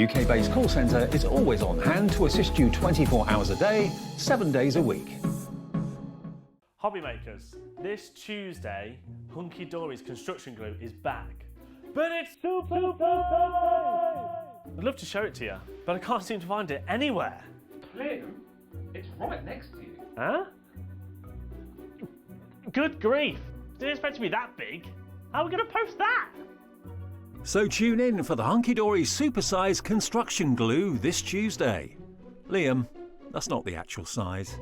UK-based call centre is always on hand to assist you 24 hours a day, 7 days a week. Hobby makers, this Tuesday, Hunky Dory's construction glue is back. But it's super I'd love to show it to you, but I can't seem to find it anywhere. Glue? It's right next to you. Huh? Good grief. Didn't expect it to be that big. How are we going to post that? So tune in for the Hunky Dory supersize construction glue this Tuesday. Liam, that's not the actual size.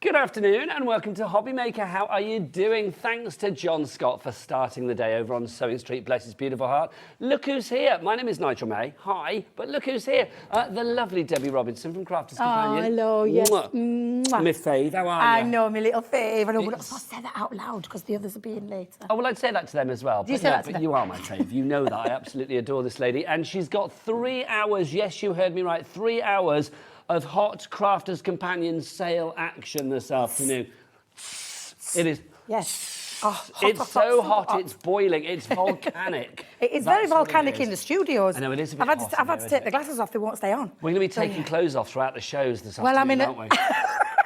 Good afternoon and welcome to Hobby Maker. How are you doing? Thanks to John Scott for starting the day over on Sewing Street. Bless his beautiful heart. Look who's here. My name is Nigel May. Hi. But look who's here. The lovely Debbie Robinson from Crafters Companion. Oh, hello. Yes. Mwah. My fave, how are you? I know, my little fave. I know, we're not supposed to say that out loud because the others are being later. Oh, well, I'd say that to them as well. Do you say that to them? You are my fave. You know that. I absolutely adore this lady. And she's got 3 hours. Yes, you heard me right. 3 hours of hot Crafters Companion sale action this afternoon. It is. Yes. Oh, It's so hot, it's boiling, it's volcanic. It is very volcanic in the studios. I know, it is a bit I've hot had in to there, take the glasses off, they won't stay on. We're going to be taking clothes off throughout the shows this Well, afternoon, I aren't we?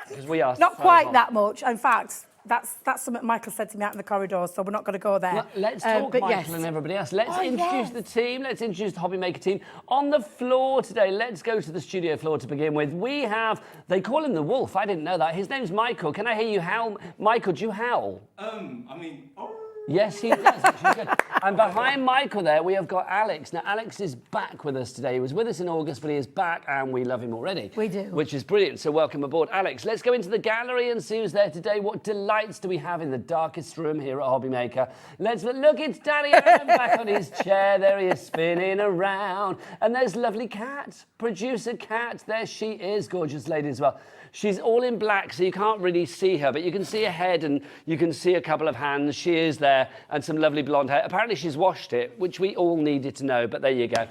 Because we are Not so quite hot. that much. In fact, that's something Michael said to me out in the corridor, so we're not going to go there. Well, let's talk but Michael yes. and everybody else. Let's introduce yes. the team. Let's introduce the Hobby Maker team. On the floor today, let's go to the studio floor to begin with. We have, they call him the Wolf. I didn't know that. His name's Michael. Can I hear you howl? Michael, do you howl? Yes, he does. Actually. Good. And behind Michael there, we have got Alex. Now, Alex is back with us today. He was with us in August, but he is back, and we love him already. We do. Which is brilliant, so welcome aboard. Alex, let's go into the gallery and see who's there today. What delights do we have in the darkest room here at Hobby Maker? Let's look, it's Daddy Adam back on his chair. There he is, spinning around. And there's lovely Kat, producer Kat. There she is, gorgeous lady as well. She's all in black, so you can't really see her, but you can see her head and you can see a couple of hands. She is there, and some lovely blonde hair. Apparently she's washed it, which we all needed to know, but there you go.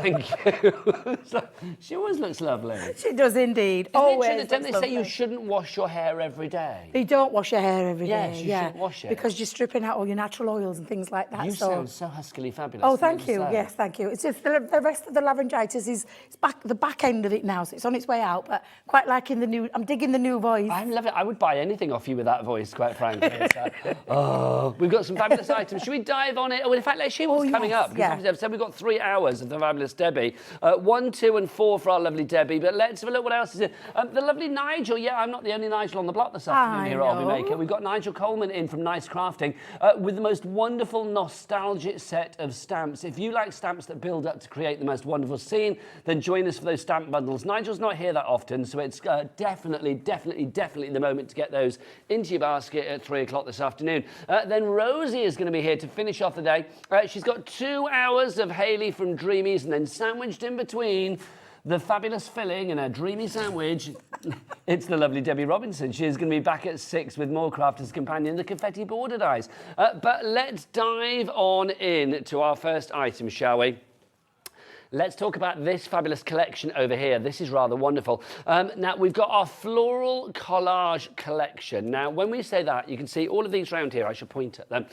Thank you. So, she always looks lovely. She does indeed. Always. Don't they say you shouldn't wash your hair every day? You don't wash your hair every day. Yes, you shouldn't wash it. Because you're stripping out all your natural oils and things like that. You sound so huskily fabulous. Oh, thank you. Yes, thank you. It's just the rest of the laryngitis is back, the back end of it now, so it's on its way out. But quite liking the new. I'm digging the new voice. I love it. I would buy anything off you with that voice, quite frankly. Oh, we've got some fabulous items. Should we dive on it? Oh, in fact, let's see what's coming up. Because I've said we've got 3 hours of the fabulous Debbie. 1, 2, and 4 for our lovely Debbie. But let's have a look what else is in. The lovely Nigel. Yeah, I'm not the only Nigel on the block this afternoon here at Hobby Maker. We've got Nigel Coleman in from Nice Crafting with the most wonderful nostalgic set of stamps. If you like stamps that build up to create the most wonderful scene, then join us for those stamp bundles. Nigel's not here that often, so it's definitely the moment to get those into your basket at 3 o'clock this afternoon. Then Rosie is going to be here to finish off the day. She's got 2 hours of Hayley from Dreamees, and then sandwiched in between the fabulous filling and a dreamy sandwich, it's the lovely Debbie Robinson. She's going to be back at 6 with more Crafters Companion, the confetti bordered eyes. But let's dive on in to our first item, shall we? Let's talk about this fabulous collection over here. This is rather wonderful. Now, we've got our floral collage collection. Now, when we say that, you can see all of these around here. I should point at them.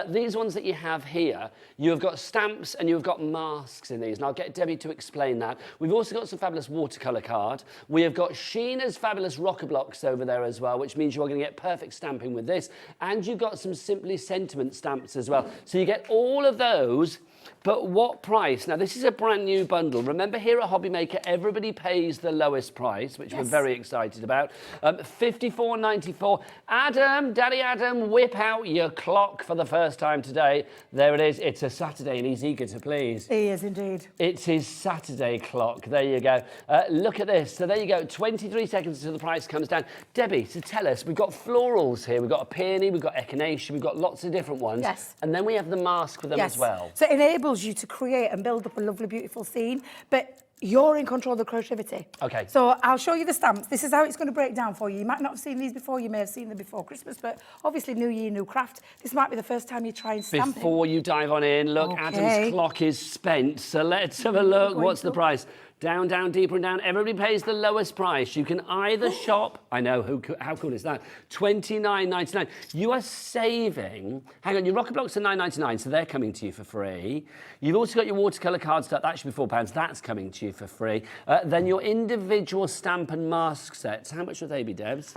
These ones that you have here, you have got stamps and you've got masks in these. And I'll get Debbie to explain that. We've also got some fabulous watercolour card. We have got Sheena's fabulous rocker blocks over there as well, which means you are going to get perfect stamping with this. And you've got some Simply Sentiment stamps as well. So you get all of those. But what price? Now, this is a brand new bundle. Remember, here at Hobby Maker, everybody pays the lowest price, which we're very excited about. $54.94. Adam, Daddy Adam, whip out your clock for the first time today. There it is. It's a Saturday, and he's eager to please. He is indeed. It's his Saturday clock. There you go. Look at this. So there you go. 23 seconds until the price comes down. Debbie, so tell us, we've got florals here. We've got a peony, we've got echinacea, we've got lots of different ones. Yes. And then we have the mask with them as well. So it enables you to create and build up a lovely, beautiful scene, but you're in control of the creativity. Okay. So I'll show you the stamps. This is how it's going to break down for you. You might not have seen these before. You may have seen them before Christmas, but obviously New Year, new craft. This might be the first time you try and stamp Before you dive on in, look, Adam's clock is spent. So let's have a look. What's the price? Down, down, deeper and down. Everybody pays the lowest price. You can either shop, I know, how cool is that? $29.99. You are saving, hang on, your rocker blocks are $9.99, so they're coming to you for free. You've also got your watercolour card stuff, that should be £4, that's coming to you for free. Then your individual stamp and mask sets, how much would they be, Debs?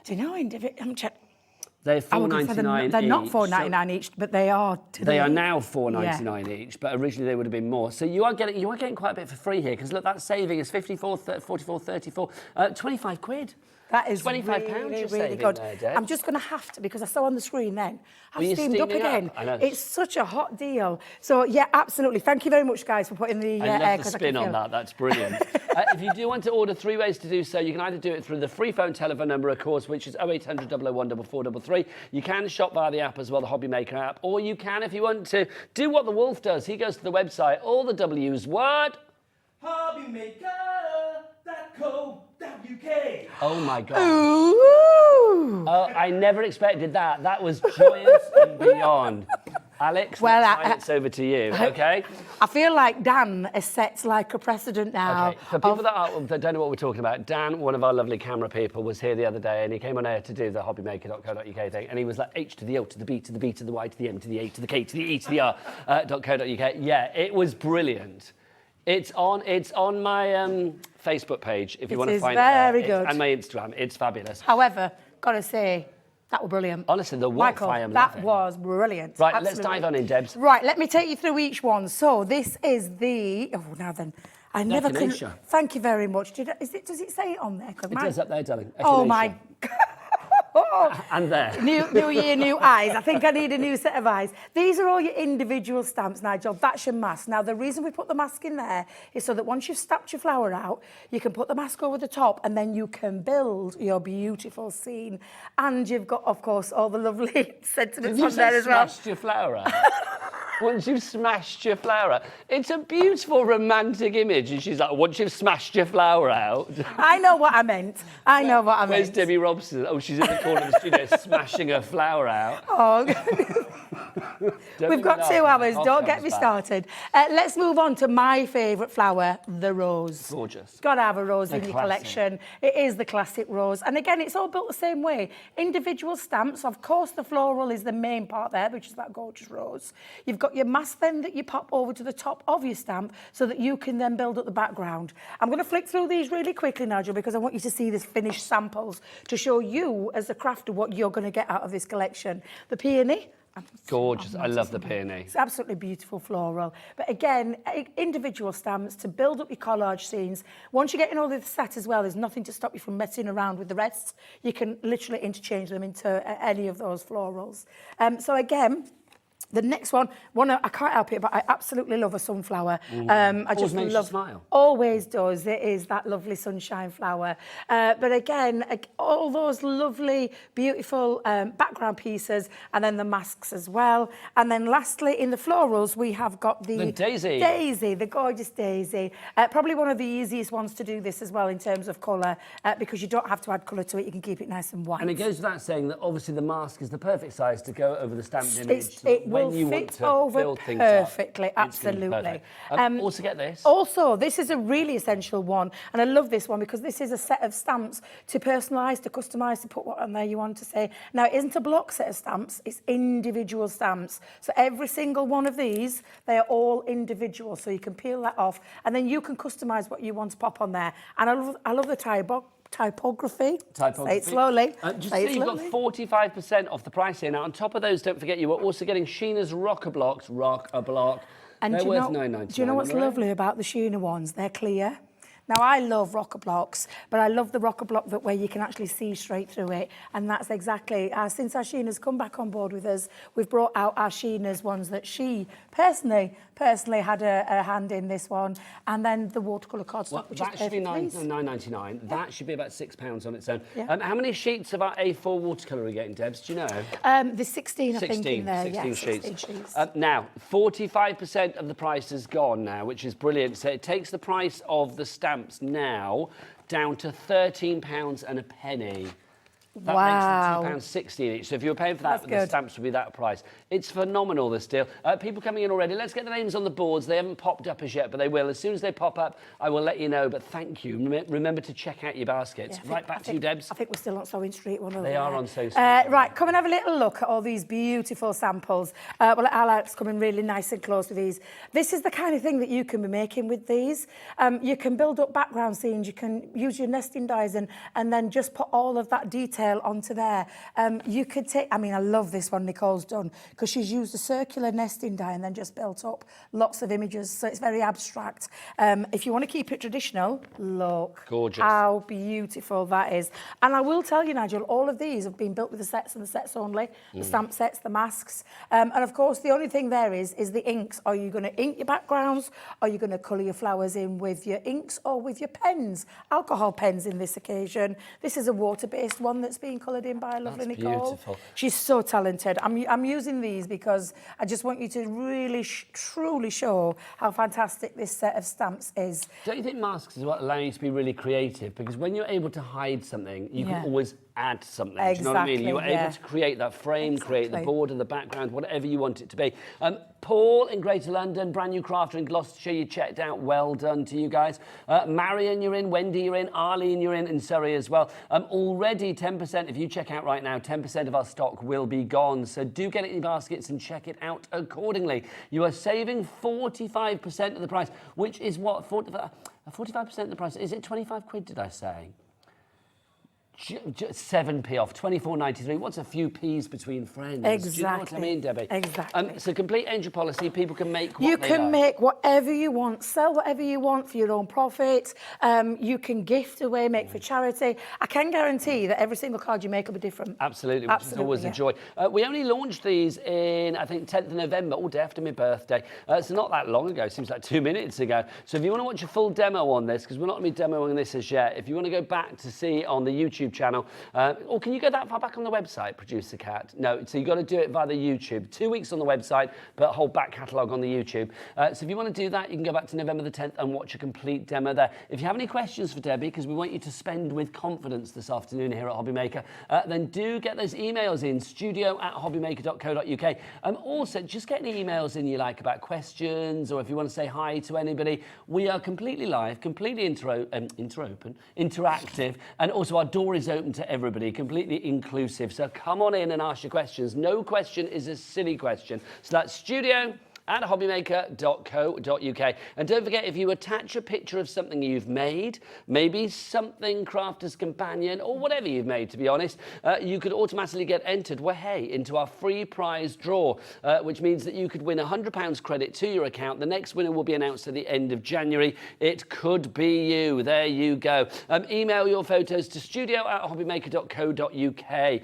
Do you know, I'm checking. They're $4.99 each. They're not $4.99 each, but they are today. They are now $4.99 each, but originally they would have been more. So you are getting quite a bit for free here, because look, that saving is 54, 44, 34, 25 quid. That is £25 really, you're really saving good. there, Deb. I'm just going to have to, because I saw on the screen then, I've you steamed up steaming again. up? I know. It's such a hot deal. So, yeah, absolutely. Thank you very much, guys, for putting the I air. love the spin on that. That's brilliant. If you do want to order, 3 ways to do so. You can either do it through the free phone telephone number, of course, which is 0800 001 4433. You can shop via the app as well, the Hobby Maker app. Or you can, if you want to, do what the Wolf does. He goes to the website, all the W's, what? hobbymaker.co.uk. Oh, my God. Ooh. I never expected that. That was joyous and beyond. Alex, it's over to you, okay? I feel like Dan has set like a precedent now. Okay. For people that don't know what we're talking about, Dan, one of our lovely camera people, was here the other day and he came on air to do the hobbymaker.co.uk thing, and he was like H to the O to the B to the B to the Y to the M to the A to the K to the E to the R .co.uk. Yeah, it was brilliant. It's on my Facebook page if you want to find it. It is very good. And my Instagram. It's fabulous. However, got to say, that was brilliant. Honestly, the Wolf, Michael, I am that loving. was brilliant. Right, Absolutely. let's dive on in, Debs. Right, let me take you through each one. So this is the... Oh, now then. I never could... Echinacea. Thank you very much. Does it say it on there? It does up there, darling. Oh, Echinacea. my... And there. New year, new eyes. I think I need a new set of eyes. These are all your individual stamps, Nigel. That's your mask. Now, the reason we put the mask in there is so that once you've stamped your flower out, you can put the mask over the top and then you can build your beautiful scene. And you've got, of course, all the lovely sentiments on there as well. Smashed your flower out? Once you've smashed your flower out. It's a beautiful romantic image. And she's like, once you've smashed your flower out. I know what I meant. Where's Debbie Robson? Oh, she's in the corner of the studio smashing her flower out. Oh, we've got 2 hours. Don't get me started. Let's move on to my favourite flower, the rose. Gorgeous. Got to have a rose in your classic. collection. It is the classic rose. And again, it's all built the same way. Individual stamps. Of course, the floral is the main part there, which is that gorgeous rose. You've got your mask then that you pop over to the top of your stamp so that you can then build up the background. I'm going to flick through these really quickly, Nigel, because I want you to see this finished samples to show you, as a crafter, what you're going to get out of this collection. The peony. Gorgeous. I love the peony. It's absolutely beautiful floral. But again, individual stamps to build up your collage scenes. Once you get in all this set as well, there's nothing to stop you from messing around with the rest. You can literally interchange them into any of those florals. So again, the next one, I can't help it, but I absolutely love a sunflower. I just makes love. you smile. Always does. It is that lovely sunshine flower. But again, all those lovely, beautiful background pieces, and then the masks as well. And then lastly, in the florals, we have got the daisy. Daisy, the gorgeous daisy. Probably one of the easiest ones to do this as well in terms of colour, because you don't have to add colour to it. You can keep it nice and white. And it goes without saying that obviously the mask is the perfect size to go over the stamped image. It will when you fit want to over build things perfectly, up, it's gonna be absolutely. perfect. Also get this. Also, this is a really essential one, and I love this one because this is a set of stamps to personalise, to customise, to put what on there you want to say. Now, it isn't a block set of stamps, it's individual stamps. So every single one of these, they are all individual, so you can peel that off, and then you can customise what you want to pop on there. And I love the typography. Say it slowly. Just so you've got 45% off the price here. Now, on top of those, don't forget you are also getting Sheena's Rocker Blocks. And they're worth $9.99. Do you know what's lovely about the Sheena ones? They're clear. Now, I love rocker blocks, but I love the rocker block that where you can actually see straight through it. And that's exactly, since our Sheena's come back on board with us, we've brought out our Sheena's ones that she personally had a hand in this one. And then the watercolour cardstock, which that is should be $9.99. $9.99. Yeah. That should be about £6 on its own. Yeah. How many sheets of our A4 watercolour are we getting, Debs? Do you know? There's 16, I think, in there. 16 sheets. 16 sheets. Now, 45% of the price is gone now, which is brilliant. So it takes the price of the stamps now down to £13 and a penny. That makes them £2.60 each. So if you were paying for that, the stamps would be that price. It's phenomenal, this deal. People coming in already. Let's get the names on the boards. They haven't popped up as yet, but they will. As soon as they pop up, I will let you know. But thank you. Remember to check out your baskets. Yeah, back to you, Debs. I think we're still on Sewing Street. They are on Sewing Street. Right, come and have a little look at all these beautiful samples. Well, Alex coming really nice and close with these. This is the kind of thing that you can be making with these. You can build up background scenes. You can use your nesting dies and then just put all of that detail onto there. You could take, I mean, I love this one Nicole's done because she's used a circular nesting die and then just built up lots of images. So it's very abstract. If you want to keep it traditional, look. Gorgeous. How beautiful that is. And I will tell you, Nigel, all of these have been built with the sets and the sets only, the stamp sets, the masks. And of course, the only thing there is the inks. Are you going to ink your backgrounds? Are you going to colour your flowers in with your inks or with your pens? Alcohol pens in this occasion. This is a water-based one that's being coloured in by a lovely Nicole. Beautiful. She's so talented. I'm using these because I just want you to really, truly show how fantastic this set of stamps is. Don't you think masks is what allow you to be really creative? Because when you're able to hide something, you can always add something. Exactly, do you know what I mean? You're able to create that frame, create the Exactly. border, the background, whatever you want it to be. Paul in Greater London, brand new crafter in Gloucestershire, you checked out. Well done to you guys. Marion, you're in. Wendy, you're in. Arlene, you're in Surrey as well. Already 10%, if you check out right now, 10% of our stock will be gone. So do get it in your baskets and check it out accordingly. You are saving 45% of the price, which is what? 45% of the price. Is it 25 quid, did I say? 7p off, 24.93. What's a few p's between friends? Exactly. Do you know what I mean, Debbie? Exactly. So complete angel policy, people can make what You they can like. make whatever you want, sell whatever you want for your own profit. You can gift away, make for charity. I can guarantee that every single card you make will be different. Absolutely, which is always a joy. We only launched these in, I think, 10th of November, all day after my birthday. So not that long ago, seems like 2 minutes ago. So if you want to watch a full demo on this, because we're not going to be demoing this as yet, if you want to go back to see on the YouTube channel, or can you go that far back on the website, Producer Cat? No, so you've got to do it via the YouTube. 2 weeks on the website, but whole back catalogue on the YouTube. So if you want to do that, you can go back to November the 10th and watch a complete demo there. If you have any questions for Debbie, because we want you to spend with confidence this afternoon here at Hobbymaker, then do get those emails in, studio@hobbymaker.co.uk. Also, just get any emails in you like about questions, or if you want to say hi to anybody. We are completely live, completely interactive, and also our door is open to everybody, completely inclusive. So come on in and ask your questions. No question is a silly question. So that's studio@hobbymaker.co.uk. And don't forget, if you attach a picture of something you've made, maybe something Crafter's Companion, or whatever you've made, to be honest, you could automatically get entered, into our free prize draw, which means that you could win £100 credit to your account. The next winner will be announced at the end of January. It could be you. There you go. Email your photos to studio@hobbymaker.co.uk.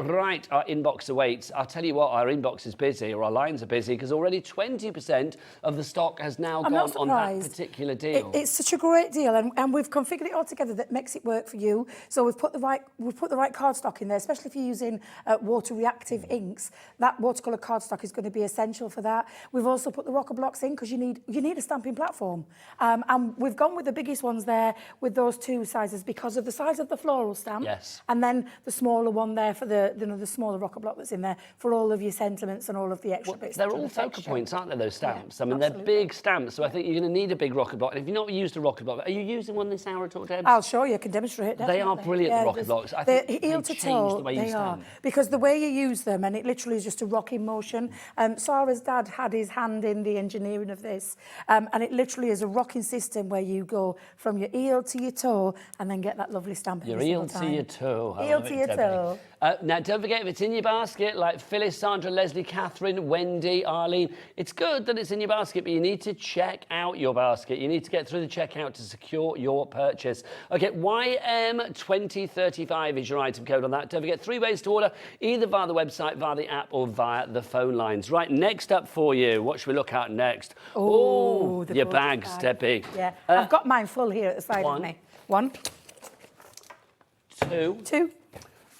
Right, our inbox awaits. I'll tell you what, our inbox is busy, or our lines are busy, because already 20% of the stock has now gone on that particular deal. It's such a great deal, and we've configured it all together that makes it work for you. So we've put the right cardstock in there, especially if you're using water reactive inks. That watercolour cardstock is going to be essential for that. We've also put the rocker blocks in because you need a stamping platform, and we've gone with the biggest ones there with those two sizes because of the size of the floral stamp. Yes. And then the smaller one there for the smaller rocker block that's in there for all of your sentiments and all of the extra bits. They're all focal points, aren't they, those stamps? Yeah, I mean, absolutely. they're big stamps, so I think you're going to need a big rocket block. And if you've not used a rocket block, are you using one this hour at all, Debs? I'll show you. I can demonstrate. They are brilliant, the rocket blocks. I think they heel to change toe, the way you they are. stamp. Because the way you use them, and it literally is just a rocking motion. Sarah's dad had his hand in the engineering of this, and it literally is a rocking system where you go from your heel to your toe and then get that lovely stamp. Your heel to your toe. Heel to your toe. Now, don't forget, if it's in your basket, like Phyllis, Sandra, Leslie, Catherine, Wendy, Arlene, it's good that it's in your basket, but you need to check out your basket. You need to get through the checkout to secure your purchase. Okay, YM2035 is your item code on that. Don't forget, 3 ways to order, either via the website, via the app, or via the phone lines. Right, next up for you, what should we look at next? Oh, your bags, Debbie. Yeah, I've got mine full here at the side of me. 1, 2, 2,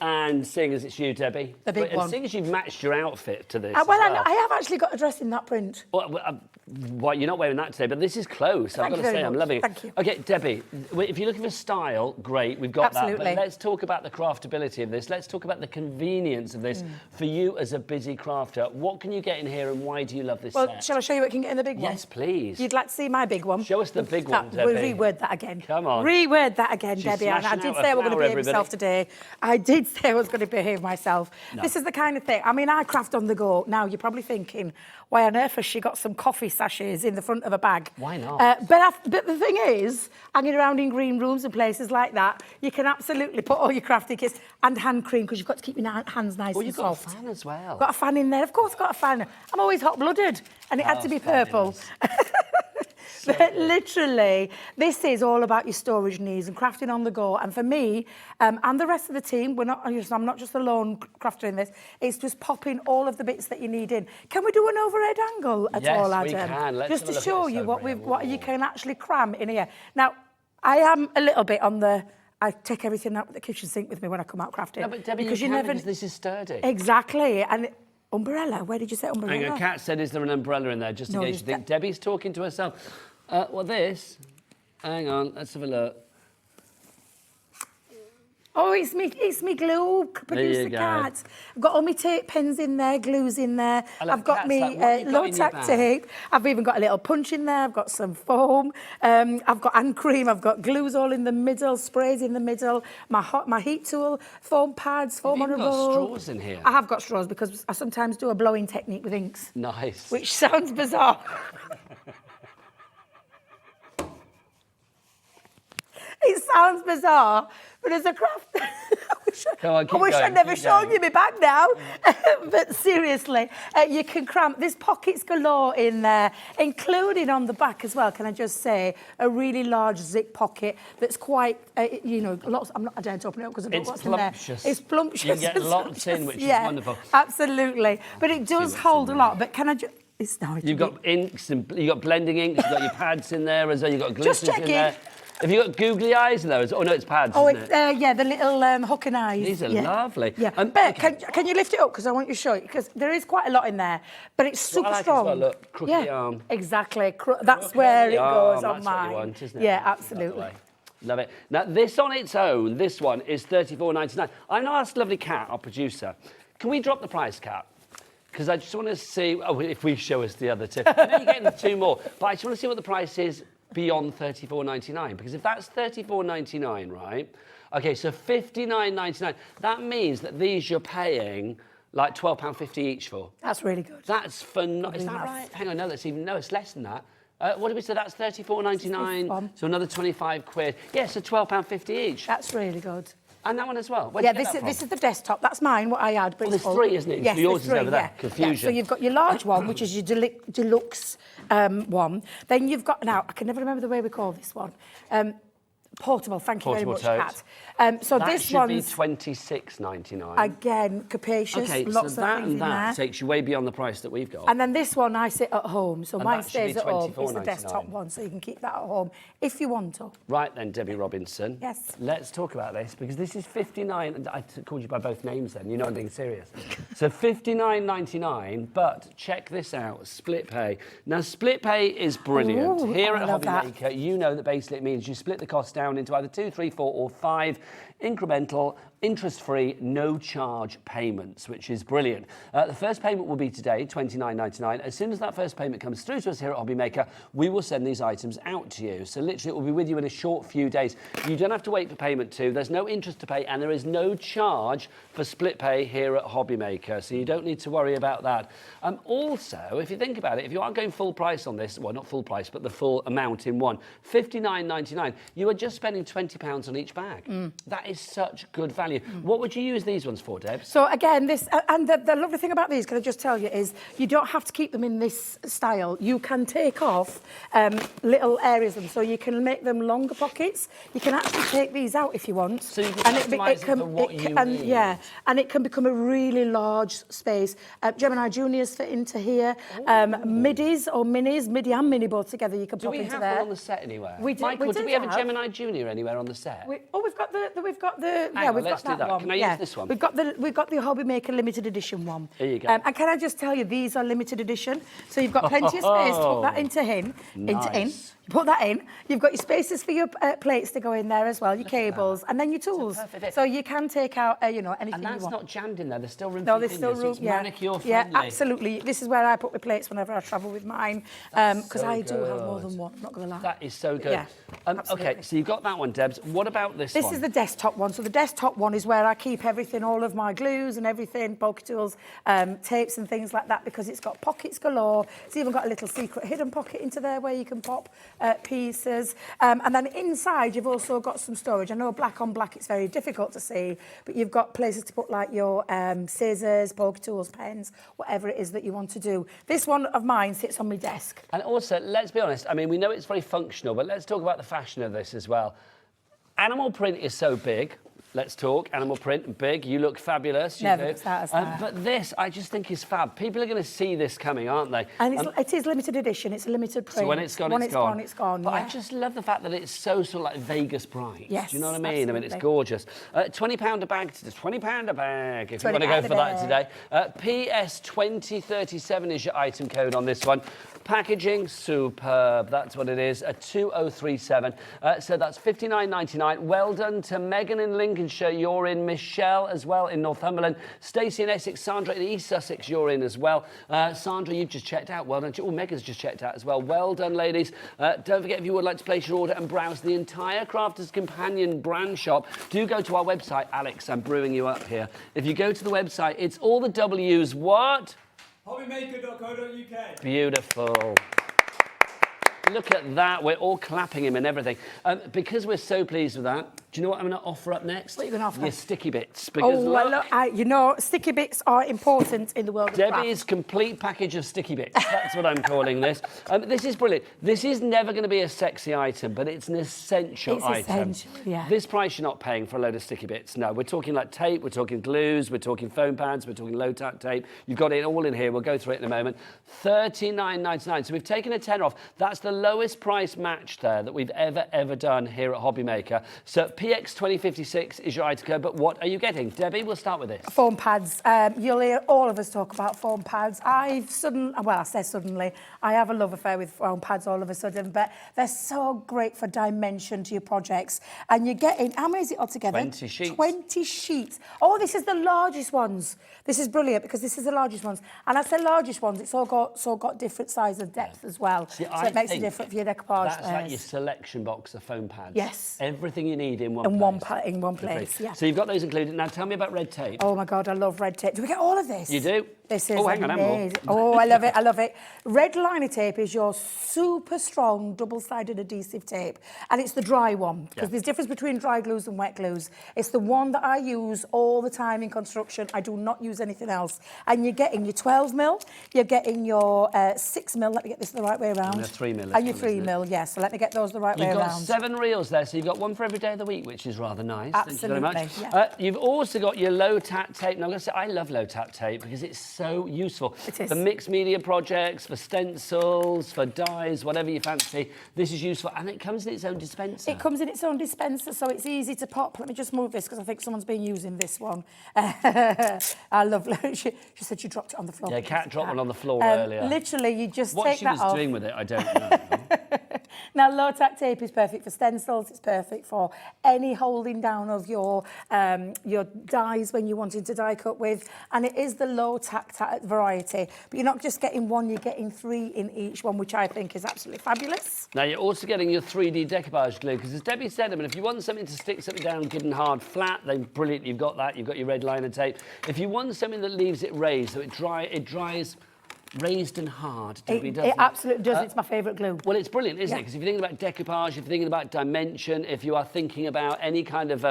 And seeing as it's you, Debbie. The big and one. seeing as you've matched your outfit to this. Well, I have actually got a dress in that print. Well, you're not wearing that today, but this is close. I've got to say, I'm loving it. Thank you. Okay, Debbie, if you're looking for style, great, we've got Absolutely. that. But let's talk about the craftability of this. Let's talk about the convenience of this for you as a busy crafter. What can you get in here and why do you love this set? Well, shall I show you what you can get in the big one? Yes, please. You'd like to see my big one? Show us the big one, Debbie. We'll reword that again. Come on. Reword that again, She's Debbie. And I smashing did out say I a was going to flower, behave myself today. I did say I was going to behave myself. No. This is the kind of thing. I mean, I craft on the go. Now, you're probably thinking, why on earth has she got some coffee sachets in the front of a bag? Why not? But the thing is, hanging around in green rooms and places like that, you can absolutely put all your crafting kits and hand cream because you've got to keep your hands nice and You've soft. got a fan as well. Got a fan in there. Of course, got a fan. I'm always hot-blooded, and it had to be purple. But literally, this is all about your storage needs and crafting on the go. And for me, and the rest of the team, I'm not just a lone crafter in this. It's just popping all of the bits that you need in. Can we do an overhead angle at all, Adam? Yes, we can. Let's just have a to look show at this you overhead. what you can actually cram in here. Now, I am a little bit on the. I take everything out of the kitchen sink with me when I come out crafting. No, but Debbie, because you never. This is sturdy. Exactly, and. Umbrella? Where did you say umbrella? Hang on, Kat said, is there an umbrella in there, just in No, case you think Debbie's talking to herself. Well, this, hang on, let's have a look. Oh, it's me glue, producer Kat. I've got all my tape pens in there, glues in there. I've got me low-tack tape. I've even got a little punch in there. I've got some foam. I've got hand cream. I've got glues all in the middle, sprays in the middle. My heat tool, foam pads, foam on a roll. You've got straws in here. I have got straws because I sometimes do a blowing technique with inks. Nice. Which sounds bizarre. It sounds bizarre, but as a crafter, I wish I'd never shown you my bag now. But seriously, you can cram. There's pockets galore in there, including on the back as well. Can I just say, a really large zip pocket that's quite, lots. I don't open it up because I don't know what's in there. It's plumptious. You get lots in, which is wonderful. Absolutely. But it does hold a lot. But can I just... You've got inks and you've got blending inks. You've got your pads in there as well. You've got glitters in there. Have you got googly eyes in those? Oh, no, it's pads, isn't it? Yeah, the little hooking eyes. These are lovely. Yeah. But can you lift it up? Because I want you to show it. Because there is quite a lot in there. But it's super strong. As well, look, crooked arm. Exactly. That's where it goes on that's mine. What you want, isn't it? Yeah, absolutely. Love it. Now, this on its own, this one is $34.99. I'm going to ask lovely Kat, our producer, can we drop the price, Kat? Because I just want to see, if we show us the other two. I know you're getting two more, but I just want to see what the price is beyond $34.99, because if that's $34.99, right? Okay, so $59.99. That means that these you're paying like £12.50 each for. That's really good. That's phenomenal. Is that right? Hang on, no, it's less than that. What did we say? That's $34.99. So another 25 quid. Yeah, so £12.50 each. That's really good. And that one as well. This is the desktop. That's mine, what I had. But there's three, isn't it? Yes, yours is three, over there. Confusion. Yeah. So you've got your large one, which is your deluxe one. Then you've got, now, I can never remember the way we call this one. Portable, thank you very much, Kat. So that this should be one's $26.99. Again, capacious, okay, lots so of that things and in that there. takes you way beyond the price that we've got. And then this one I sit at home, so And mine that should be stays at home. It's the $24.99. desktop one, so you can keep that at home if you want to. Right then, Debbie Robinson. Yes. Let's talk about this, because this is $59. And I called you by both names then. You know I'm being serious. So $59.99, but check this out, split pay. Now, split pay is brilliant. Ooh, Here I at love Hobbymaker, you know that basically it means you split the cost down into either 2, 3, 4 or 5 incremental, interest-free, no-charge payments, which is brilliant. The first payment will be today, $29.99. As soon as that first payment comes through to us here at Hobbymaker, we will send these items out to you. So literally, it will be with you in a short few days. You don't have to wait for payment two. There's no interest to pay, and there is no charge for split pay here at Hobbymaker, so you don't need to worry about that. Also, if you think about it, if you are going full price on this, well, not full price, but the full amount in one, $59.99, you are just spending £20 on each bag. That is such good value. What would you use these ones for, Deb? So again, this and the lovely thing about these, can I just tell you, is you don't have to keep them in this style. You can take off little areas of them, so you can make them longer pockets. You can actually take these out if you want. So you can customise it for what you need. Yeah, and it can become a really large space. Gemini Juniors fit into here. Midis or minis, midi and mini both together, you can pop into there. Do we have one on the set anywhere? We do, Michael, we do we have a Gemini Junior anywhere on the set? We've got the Hang on, let's do that. Can I use this one? We've got the Hobby Maker limited edition one. There you go. And can I just tell you, these are limited edition, so you've got plenty of space to put that into Nice. Put that in. You've got your spaces for your plates to go in there as well, your cables, and then your tools. Perfect. So you can take out, anything you want. And that's not jammed in there. There's still room No, for your there's still fingers. room. It's manicure friendly. Yeah, absolutely. This is where I put my plates whenever I travel with mine, because so I do have more good. than one. I'm not going to lie. That is so good. Yeah, Okay, absolutely. so you've got that one, Debs. What about this one? This is the desktop one. So the desktop one is where I keep everything, all of my glues and everything, bulky tools, tapes and things like that, because it's got pockets galore. It's even got a little secret hidden pocket into there where you can pop pieces. And then inside, you've also got some storage. I know black on black, it's very difficult to see, but you've got places to put like your scissors, bulky tools, pens, whatever it is that you want to do. This one of mine sits on my desk. And also, let's be honest, I mean, we know it's very functional, but let's talk about the fashion of this as well. Animal print is so big. Let's talk. Animal print and big. You look fabulous. You Never do. looks that as that. But this, I just think is fab. People are going to see this coming, aren't they? And it is limited edition. It's a limited print. So when it's gone, when it's gone. It's gone. But yeah. I just love the fact that it's so sort of like Vegas bright. Yes, Do you know what I mean? I mean, it's absolutely. gorgeous. £20 a bag. £20 a bag if you want to go £20 for a that bag. today. PS2037 is your item code on this one. Packaging, superb. That's what it is. A 2037. So that's £59.99. Well done to Megan in Lincolnshire. You're in. Michelle as well in Northumberland. Stacey in Essex. Sandra in East Sussex. You're in as well. Sandra, you've just checked out. Well done. Oh, Megan's just checked out as well. Well done, ladies. Don't forget, if you would like to place your order and browse the entire Crafters Companion brand shop, do go to our website. Alex, I'm brewing you up here. If you go to the website, it's all the W's. What? Hobbymaker.co.uk. Beautiful. Look at that. We're all clapping him and everything. Because we're so pleased with that, do you know what I'm going to offer up next? What are you going to offer? Your sticky bits. Because Oh, look, well, look, sticky bits are important in the world of Debbie's craft. complete package of sticky bits. That's what I'm calling this. This is brilliant. This is never going to be a sexy item, but it's an essential It's item. essential, yeah. This price, you're not paying for a load of sticky bits. No, we're talking like tape, we're talking glues, we're talking foam pads, we're talking low-tack tape. You've got it all in here. We'll go through it in a moment. $39.99. So we've taken a tenner off. That's the lowest price match there that we've ever done here at Hobby Maker. So PX2056 is your item code, but what are you getting? Debbie, we'll start with this. Foam pads. You'll hear all of us talk about foam pads. I have a love affair with foam pads all of a sudden, but they're so great for dimension to your projects. And you're getting, how many is it altogether? 20 sheets. 20 sheets. Oh, this is the largest ones. This is brilliant because this is the largest ones. And I say largest ones, it's all got different size of depth as well. See, so I it makes it think different for your decoupage. That's like your selection box of foam pads. Yes. Everything you need in one In place. one place, yeah. So you've got those included. Now tell me about red tape. Oh my God, I love red tape. Do we get all of this? You do? This is hang on, I have more. amazing. Oh, I love it, I love it. Red liner tape is your super strong double-sided adhesive tape. And it's the dry one, because there's difference between dry glues and wet glues. It's the one that I use all the time in construction. I do not use anything else. And you're getting your 12 mil, you're getting your 6 mil, let me get this the right way around. And your 3 mil. And your 3 mil, yes. So let me get those the right way You've got around. 7 reels there, so you've got one for every day of the week, which is rather nice. Absolutely, Thank you very much. yeah. You've also got your low-tack tape. Now, I'm going to say I love low-tack tape because it's so useful. It is. For mixed media projects, for stencils, for dies, whatever you fancy. This is useful, and it comes in its own dispenser. It comes in its own dispenser, so it's easy to pop. Let me just move this because I think someone's been using this one. I love it. She said she dropped it on the floor. Yeah, Kat dropped one on the floor earlier. Literally, you just What take she that was off. doing with it, I don't know. Now, low-tack tape is perfect for stencils. It's perfect for any holding down of your dies when you're wanting to die cut with. And it is the low-tack variety. But you're not just getting one, you're getting 3 in each one, which I think is absolutely fabulous. Now, you're also getting your 3D decoupage glue, because as Debbie said, I mean, if you want something to stick something down good and hard flat, then brilliant, you've got that. You've got your red liner tape. If you want something that leaves it raised, so it dries raised and hard, Debbie, doesn't It absolutely does. It's my favourite glue. Well, it's brilliant, isn't it? Yeah. Because if you're thinking about decoupage, if you're thinking about dimension, if you are thinking about any kind of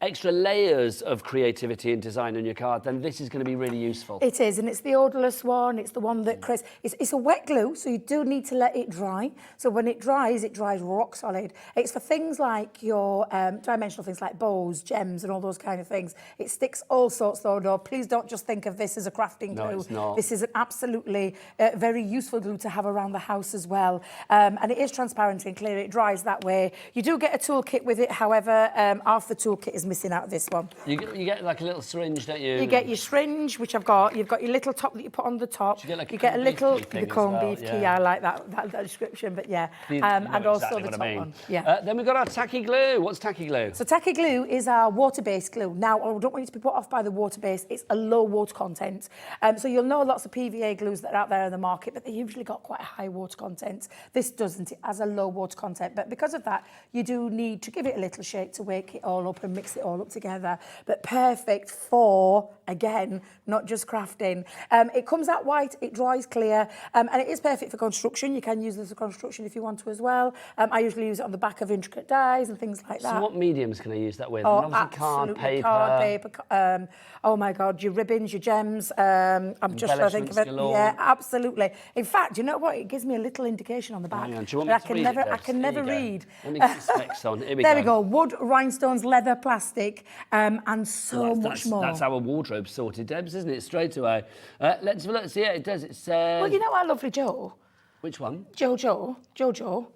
extra layers of creativity and design on your card, then this is going to be really useful. It is, and it's the odourless one. It's the one that crisps. It's a wet glue, so you do need to let it dry. So when it dries rock solid. It's for things like your dimensional things like bows, gems, and all those kind of things. It sticks all sorts, though. No, please don't just think of this as a crafting glue. No, it's not. This is an absolutely very useful glue to have around the house as well. And it is transparent and clear. It dries that way. You do get a toolkit with it. However, half the toolkit is missing out of this one. You get like a little syringe, don't you? You get your syringe, which I've got. You've got your little top that you put on the top. You get, like, you get a little the corned beef key. I like that description, but yeah. And also exactly the what top I mean. one. Yeah. Then we've got our tacky glue. What's tacky glue? So tacky glue is our water-based glue. Now, I don't want you to be put off by the water-based. It's a low water content. So you'll know lots of PVA glues that are out there in the market, but they usually got quite a high water content. This doesn't. It has a low water content. But because of that, you do need to give it a little shake to wake it all up and mix it all up together. But perfect for, again, not just crafting. It comes out white, it dries clear, and it is perfect for construction. You can use this for construction if you want to as well. I usually use it on the back of intricate dies and things like that. So what mediums can I use that with? Oh, And obviously card paper. Card paper. Oh my God, your ribbons, your gems. I'm just trying to think of it. Galore. Yeah, absolutely. In fact, you know what? It gives me a little indication on the back. Hang on, do you want me to read it, I can Debs? never Here you go. read. Let me get the specs on. Here we There go. we go. Wood, rhinestones, leather, plastic, and so much more. That's our wardrobe sorted, Debs, isn't it? Straight away. Let's have a look. See, yeah, it does. It says. Well, you know our lovely Joe. Which one? Jojo.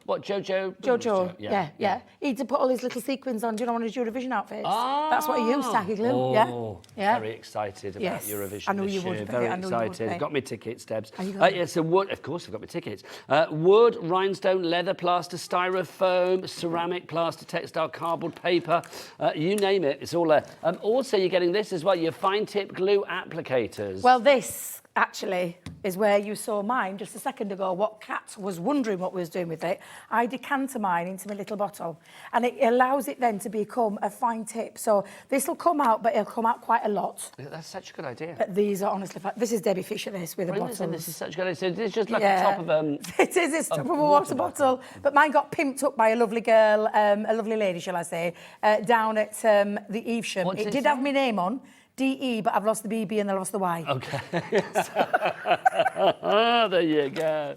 What, Jojo? Jojo. Yeah. He had to put all his little sequins on, do you know, on his Eurovision outfits. That's what he used, tacky glue. Yeah. Very excited about Yes, Eurovision I knew this you year. would be. Very I knew you would excited. be. Got me tickets, Debs. Are you going? Yeah, so wood, of course I've got my tickets. Wood, rhinestone, leather, plaster, styrofoam, ceramic, plaster, textile, cardboard, paper, you name it, it's all there. Also, you're getting this as well, your fine tip glue applicators. Well, this actually is where you saw mine just a second ago. What Kat was wondering what we was doing with it. I decanter mine into my little bottle, and it allows it then to become a fine tip. So this will come out, but it'll come out quite a lot. That's such a good idea. But these are honestly, this is Debbie Fisher, this with a bottle. This is such a good idea. So this is just like the top of It is, it's top of a water bottle. But mine got pimped up by a lovely girl, a lovely lady, shall I say, down at the Evesham. What's It it did say? have my name on. DE, but I've lost the BB and I lost the Y. Okay. There you go.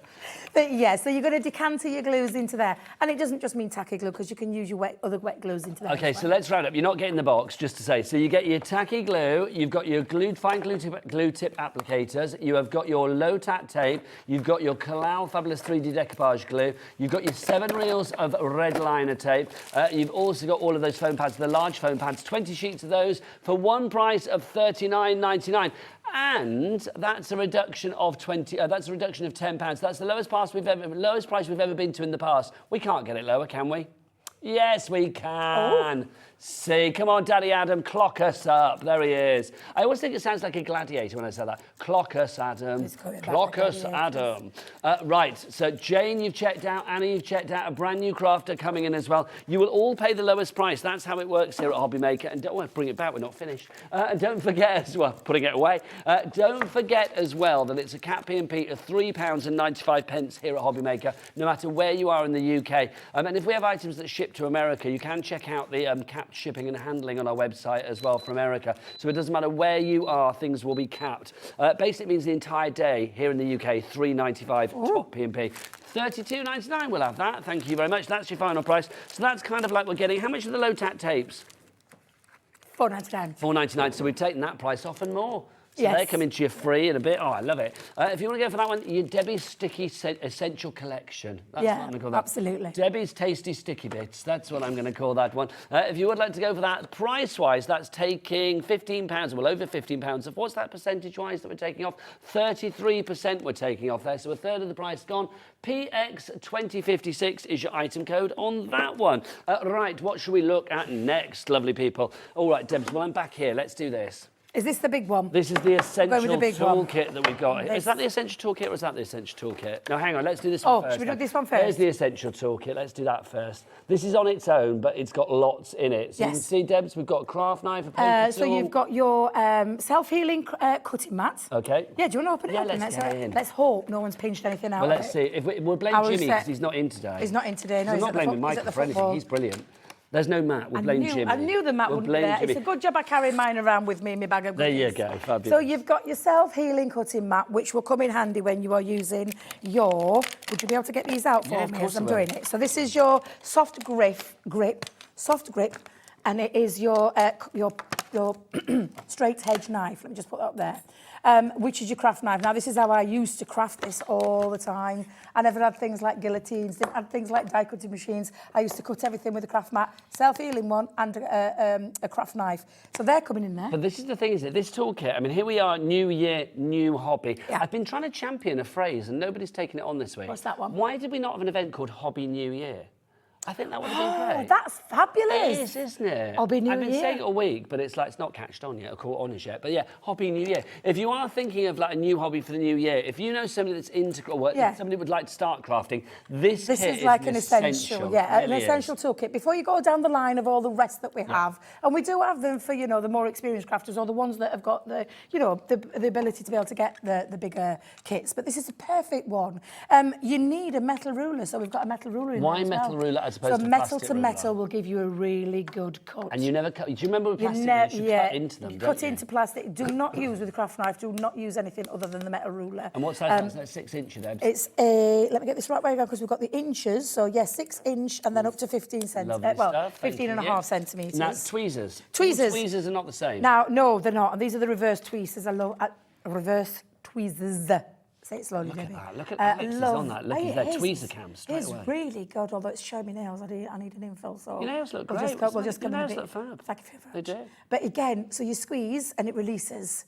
But yeah, so you're going to decanter your glues into there. And it doesn't just mean tacky glue, because you can use your other wet glues into there. Okay, as so well. let's round up. You're not getting the box, just to say. So you get your tacky glue, you've got your fine glue tip applicators, you have got your low tat tape, you've got your Kalal Fabulous 3D decoupage glue, you've got your 7 reels of red liner tape, you've also got all of those foam pads, the large foam pads, 20 sheets of those for one price of $39.99. And that's a reduction of £10. That's the lowest price we've ever been to in the past. We can't get it lower, can we? Yes, we can. Oh. See, come on, Daddy Adam, clock us up. There he is. I always think it sounds like a gladiator when I say that. Clock us, Adam. Clock us, Adam. Right, so Jane, you've checked out. Annie, you've checked out. A brand new crafter coming in as well. You will all pay the lowest price. That's how it works here at Hobby Maker. And don't bring it back. We're not finished. And don't forget as well, putting it away. Don't forget as well that it's a cap P&P of £3.95 here at Hobby Maker, no matter where you are in the UK. And if we have items that ship to America, you can check out the capped shipping and handling on our website as well for America. So it doesn't matter where you are, things will be capped. Basically means the entire day here in the UK, $3.95 top P&P. $32.99 we'll have that. Thank you very much. That's your final price. So that's kind of like we're getting. How much are the low tat tapes? $4.99. $4.99. So we've taken that price off and more. So Yes. they're coming to you free in a bit. Oh, I love it. If you want to go for that one, your Debbie's Sticky Essential Collection. That's what I'm going to call that. Absolutely. Debbie's Tasty Sticky Bits. That's what I'm going to call that one. If you would like to go for that, price-wise, that's taking £15, well, over £15 off. What's that percentage-wise that we're taking off? 33% we're taking off there, so a third of the price gone. PX2056 is your item code on that one. Right, what should we look at next, lovely people? All right, Debs, well, I'm back here. Let's do this. Is this the big one? This is the essential with the big one. toolkit that we've got. Is that the essential toolkit or is that the essential toolkit? No, hang on, let's do this one first. Should we do then. this one first? There's the essential toolkit. Let's do that first. This is on its own, but it's got lots in it. So you can Yes. see, Debs, we've got a craft knife, a paper So tool. you've got your self-healing cutting mat. Okay. Yeah, do you want to open it Yeah, up? let's get it in. Let's hope no one's pinched anything out Well, of let's it. see. We'll blame Our Jimmy because set- he's not in today. He's not in today, no. I'm he's not at the blaming he's Michael at the for anything. football. He's brilliant. There's no Matt. We'll blame Jimmy. I knew the mat We'll wouldn't be blame there. Jimmy. It's a good job I carry mine around with me in my bag of There goodies. you go, fabulous. So you've got your self-healing cutting mat, which will come in handy when you are using your... Would you be able to get these out for Yeah, of me course as I'm I will. doing it? So this is your soft grip, and it is your your straight edge knife. Let me just put that up there. Which is your craft knife. Now, this is how I used to craft this all the time. I never had things like guillotines, didn't have things like die cutting machines. I used to cut everything with a craft mat, self-healing one, and a craft knife. So they're coming in there. But this is the thing, is it? This toolkit, I mean, here we are, new year, new hobby. Yeah. I've been trying to champion a phrase and nobody's taken it on this week. What's that one? Why did we not have an event called Hobby New Year? I think that would have been great. That's fabulous. It is, isn't it? Hobby New I've been Year. saying it all week, but it's like it's not catched on yet, or caught on as yet. But yeah, Hobby New Year. If you are thinking of like a new hobby for the new year, if you know somebody that's into somebody would like to start crafting, this kit is like an essential, yeah, an essential toolkit. Before you go down the line of all the rest that we have, and we do have them for, you know, the more experienced crafters or the ones that have got the, you know, the ability to be able to get the bigger kits. But this is a perfect one. You need a metal ruler, so we've got a metal ruler in there as well. Why metal ruler as opposed to metal plastic to ruler? metal will give you a really good cut. And you never cut. Do you remember with plastic rulers, you cut into them? You cut into plastic. Do not use with a craft knife. Do not use anything other than the metal ruler. And what size is that? 6 inches then? It's a. Let me get this right way ago because we've got the inches. So yes, 6 inch and then up to 15 centimeters. Well, 15 and a half centimeters. Now tweezers. Tweezers. Tweezers are not the same. Now, no, they're not. And these are the reverse tweezers. I love reverse tweezers. Say it slowly, Debbie. Look at Alex is on that. Look, he's there. Tweezer cam straight away. It's really good, although it's showing me nails. I need an infill, so... Your nails look great. We'll just come Your in a nails bit. look fab. Thank you very much. They do. But again, so you squeeze and it releases.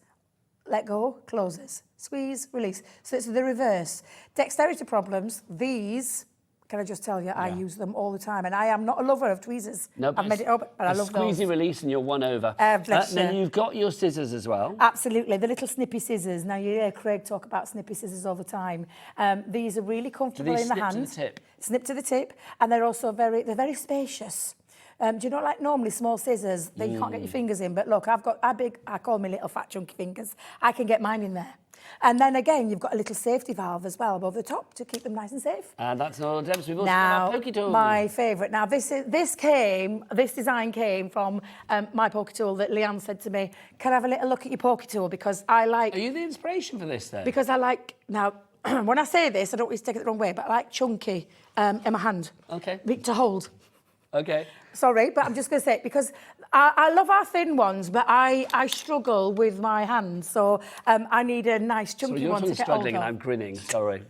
Let go, closes. Squeeze, release. So it's the reverse. Dexterity problems, these... Can I just tell you, I use them all the time. And I am not a lover of tweezers. No, I've made it up, but I love those. Squeezy release and you're won over. Bless Then you. you've got your scissors as well. Absolutely, the little snippy scissors. Now, you hear Craig talk about snippy scissors all the time. These are really comfortable in the hand. snip to the tip? Snip to the tip. And they're also they're very spacious. Do you know, like normally small scissors, that you can't get your fingers in, but look, I call me little fat chunky fingers. I can get mine in there. And then again, you've got a little safety valve as well above the top to keep them nice and safe. And that's all, Debs. We've also Now, got our Poke Tool. my favourite. Now, this design came from my Poke Tool that Leanne said to me, can I have a little look at your Poke Tool? Because I like... Are you the inspiration for this then? Because I like... Now, when I say this, I don't want you to take it the wrong way, but I like chunky in my hand. Okay. To hold. Okay. Sorry, but I'm just going to say it because I love our thin ones, but I struggle with my hands, so I need a nice chunky one to get hold of. You're struggling and I'm grinning, sorry.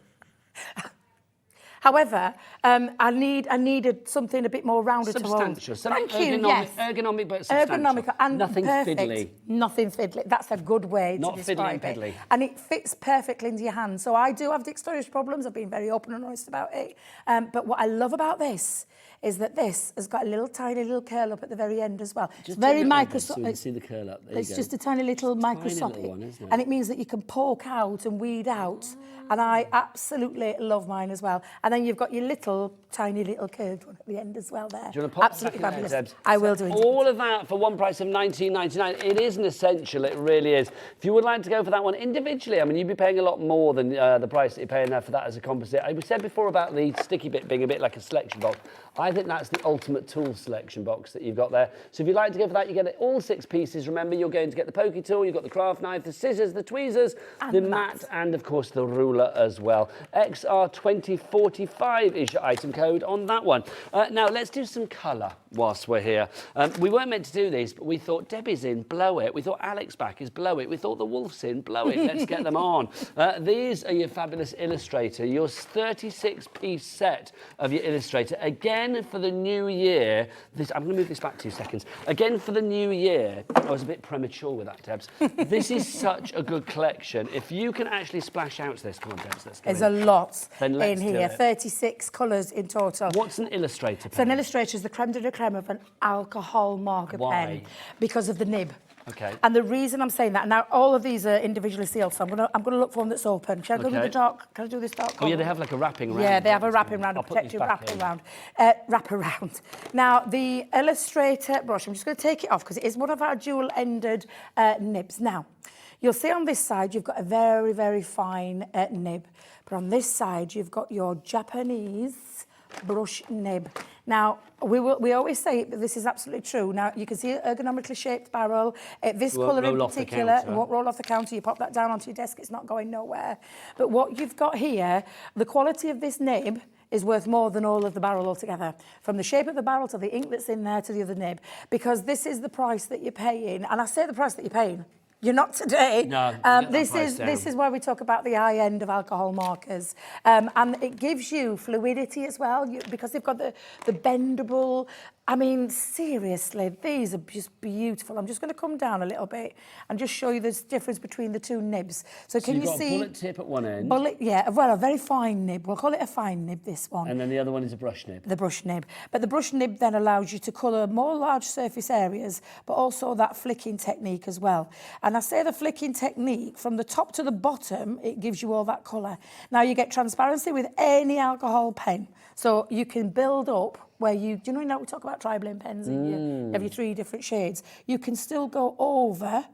However, I needed something a bit more rounded to hold. Substantial. Thank you, yes. Ergonomic but substantial. Ergonomic and nothing perfect. fiddly. Nothing fiddly. That's a good way Not to describe fiddly and it. piddly. And it fits perfectly into your hand. So I do have dexterity problems. I've been very open and honest about it. But what I love about this is that this has got a little tiny little curl up at the very end as well. Just it's very so microscopic. you can see the curl up. There It's you go. just a tiny little microscopic. little one, isn't it? And it means that you can poke out and weed out. And I absolutely love mine as well. And then you've got your little, tiny little curved one at the end as well there. Do you want to pop Absolutely that back in fabulous. there, Debs? I will do it. All of that for one price of $19.99. It is an essential, it really is. If you would like to go for that one individually, I mean, you'd be paying a lot more than the price that you're paying there for that as a composite. I said before about the sticky bit being a bit like a selection box. I think that's the ultimate tool selection box that you've got there. So if you'd like to go for that, you get it all 6 pieces. Remember, you're going to get the Poke Tool, you've got the craft knife, the scissors, the tweezers, and the mat, and of course the ruler as well. XR2045 is your item code on that one. Now, let's do some colour whilst we're here. We weren't meant to do these, but we thought Debbie's in, blow it. We thought Alex back is blow it. We thought the Wolf's in, blow it. Let's get them on. These are your fabulous Illustrator, your 36-piece set of your Illustrator. Again, for the new year, I'm going to move this back 2 seconds. Again, for the new year, I was a bit premature with that, Debs. This is such a good collection. If you can actually splash out this, come on, Debs, let's go. There's a lot in do here, it. 36 colours in total. What's an Illustrator pen? So an Illustrator is the creme de la creme of an alcohol marker Why? pen because of the nib. Okay. And the reason I'm saying that, now all of these are individually sealed, so I'm gonna look for one that's open. Shall I go with the dark? Can I do this dark Oh colour? yeah, they have like a wrapping around. Yeah, they have a wrapping around, a I'll put these protective back wrap around. Now, the Illustrator brush, I'm just going to take it off because it is one of our dual-ended nibs. Now, you'll see on this side, you've got a very, very fine nib. But on this side, you've got your Japanese brush nib. Now, we always say, but this is absolutely true. Now, you can see an ergonomically shaped barrel. This colour in particular, it won't roll off the counter. You pop that down onto your desk, it's not going nowhere. But what you've got here, the quality of this nib is worth more than all of the barrel altogether. From the shape of the barrel to the ink that's in there to the other nib. Because this is the price that you're paying. And I say the price that you're paying. You're not today. No, this is where we talk about the high end of alcohol markers. And it gives you fluidity as well, because they've got the bendable. I mean, seriously, these are just beautiful. I'm just going to come down a little bit and just show you the difference between the two nibs. So can you've you got see? a bullet tip at one end. Bullet, yeah, well, a very fine nib. We'll call it a fine nib, this one. And then the other one is a brush nib. The brush nib. But the brush nib then allows you to colour more large surface areas, but also that flicking technique as well. And I say the flicking technique, from the top to the bottom, it gives you all that colour. Now, you get transparency with any alcohol pen. So you can build up where do you know we talk about tri-blend pens, and you have your 3 different shades. You can still go over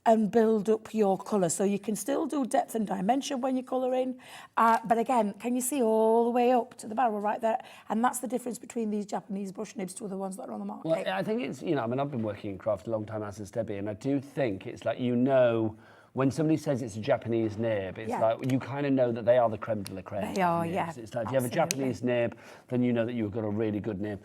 and build up your colour. So you can still do depth and dimension when you're colouring. But again, can you see all the way up to the barrel right there? And that's the difference between these Japanese brush nibs to the ones that are on the market. Well, I think it's, I mean, I've been working in craft a long time, as has Debbie, and I do think it's like, when somebody says it's a Japanese nib, it's like you kind of know that they are the creme de la creme. They are, nibs. yeah. It's like if you have a Japanese nib, then you know that you've got a really good nib.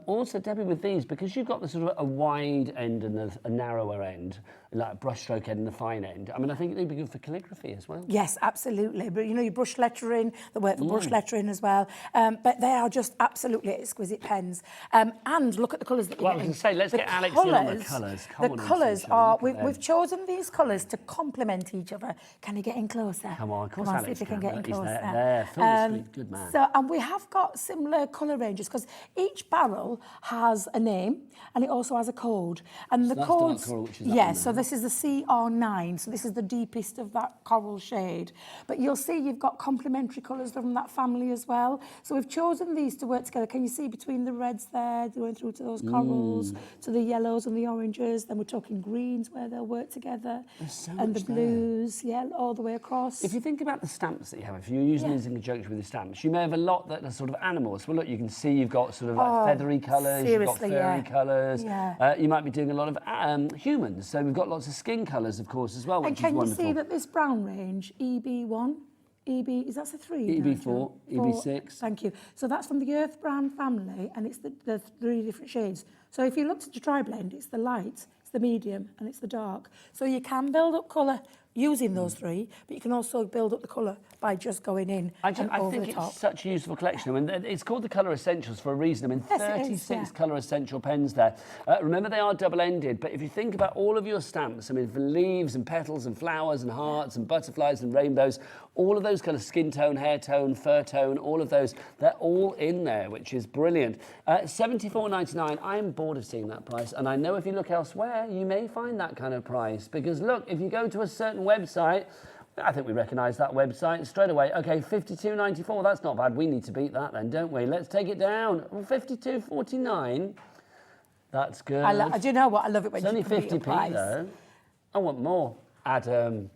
Also, Debbie, with these, because you've got the sort of a wide end and a narrower end, like a brushstroke end and a fine end. I mean, I think they'd be good for calligraphy as well. Yes, absolutely. But your brush lettering, they work for brush lettering as well. But they are just absolutely exquisite pens. And look at the colours that you get. Well, I was going to say, let's get Alex in on the colours. The colours are, we've chosen these colours to complement each other. Can you get in closer? Come on, of course, Come on, Alex see if you can get in He's closer. there, full of sweet, good man. So, and we have got similar colour ranges, because each barrel has a name and it also has a code. And the that's codes, dark coral, which is that yeah, one so this is the CR9, so this is the deepest of that coral shade. But you'll see you've got complementary colours from that family as well. So we've chosen these to work together. Can you see between the reds there, going through to those corals, to the yellows and the oranges? Then we're talking greens where they'll work together. And the blues, yeah, all the way across. If you think about the stamps that you have, if you're using these in conjunction with the stamps, you may have a lot that are sort of animals. Well, look, you can see you've got sort of like feathery colours, you've got fairy colours. Yeah. You might be doing a lot of humans, so we've got lots of skin colours, of course, as well, which is wonderful. And can you see that this brown range, EB1, is that a 3? EB4, EB6. Thank you. So that's from the Earth Brown family, and it's the 3 different shades. So if you looked at your tri-blend, it's the light, it's the medium, and it's the dark. So you can build up colour using those 3, but you can also build up the colour by just going in I over think the top. it's such a useful collection. I mean, it's called the Colour Essentials for a reason. I mean, Yes, 36 it is, yeah. Colour Essential pens there. Remember, they are double-ended, but if you think about all of your stamps, I mean, for leaves and petals and flowers and hearts and butterflies and rainbows, all of those kind of skin tone, hair tone, fur tone, all of those, they're all in there, which is brilliant. $74.99, I'm bored of seeing that price, and I know if you look elsewhere, you may find that kind of price, because look, if you go to a certain website, I think we recognise that website straight away. Okay, $52.94, that's not bad. We need to beat that then, don't we? Let's take it down. $52.49, that's good. Do you know what? I love it when It's you only can beat a 50p price. though. I want more. Adam.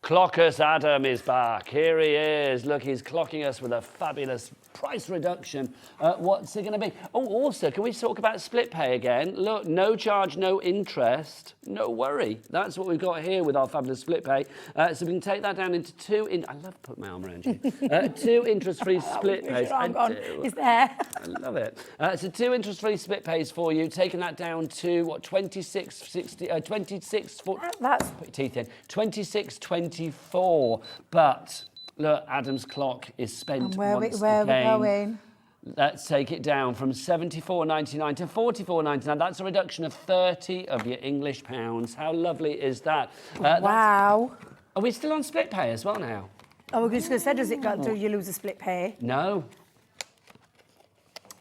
Clockus Adam is back. Here he is. Look, he's clocking us with a fabulous price reduction. What's it going to be? Oh, also, can we talk about split pay again? Look, no charge, no interest. No worry. That's what we've got here with our fabulous split pay. So we can take that down into 2... I love putting my arm around you. 2 interest-free split pays. It's there. I love it. So 2 interest-free split pays for you, taking that down to what, 26.40, That's put your teeth in, 26.24. But look, Adam's clock is spent and where once we're again. going. Let's take it down from $74.99 to $44.99. That's a reduction of 30 of your English pounds. How lovely is that? Wow. Are we still on split pay as well now? Oh, we're just going to say, do you lose a split pay? No.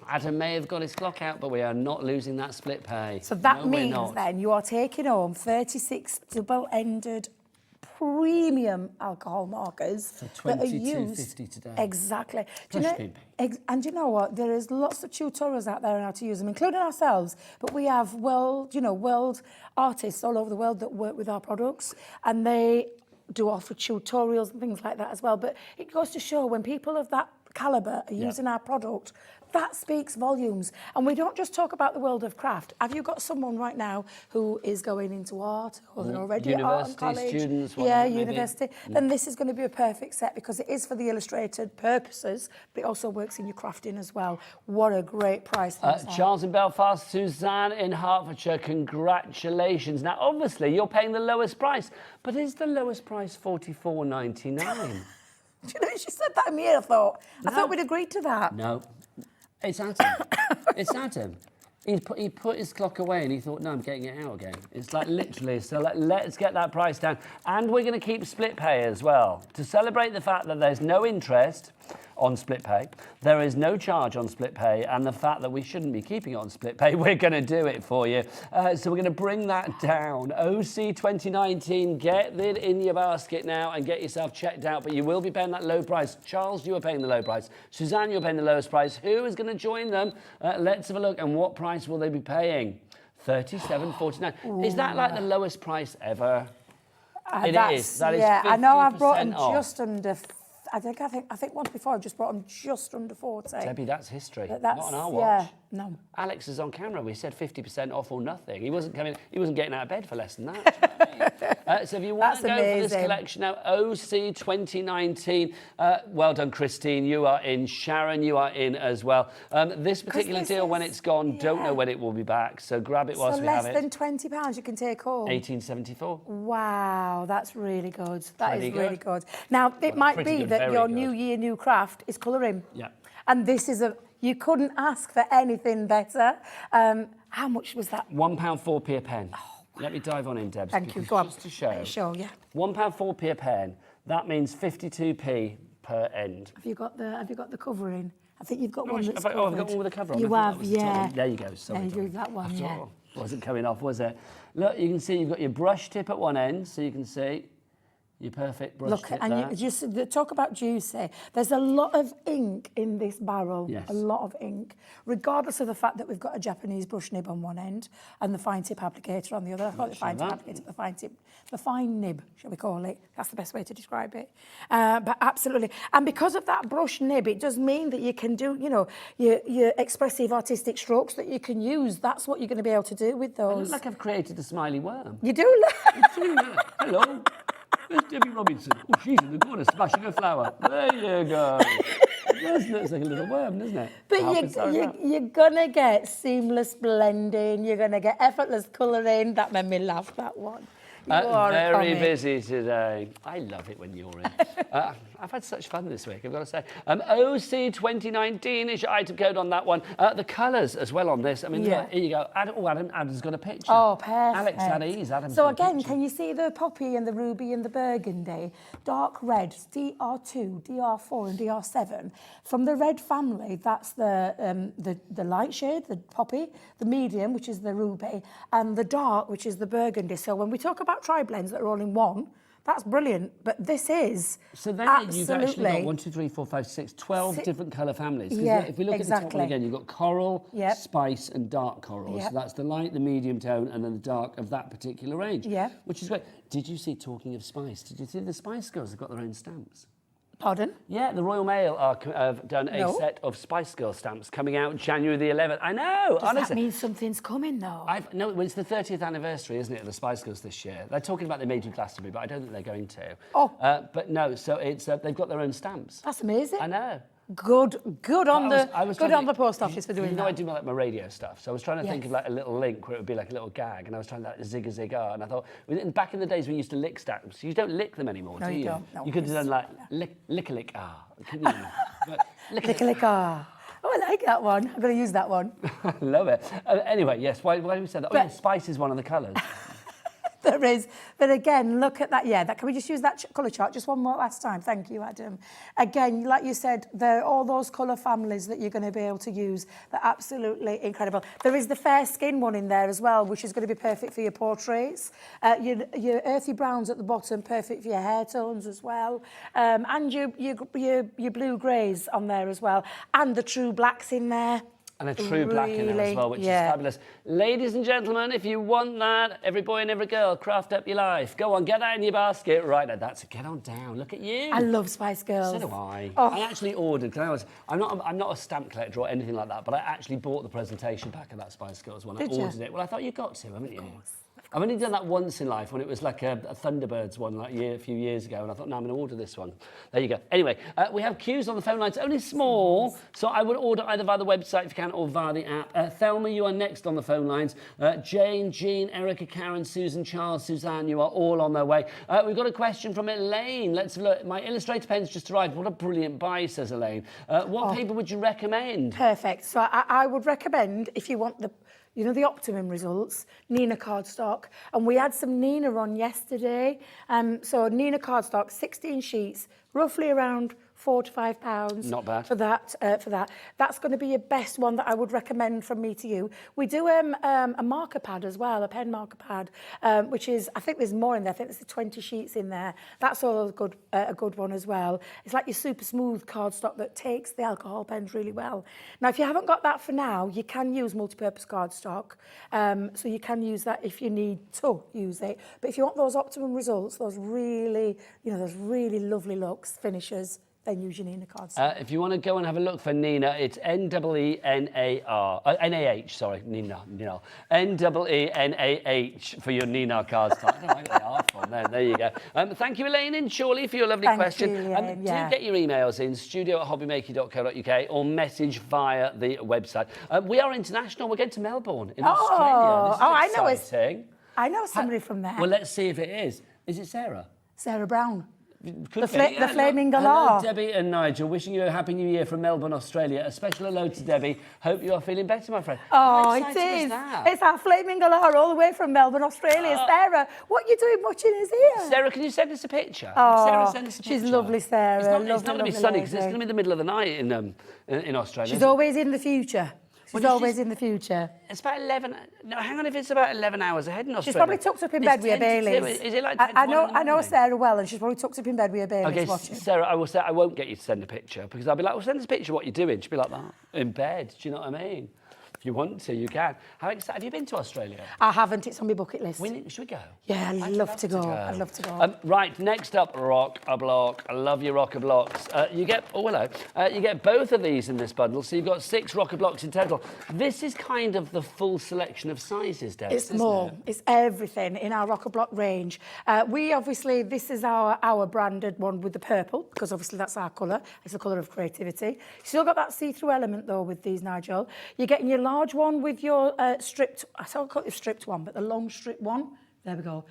Adam may have got his clock out, but we are not losing that split pay. So that No, we're means not. then you are taking home 36 double-ended premium alcohol markers For that are used $22.50 today. Exactly. Plus shipping. And you know what? There is lots of tutorials out there on how to use them, including ourselves. But we have world artists all over the world that work with our products, and they do offer tutorials and things like that as well. But it goes to show when people of that calibre are using our product, that speaks volumes. And we don't just talk about the world of craft. Have you got someone right now who is going into art, or they're already at art and college? Students, yeah, university. Then this is going to be a perfect set because it is for the illustrated purposes, but it also works in your crafting as well. What a great price. Charles in Belfast, Suzanne in Hertfordshire, congratulations. Now, obviously, you're paying the lowest price, but is the lowest price $44.99? Do you know, she said that in me, I thought we'd agreed to that. No. It's Adam. It's Adam. He put his clock away and he thought, no, I'm getting it out again. It's like literally, so let's get that price down. And we're going to keep split pay as well. To celebrate the fact that there's no interest on split pay, there is no charge on split pay, and the fact that we shouldn't be keeping it on split pay, we're going to do it for you. So we're going to bring that down. OC 2019, get it in your basket now and get yourself checked out, but you will be paying that low price. Charles, you are paying the low price. Suzanne, you're paying the lowest price. Who is going to join them? Let's have a look. And what price will they be paying? $37.49. Is that like the lowest price ever? It is. That is 50% I know I've brought them off. just under. I think once before I just brought them just under 40. Debbie, that's history. That's, not on our watch. Yeah, no. Alex is on camera. We said 50% off or nothing. He wasn't getting out of bed for less than that. So if you want to go for this collection now, OC 2019. Well done, Christine. You are in. Sharon, you are in as well. This particular deal, when it's gone, don't know when it will be back. So grab it whilst we have it. So less than £20 you can take home. 1874. Wow, that's really good. That Pretty is really good. good. Now it might be good, that very your good. new year, new craft is colouring. Yeah. And this is you couldn't ask for anything better. How much was that? £1 4p a pen. Let me dive on in, Debs. Thank you. Go on. Just to show. Sure, yeah. £1 4p a pen. That means 52p per end. Have you got the covering? I think you've got one that's I've got covered. one with a cover on. You I have, think that was the top yeah. one. There you go. Sorry, There you go, that one, yeah. Wasn't coming off, was it? Look, you can see you've got your brush tip at one end, so you can see your perfect brush tip and there. you just talk about juicy. There's a lot of ink in this barrel. Yes. A lot of ink, regardless of the fact that we've got a Japanese brush nib on one end and the fine tip applicator on the other. I call it the fine tip applicator, the fine nib, shall we call it? That's the best way to describe it. But absolutely, and because of that brush nib, it does mean that you can do, your expressive artistic strokes that you can use. That's what you're going to be able to do with I those. look like I've created a smiley worm. You do. Hello. There's Debbie Robinson. Oh, she's in the corner smashing a flower. There you go. It does look like a little worm, doesn't it? But you're going to get seamless blending. You're going to get effortless colouring. That made me laugh, that one. You are very busy today. I love it when you're in. I've had such fun this week, I've got to say. OC 2019 is your item code on that one. The colours as well on this. I mean, here you go. Adam's got a picture. Oh, perfect. Alex, at ease. Adam's so got a again, picture. can you see the poppy and the ruby and the burgundy? Dark red, DR2, DR4 and DR7. From the red family, that's the light shade, the poppy, the medium, which is the ruby, and the dark, which is the burgundy. So when we talk about tri-blends that are all in one, that's brilliant, but this is so then absolutely... you've actually got 1, 2, 3, 4, 5, 6, 12 different colour families. Yeah, if we look at the top one again, you've got coral, spice and dark coral. So that's the light, the medium tone and then the dark of that particular range. Yeah. Which is great. Did you see, talking of spice, did you see the Spice Girls have got their own stamps? Pardon? Yeah, the Royal Mail have done a set of Spice Girl stamps coming out January the 11th. I know, Does honestly. that mean something's coming, though? No, well, it's the 30th anniversary, isn't it, of the Spice Girls this year? They're talking about they made you Glastonbury, but I don't think they're going to. Oh. But no, so it's they've got their own stamps. That's amazing. I know. Good on the post office for doing that. You know, I do like my radio stuff, so I was trying to think of like a little link where it would be like a little gag, and I was trying to like zig-a-zig-ah, and I thought, back in the days we used to lick stamps, you don't lick them anymore, do you? Don't. No, you could have done like lick-a-lick-ah. Lick-a-lick-ah. Oh, I like that one. I'm going to use that one. I love it. Anyway, yes, why we said that? Spice is one of the colours. There is. But again, look at that. Yeah, can we just use that colour chart just one more last time? Thank you, Adam. Again, like you said, there are all those colour families that you're going to be able to use. They're absolutely incredible. There is the fair skin one in there as well, which is going to be perfect for your portraits. Your earthy browns at the bottom, perfect for your hair tones as well. And your blue greys on there as well. And the true blacks in there. And a true black in there as well, which is fabulous. Ladies and gentlemen, if you want that, every boy and every girl, craft up your life. Go on, get that in your basket. Right, now that's it. Get on down. Look at you. I love Spice Girls. So do I. Oh. I actually ordered, because I'm not a stamp collector or anything like that, but I actually bought the presentation pack of that Spice Girls when I ordered it. Well, I thought you got to, haven't you? I've only done that once in life when it was like a Thunderbirds one like a few years ago, and I thought, no, I'm going to order this one. There you go. Anyway, we have queues on the phone lines, only small, so I would order either via the website if you can or via the app. Thelma, you are next on the phone lines. Jane, Jean, Erica, Karen, Susan, Charles, Suzanne, you are all on their way. We've got a question from Elaine. Let's look. My Illustrator pen's just arrived. What a brilliant buy, says Elaine. What paper would you recommend? Perfect. So I would recommend, if you want the optimum results, Nina cardstock. And we had some Nina on yesterday. So Nina cardstock, 16 sheets, roughly around £4 to £5. Not bad. For that. That's going to be your best one that I would recommend from me to you. We do a marker pad as well, a pen marker pad, which is, I think there's more in there. I think there's 20 sheets in there. That's all a good one as well. It's like your super smooth cardstock that takes the alcohol pens really well. Now, if you haven't got that for now, you can use multi-purpose cardstock. So you can use that if you need to use it. But if you want those optimum results, those really lovely looks, finishes, then use your Nina cardstock. If you want to go and have a look for Nina, it's N-E-E-N-A-H, sorry, Nina. N-E-E-N-A-H for your Nina cardstock. I don't know where they are from. There you go. Thank you, Elaine and Shirley, for your lovely question. You, Elaine, do get your emails in, studio@hobbymaker.co.uk, or message via the website. We are international. We're going to Melbourne in Australia. This is exciting. I know somebody from there. Well, let's see if it is. Is it Sarah? Sarah Brown. The Flaming Galore. Hello, Debbie and Nigel. Wishing you a happy new year from Melbourne, Australia. A special hello to Debbie. Hope you are feeling better, my friend. Oh, it is. It's our Flaming Galore all the way from Melbourne, Australia. Sarah, what are you doing watching us here? Sarah, can you send us a picture? Oh, Sarah, send us a picture. She's lovely, Sarah. It's not going to be sunny because it's going to be the middle of the night in Australia. She's always in the future. She's always in the future. It's about 11... No, hang on, if it's about 11 hours ahead in Australia. She's probably tucked up in bed with her Baileys. Is it like I know Sarah well, and she's probably tucked up in bed with her Baileys watching. Sarah, I will say I won't get you to send a picture because I'll be like, well, send us a picture of what you're doing. She'll be like, that in bed. Do you know what I mean? If you want to, you can. How excited? Have you been to Australia? I haven't. It's on my bucket list. Should we go? Yeah, I'd love to go. I'd love to go. Right, next up, Rock-a-Block. I love your Rock-a-Blocks. You get both of these in this bundle, so you've got 6 Rock-a-Blocks in total. This is kind of the full selection of sizes, Deb. It's more. It's everything in our Rock-a-Block range. This is our branded one with the purple, because obviously that's our colour. It's the colour of creativity. Still got that see-through element, though, with these, Nigel. You're getting your large one with your stripped, I don't call it the stripped one, but the long strip one. There we go.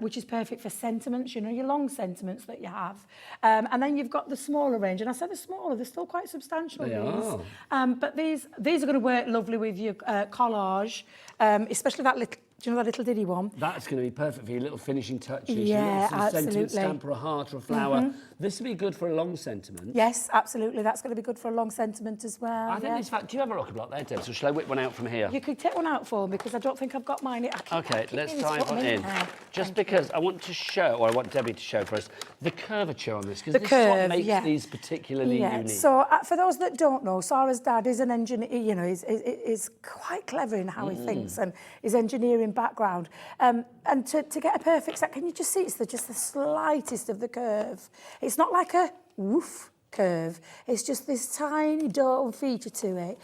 Which is perfect for sentiments, your long sentiments that you have. And then you've got the smaller range. And I said the smaller, they're still quite substantial, these. But these are going to work lovely with your collage, especially that little, do you know that little diddy one? That's going to be perfect for your little finishing touches. Yeah, some sentiment stamp or a heart or a flower. This would be good for a long sentiment. Yes, absolutely. That's going to be good for a long sentiment as well. I think do you have a Rock-a-Block there, Deb? So shall I whip one out from here? You could take one out for me because I don't think I've got mine. Okay, let's dive on in. Just because I want to show, or I want Debbie to show for us, the curvature on this, because this is what makes these particularly unique. So for those that don't know, Sarah's dad is an engineer, is quite clever in how he thinks and his engineering background. And to get a perfect set, can you just see it's just the slightest of the curve. It's not like a woof curve. It's just this tiny dome feature to it,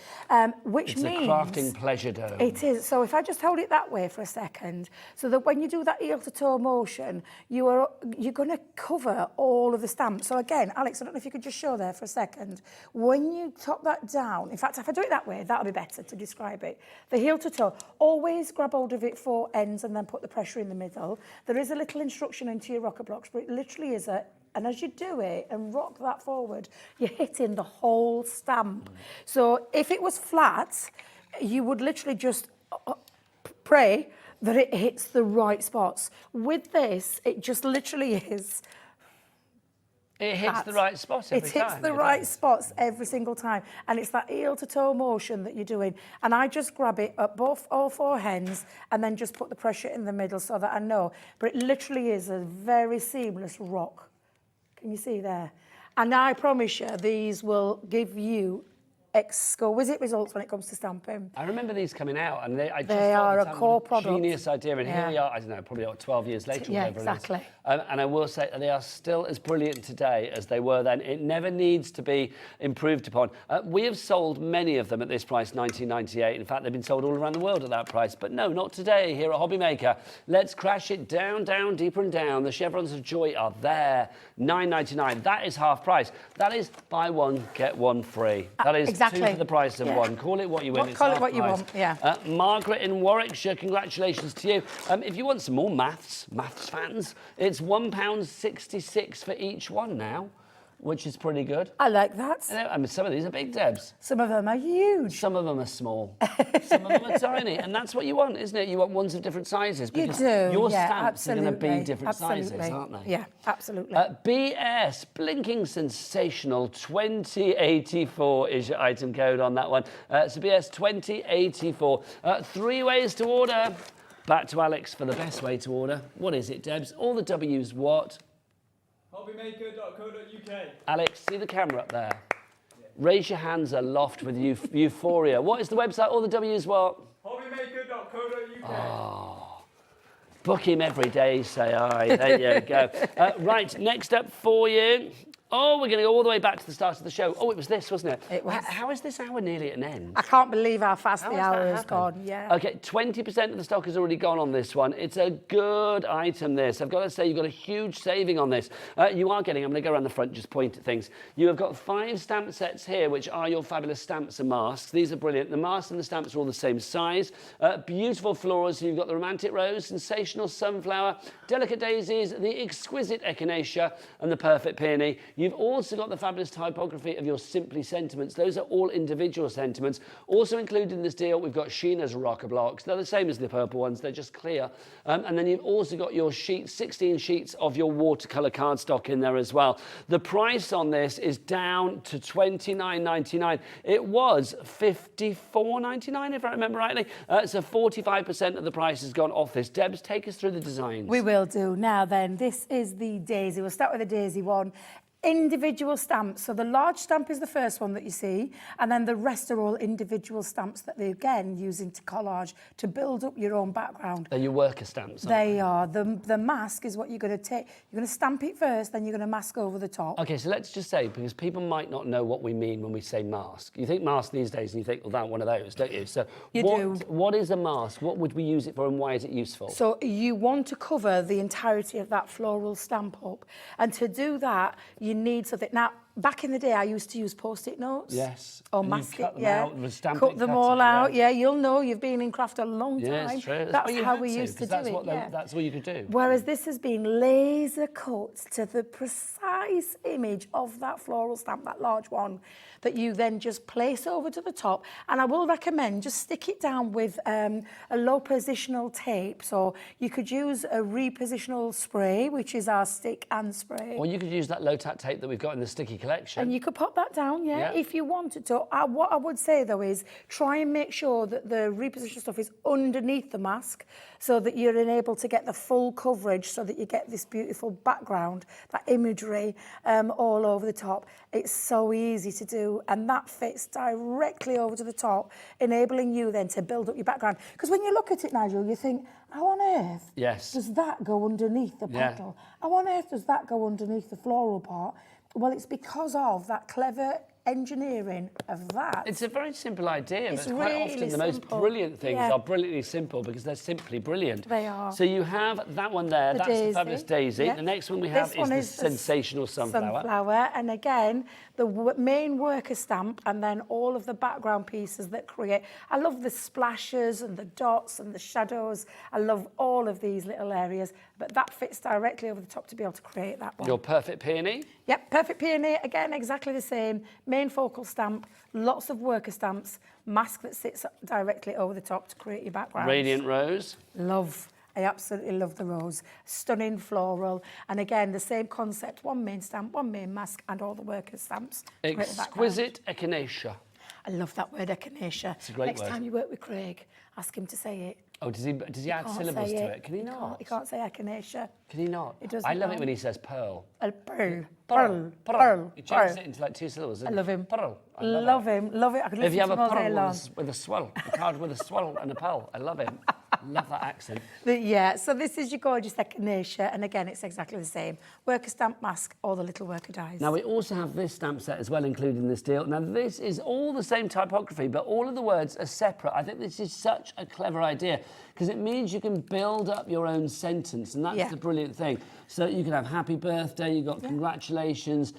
which means... It's a crafting pleasure dome. It is. So if I just hold it that way for a second, so that when you do that heel to toe motion, you're going to cover all of the stamps. So again, Alex, I don't know if you could just show there for a second. When you top that down, in fact, if I do it that way, that'll be better to describe it. The heel to toe, always grab hold of it 4 ends and then put the pressure in the middle. There is a little instruction into your Rock-a-Blocks, but it literally is and as you do it and rock that forward, you're hitting the whole stamp. So if it was flat, you would literally just pray that it hits the right spots. With this, it just literally is. It hits the right spots every time. It hits the right spots every single time. And it's that heel to toe motion that you're doing. And I just grab it at all 4 ends and then just put the pressure in the middle so that I know. But it literally is a very seamless rock. Can you see there? And I promise you, these will give you exquisite results when it comes to stamping. I remember these coming out, and I just They thought are at the a time, core what product. Genius idea, and here Yeah. we are. I don't know, probably 12 years later. Yeah, whatever it is. exactly. And I will say they are still as brilliant today as they were then. It never needs to be improved upon. We have sold many of them at this price, $19.98. In fact, they've been sold all around the world at that price. But no, not today here at Hobby Maker. Let's crash it down, down, deeper and down. The chevrons of joy are there. $9.99. That is half price. That is buy one, get one free. That is exactly. 2 for the price of one. Call it what you win. It's Call it half what you price. want, yeah. Margaret in Warwickshire, congratulations to you. If you want some more maths fans, it's £1.66 for each one now, which is pretty good. I like that. I mean, some of these are big, Debs. Some of them are huge. Some of them are small. Some of them are tiny. And that's what you want, isn't it? You want ones of different sizes. You Because do, your yeah, stamps are going to be absolutely, different sizes, absolutely. aren't they? Yeah, absolutely. BS, blinking sensational 2084 is your item code on that one. So BS 2084. 3 ways to order. Back to Alex for the best way to order. What is it, Debs? All the W's what? Hobbymaker.co.uk. Alex, see the camera up there? Raise your hands aloft with euphoria. What is the website? All the W's what? Hobbymaker.co.uk. Book him every day, say I. There you go. Right, next up for you. Oh, we're going to go all the way back to the start of the show. Oh, it was this, wasn't it? It was. How is this hour nearly at an end? I can't believe how fast How the has that hour has happened? gone. Yeah. Okay, 20% of the stock has already gone on this one. It's a good item, this. I've got to say, you've got a huge saving on this. You are getting, I'm going to go around the front, just point at things. You have got 5 stamp sets here, which are your fabulous stamps and masks. These are brilliant. The masks and the stamps are all the same size. Beautiful florals. You've got the romantic rose, sensational sunflower, delicate daisies, the exquisite echinacea, and the perfect peony. You've also got the fabulous typography of your Simply sentiments. Those are all individual sentiments. Also included in this deal, we've got Sheena's rocker blocks. They're the same as the purple ones. They're just clear. And then you've also got your sheets, 16 sheets of your watercolour cardstock in there as well. The price on this is down to $29.99. It was $54.99 if I remember rightly. So 45% of the price has gone off this. Debs, take us through the designs. We will do. Now then, this is the daisy. We'll start with the daisy one. Individual stamps. So the large stamp is the first one that you see, and then the rest are all individual stamps that they again use into collage to build up your own background. They're your worker stamps, aren't They are. The mask is what you're going to take. You're going to stamp it first, then you're going to mask over the top. Okay, so let's just say, because people might not know what we mean when we say mask. You think mask these days and you think, well, that one of those, don't you? So You do. What is a mask? What would we use it for and why is it useful? So you want to cover the entirety of that floral stamp up. And to do that, you need something. Now, back in the day, I used to use Post-it notes. Yes. Or And you mask cut it, them yeah. out with stamp Cut it, them cut all it, out. yeah. Yeah, you'll know. You've been in craft a long time. Yeah, it's true. That's what you how had we to, used to do that's it, what yeah. That's what you could do. Whereas this has been laser cut to the precise image of that floral stamp, that large one, that you then just place over to the top. And I will recommend just stick it down with a low positional tape. So you could use a repositional spray, which is our stick and spray. Or you could use that low-tack tape that we've got in the sticky collection. And you could pop that down, yeah, if you wanted to. What I would say, though, is try and make sure that the reposition stuff is underneath the mask so that you're able to get the full coverage so that you get this beautiful background, that imagery all over the top. It's so easy to do, and that fits directly over to the top, enabling you then to build up your background. Because when you look at it, Nigel, you think, how on earth does that go underneath the petal? How on earth does that go underneath the floral part? Well, it's because of that clever engineering of that. It's a very simple idea, It's but quite really often the most simple. brilliant things Yeah. are brilliantly simple because they're simply brilliant. They are. So you have that one there, that's the fabulous daisy. Yeah. The next one we This have one is the sensational sunflower. And again, the main worker stamp and then all of the background pieces that create. I love the splashes and the dots and the shadows. I love all of these little areas, but that fits directly over the top to be able to create that one. Your perfect peony. Yep, perfect peony, again, exactly the same. Main focal stamp, lots of worker stamps, mask that sits directly over the top to create your background. Radiant rose. Love. I absolutely love the rose. Stunning floral. And again, the same concept, one main stamp, one main mask, and all the worker stamps. to create the background. Exquisite echinacea. I love that word, echinacea. It's a great Next word. time you work with Craig, ask him to say it. Oh, does he add Can't syllables say to it? Can he not? He can't say echinacea. Can he not? He doesn't I love it know. when he says pearl. A pearl. Pearl. He changes it into like 2 syllables. I love him. Pearl. I Love him. Love it. I could listen If you have to a him all day pearl long. with a swirl, a card with a swirl and a pearl, I love him. Love that accent. Yeah, so this is your gorgeous echinacea, and again, it's exactly the same. Worker stamp mask or the little worker dies. Now, we also have this stamp set as well included in this deal. Now, this is all the same typography, but all of the words are separate. I think this is such a clever idea because it means you can build up your own sentence, and that's the brilliant thing. So you can have happy birthday, you've got congratulations,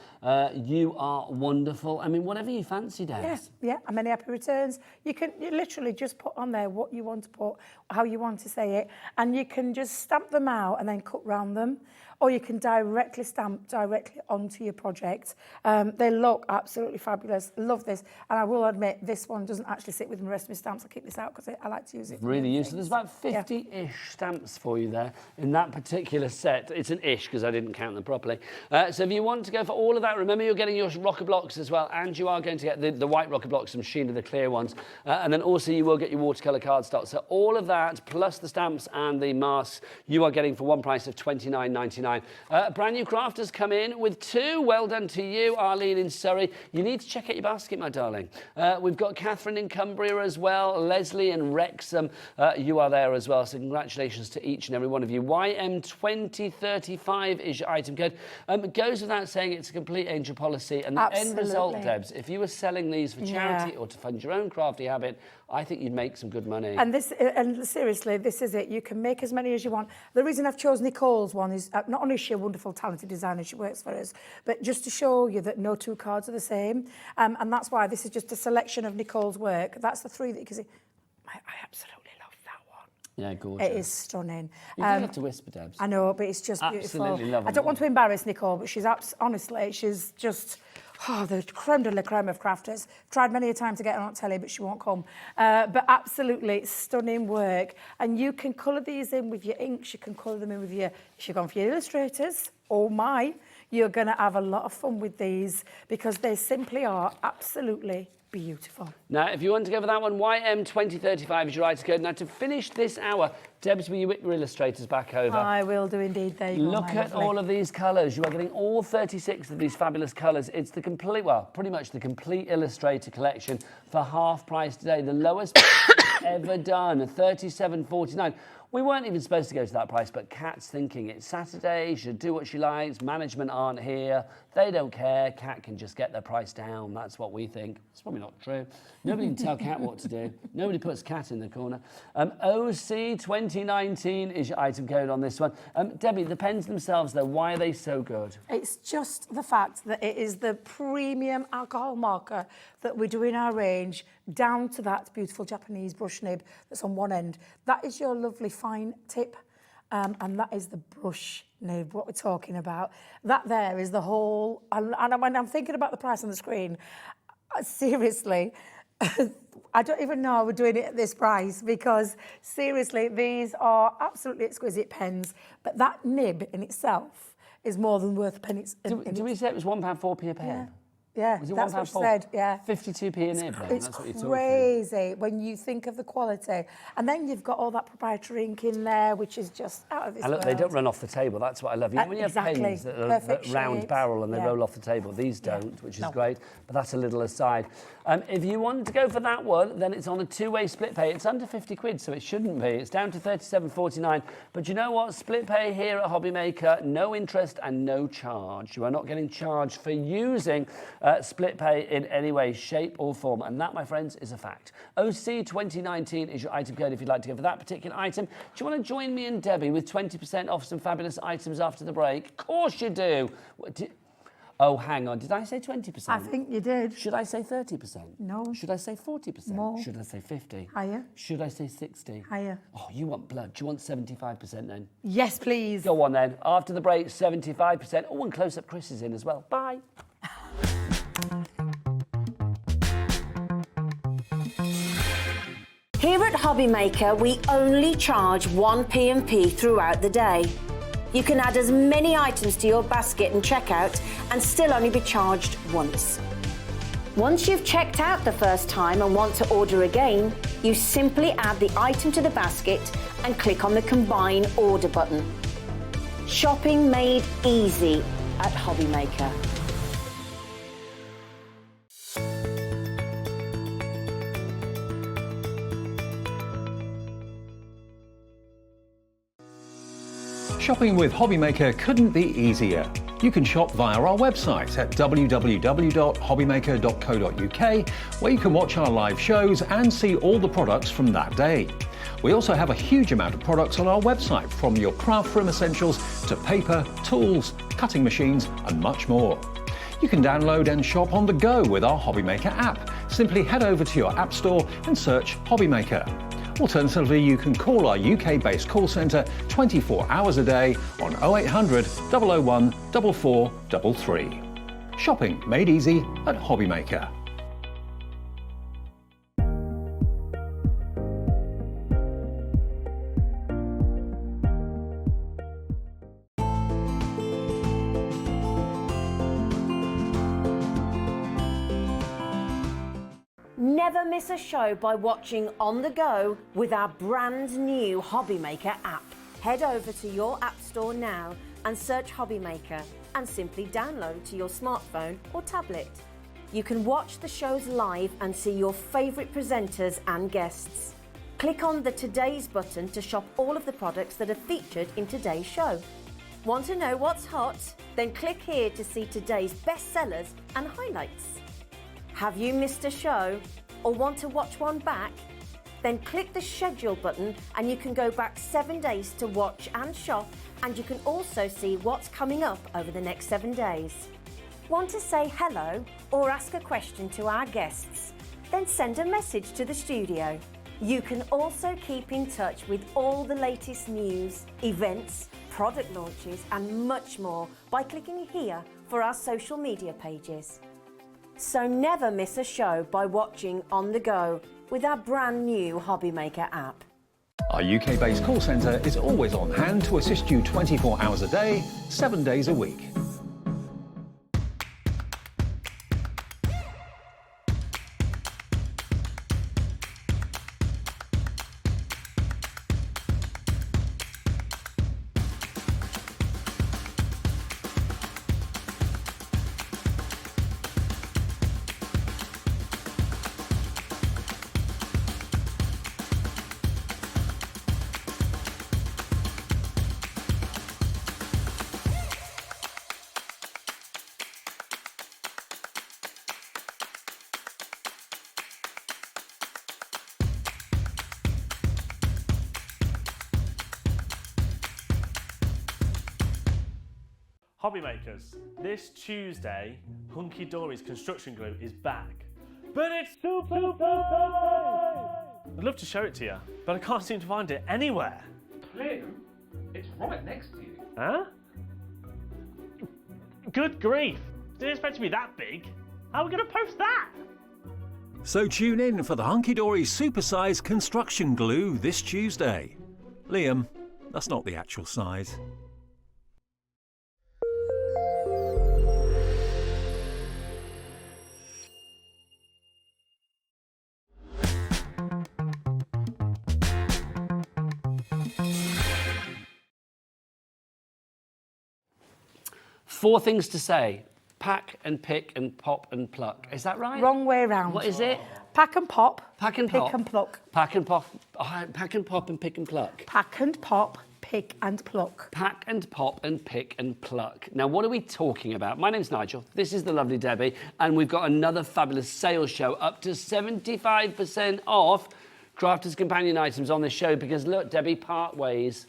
you are wonderful. I mean, whatever you fancy, Debs. Yeah, and many happy returns. You literally just put on there what you want to put, how you want to say it, and you can just stamp them out and then cut round them, or you can directly stamp directly onto your project. They look absolutely fabulous. Love this, and I will admit this one doesn't actually sit with the rest of my stamps. I keep this out because I like to use it. Really useful. There's about 50-ish stamps for you there in that particular set. It's an ish because I didn't count them properly. So if you want to go for all of that, remember you're getting your rocker blocks as well, and you are going to get the white rocker blocks from Sheena, the clear ones, and then also you will get your watercolour cardstock. So all of that plus the stamps and the masks you are getting for one price of $29.99. Brand new crafters come in with 2. Well done to you, Arlene in Surrey. You need to check out your basket, my darling. We've got Catherine in Cumbria as well, Leslie and Wrexham. You are there as well, so congratulations to each and every one of you. YM2035 is your item code. It goes without saying it's a complete angel policy, and the end result, Debs, if you were selling these for charity or to fund your own crafty habit, I think you'd make some good money. And seriously, this is it. You can make as many as you want. The reason I've chosen Nicole's one is not only is she a wonderful, talented designer, she works for us, but just to show you that no 2 cards are the same. And that's why this is just a selection of Nicole's work. That's the 3 that you can see. I absolutely love that one. Yeah, gorgeous. It is stunning. You don't have to whisper, Debs. I know, but it's just Absolutely beautiful. love I don't want to embarrass Nicole, but she's honestly, she's just the creme de la creme of crafters. Tried many a time to get her on telly, but she won't come. But absolutely stunning work. And you can colour these in with your inks. You can colour them in with if you're going for your illustrators, oh my, you're going to have a lot of fun with these because they simply are absolutely beautiful. Now, if you want to go for that one, YM2035 is your item code. Now, to finish this hour, Debs, will you whip your illustrators back over? I will do indeed. There you go. Look at all of these colours. You are getting all 36 of these fabulous colours. It's the complete, well, pretty much the complete illustrator collection for half price today. The lowest ever done, $37.49. We weren't even supposed to go to that price, but Kat's thinking it's Saturday, she should do what she likes, management aren't here, they don't care, Kat can just get their price down, that's what we think. It's probably not true. Nobody can tell Kat what to do. Nobody puts Kat in the corner. OC 2019 is your item code on this one. Debbie, the pens themselves, though, why are they so good? It's just the fact that it is the premium alcohol marker that we do in our range, down to that beautiful Japanese brush nib that's on one end. That is your lovely fine tip, and that is the brush nib, what we're talking about. That there is the whole, and when I'm thinking about the price on the screen, seriously, I don't even know we're doing it at this price because, seriously, these are absolutely exquisite pens, but that nib in itself is more than worth a penny. Did we say it was £1.04 a pen? Yeah, Was it that's what she said, yeah. 52p a nib, then? It's That's what you're talking. crazy when you think of the quality. And then you've got all that proprietary ink in there, which is just out of this And look, world. they don't run off the table. That's what I love. You know when you have pens that are Perfect round shapes. barrel and they Yeah. roll off the table? These don't, which is great. But that's a little aside. If you wanted to go for that one, then it's on a 2-way split pay. It's under 50 quid, so it shouldn't be. It's down to £37.49. But you know what? Split pay here at Hobbymaker, no interest and no charge. You are not getting charged for using split pay in any way, shape or form. And that, my friends, is a fact. OC 2019 is your item code if you'd like to go for that particular item. Do you want to join me and Debbie with 20% off some fabulous items after the break? Of course you do. Oh, hang on. Did I say 20%? I think you did. Should I say 30%? No. Should I say 40%? More. Should I say 50? Higher. Should I say 60? Higher. Oh, you want blood. Do you want 75% then? Yes, please. Go on then. After the break, 75%. Oh, and Close-Up Chris is in as well. Bye. Here at Hobbymaker, we only charge 1 P&P throughout the day. You can add as many items to your basket and checkout and still only be charged once. Once you've checked out the first time and want to order again, you simply add the item to the basket and click on the Combine Order button. Shopping made easy, at Hobby Maker. Shopping with Hobbymaker couldn't be easier. You can shop via our website at www.hobbymaker.co.uk, where you can watch our live shows and see all the products from that day. We also have a huge amount of products on our website, from your craft room essentials to paper, tools, cutting machines and much more. You can download and shop on the go with our Hobbymaker app. Simply head over to your app store and search Hobbymaker. Alternatively, you can call our UK-based call centre 24 hours a day on 0800 001 4433. Shopping made easy at Hobbymaker. Never miss a show by watching on the go with our brand new Hobbymaker app. Head over to your app store now and search Hobbymaker and simply download to your smartphone or tablet. You can watch the shows live and see your favourite presenters and guests. Click on the Today's button to shop all of the products that are featured in today's show. Want to know what's hot? Then click here to see today's bestsellers and highlights. Have you missed a show or want to watch one back? Then click the schedule button and you can go back 7 days to watch and shop, and you can also see what's coming up over the next 7 days. Want to say hello or ask a question to our guests? Then send a message to the studio. You can also keep in touch with all the latest news, events, product launches and much more by clicking here for our social media pages. So never miss a show by watching on the go with our brand new Hobbymaker app. Our UK-based call centre is always on hand to assist you 24 hours a day, 7 days a week. Hobby makers, this Tuesday, Hunky Dory's construction glue is back. But it's super I'd love to show it to you, but I can't seem to find it anywhere. Liam, it's right next to you. Huh? Good grief. Didn't expect it to be that big. How are we going to post that? So tune in for the Hunky Dory supersized construction glue this Tuesday. Liam, that's not the actual size. Four things to say. Pack and pick and pop and pluck. Is that right? Wrong way round. What is it? Pack and pop. Pack and pick pop. and pluck. Pack and pop. Pack and pop and pick and pluck. Pack and pop, pick and pluck. Pack and pop and pick and pluck. Now, what are we talking about? My name's Nigel. This is the lovely Debbie, and we've got another fabulous sales show up to 75% off Crafters companion items on this show because look, Debbie, part ways.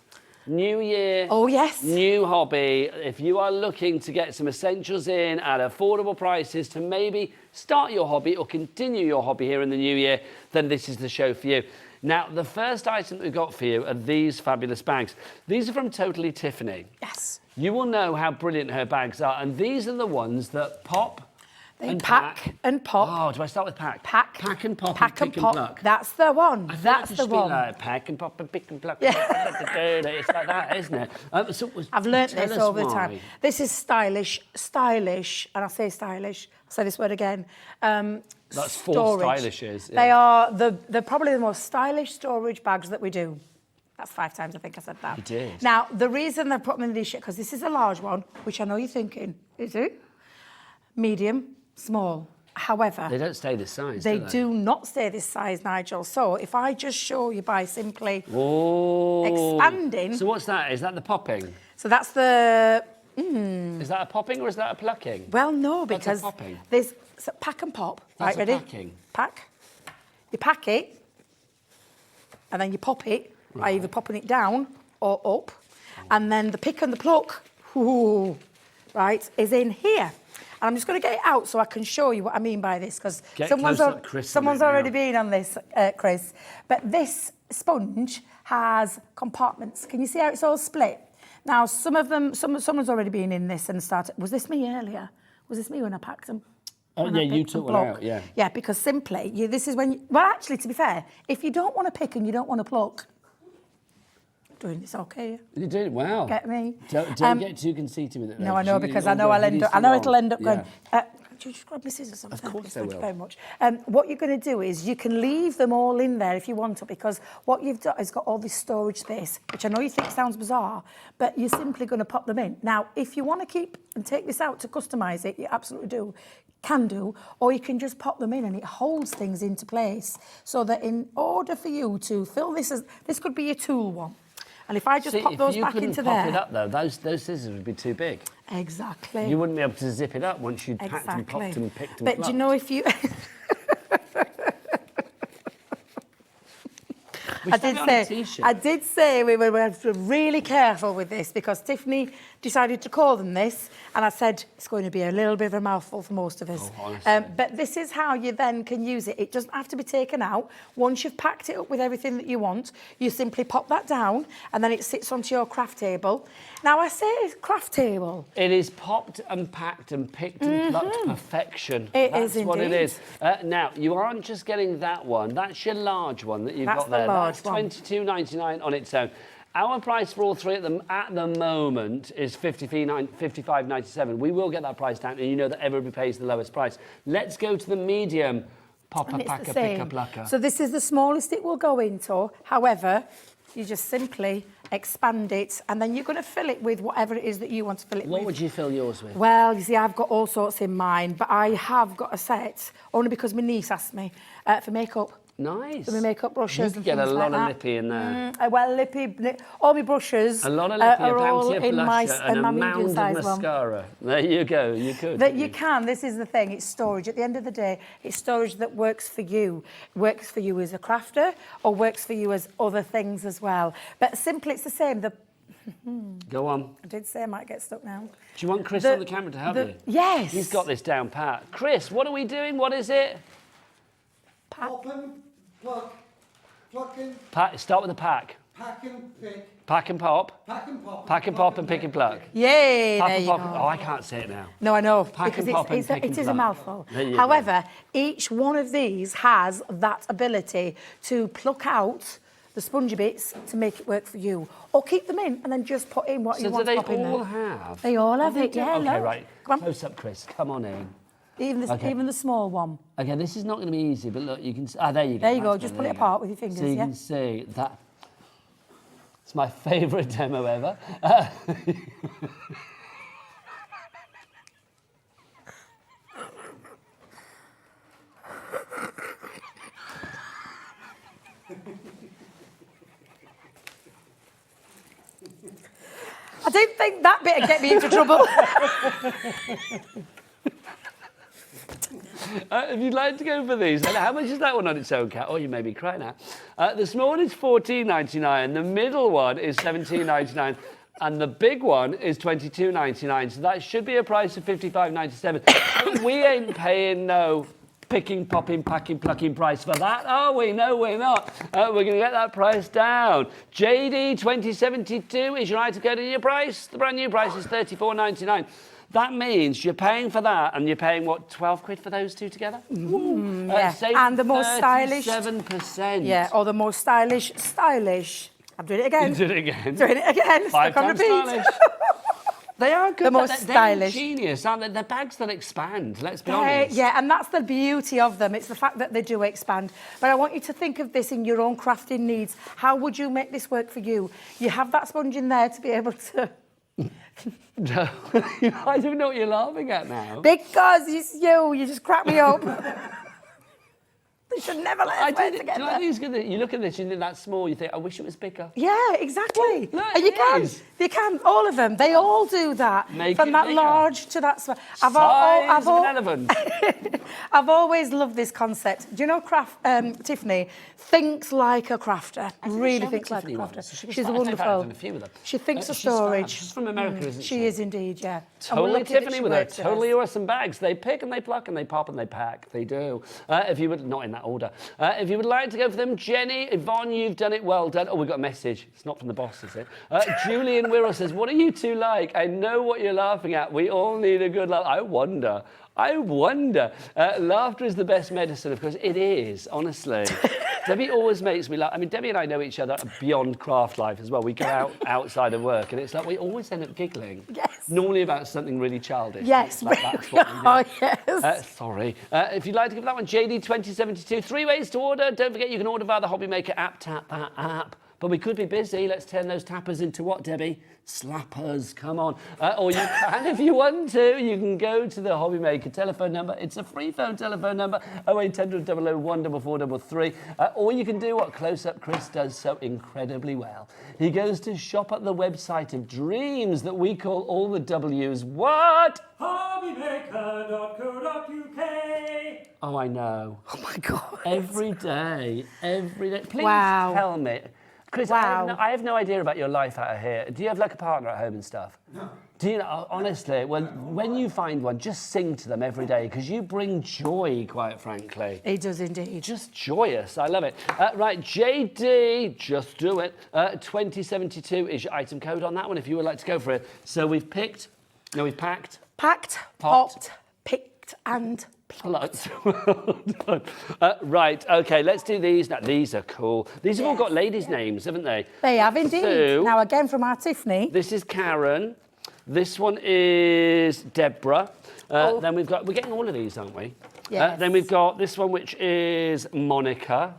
New year. Oh, yes. New hobby. If you are looking to get some essentials in at affordable prices to maybe start your hobby or continue your hobby here in the new year, then this is the show for you. Now, the first item that we've got for you are these fabulous bags. These are from Totally Tiffany. Yes. You will know how brilliant her bags are, and these are the ones that pop and pack and pop. Oh, do I start with pack? Pack and pop pack and pick and pluck. That's the one. That's the one. Like pack and pop and pick and pluck. Yeah. It's like that, isn't it? I've learnt this over the why. time. This is stylish, and I say stylish, I'll say this word again. That's four storage. stylishes. Yeah. They are they're probably the most stylish storage bags that we do. That's 5 times I think I said that. You did. Now, the reason they've put them in this shape, because this is a large one, which I know you're thinking, is it? Medium, small. However, They don't stay this size, they do they? do not stay this size, Nigel. So if I just show you by simply Oh. expanding. So what's that? Is that the popping? So that's the... Is that a popping or is that a plucking? Well, no, That's a because popping. there's so pack and pop. That's right, a ready? packing. Pack. You pack it, and then you pop it, by either popping it down or up, and then the pick and the pluck, ooh, right, is in here. And I'm just going to get it out so I can show you what I mean by this, because Get someone's, close up, Chris, on someone's it now. already been on this, Chris. But this sponge has compartments. Can you see how it's all split? Now, some of them, someone's already been in this and started. Was this me earlier? Was this me when I packed them? Oh, When yeah, I you picked took and one pluck? out, yeah. Yeah, because simply, this is when you... Well, actually, to be fair, if you don't want to pick and you don't want to pluck, doing this okay. You did, wow. Get me? Don't get too conceited with it. No, I know, because I know I'll end up... I know it'll end up going... Yeah. Could you just grab my scissors? Of course I Thank will. you very much. What you're going to do is you can leave them all in there if you want to, because what you've done is got all this storage space, which I know you think sounds bizarre, but you're simply going to pop them in. Now, if you want to keep and take this out to customise it, you absolutely can do, or you can just pop them in and it holds things into place, so that in order for you to fill this, this could be your tool one. And if I just pop those back into there... If you couldn't pop it up, though, those scissors would be too big. Exactly. You wouldn't be able to zip it up once you'd packed and popped and picked and But do you know, if you... I did say we were really careful with this, because Tiffany decided to call them this, and I said it's going to be a little bit of a mouthful for most of us. But this is how you then can use it. It doesn't have to be taken out. Once you've packed it up with everything that you want, you simply pop that down, and then it sits onto your craft table. Now, I say craft table. It is popped and packed and picked and plucked perfection. That's what it indeed. is. Now, you aren't just getting that one. That's your large one that you've got there. That's That's £22.99 on its own. Our price for all three at the moment is $55.97. We will get that price down, and you know that everybody pays the lowest price. Let's go to the medium popper, packer, picker, plucker. So this is the smallest it will go into. However, you just simply expand it, and then you're going to fill it with whatever it is that you want to fill it with. What would you fill yours with? Well, you see, I've got all sorts in mind, but I have got a set, only because my niece asked me, for makeup. Nice. So my makeup brushes You and get a things lot like of that. lippy in there. Well, lippy, all my brushes A lot of lippy, are a all bounty, a in my, blusher, and a mound of medium-sized one. mascara. There you go, you could. That you can, this is the thing, it's storage. At the end of the day, it's storage that works for you. Works for you as a crafter, or works for you as other things as well. But simply, it's the same. Go on. I did say I might get stuck now. Do you want Chris on the camera to help you? Yes. He's got this down pat. Chris, what are we doing? What is it? Pop and pluck, plucking, Start with the pack. pack and pick, Pack and pop. pack and pop. Pack and pop and pick and pluck. Yay, Pack there and you pop. go. Oh, I can't say it now. No, I know, Pack because and pop and pick it and is a pluck. mouthful. There you However, each one of these has that ability to pluck out the spongy bits to make it work for you. Or keep them in and then just put in what you So do want to they pop in all there. have? They all have Oh, they it, do? yeah. Okay, look. right. Come on. Close up, Chris. Come on in. Even the small one. Okay, this is not going to be easy, but look, you can... there you go. There you go, That's just good, pull there it you go. apart with your fingers, So you yeah? can see that... It's my favourite demo ever. I didn't think that bit would get me into trouble. If you'd like to go for these, and how much is that one on its own, Kat? Oh, you made me cry now. The small one is $14.99, the middle one is $17.99, and the big one is $22.99. So that should be a price of $55.97. We ain't paying no picking, popping, packing, plucking price for that, are we? No, we're not. We're going to get that price down. JD 2072 is your item code and your price. The brand new price is $34.99. That means you're paying for that, and you're paying, what, 12 quid for those two together? Yeah. Save And the most stylish. 37%. Yeah, or the more stylish. I'm doing it again. You did it again. Doing it again. 5 Stuck on times repeat. stylish. They are good. The most they're stylish. Genius, aren't they? They're bags that expand, let's be honest. Yeah, and that's the beauty of them. It's the fact that they do expand. But I want you to think of this in your own crafting needs. How would you make this work for you? You have that sponge in there to be able to... No, I don't know what you're laughing at now. Because it's you just crack me up. They should never let us work together. I think it's good that you look at this, you think that's small, you think, I wish it was bigger. Yeah, exactly. Well, and you can, all of them. They all do that. Make From it that bigger. large to that small. Size of an elephant. I've always loved this concept. Do you know Tiffany thinks like a crafter. Really thinks like a crafter. She's wonderful. She thinks of storage. She's from America, isn't she? She is indeed, yeah. Totally Tiffany with her totally awesome bags. They pick and they pluck and they pop and they pack. They do. If you would, not in that order. If you would like to go for them, Jenny, Yvonne, you've done it well done. Oh, we've got a message. It's not from the boss, is it? Julian Wirral says, what are you two like? I know what you're laughing at. We all need a good laugh. I wonder. Laughter is the best medicine, of course. It is, honestly. Debbie always makes me laugh. I mean, Debbie and I know each other beyond craft life as well. We go outside of work, and it's like we always end up giggling. Yes. Normally about something really childish. Yes. Like that's what we do. Oh, yes. Sorry. If you'd like to give that one, JD 2072. 3 ways to order. Don't forget you can order via the Hobby Maker app. Tap that app. But we could be busy. Let's turn those tappers into what, Debbie? Slappers. Come on. Or you can, if you want to, you can go to the Hobby Maker telephone number. It's a free phone telephone number, 0800 001 4433. Or you can do what Close Up Chris does so incredibly well. He goes to shop at the website of dreams that we call all the W's. What? Hobbymaker.co.uk. Oh, I know. Oh, my God. Every day. Please Wow. tell me. Chris, Wow. I have no idea about your life out of here. Do you have like a partner at home and stuff? No. Do you know, honestly, when you find one, just sing to them every day because you bring joy, quite frankly. He does indeed. Just joyous. I love it. Right, JD, just do it. 2072 is your item code on that one if you would like to go for it. So we've packed, Packed, popped, picked and plucked. Well done. Right, okay, let's do these. Now, these are cool. These have all got ladies' names, haven't they? They have indeed. So, now, again, from our Tiffany. This is Karen. This one is Deborah. Then we're getting all of these, aren't we? Yes. Then we've got this one, which is Monica.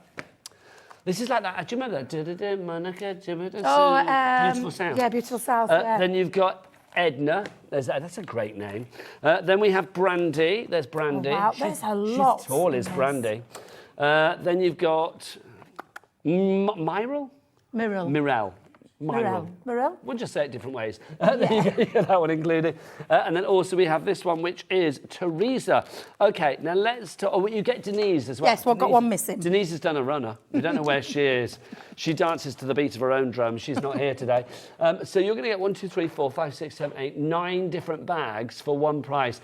This is like that. Do you remember that? Monica, Beautiful South. Yeah, Beautiful South. Yeah. Then you've got Edna. That's a great name. Then we have Brandy. There's Brandy. Oh, wow, there's a lot. She's tall, is Brandy. Then you've got Mirel. We'll just say it different ways. Then you get that one included. And then also we have this one, which is Teresa. Okay, now let's talk. Oh, you get Denise as well. Yes, we've got one missing. Denise has done a runner. We don't know where she is. She dances to the beat of her own drum. She's not here today. So you're going to get 1, 2, 3, 4, 5, 6, 7, 8, 9 different bags for one price.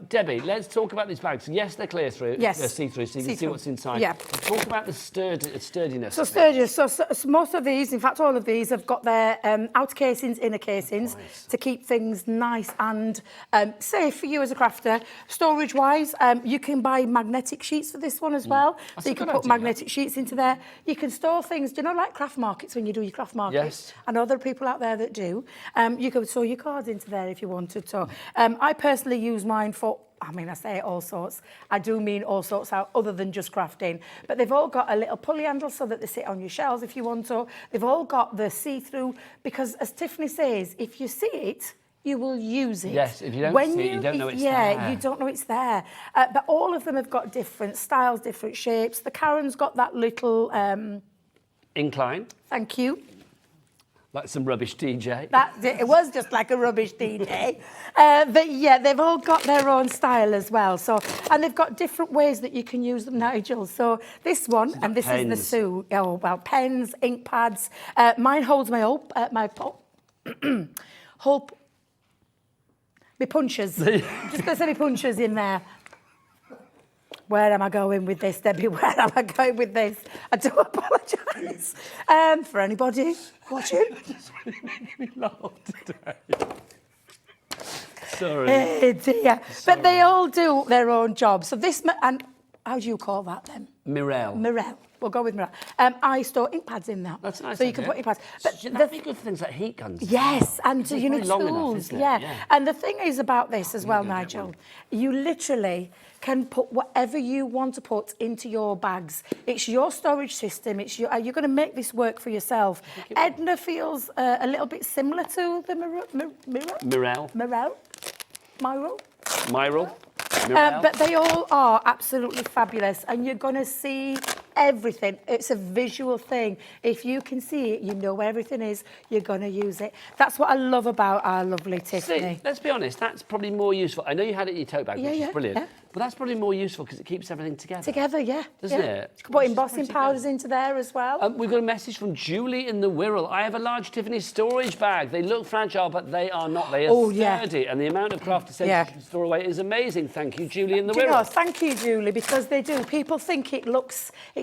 Debbie, let's talk about these bags. Yes, they're clear through. Yes. They're see-through, so you can see what's inside. Yeah. Talk about the sturdiness. So sturdiest. So most of these, in fact, all of these have got their outer casings, inner casings to keep things nice and safe for you as a crafter. Storage-wise, you can buy magnetic sheets for this one as well. That's so you can put magnetic sheets into there. You can store things, do you know, like craft markets when you do your craft markets? Yes. I know there are people out there that do. You can store your cards into there if you wanted to. I personally use mine for, I mean, I say all sorts. I do mean all sorts out other than just crafting. But they've all got a little pulley handle so that they sit on your shelves if you want to. They've all got the see-through because, as Tiffany says, if you see it, you will use it. Yes, if you don't see it, you don't know it's there. Yeah, you don't know it's there. But all of them have got different styles, different shapes. The Karen's got that little... incline. Thank you. Like some rubbish DJ. It was just like a rubbish DJ. But yeah, they've all got their own style as well. So, and they've got different ways that you can use them, Nigel. So this one, and this is the Sue. Oh, well, pens, ink pads. Mine holds my my punches. Just going to say my punches in there. Where am I going with this, Debbie? Where am I going with this? I do apologise for anybody watching. It's really making me laugh today. Sorry. Hey dear. Sorry. But they all do their own job. So this, and how do you call that then? Mirel. We'll go with Morel. I store ink pads in that. That's nice. So you can put ink pads. But That'd be good for things like heat guns. Yes, and It's you know, very long enough, tools. isn't it? Yeah. And the thing is about this as well, Nigel, you literally can put whatever you want to put into your bags. It's your storage system. It's your, you're going to make this work for yourself. Edna feels a little bit similar to the Myrel. But they all are absolutely fabulous, and you're going to see everything. It's a visual thing. If you can see it, you know where everything is, you're going to use it. That's what I love about our lovely Tiffany. See, let's be honest, that's probably more useful. I know you had it in your tote bag, which is brilliant, yeah. but that's probably more useful because it keeps everything together. Together, yeah. Doesn't it? You can put embossing powders into there as well. We've got a message from Julie in the Wirral. I have a large Tiffany storage bag. They look fragile, but they are not. They are sturdy, and the amount of craft essentials you can store away is amazing. Thank you, Julie in the Wirral. You know, thank you, Julie, because they do. People think it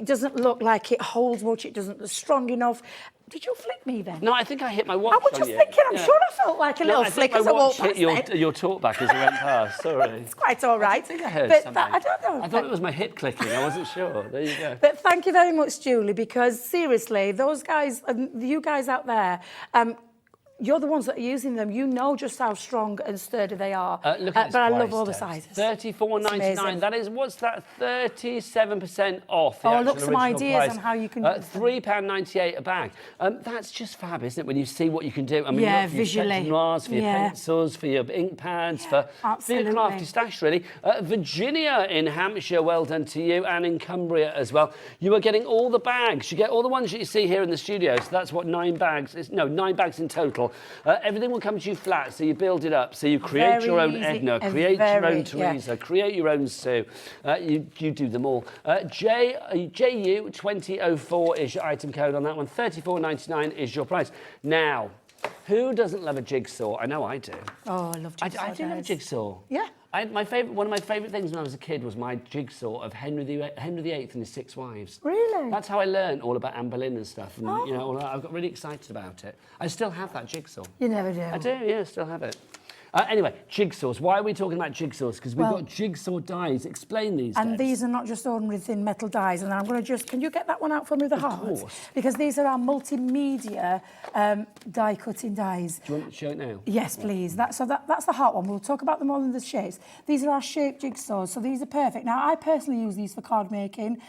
doesn't look like it holds much, it doesn't look strong enough. Did you flick me then? No, I think I hit my watch. I was just thinking, I'm sure I felt like a little flick as I walked past hit your talk back as I went past, sorry. It's quite all right. I think I heard something. I don't know. I thought it was my hip clicking, I wasn't sure. There you go. But thank you very much, Julie, because seriously, those guys, you guys out there, you're the ones that are using them. You know just how strong and sturdy they are. Look at but I love all the sizes. $34.99. That is, what's that? 37% off. Oh, look, some ideas on how you can. £3.98 a bag. That's just fab, isn't it? When you see what you can do. I mean, look, visually. For your for your pencils, for your ink pads, for your crafty stash, really. Virginia in Hampshire, well done to you, and in Cumbria as well. You are getting all the bags. You get all the ones that you see here in the studio. So that's what 9 bags is. No, 9 bags in total. Everything will come to you flat, so you build it up. So you create your own Edna, create your own Teresa, create your own Sue. You do them all. JU2004 is your item code on that one. $34.99 is your price. Now, who doesn't love a jigsaw? I know I do. Oh, I love jigsaw. I do love a jigsaw. Yeah. One of my favourite things when I was a kid was my jigsaw of Henry VIII and his 6 wives. Really? That's how I learned all about Anne Boleyn and stuff. And, you know, I got really excited about it. I still have that jigsaw. You never do. I do, yeah, still have it. Anyway, jigsaws. Why are we talking about jigsaws? Because we've got jigsaw dies. Explain these. And these are not just ordinary thin metal dies. And I'm going to can you get that one out for me, the heart? Of course. Because these are our multimedia die cutting dies. Do you want to show it now? Yes, please. That's the heart one. We'll talk about them all in the shapes. These are our shaped jigsaws, so these are perfect. Now, I personally use these for card making.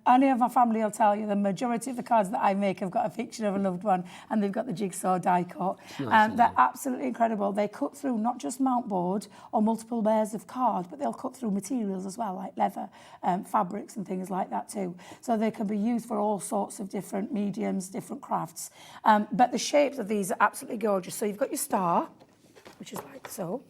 Any of my family will tell you the majority of the cards that I make have got a picture of a loved one, and they've got the jigsaw die cut. Nice, they're absolutely incredible. They cut through not just mount board or multiple layers of card, but they'll cut through materials as well, like leather, fabrics and things like that too. So they can be used for all sorts of different mediums, different crafts. But the shapes of these are absolutely gorgeous. So you've got your star, which is like so.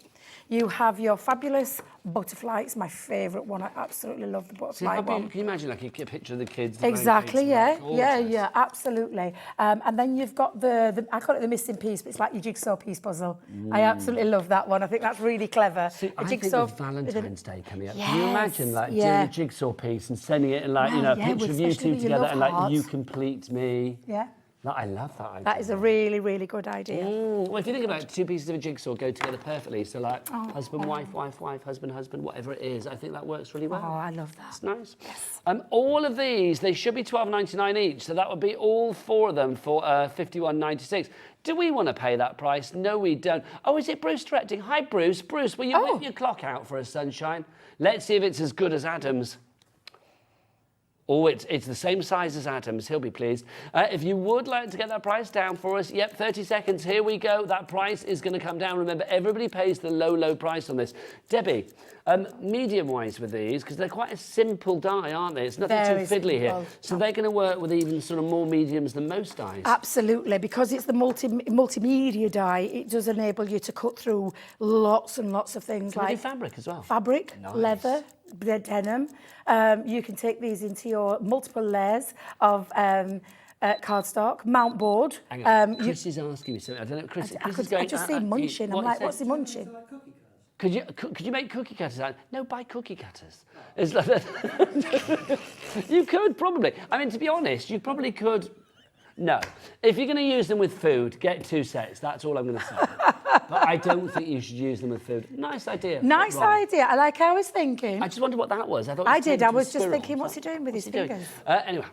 You have your fabulous butterfly. It's my favourite one. I absolutely love the butterfly one. Can you imagine, like, a picture of the kids? Exactly, yeah, absolutely. And then you've got I call it the missing piece, but it's like your jigsaw piece puzzle. I absolutely love that one. I think that's really clever. See, I think with Valentine's Day coming up, can you imagine, like, doing a jigsaw piece and sending it and, like, you know, a picture of you two together and, like, you complete me. Yeah. No, I love that idea. That is a really, really good idea. Well, if you think about it, 2 pieces of a jigsaw go together perfectly. So, like, husband, wife, husband, whatever it is. I think that works really well. Oh, I love that. It's nice. Yes. All of these, they should be $12.99 each. So that would be all 4 of them for $51.96. Do we want to pay that price? No, we don't. Oh, is it Bruce directing? Hi, Bruce. Bruce, will you whip your clock out for us, sunshine? Let's see if it's as good as Adam's. Oh, it's the same size as Adam's. He'll be pleased. If you would like to get that price down for us, 30 seconds. Here we go. That price is going to come down. Remember, everybody pays the low price on this. Debbie, medium-wise with these, because they're quite a simple die, aren't they? It's nothing too fiddly here. So they're going to work with even sort of more mediums than most dies. Absolutely. Because it's the multimedia die, it does enable you to cut through lots and lots of things. Can like fabric as well. Fabric, leather, denim. You can take these into your multiple layers of cardstock, mount board. Hang on. Chris is asking me something. I don't know. Chris is going. I just see munching. I'm like, what's he munching? Could you make cookie cutters out? No, buy cookie cutters. It's like you could probably. I mean, to be honest, you probably could. No. If you're going to use them with food, get 2 sets. That's all I'm going to say. But I don't think you should use them with food. Nice idea. Nice idea. I like how I was thinking. I just wondered what that was. I did. I was just thinking, what's he doing with his fingers? Anyway,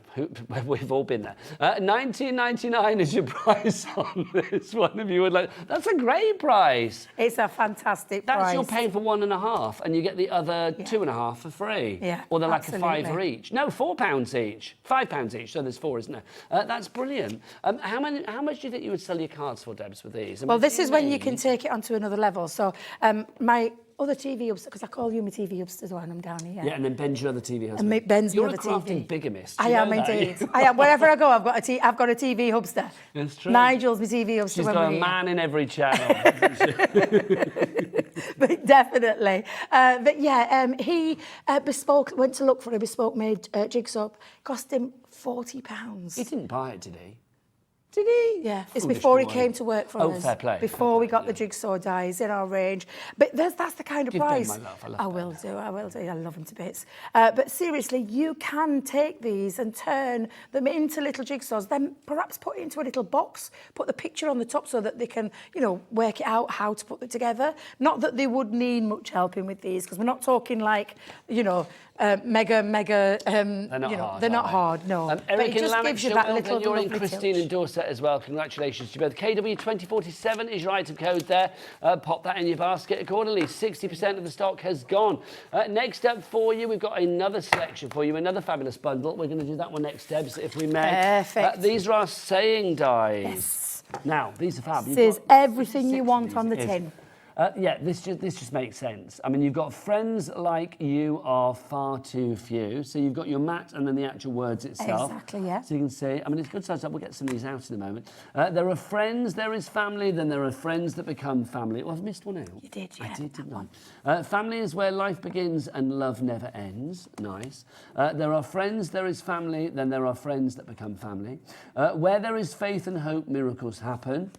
we've all been there. $19.99 is your price on this one. If you would like, that's a great price. It's a fantastic price. That's you're paying for 1.5, and you get the other 2.5 for free. Yeah, or they're like absolutely. a £5 each. No, £4 each. £5 each. So there's 4, isn't there? That's brilliant. How much do you think you would sell your cards for, Debs, with these? Well, this is when you can take it onto another level. So my other TV hubster, because I call you my TV hubster when I'm down here. Yeah, and then Ben's your other TV husband. And Ben's You're the other a crafting TV. bigamist. I am indeed. I am. Wherever I go, I've got a TV hubster. It's true. Nigel's my TV hubster. She's when got we're a man in every channel. But definitely. But yeah, he went to look for a bespoke made jigsaw. Cost him £40. He didn't buy it, did he? Did he? Yeah. It's Foolish before he boy. came to work for us. Fair play. Before we got the jigsaw dies in our range. But that's the kind of Give Ben price. my love. I love I Ben. will do. I will do. I love him to bits. But seriously, you can take these and turn them into little jigsaws. Then perhaps put it into a little box. Put the picture on the top so that they can, work it out how to put it together. Not that they would need much helping with these, because we're not talking like, mega. They're not hard. They're not hard. No. But Eric it in just gives you that Lanarkshire, little you're in lovely Christine touch. and Dorset as well. Congratulations to you both. KW2047 is your item code there. Pop that in your basket accordingly. 60% of the stock has gone. Next up for you, we've got another selection for you, another fabulous bundle. We're going to do that one next, Debs, if we may. Perfect. These are our saying dies. Yes. Now, these are fab. This is everything you want on the tin. This just makes sense. I mean, you've got friends like you are far too few. So you've got your mat and then the actual words itself. Exactly, yeah. So you can see, I mean, it's good size up. We'll get some of these out in a moment. There are friends, there is family, then there are friends that become family. Oh, I've missed one out. You did, yeah. I did, didn't I? Family is where life begins and love never ends. Nice. There are friends, there is family, then there are friends that become family. Where there is faith and hope, miracles happen.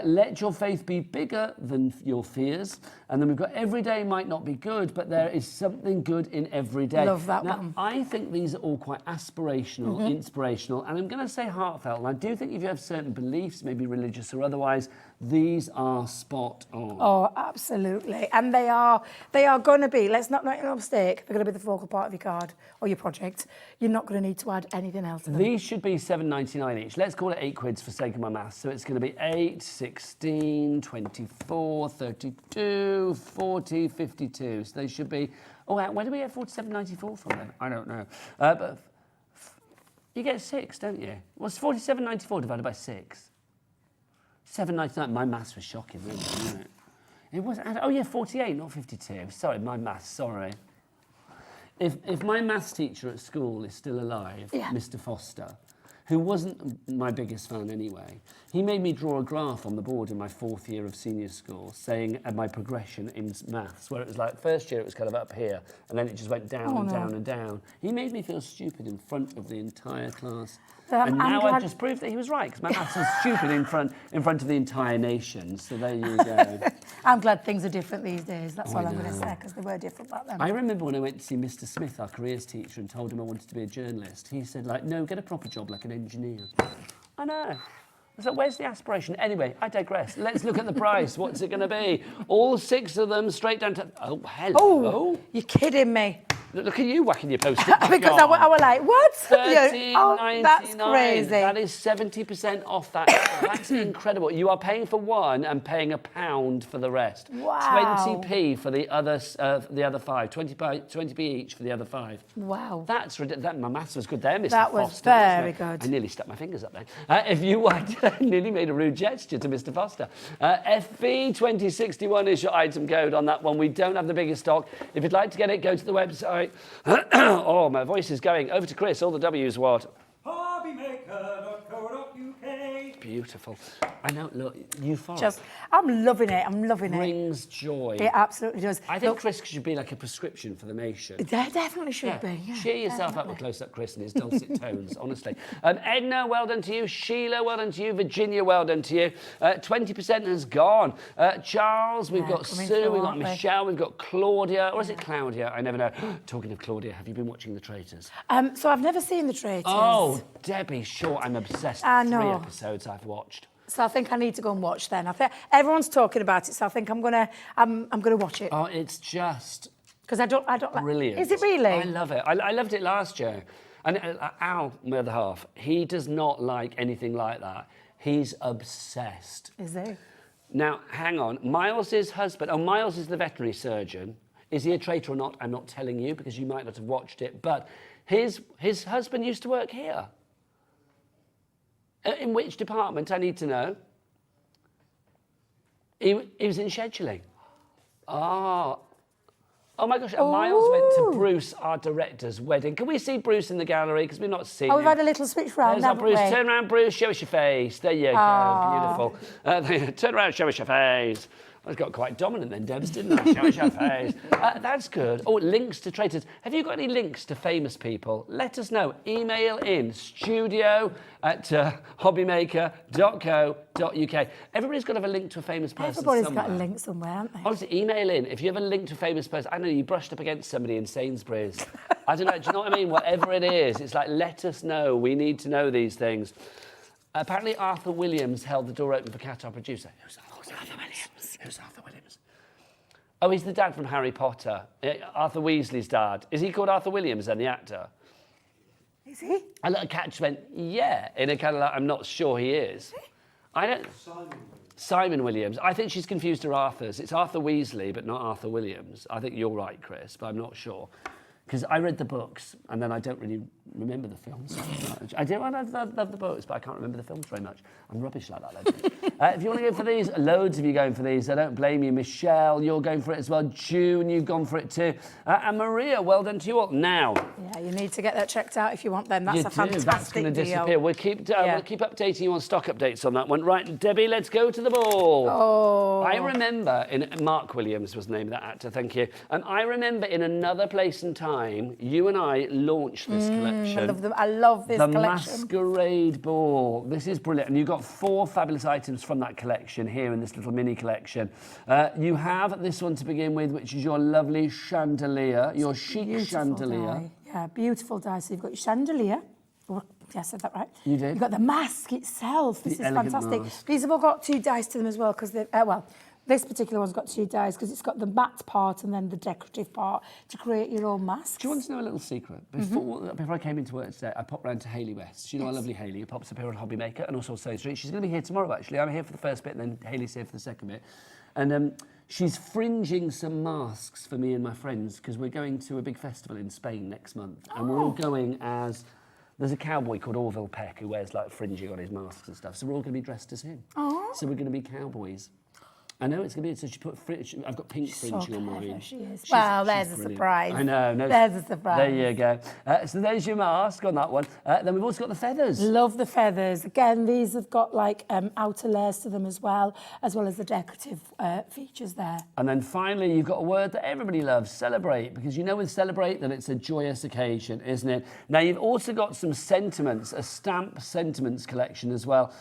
Let your faith be bigger than your fears. And then we've got every day might not be good, but there is something good in every day. Love that now, one. I think these are all quite aspirational, inspirational, and I'm going to say heartfelt. And I do think if you have certain beliefs, maybe religious or otherwise, these are spot on. Oh, absolutely. And they are going to be, let's not make a mistake, they're going to be the focal part of your card or your project. You're not going to need to add anything else to them. These should be £7.99 each. Let's call it £8 for sake of my maths. So it's going to be 8, 16, 24, 32, 40, 52. So they should be... Oh, where do we get 47.94 from then? I don't know. But you get 6, don't you? What's 47.94 divided by 6? 7.99. My maths was shocking, really, wasn't it? It was. Oh yeah, 48, not 52. Sorry, my maths. Sorry. If my maths teacher at school is still alive, Mr. Foster, who wasn't my biggest fan anyway, he made me draw a graph on the board in my 4th year of senior school saying my progression in maths, where it was like first year it was kind of up here and then it just went down and down and down. He made me feel stupid in front of the entire class. And now I've just proved that he was right, because my maths was stupid in front of the entire nation. So there you go. I'm glad things are different these days. That's all I'm going to say, because they were different back then. I remember when I went to see Mr. Smith, our careers teacher, and told him I wanted to be a journalist. He said, no, get a proper job like an engineer. I know. I was like, where's the aspiration? Anyway, I digress. Let's look at the price. What's it going to be? All 6 of them straight down to... Oh, hello. Oh, you're kidding me. Look at you whacking your post-it Because I was like, what? $13.99. That's crazy. That is 70% off that. That's incredible. You are paying for one and paying £1 for the rest. Wow. 20p for the other 5. 20p each for the other 5. Wow. That's ridiculous. My maths was good there, Mr. That was Foster. very good. I nearly stuck my fingers up there. If you want, I nearly made a rude gesture to Mr. Foster. FB2061 is your item code on that one. We don't have the biggest stock. If you'd like to get it, go to the website. Oh, my voice is going. Over to Chris. All the W's what? Hobbymaker.co.uk. Beautiful. I know, look, euphoric. Just, I'm loving it. I'm loving it. Brings joy. It absolutely does. I think Chris should be like a prescription for the nation. There definitely should be. Yeah, Cheer yourself up with Close-Up Chris and his dulcet tones, honestly. Edna, well done to you. Sheila, well done to you. Virginia, well done to you. 20% has gone. Charles, we've got Sue, we've got Michelle, we've got Claudia. Or is it Claudia? I never know. Talking of Claudia, have you been watching The Traitors? So I've never seen The Traitors. Oh, Debbie, sure, I'm obsessed. I know. 3 episodes I've watched. So I think I need to go and watch then. I think everyone's talking about it, so I think I'm gonna watch it. Oh, it's just because I don't brilliant. Is it really? I love it. I loved it last year. And Al, my other half, he does not like anything like that. He's obsessed. Is he? Now, hang on. Miles's husband. Oh, Miles is the veterinary surgeon. Is he a traitor or not? I'm not telling you because you might not have watched it. But his husband used to work here. In which department? I need to know. He was in scheduling. Oh my gosh. And Miles went to Bruce, our director's wedding. Can we see Bruce in the gallery? Because we've not seen him. We've had a little switch round, haven't Bruce. we? Turn around, Bruce. Show us your face. There you go. Beautiful. Turn around, show us your face. I got quite dominant then, Debs, didn't I? Show us your face. That's good. Oh, links to traitors. Have you got any links to famous people? Let us know. Email in studio@hobbymaker.co.uk. Everybody's got to have a link to a famous person Everybody's somewhere. got a link somewhere, haven't they? Honestly, email in. If you have a link to a famous person, I know you brushed up against somebody in Sainsbury's. I don't know, do you know what I mean? Whatever it is, it's like, let us know. We need to know these things. Apparently, Arthur Williams held the door open for Cat, our producer. Who's Arthur Williams? Who's Arthur Williams? Oh, he's the dad from Harry Potter. Arthur Weasley's dad. Is he called Arthur Williams then, the actor? Is he? And little cat just went, yeah, in a kind of like, I'm not sure he is. I don't... Simon Williams. I think she's confused her Arthurs. It's Arthur Weasley, but not Arthur Williams. I think you're right, Chris, but I'm not sure. Because I read the books, and then I don't really remember the films. I love the books, but I can't remember the films very much. I'm rubbish like that, though. If you want to go for these, loads of you going for these. I don't blame you. Michelle, you're going for it as well. June, you've gone for it too. And Maria, well done to you all. Now. Yeah, you need to get that checked out if you want them. That's a fantastic That's going to disappear. deal. We'll keep updating you on stock updates on that one. Right, Debbie, let's go to the ball. Oh. I remember, Mark Williams was the name of that actor, thank you. I remember in another place and time, you and I launched this collection. I love this collection. The Masquerade Ball. This is brilliant. And you've got 4 fabulous items from that collection here in this little mini collection. You have this one to begin with, which is your lovely chandelier, your chic chandelier. Die. Yeah, beautiful die. So you've got your chandelier. Oh, yeah, I said that right. You did. You've got the mask itself. This is fantastic. Mask. These have all got 2 dies to them as well because they this particular one's got 2 dies because it's got the matte part and then the decorative part to create your own mask. Do you want to know a little secret? Before I came into work today, I popped round to Hayley West. You know our lovely Hayley, who pops up here on Hobby Maker and also State Street. She's going to be here tomorrow, actually. I'm here for the first bit and then Hayley's here for the second bit. And she's fringing some masks for me and my friends because we're going to a big festival in Spain next month. And we're all going as... There's a cowboy called Orville Peck who wears like fringing on his masks and stuff. So we're all going to be dressed as him. Oh. So we're going to be cowboys. I know it's going to be... So she put... I've got pink fringing on mine. She is. Well, there's a surprise. I know. No, there's a surprise. There you go. So there's your mask on that one. Then we've also got the feathers. Love the feathers. Again, these have got like outer layers to them as well as the decorative features there. And then finally, you've got a word that everybody loves, celebrate, because you know with celebrate that it's a joyous occasion, isn't it? Now, you've also got some sentiments, a stamp sentiments collection as well.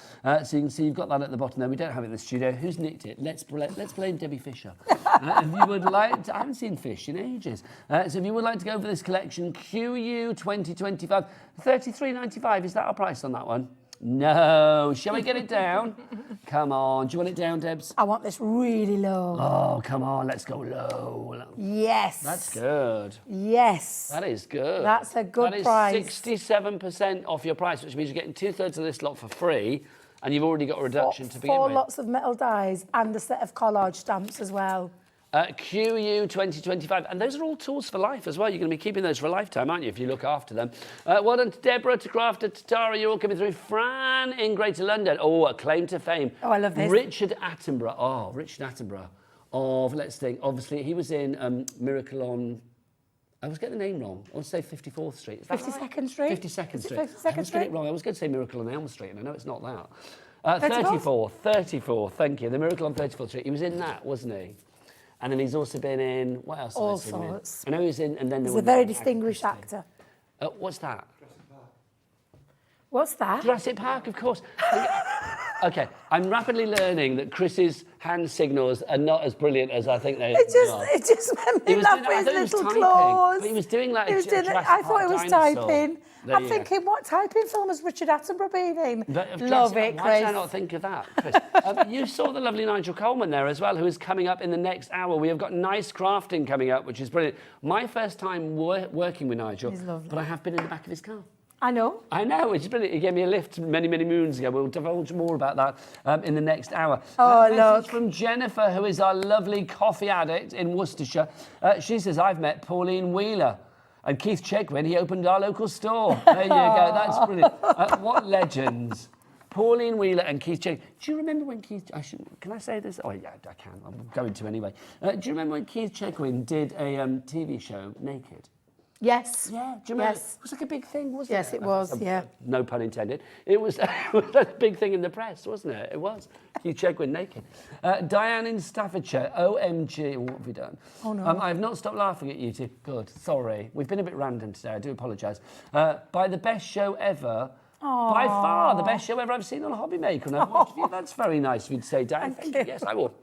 So you can see you've got that at the bottom there. We don't have it in the studio. Who's nicked it? Let's blame Debbie Fisher. If you would like to, I haven't seen Fish in ages. So if you would like to go for this collection, QU 2025, $33.95. Is that our price on that one? No. Shall we get it down? Come on. Do you want it down, Debs? I want this really low. Oh, come on. Let's go low. Yes. That's good. Yes. That is good. That's a good price. That is 67% off your price, which means you're getting 2/3 of this lot for free. And you've already got a reduction to begin with. 4 lots of metal dies and a set of collage stamps as well. QU 2025. And those are all tools for life as well. You're going to be keeping those for a lifetime, aren't you, if you look after them. Well done to Deborah, to Crafter, to Tara. You're all coming through. Fran in Greater London. Oh, a claim to fame. Oh, I love this. Richard Attenborough. Oh, Richard Attenborough. Let's think. Obviously, he was in Miracle on... I was getting the name wrong. I want to say 54th Street. Is that 52nd right? Street? 52nd Street. 52nd I was getting Street? it wrong. I was going to say Miracle on Elm Street, and I know it's not that. 34, thank you. The Miracle on 34th Street. He was in that, wasn't he? And then he's also been in, what else? All sorts. I know he was in, and then He's a very distinguished actor. What's that? What's that? Jurassic Park, of course. Okay, I'm rapidly learning that Chris's hand signals are not as brilliant as I think they are. It just made me laugh with his little claws. He was doing like I thought it was typing. I'm thinking, what typing film has Richard Attenborough been in? Love it, Chris. Why did I not think of that, Chris? You saw the lovely Nigel Coleman there as well, who is coming up in the next hour. We have got Nice Crafting coming up, which is brilliant. My first time working with Nigel, but I have been in the back of his car. I know, which is brilliant. He gave me a lift many, many moons ago. We'll divulge more about that in the next hour. Oh, look. From Jennifer, who is our lovely coffee addict in Worcestershire. She says, I've met Pauline Wheeler. And Keith Chegwin, he opened our local store. There you go, that's brilliant. What legends. Pauline Wheeler and Keith Chegwin. Do you remember when Keith... Can I say this? Oh, yeah, I can. I'm going to anyway. Do you remember when Keith Chegwin did a TV show, Naked? Yes. Yeah, do you remember? Yes. It was like a big thing, wasn't it? Yes, it was, yeah. No pun intended. It was a big thing in the press, wasn't it? It was. Keith Chegwin naked. Diane in Staffordshire, OMG, what have we done? Oh, no. I have not stopped laughing at you two. Good, sorry. We've been a bit random today, I do apologise. By the best show ever... Aww. By far, the best show ever I've seen on Hobby Maker. And I've watched you. That's very nice of you to say, Diane. Thank you. Yes, I will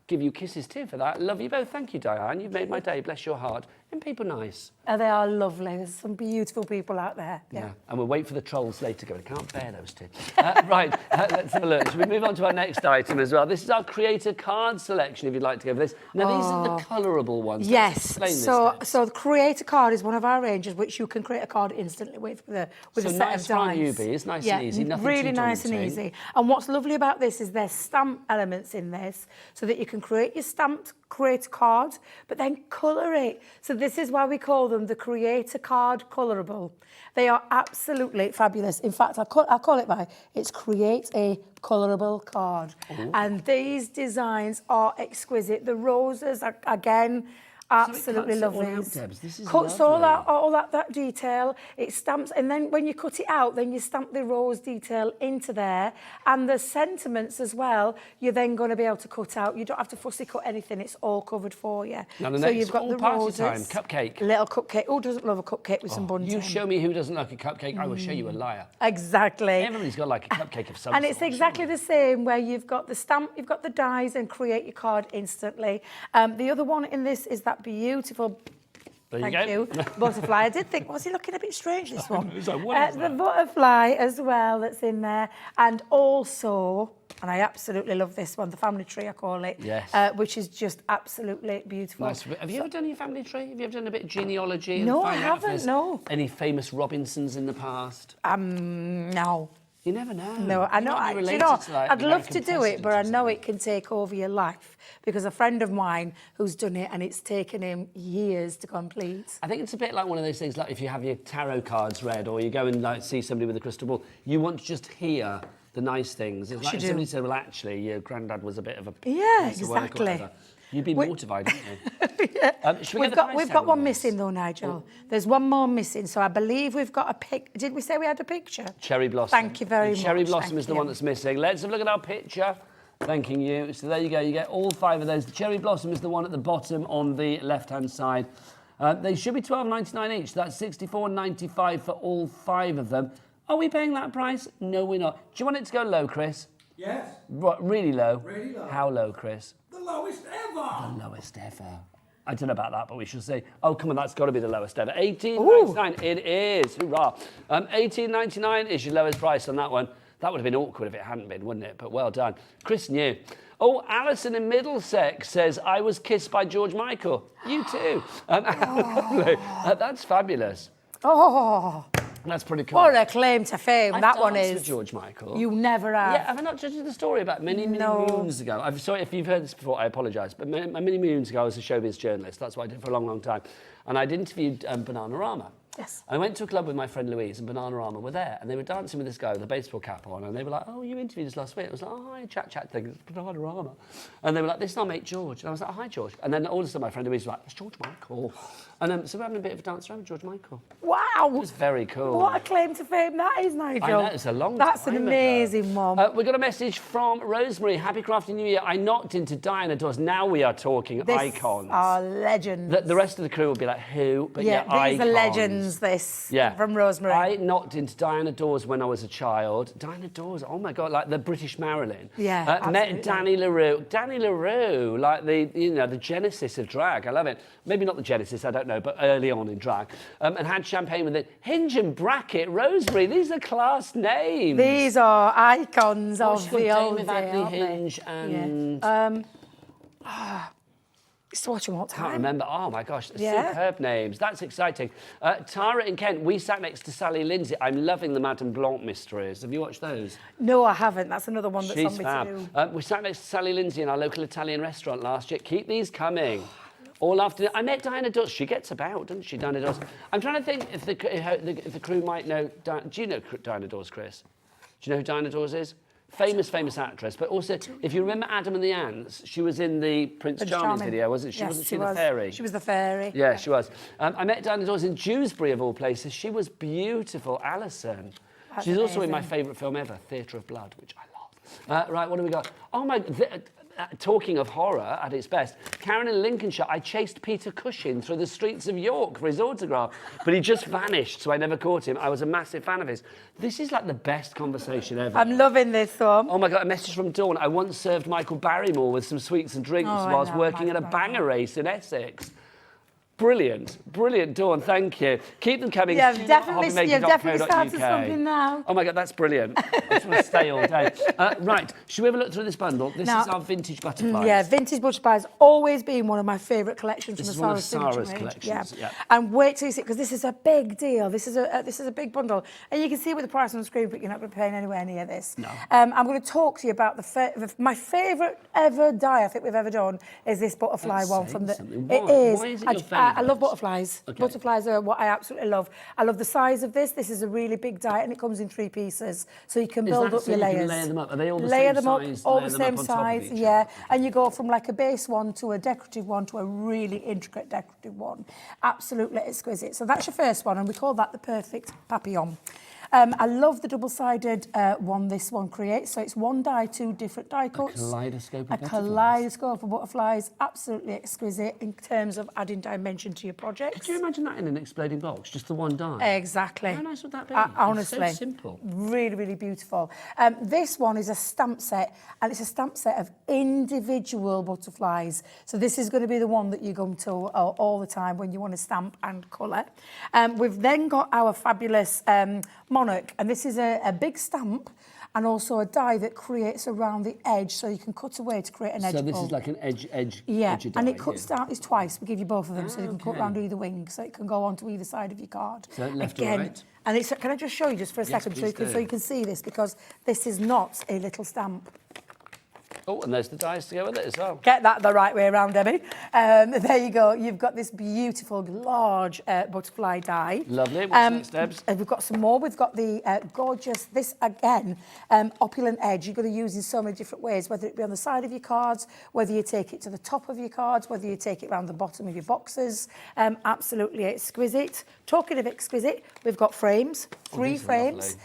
give you kisses too for that. Love you both. Thank you, Diane. You've made my day. Bless your heart. And people nice. They are lovely. There's some beautiful people out there. Yeah. And we'll wait for the trolls later. I can't bear those two. Right, let's have a look. Should we move on to our next item as well? This is our creator card selection, if you'd like to go for this. Now, these are the colourable ones. Yes. So the creator card is one of our ranges, which you can create a card instantly with a set of dice. So nice newbie. It's nice and easy. Nothing really too nice and daunting. easy. And what's lovely about this is there's stamp elements in this, so that you can create your stamped creator card, but then colour it. So this is why we call them the creator card colourable. They are absolutely fabulous. In fact, I call it by, it's create a colourable card. Ooh. And these designs are exquisite. The roses are, again, absolutely lovely. Cuts all out that detail. It stamps, and then when you cut it out, then you stamp the rose detail into there, and the sentiments as well. You're then going to be able to cut out. You don't have to fussy cut anything. It's all covered for you. Now So you've got the roses. Time, cupcake. Little cupcake. Who doesn't love a cupcake with some bunting? You show me who doesn't like a cupcake. I will show you a liar. Exactly. Everybody's got like a cupcake of some And sort. it's exactly the same where you've got the stamp, you've got the dies, and create your card instantly. The other one in this is that beautiful, thank you, butterfly. I did think, was he looking a bit strange, this one? The butterfly as well that's in there. And also, and I absolutely love this one, the family tree, I call it. Yes. Which is just absolutely beautiful. Nice. Have you ever done your family tree? Have you ever done a bit of genealogy? No, and I find out if haven't, there's no. Any famous Robinsons in the past? No. You never know. No, I know. I'd love to do it, but I know it can take over your life, because a friend of mine who's done it, and it's taken him years to complete. I think it's a bit like one of those things, like if you have your tarot cards read, or you go and like see somebody with a crystal ball, you want to just hear the nice things. It's like if somebody said, well, actually, your granddad was a bit of a piece of work or whatever. You'd be mortified, wouldn't you? Yeah. We've got one missing though, Nigel. There's one more missing, so I believe we've got a pic. Did we say we had a picture? Cherry Blossom. Thank you very much. Cherry Blossom is the one that's missing. Let's have a look at our picture. Thanking you. So there you go. You get all 5 of those. The Cherry Blossom is the one at the bottom on the left-hand side. They should be $12.99 each. That's $64.95 for all 5 of them. Are we paying that price? No, we're not. Do you want it to go low, Chris? Yes. What, really low? Really low. How low, Chris? The lowest ever. The lowest ever. I don't know about that, but we shall see. Oh, come on, that's got to be the lowest ever. $18.99. It is. Hoorah. $18.99 is your lowest price on that one. That would have been awkward if it hadn't been, wouldn't it? But well done. Chris knew. Oh, Alison in Middlesex says, I was kissed by George Michael. You too. That's fabulous. Oh. That's pretty cool. What a claim to fame that one is. With George Michael. You never have. Yeah, have I not told you the story about many moons ago? I'm sorry if you've heard this before, I apologise. But many moons ago, I was a showbiz journalist. That's what I did for a long, long time. And I'd interviewed Bananarama. Yes. I went to a club with my friend Louise and Bananarama were there, and they were dancing with this guy with a baseball cap on, and they were like, "Oh, you interviewed us last week." I was like, "Oh, hi, chat thing, it's Bananarama," and they were like, "This is our mate George," and I was like, "Oh, hi, George," and then all of a sudden my friend Louise was like, "It's George Michael," and so we're having a bit of a dance around with George Michael. Wow. It was very cool. What a claim to fame that is, Nigel. I know, it's a long That's time an ago. amazing one. We got a message from Rosemary. Happy Crafty New Year. I knocked into Diana Doors. Now we are talking icons. Are legends. The rest of the crew will be like, who? But yeah, these icons. are legends, this, from Rosemary. I knocked into Diana Dawes when I was a child. Diana Dawes, oh my God, like the British Marilyn. Yeah, Met absolutely. Danny LaRue. Danny LaRue, like the genesis of drag. I love it. Maybe not the genesis, I don't know, but early on in drag. And had champagne with it. Hinge and Bracket, Rosemary, these are class names. These are icons What's of called the Dame old of day, Adley, aren't they? Hinge and... Yeah. Used to watch them all the time. Can't remember. Oh my gosh, Yeah. superb names. That's exciting. Tara in Kent, we sat next to Sally Lindsay. I'm loving the Madame Blanc mysteries. Have you watched those? No, I haven't. That's another one that's She's on me fab. to do. We sat next to Sally Lindsay in our local Italian restaurant last year. Keep these coming. All afternoon. I met Diana Dawes. She gets about, doesn't she, Diana Dawes? I'm trying to think if the crew might know... Do you know Diana Dawes, Chris? Do you know who Diana Dawes is? Famous actress, but also, if you remember Adam and the Ants, she was in the Prince Charming video, wasn't she? Yes, Wasn't she the fairy? She was the fairy. Yeah, she was. I met Diana Dawes in Dewsbury, of all places. She was beautiful, Alison. That's She's also in my amazing. favourite film ever, Theatre of Blood, which I love. Right, what do we got? Oh my... talking of horror at its best, Karen in Lincolnshire, I chased Peter Cushing through the streets of York for his autograph, but he just vanished, so I never caught him. I was a massive fan of his. This is like the best conversation ever. I'm loving this one. Oh my God, a message from Dawn. I once served Michael Barrymore with some sweets and drinks I whilst love working at a Michael banger race in Essex. Brilliant, brilliant, Dawn, thank you. Keep them coming. Yeah, you've definitely started something now. Oh my God, that's brilliant. I just want to stay all day. Right, should we have a look through this bundle? This Now- is our vintage butterflies. Yeah, vintage butterflies always been one of my favourite collections This from is the one of Sarah's Sarah's signature range. collections, yeah. And wait till you see it, because this is a big deal. This is a big bundle, and you can see with the price on the screen, but you're not going to pay anywhere near this. No. I'm going to talk to you about my favourite ever die I think we've ever done is this butterfly That's one saying from the. something. It Why? is. Why is it your I love favourite? butterflies. Okay. Butterflies are what I absolutely love. I love the size of this. This is a really big die, and it comes in 3 pieces, so you can build that up so your you can layers. layer them up? Are they all the layer same them size? Up, all Layer the them up same on top of size, each yeah. other? And you go from like a base one to a decorative one to a really intricate decorative one. Absolutely exquisite. So that's your first one, and we call that the perfect papillon. I love the double-sided one this one creates. So it's one die, 2 different die cuts. kaleidoscope of A butterflies. kaleidoscope of butterflies. Absolutely exquisite in terms of adding dimension to your projects. Could you imagine that in an exploding box? Just the one die? Exactly. How nice would that be? Honestly. It's so simple. Really, really beautiful. This one is a stamp set, and it's a stamp set of individual butterflies. So this is going to be the one that you go to all the time when you want to stamp and colour. We've then got our fabulous monarch, and this is a big stamp and also a die that creates around the edge, so you can cut away to create an edge. So this pull. is like an edge Yeah, edge and die it cuts here. down, it's twice. We give you both of them, so you can cut okay. round either wing, so it can go onto either side of your card. So left or Again, right? and it's, can I just show you just for a second please so you can see this, because this is not a little stamp. Oh, and there's the dies to go with it as well. Get that the right way around, Debbie. There you go. You've got this beautiful, large butterfly die. Lovely. What's next, Debs? We've got some more. We've got the gorgeous, this again, opulent edge. You're going to use in so many different ways, whether it be on the side of your cards, whether you take it to the top of your cards, whether you take it around the bottom of your boxes. Absolutely exquisite. Talking of exquisite, we've got frames, 3 these are frames.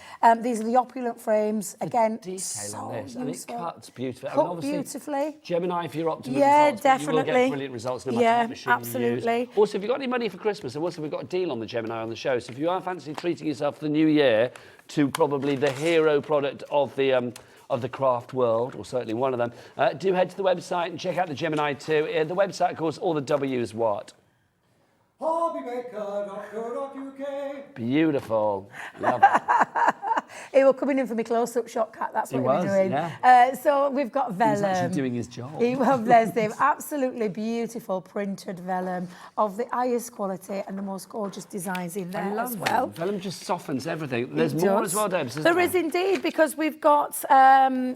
These are the opulent frames. Again, Detail so on this, and it useful. cuts beautifully. Cut obviously, beautifully. Gemini, if you're optimal Yeah, results, but you will definitely. get brilliant results no matter Yeah, what machine you absolutely. use. Also, if you've got any money for Christmas, and also we've got a deal on the Gemini on the show, so if you are fancy treating yourself for the new year to probably the hero product of the craft world, or certainly one of them, do head to the website and check out the Gemini too. The website, of course, all the W's what? Hobbymaker.co.uk. Beautiful. Love it. He was coming in for me close-up shot, Kat. That's what he was doing. Yeah. So we've got vellum. He's actually doing his job. He was, bless him. Absolutely beautiful printed vellum of the highest quality and the most gorgeous designs in there as well. Vellum just softens everything. There's more as well, Debs. There is indeed, because we've got.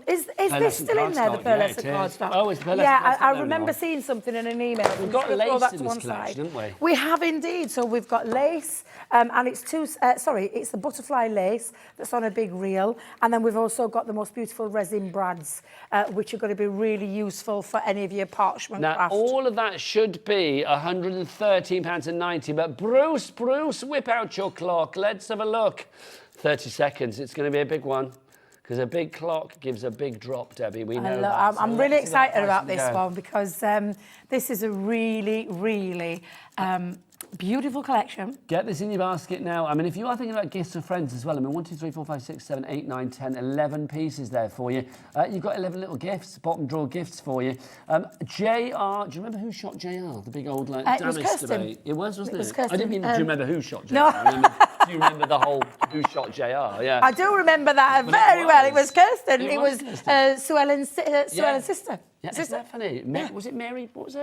Is this still in there, the pearlescent cardstock? Oh, it's pearlescent. Yeah, I remember seeing something in an email. We've got lace in this collection, haven't we? We have indeed. So we've got lace, and it's it's the butterfly lace that's on a big reel, and then we've also got the most beautiful resin brads, which are going to be really useful for any of your parchment craft. Now, all of that should be £113.90, but Bruce, whip out your clock. Let's have a look. 30 seconds. It's going to be a big one. Because a big clock gives a big drop, Debbie. We know that. I'm really excited about this one because this is a really, really beautiful collection. Get this in your basket now. I mean, if you are thinking about gifts for friends as well, I mean, 1, 2, 3, 4, 5, 6, 7, 8, 9, 10, 11 pieces there for you. You've got 11 little gifts, bottom drawer gifts for you. JR, do you remember who shot JR? The big old Damis debate. It was, wasn't it? Was Kirsten. I didn't mean, do you remember who shot JR? No. Do you remember the whole who shot JR? Yeah. I do remember that very well. It was Kirsten. It was Sue Ellen's sister. Yeah, isn't that funny? Was it Mary? What was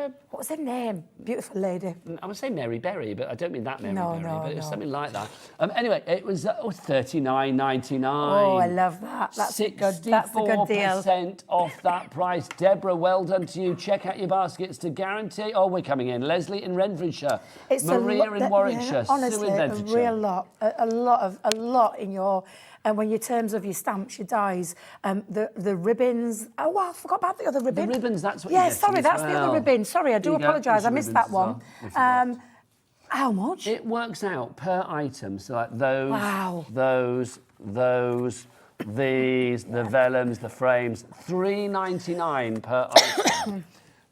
her name? Beautiful lady. I would say Mary Berry, but I don't mean that Mary Berry. No, but it was something like that. Anyway, it was $39.99. Oh, I love that. That's a good deal. 64% off that price. Deborah, well done to you. Check out your baskets to guarantee. Oh, we're coming in. Leslie in Renfrewshire. It's Maria in Warwickshire. Honestly, Sue in a Bedfordshire. real lot. A lot in your. And when your terms of your stamps, your dies, the ribbons. Oh, I forgot about the other ribbon. The ribbons, that's what. Yeah, sorry, that's the other ribbon. Sorry, I do apologise. I missed that one. How much? It works out per item. So like those, these, the vellums, the frames, $3.99 per item.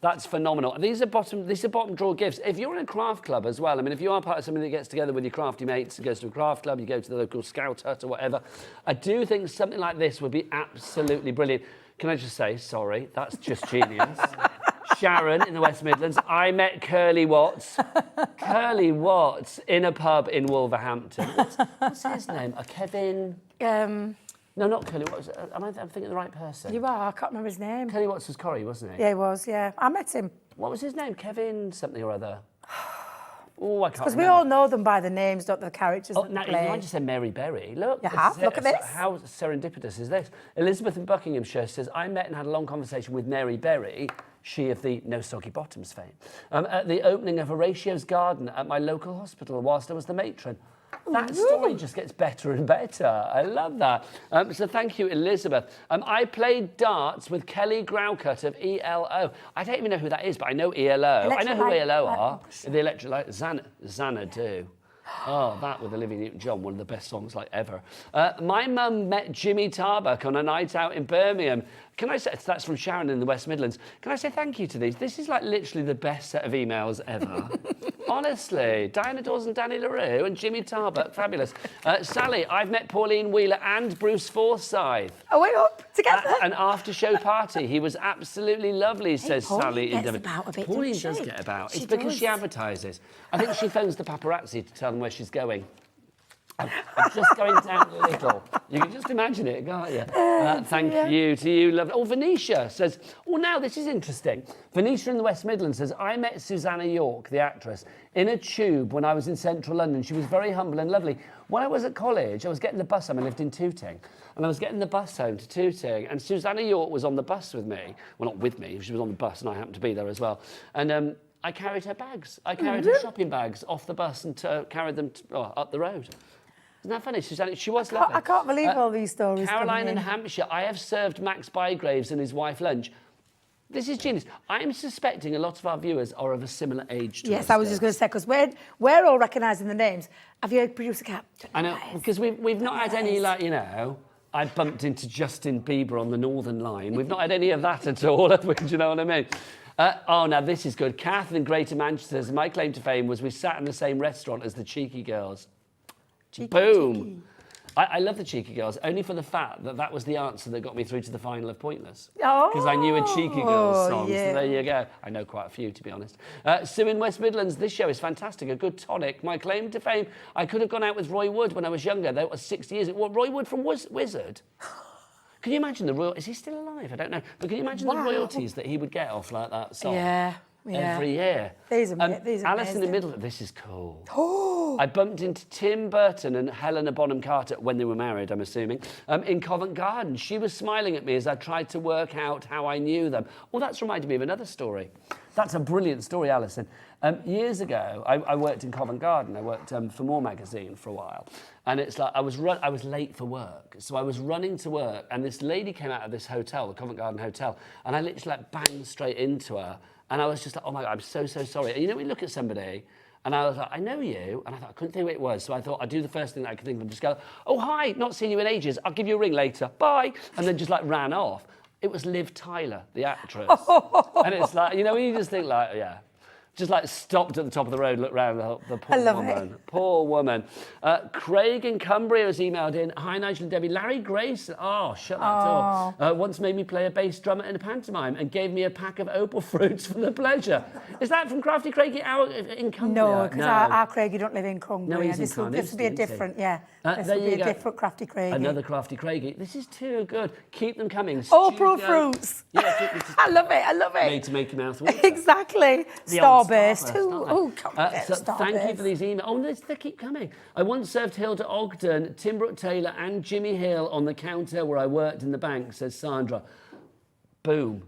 That's phenomenal. These are bottom drawer gifts. If you're in a craft club as well, I mean, if you are part of something that gets together with your crafty mates and goes to a craft club, you go to the local scout hut or whatever, I do think something like this would be absolutely brilliant. Can I just say, sorry, that's just genius. Sharon in the West Midlands, I met Curly Watts in a pub in Wolverhampton. What's his name? Kevin... No, not Curly Watts. I'm thinking of the right person. You are. I can't remember his name. Curly Watts was Corrie, wasn't he? Yeah, he was, yeah. I met him. What was his name? Kevin something or other. Oh, I can't remember. Because we all know them by the names, don't the characters that they play. I just said Mary Berry. Look. You have? Look at this. How serendipitous is this? Elizabeth in Buckinghamshire says, I met and had a long conversation with Mary Berry, she of the No Soggy Bottoms fame, at the opening of Horatio's Garden at my local hospital whilst I was the matron. That story just gets better and better. I love that. So thank you, Elizabeth. I played darts with Kelly Graucut of ELO. I don't even know who that is, but I know ELO. I know who ELO are. The Electric Light. Xanadu. Oh, that with Olivia Newton-John, one of the best songs like ever. My mum met Jimmy Tarbuck on a night out in Birmingham. Can I say, that's from Sharon in the West Midlands. Can I say thank you to these? This is like literally the best set of emails ever. Honestly, Diana Dawes and Danny LaRue and Jimmy Tarbuck, fabulous. Sally, I've met Pauline Wheeler and Bruce Forsyth. Oh, we're up together. At an after-show party. He was absolutely lovely, says Sally in Devon. Pauline does get about. It's because she advertises. I think she phones the paparazzi to tell them where she's going. I'm just going down a little. You can just imagine it, can't you? Thank you to you, lovely. Oh, Venetia says, oh, now this is interesting. Venetia in the West Midlands says, I met Susanna York, the actress, in a tube when I was in central London. She was very humble and lovely. When I was at college, I was getting the bus home. I lived in Tooting. And I was getting the bus home to Tooting. And Susanna York was on the bus with me. Well, not with me. She was on the bus and I happened to be there as well. And I carried her bags. I carried her shopping bags off the bus and carried them up the road. Isn't that funny, Susanna? She was lovely. I can't believe all these stories. Caroline in Hampshire. I have served Max Bygraves and his wife lunch. This is genius. I'm suspecting a lot of our viewers are of a similar age to us. Yes, I was just going to say, because we're all recognising the names. Have you heard Producer Cat? I know, because we've not had any, like, you know, I bumped into Justin Bieber on the Northern Line. We've not had any of that at all, have we? Do you know what I mean? Oh, now this is good. Kath in Greater Manchester says, my claim to fame was we sat in the same restaurant as the Cheeky Girls. Boom. I love the Cheeky Girls, only for the fact that that was the answer that got me through to the final of Pointless. Oh, Because I knew a Cheeky Girls song, yeah. so there you go. I know quite a few, to be honest. Sue in West Midlands, this show is fantastic, a good tonic. My claim to fame, I could have gone out with Roy Wood when I was younger. That was 60 years ago. What, Roy Wood from Wizard? Can you imagine the royal? Is he still alive? I don't know. But can you imagine the royalties that he would get off like that song? Yeah. Every year. These are Alice in the Middle. This is cool. I bumped into Tim Burton and Helena Bonham Carter when they were married, I'm assuming, in Covent Garden. She was smiling at me as I tried to work out how I knew them. Oh, that's reminded me of another story. That's a brilliant story, Alison. Years ago, I worked in Covent Garden. I worked for More magazine for a while. And it's like I was late for work. So I was running to work, and this lady came out of this hotel, the Covent Garden Hotel, and I literally like banged straight into her. And I was just like, oh my God, I'm so sorry. And you know, we look at somebody, and I was like, I know you. And I thought, I couldn't think who it was. So I thought, I'd do the first thing that I could think of, just go, oh, hi, not seen you in ages. I'll give you a ring later. Bye. And then just like ran off. It was Liv Tyler, the actress. And it's like, you know, you just think like, yeah. Just like stopped at the top of the road, looked round, the poor woman. Poor woman. Craig in Cumbria has emailed in, hi Nigel and Debbie, Larry Grace, oh, shut that door. Once made me play a bass drummer in a pantomime and gave me a pack of opal fruits for the pleasure. Is that from Crafty Craigie in Cumbria? No, because our Craigie don't live in Cumbria. No, he's this in will be a different, this will be a different Crafty Craigie. Another Crafty Craigie. This is too good. Keep them coming. Opal fruits. Yeah, I love it. Made to make your mouth water. Exactly. Starburst. Oh, thank you for these emails. Oh, they keep coming. I once served Hilda Ogden, Tim Brooke Taylor and Jimmy Hill on the counter where I worked in the bank, says Sandra. Boom.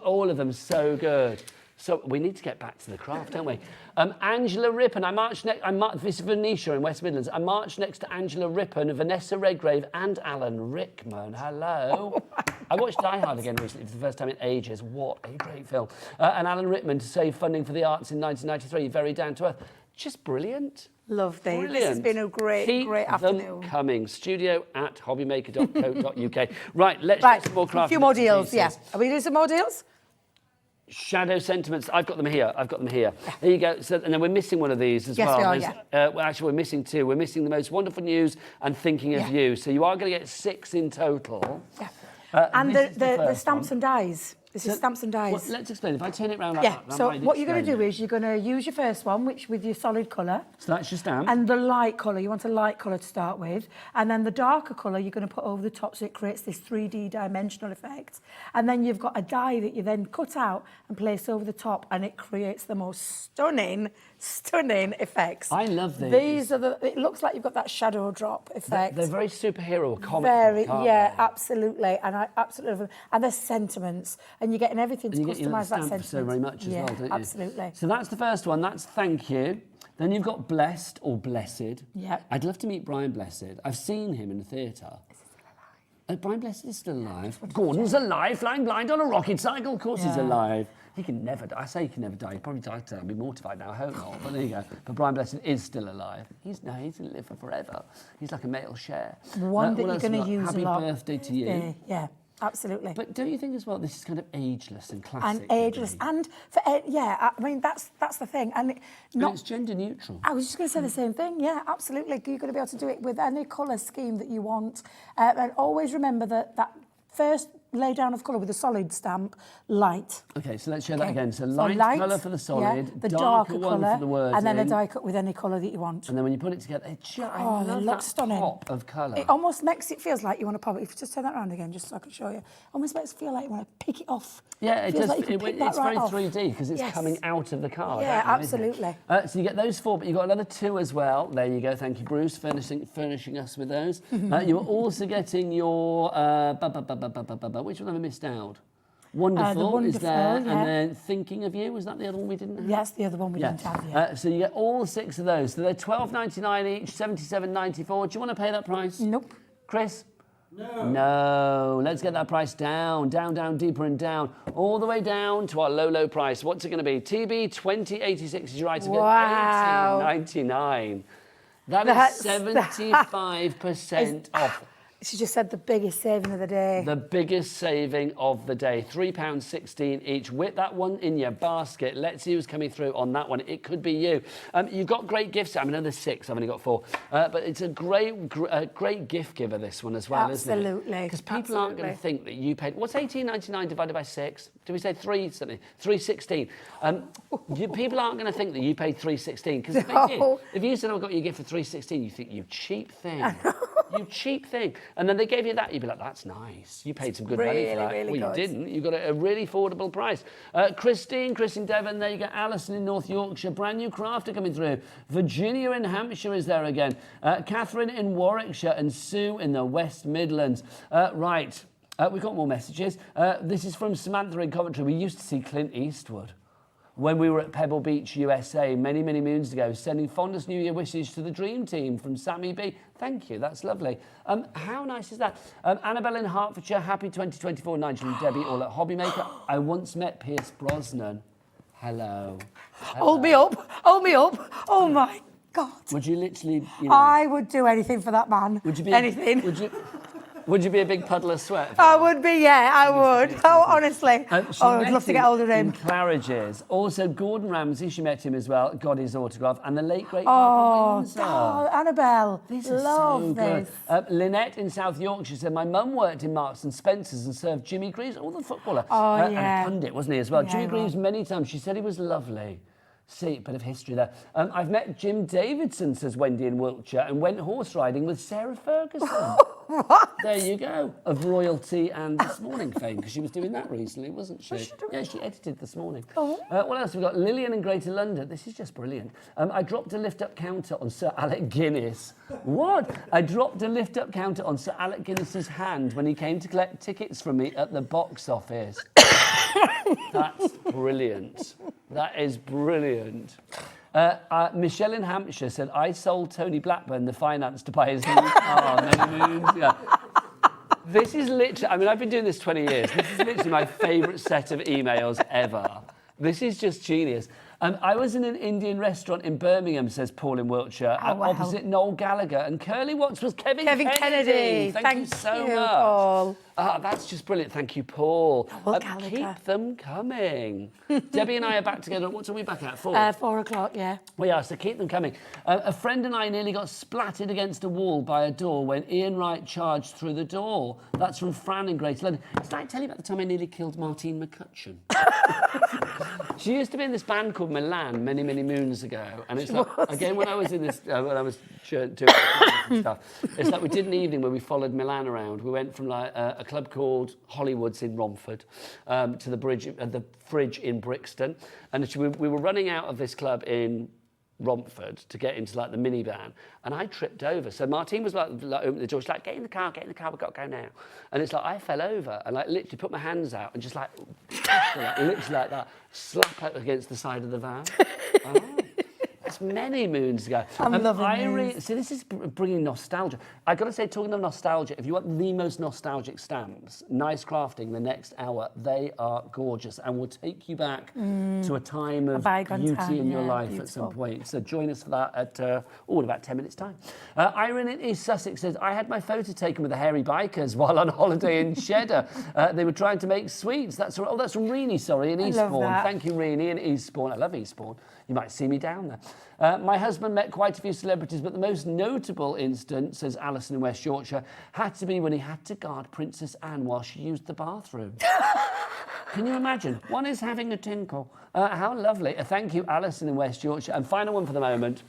All of them so good. So we need to get back to the craft, don't we? Angela Rippon, this is Venetia in West Midlands. I marched next to Angela Rippon, Vanessa Redgrave and Alan Rickman. Hello. I watched Die Hard again recently for the first time in ages. What a great film. And Alan Rickman to save funding for the arts in 1993, very down to earth. Just brilliant. Love these. Brilliant. This has been a great afternoon. Them coming. studio@hobbymaker.co.uk. Right, let's get some more craft. A few more deals, yeah. Are we doing some more deals? Shadow sentiments. I've got them here. There you go. So, and then we're missing one of these as well. We are, yeah. Well, actually, we're missing two. We're missing the most wonderful news and thinking of you. So you are going to get 6 in total. Yeah. And the stamps and dies. This is stamps and dies. Well, let's explain. If I turn it around like that. So what you're going to do is you're going to use your first one, which with your solid colour. So that's your stamp. And the light colour. You want a light colour to start with. And then the darker colour you're going to put over the top so it creates this 3D dimensional effect. And then you've got a die that you then cut out and place over the top, and it creates the most stunning effects. I love these. These are it looks like you've got that shadow drop effect. They're very superhero comic. Absolutely. And I absolutely love them. And there's sentiments. And you're getting everything to customise that sentiment. So very much as well, don't you? Absolutely. So that's the first one. That's thank you. Then you've got blessed or blessed. Yeah. I'd love to meet Brian Blessed. I've seen him in the theatre. Is he still alive? Brian Blessed is still alive. Gordon's alive, flying blind on a rocket cycle. Of course he's alive. He can never die. I say he can never die. He probably died today. I'd be mortified now. I hope not. But there you go. But Brian Blessed is still alive. He's going to live for forever. He's like a male share. One that you're going to use a lot. Happy birthday to you. Yeah. Absolutely. But don't you think as well this is kind of ageless and classic? And ageless. And, I mean, that's the thing. And it's gender neutral. I was just going to say the same thing. Yeah, absolutely. You're going to be able to do it with any colour scheme that you want. And always remember that first lay down of colour with a solid stamp, light. Okay, so let's show that again. So light colour for the solid, the darker one for the wording. And then a die cut with any colour that you want. And then when you put it together, it looks stunning. Pop of colour. It almost makes it feels like you want to pop it. If you just turn that around again, just so I can show you. Almost makes it feel like you want to pick it off. Yeah, it does. Like it's very 3D because it's coming out of the card. Yeah, absolutely. So you get those 4, but you've got another 2 as well. There you go. Thank you, Bruce, furnishing us with those. You were also getting your... which one have I missed out? Wonderful, is there, and then Thinking of You, was that the other one we didn't have? Yes, the other one we didn't have, so you get all 6 of those. So they're $12.99 each, $77.94. Do you want to pay that price? Nope. Chris? No. Let's get that price down, deeper and down, all the way down to our low price. What's it going to be? TB 2086 is your item. Wow. $18.99. That is 75% off. She just said the biggest saving of the day. The biggest saving of the day. £3.16 each. Whip that one in your basket. Let's see who's coming through on that one. It could be you. You've got great gifts. I know there's 6. I've only got 4. But it's a great gift giver, this one as well, isn't it? Absolutely. Because people aren't going to think that you paid... What's £18.99 divided by 6? Did we say 3 something? 3.16. People aren't going to think that you paid 3.16. Because if you said, I got you a gift for 3.16, you think, you cheap thing. You cheap thing. And then they gave you that, you'd be like, that's nice. You paid some good money for that. Really well, good. You didn't. You got a really affordable price. Chris in Devon, there you go. Alison in North Yorkshire. Brand new crafter coming through. Virginia in Hampshire is there again. Catherine in Warwickshire and Sue in the West Midlands. Right. We've got more messages. This is from Samantha in Coventry. We used to see Clint Eastwood when we were at Pebble Beach, USA, many, many moons ago, sending fondest New Year wishes to the Dream Team from Sammy B. Thank you, that's lovely. How nice is that? Annabelle in Hertfordshire, happy 2024, Nigel and Debbie, all at Hobby Maker. I once met Pierce Brosnan. Hello. Hold me up. Oh my God. Would you literally, I would do anything for that man. Would you be anything? Would you be a big puddle of sweat? I would be, yeah, I would. Oh, honestly. I would love to get hold of him. In Claridge's. Also, Gordon Ramsay, she met him as well, got his autograph, and the late, great Oh, Michael Windsor. Annabelle. This is love so this. good. Lynette in South Yorkshire said, my mum worked in Marks and Spencer's and served Jimmy Greaves, the footballer. Oh, And yeah. a pundit, wasn't he, as well? Yeah, Jimmy he Greaves was. many times. She said he was lovely. See, a bit of history there. I've met Jim Davidson, says Wendy in Wiltshire, and went horse riding with Sarah Ferguson. What? There you go. Of royalty and This Morning fame, because she was doing that recently, wasn't she? Yeah, she edited This Morning. Oh. What else have we got? Lillian in Greater London. This is just brilliant. I dropped a lift-up counter on Sir Alec Guinness. What? I dropped a lift-up counter on Sir Alec Guinness's hand when he came to collect tickets from me at the box office. That's brilliant. That is brilliant. Michelle in Hampshire said, I sold Tony Blackburn the finance to buy his new car many moons ago. This is literally, I've been doing this 20 years. This is literally my favourite set of emails ever. This is just genius. I was in an Indian restaurant in Birmingham, says Paul in Wiltshire, opposite Noel Gallagher, and Curly Watts was Kevin Kennedy. Thank you so much. Paul. That's just brilliant. Thank you, Paul. Gallagher. Keep them coming. Debbie and I are back together. What time are we back at? 4? 4 o'clock, yeah. We are, so keep them coming. A friend and I nearly got splattered against a wall by a door when Ian Wright charged through the door. That's from Fran in Greater London. It's like telling you about the time I nearly killed Martine McCutcheon. She used to be in this band called Milan many, many moons ago. And it's like, again, when I was in this, when I was doing stuff, it's like we did an evening where we followed Milan around. We went from like a club called Hollywood's in Romford to the Fridge in Brixton. And we were running out of this club in Romford to get into like the minivan, and I tripped over. So Martine was like opening the door. She's like, get in the car, we've got to go now. And it's like I fell over and like literally put my hands out and just like literally like that, slap out against the side of the van. That's many moons ago. I'm loving this. So this is bringing nostalgia. I've got to say, talking of nostalgia, if you want the most nostalgic stamps, Nice Crafting, the next hour, they are gorgeous and will take you back to a time of beauty in your life at some point. So join us for that at in about 10 minutes' time. Irene in East Sussex says, I had my photo taken with the hairy bikers while on holiday in Cheddar. They were trying to make sweets. That's from Reenie, sorry, in Eastbourne. Thank you, Reenie, in Eastbourne. I love Eastbourne. You might see me down there. My husband met quite a few celebrities, but the most notable instance, says Alison in West Yorkshire, had to be when he had to guard Princess Anne while she used the bathroom. Can you imagine? One is having a tinkle. How lovely. Thank you, Alison in West Yorkshire. And final one for the moment.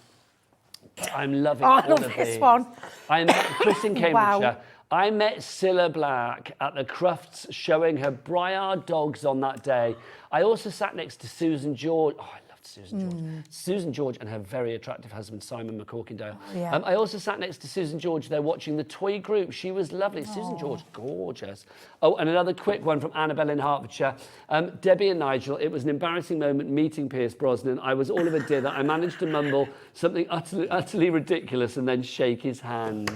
I'm loving all I love of this these. one. I met Chris in Cambridgeshire. Wow. I met Cilla Black at the Crufts showing her Briard dogs on that day. I also sat next to Susan George. Oh, I loved Susan George. Susan George and her very attractive husband, Simon McCorkindale. Oh, yeah. I also sat next to Susan George there watching the toy group. She was lovely. Susan George, gorgeous. Oh, and another quick one from Annabelle in Hertfordshire. Debbie and Nigel, it was an embarrassing moment meeting Pierce Brosnan. I was all of a dither. I managed to mumble something utterly ridiculous and then shake his hand.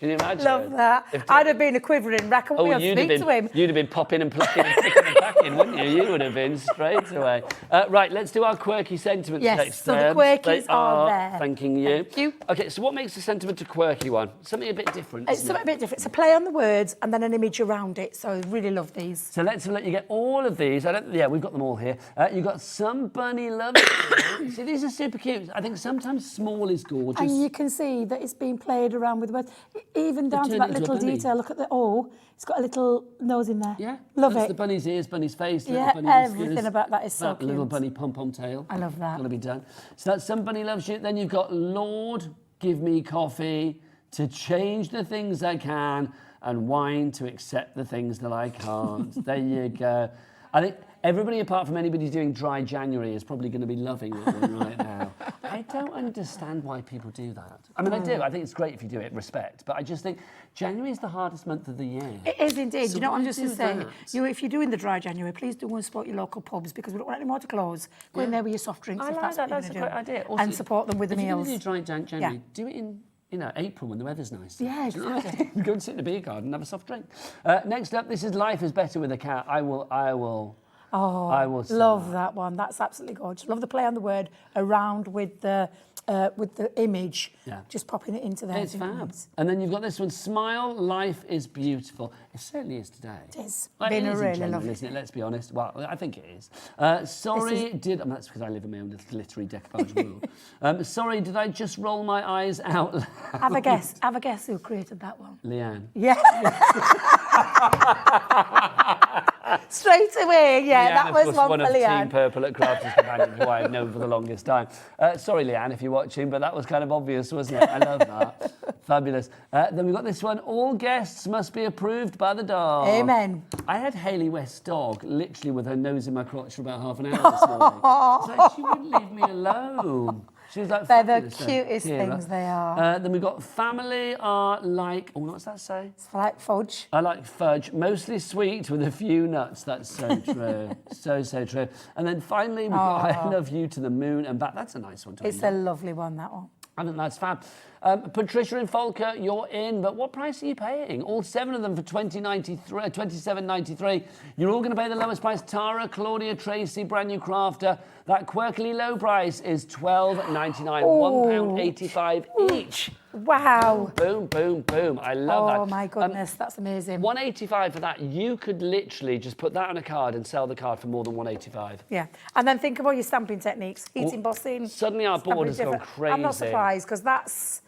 Can you imagine? Love that. I'd have been a quivering wreck. I wouldn't be able to speak to him. You'd have been popping and plucking and picking and packing, wouldn't you? You would have been straight away. Right, let's do our quirky sentiments next. Yes, so the quirkies are there. Thanking you. Thank you. Okay, so what makes a sentiment a quirky one? Something a bit different, It's something a bit different. It's a play on the words and then an image around it. So I really love these. So let's let you get all of these. Yeah, we've got them all here. You've got Some Bunny Love. See, these are super cute. I think sometimes small is gorgeous. And you can see that it's been played around with words, even down to turned that into a little bunny. detail. Look at the it's got a little nose in there. Yeah, love that's it. the bunny's ears, bunny's face, Yeah, little bunny everything whiskers, about that is so that little cute. bunny pom-pom tail. I love that. Got to be done. So that's Some Bunny Loves You. Then you've got Lord, give me coffee to change the things I can and wine to accept the things that I can't. There you go. I think everybody apart from anybody doing Dry January is probably going to be loving that one right now. I don't understand why people do that. I mean, I do. I think it's great if you do it, respect. But I just think January is the hardest month of the year. It is indeed. So You know what I'm why just do to say? that? If you're doing the Dry January, please do go and support your local pubs because we don't want any more to close. Go in there with your soft drinks I if like that's that. what That's a you're great going to do. idea. Also, And support them with the if you're meals. going to do Dry January, Yeah. do it in April when the weather's nice. Yeah, exactly. Go and sit in the beer garden and have a soft drink. Next up, this is Life is Better with a Cat. I will say Love that one. That's absolutely gorgeous. Love the play on the word around with the image. Yeah. Just popping it into there. It's fab. And then you've got this one, Smile, Life is Beautiful. It certainly is today. It is. Well, Been it a is in really general, lovely isn't it? Let's be honest. Well, I think it is. Sorry, that's because I live in my own little literary decoupage world. Sorry, did I just roll my eyes out loud? Have a guess. Have a guess who created that one. Leanne. Yeah. Straight away, yeah, Leanne, that of was course, one for of Team Leanne. Purple at Crafters Companion, who I have known for the longest time. Sorry, Leanne, if you're watching, but that was kind of obvious, wasn't it? I love that. Fabulous. Then we've got this one. All guests must be approved by the dog. Amen. I had Hayley West's dog literally with her nose in my crotch for about half an hour this morning. It's like, she wouldn't leave me alone. She was like, They're the fabulous, cutest Kira. things, they are. Then we've got family are like, what's that say? It's like fudge. I like fudge, mostly sweet with a few nuts. That's so true. so true. And then finally, we've got I love you to the moon and back. That's a nice one to It's end a on. lovely one, that one. I think that's fab. Patricia and Folker, you're in, but what price are you paying? All 7 of them for $27.93. You're all going to pay the lowest price. Tara, Claudia, Tracy, brand new crafter. That quirkily low price is £12.99, £1.85 each. Wow. Boom, boom, boom. I love that. Oh, my goodness, that's amazing. $1.85 for that. You could literally just put that on a card and sell the card for more than $1.85. Yeah. And then think of all your stamping techniques. Heat embossing. Suddenly our board has gone crazy. I'm not surprised, because that's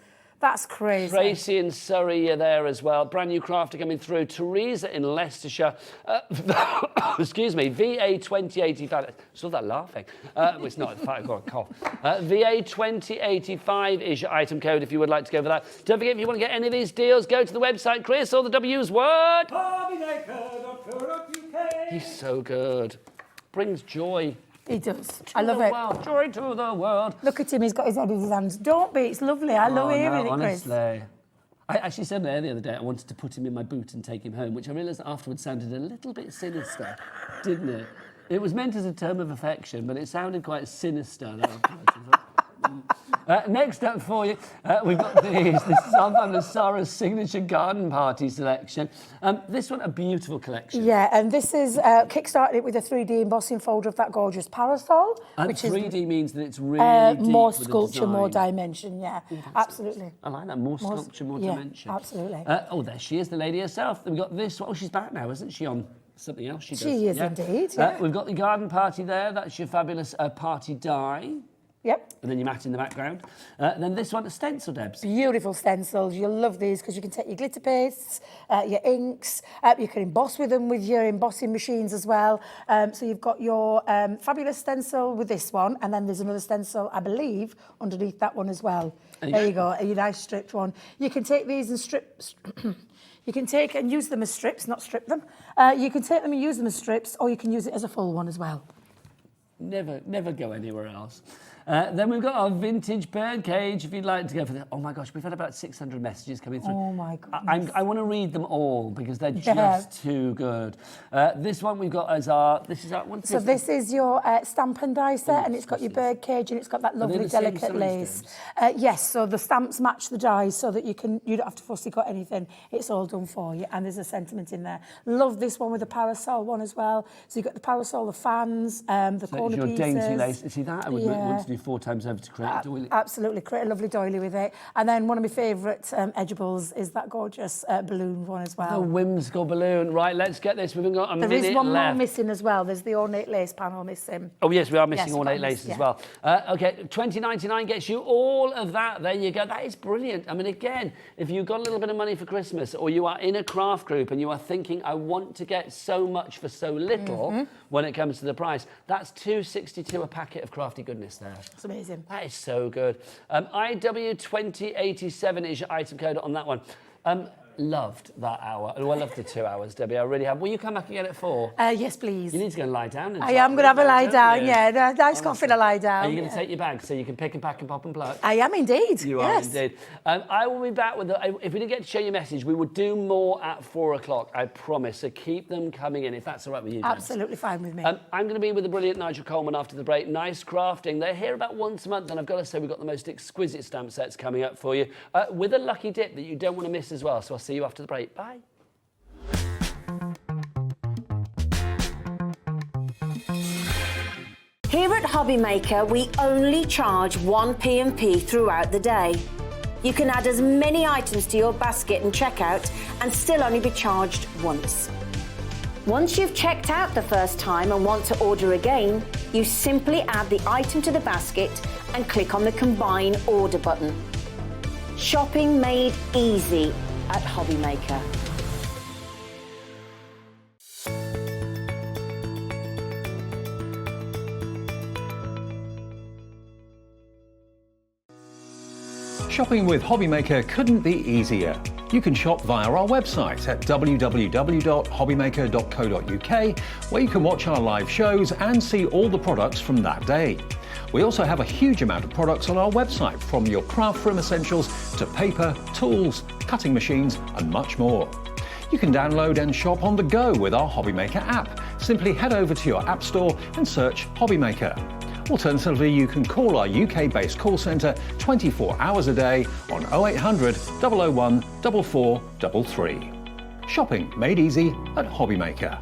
crazy. Tracy in Surrey are there as well. Brand new crafter coming through. Teresa in Leicestershire. Excuse me. VA 2085. Saw that laughing. It's not. I've got a cough. VA 2085 is your item code if you would like to go for that. Don't forget, if you want to get any of these deals, go to the website. Chris, all the W's word. He's so good. Brings joy. He does. I love it. World. Joy to the world. Look at him, he's got his head in his hands. Don't be, it's lovely. I love hearing it, Chris. Honestly. I actually said there the other day I wanted to put him in my boot and take him home, which I realised afterwards sounded a little bit sinister, didn't it? It was meant as a term of affection, but it sounded quite sinister. Next up for you, we've got these. This is our fabulous Sarah's signature garden party selection. This one, a beautiful collection. Yeah, and this is kickstarted it with a 3D embossing folder of that gorgeous parasol. And which 3D is, means that it's really deep more with the sculpture, more design. dimension, yeah. Absolutely. I like that. More sculpture, more dimension. Absolutely. There she is, the lady herself. Then we've got this one. Oh, she's back now, isn't she, on something else she does? She is indeed, yeah. We've got the garden party there. That's your fabulous party die. Yep. And then your mat in the background. Then this one, a stencil, Debs. Beautiful stencils. You'll love these because you can take your glitter pastes, your inks. You can emboss with them with your embossing machines as well. So you've got your fabulous stencil with this one, and then there's another stencil, I believe, underneath that one as well. There you go, a nice stripped one. You can take these and strip. You can take and use them as strips, not strip them. You can take them and use them as strips, or you can use it as a full one as well. Never go anywhere else. Then we've got our vintage bird cage, if you'd like to go for that. Oh my gosh, we've had about 600 messages coming through. Oh my goodness. I want to read them all because they're just too good. This one we've got as this is your stamp and die set, and it's got your bird cage, and it's got that lovely delicate lace. Yes, so the stamps match the dies so that you don't have to fussy cut anything. It's all done for you, and there's a sentiment in there. Love this one with the parasol one as well. So you've got the parasol, the fans, the corner pieces. Your dainty lace. See that? I would want to do 4 times over to create a doily. Absolutely, create a lovely doily with it. And then one of my favourite edgeables is that gorgeous balloon one as well. The whimsical balloon. Right, let's get this. We've got a minute left. There is one more missing as well. There's the ornate lace panel missing. Oh yes, we are missing ornate lace as well. Okay, $20.99 gets you all of that. There you go. That is brilliant. I mean, again, if you've got a little bit of money for Christmas, or you are in a craft group and you are thinking, I want to get so much for so little when it comes to the price, that's $2.62 a packet of crafty goodness there. It's amazing. That is so good. IW2087 is your item code on that one. Loved that hour. Well, I loved the 2 hours, Debbie. I really have. Will you come back again at 4? Yes, please. You need to go and lie down. I am going to have a lie down, yeah. Nice coffee to lie down. Are you going to take your bag so you can pick and pack and pop and pluck? I am indeed. You are indeed. I will be back with if we didn't get to show your message, we will do more at 4 o'clock, I promise. So keep them coming in, if that's all right with you, James. Absolutely fine with me. I'm going to be with the brilliant Nigel Coleman after the break. Nice crafting. They're here about once a month, and I've got to say we've got the most exquisite stamp sets coming up for you with a lucky dip that you don't want to miss as well. So I'll see you after the break. Bye. Here at Hobbymaker, we only charge 1 P&P throughout the day. You can add as many items to your basket and checkout and still only be charged once. Once you've checked out the first time and want to order again, you simply add the item to the basket and click on the Combine Order button. Shopping made easy at Hobbymaker. Shopping with Hobbymaker couldn't be easier. You can shop via our website at www.hobbymaker.co.uk, where you can watch our live shows and see all the products from that day. We also have a huge amount of products on our website, from your craft room essentials to paper, tools, cutting machines and much more. You can download and shop on the go with our Hobbymaker app. Simply head over to your app store and search Hobbymaker. Alternatively, you can call our UK-based call centre 24 hours a day on 0800 001 4433. Shopping made easy at Hobbymaker.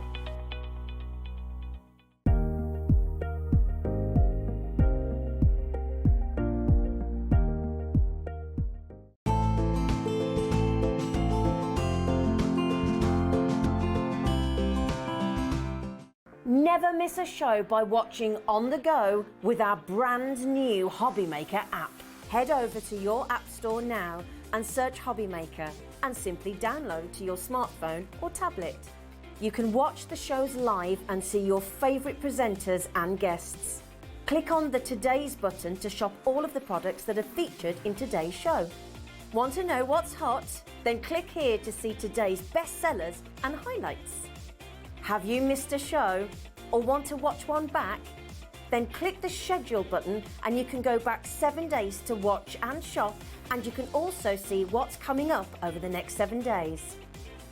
Never miss a show by watching on the go with our brand new Hobbymaker app. Head over to your app store now and search Hobbymaker and simply download to your smartphone or tablet. You can watch the shows live and see your favourite presenters and guests. Click on the Today's button to shop all of the products that are featured in today's show. Want to know what's hot? Then click here to see today's bestsellers and highlights. Have you missed a show or want to watch one back? Then click the schedule button and you can go back 7 days to watch and shop, and you can also see what's coming up over the next 7 days.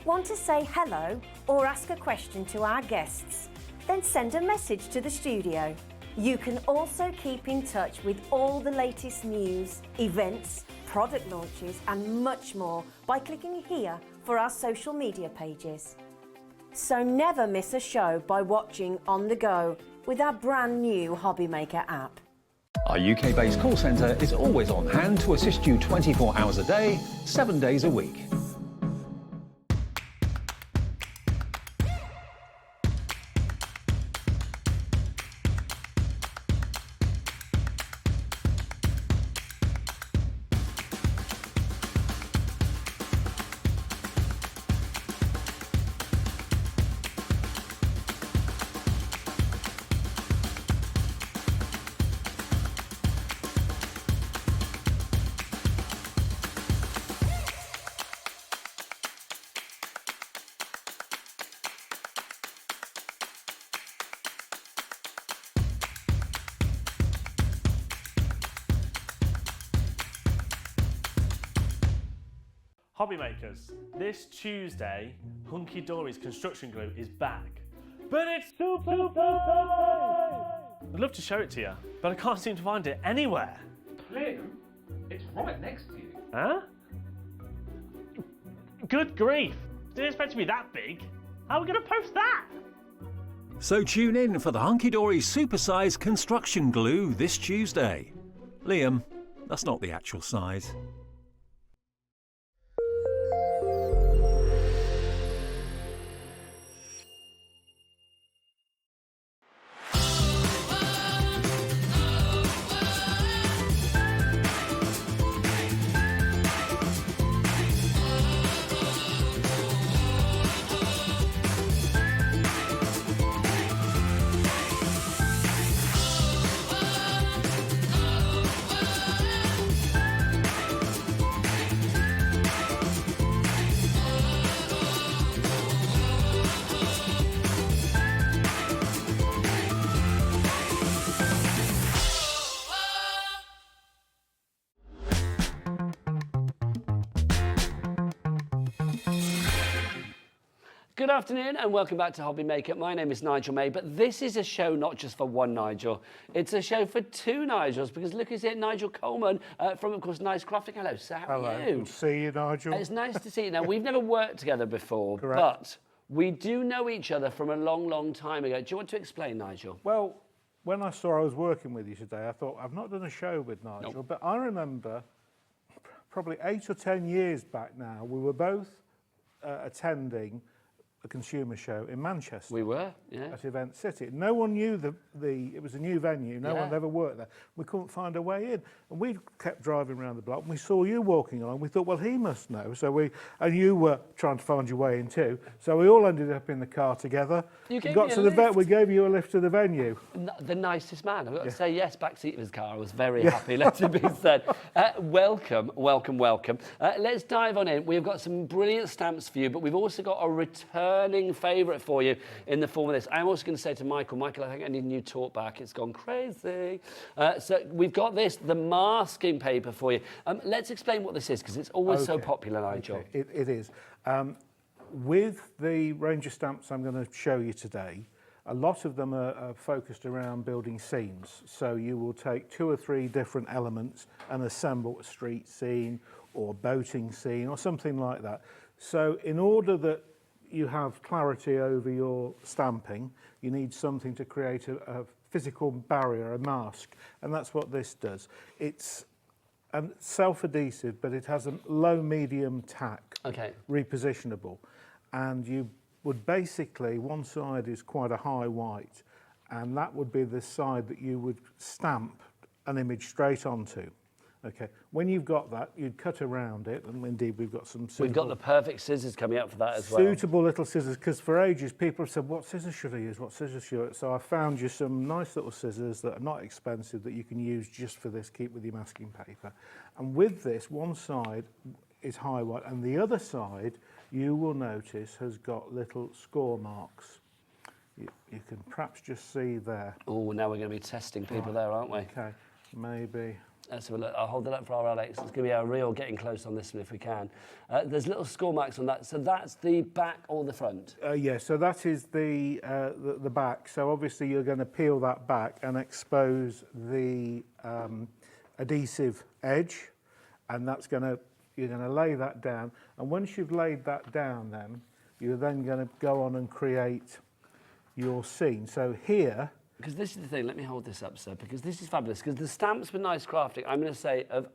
Want to say hello or ask a question to our guests? Then send a message to the studio. You can also keep in touch with all the latest news, events, product launches and much more by clicking here for our social media pages. So never miss a show by watching on the go with our brand new Hobbymaker app. Our UK-based call centre is always on hand to assist you 24 hours a day, 7 days a week. Hobby makers, this Tuesday, Hunky Dory's construction glue is back. But it's super I'd love to show it to you, but I can't seem to find it anywhere. Lou, it's right next to you. Huh? Good grief! Didn't expect it to be that big. How are we going to post that? So tune in for the Hunky Dory supersize construction glue this Tuesday. Liam, that's not the actual size. Good afternoon and welcome back to Hobby Maker. My name is Nigel May, but this is a show not just for one Nigel. It's a show for two Nigels because look who's here, Nigel Coleman from, of course, Nice Crafting. Hello, sir. How are you? Good to see you, Nigel. It's nice to see you. Now, we've never worked together before, Correct. but we do know each other from a long, long time ago. Do you want to explain, Nigel? Well, when I saw I was working with you today, I thought, I've not done a show with Nigel, but I remember probably 8 or 10 years back now, we were both attending a consumer show in Manchester. We were, yeah. At Event City. No one knew it was a new venue, no one had ever worked there. We couldn't find a way in. And we kept driving around the block and we saw you walking along. We thought, well, he must know. And you were trying to find your way in too. So we all ended up in the car together. You gave got me to a the lift. We gave you a lift to the venue. The nicest man. I've got to say yes, back seat of his car. I was very happy, let it be said. Welcome, welcome, welcome. Let's dive on in. We've got some brilliant stamps for you, but we've also got a returning favourite for you in the form of this. I'm also going to say to Michael, I think I need a new talk back. It's gone crazy. So we've got this, the masking paper for you. Let's explain what this is, because it's always so popular, Nigel. Okay. It is. With the range of stamps I'm going to show you today, a lot of them are focused around building scenes. So you will take 2 or 3 different elements and assemble a street scene or boating scene or something like that. So in order that you have clarity over your stamping, you need something to create a physical barrier, a mask, and that's what this does. It's self-adhesive, but it has a low-medium tack, repositionable, and you would basically, one side is quite a high white, and that would be the side that you would stamp an image straight onto. Okay, when you've got that, you'd cut around it, and indeed we've got some suitable... We've got the perfect scissors coming up for that as well. Suitable little scissors, because for ages people have said, what scissors should I use, what scissors should I use? So I found you some nice little scissors that are not expensive that you can use just for this, keep with your masking paper. And with this, one side is high white, and the other side, you will notice, has got little score marks. You can perhaps just see there. Oh, now we're going to be testing people there, aren't we? Okay, maybe... Let's have a look. I'll hold it up for our Alex. It's going to be a real getting close on this one if we can. There's little score marks on that. So that's the back or the front? Yeah, so that is the back. So obviously you're going to peel that back and expose the adhesive edge, and you're going to lay that down. And once you've laid that down, then you're then going to go on and create your scene. So here. Because this is the thing, let me hold this up, sir, because this is fabulous. Because the stamps with Nice Crafting, I'm going to say, of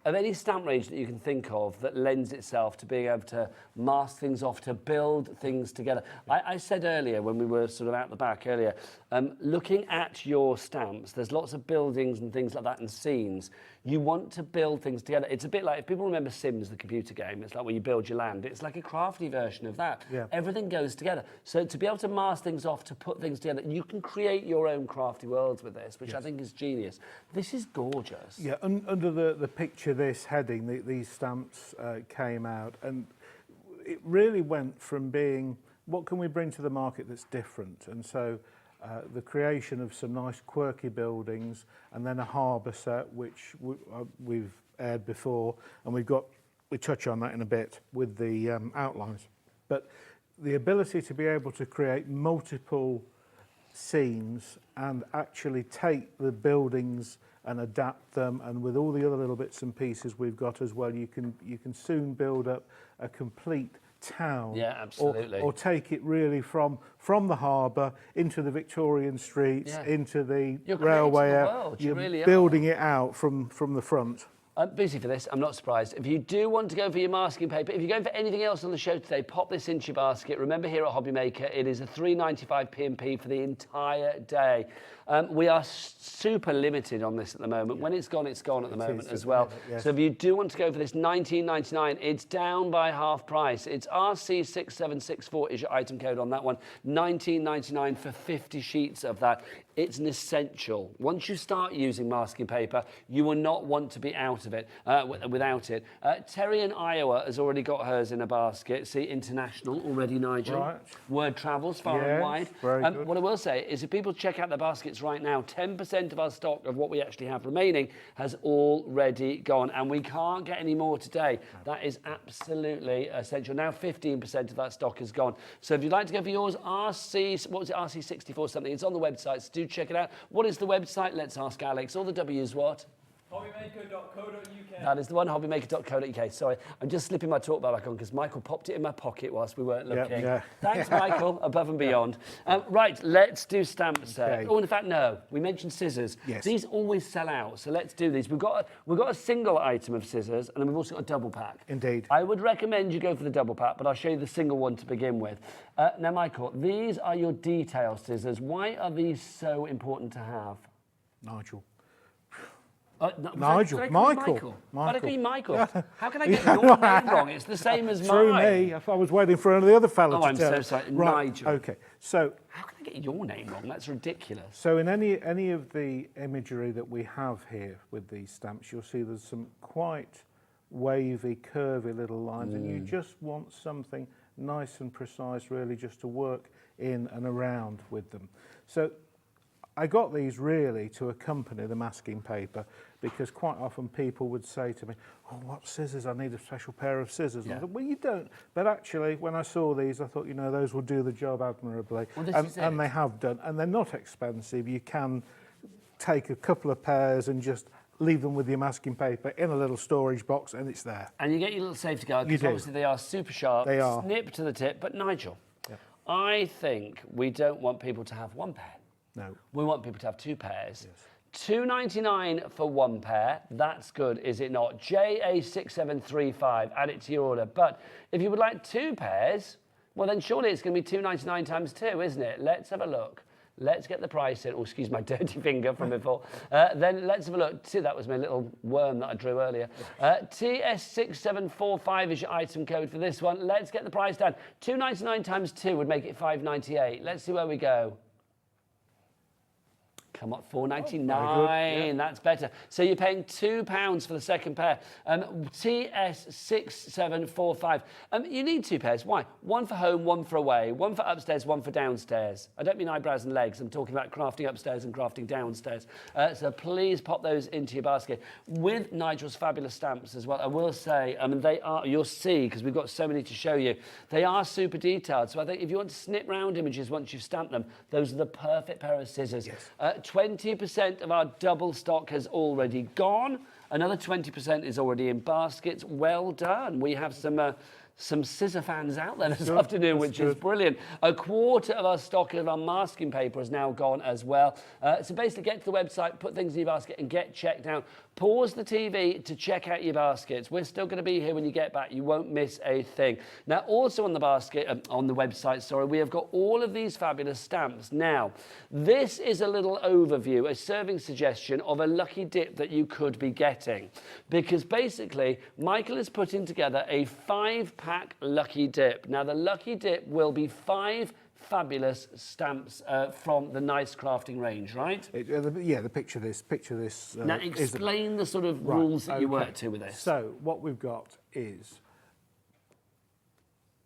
any stamp range that you can think of that lends itself to being able to mask things off, to build things together. I said earlier, when we were sort of out the back earlier, looking at your stamps, there's lots of buildings and things like that and scenes. You want to build things together. It's a bit like, if people remember Sims, the computer game, it's like where you build your land. It's like a crafty version of that. Yeah. Everything goes together. So to be able to mask things off, to put things together, you can create your own crafty worlds with this, which I think is genius. This is gorgeous. Yeah, under the picture this heading, these stamps came out, and it really went from being, what can we bring to the market that's different? And so the creation of some nice quirky buildings, and then a harbour set, which we've aired before, and we've got we touch on that in a bit with the outlines. But the ability to be able to create multiple scenes and actually take the buildings and adapt them, and with all the other little bits and pieces we've got as well, you can soon build up a complete town. Yeah, absolutely. Or take it really from the harbour into the Victorian streets, into the railway. You're really building it out from the front. I'm busy for this, I'm not surprised. If you do want to go for your masking paper, if you're going for anything else on the show today, pop this into your basket. Remember, here at Hobbymaker, it is a £3.95 P&P for the entire day. We are super limited on this at the moment. When it's gone at the moment as well. Yes. So if you do want to go for this £19.99, it's down by half price. It's RC6764 is your item code on that one. £19.99 for 50 sheets of that. It's an essential. Once you start using masking paper, you will not want to be out of it without it. Terry in Iowa has already got hers in a basket. See, international already, Nigel. Right. Word travels far and wide. Very good. What I will say is if people check out their baskets right now, 10% of our stock of what we actually have remaining has already gone, and we can't get any more today. That is absolutely essential. Now 15% of that stock is gone. So if you'd like to go for yours, RC64 something, it's on the website, so do check it out. What is the website? Let's ask Alex. All the W's what? Hobbymaker.co.uk. That is the one, hobbymaker.co.uk. Sorry, I'm just slipping my talk back on because Michael popped it in my pocket whilst we weren't looking. Yeah. Thanks, Michael, above and beyond. Right, let's do stamps. Okay. Oh, in fact, no, we mentioned scissors. Yes. These always sell out, so let's do these. We've got a single item of scissors, and then we've also got a double pack. Indeed. I would recommend you go for the double pack, but I'll show you the single one to begin with. Now, Michael, these are your detail scissors. Why are these so important to have? Nigel. Michael. Michael. Why did I call you Michael? How can I get your name wrong? It's the same as Through mine. me. I was waiting for the other fellow to I'm tell so us. sorry. Right. Nigel. Okay. So How can I get your name wrong? That's ridiculous. So in any of the imagery that we have here with these stamps, you'll see there's some quite wavy, curvy little lines, and you just want something nice and precise, really, just to work in and around with them. So I got these really to accompany the masking paper, because quite often people would say to me, oh, what scissors? I need a special pair of scissors. And I thought, well, you don't. But actually, when I saw these, I thought, those will do the job admirably. Well, and they have done. And they're not expensive. You can take a couple of pairs and just leave them with your masking paper in a little storage box, and it's there. And you get your little safety guard, You because do. obviously they are super sharp. They are. Snip to the tip. But Nigel, I think we don't want people to have one pair. No. We want people to have two pairs. Yes. £2.99 for one pair. That's good, is it not? JA6735, add it to your order. But if you would like two pairs, well then surely it's going to be £2.99 times two, isn't it? Let's have a look. Let's get the price in. Oh, excuse my dirty finger from before. Then let's have a look. See, that was my little worm that I drew earlier. TS6745 is your item code for this one. Let's get the price down. £2.99 times two would make it £5.98. Let's see where we go. Come on, £4.99, that's better. So you're paying £2 for the second pair. TS6745. You need two pairs. Why? One for home, one for away. One for upstairs, one for downstairs. I don't mean eyebrows and legs. I'm talking about crafting upstairs and crafting downstairs. So please pop those into your basket. With Nigel's fabulous stamps as well, I will say, they are, you'll see, because we've got so many to show you, they are super detailed. So I think if you want to snip round images once you've stamped them, those are the perfect pair of scissors. Yes. 20% of our double stock has already gone. Another 20% is already in baskets. Well done. We have some scissor fans out there this afternoon, which is brilliant. A quarter of our stock of our masking paper has now gone as well. So basically get to the website, put things in your basket and get checked out. Pause the TV to check out your baskets. We're still going to be here when you get back. You won't miss a thing. Now, also on the basket, on the website, sorry, we have got all of these fabulous stamps. Now, this is a little overview, a serving suggestion of a lucky dip that you could be getting. Because basically, Michael is putting together a 5-pack lucky dip. Now, the lucky dip will be 5 fabulous stamps from the nice crafting range, right? The picture this. Now explain the sort of rules that you work to with this. So what we've got is,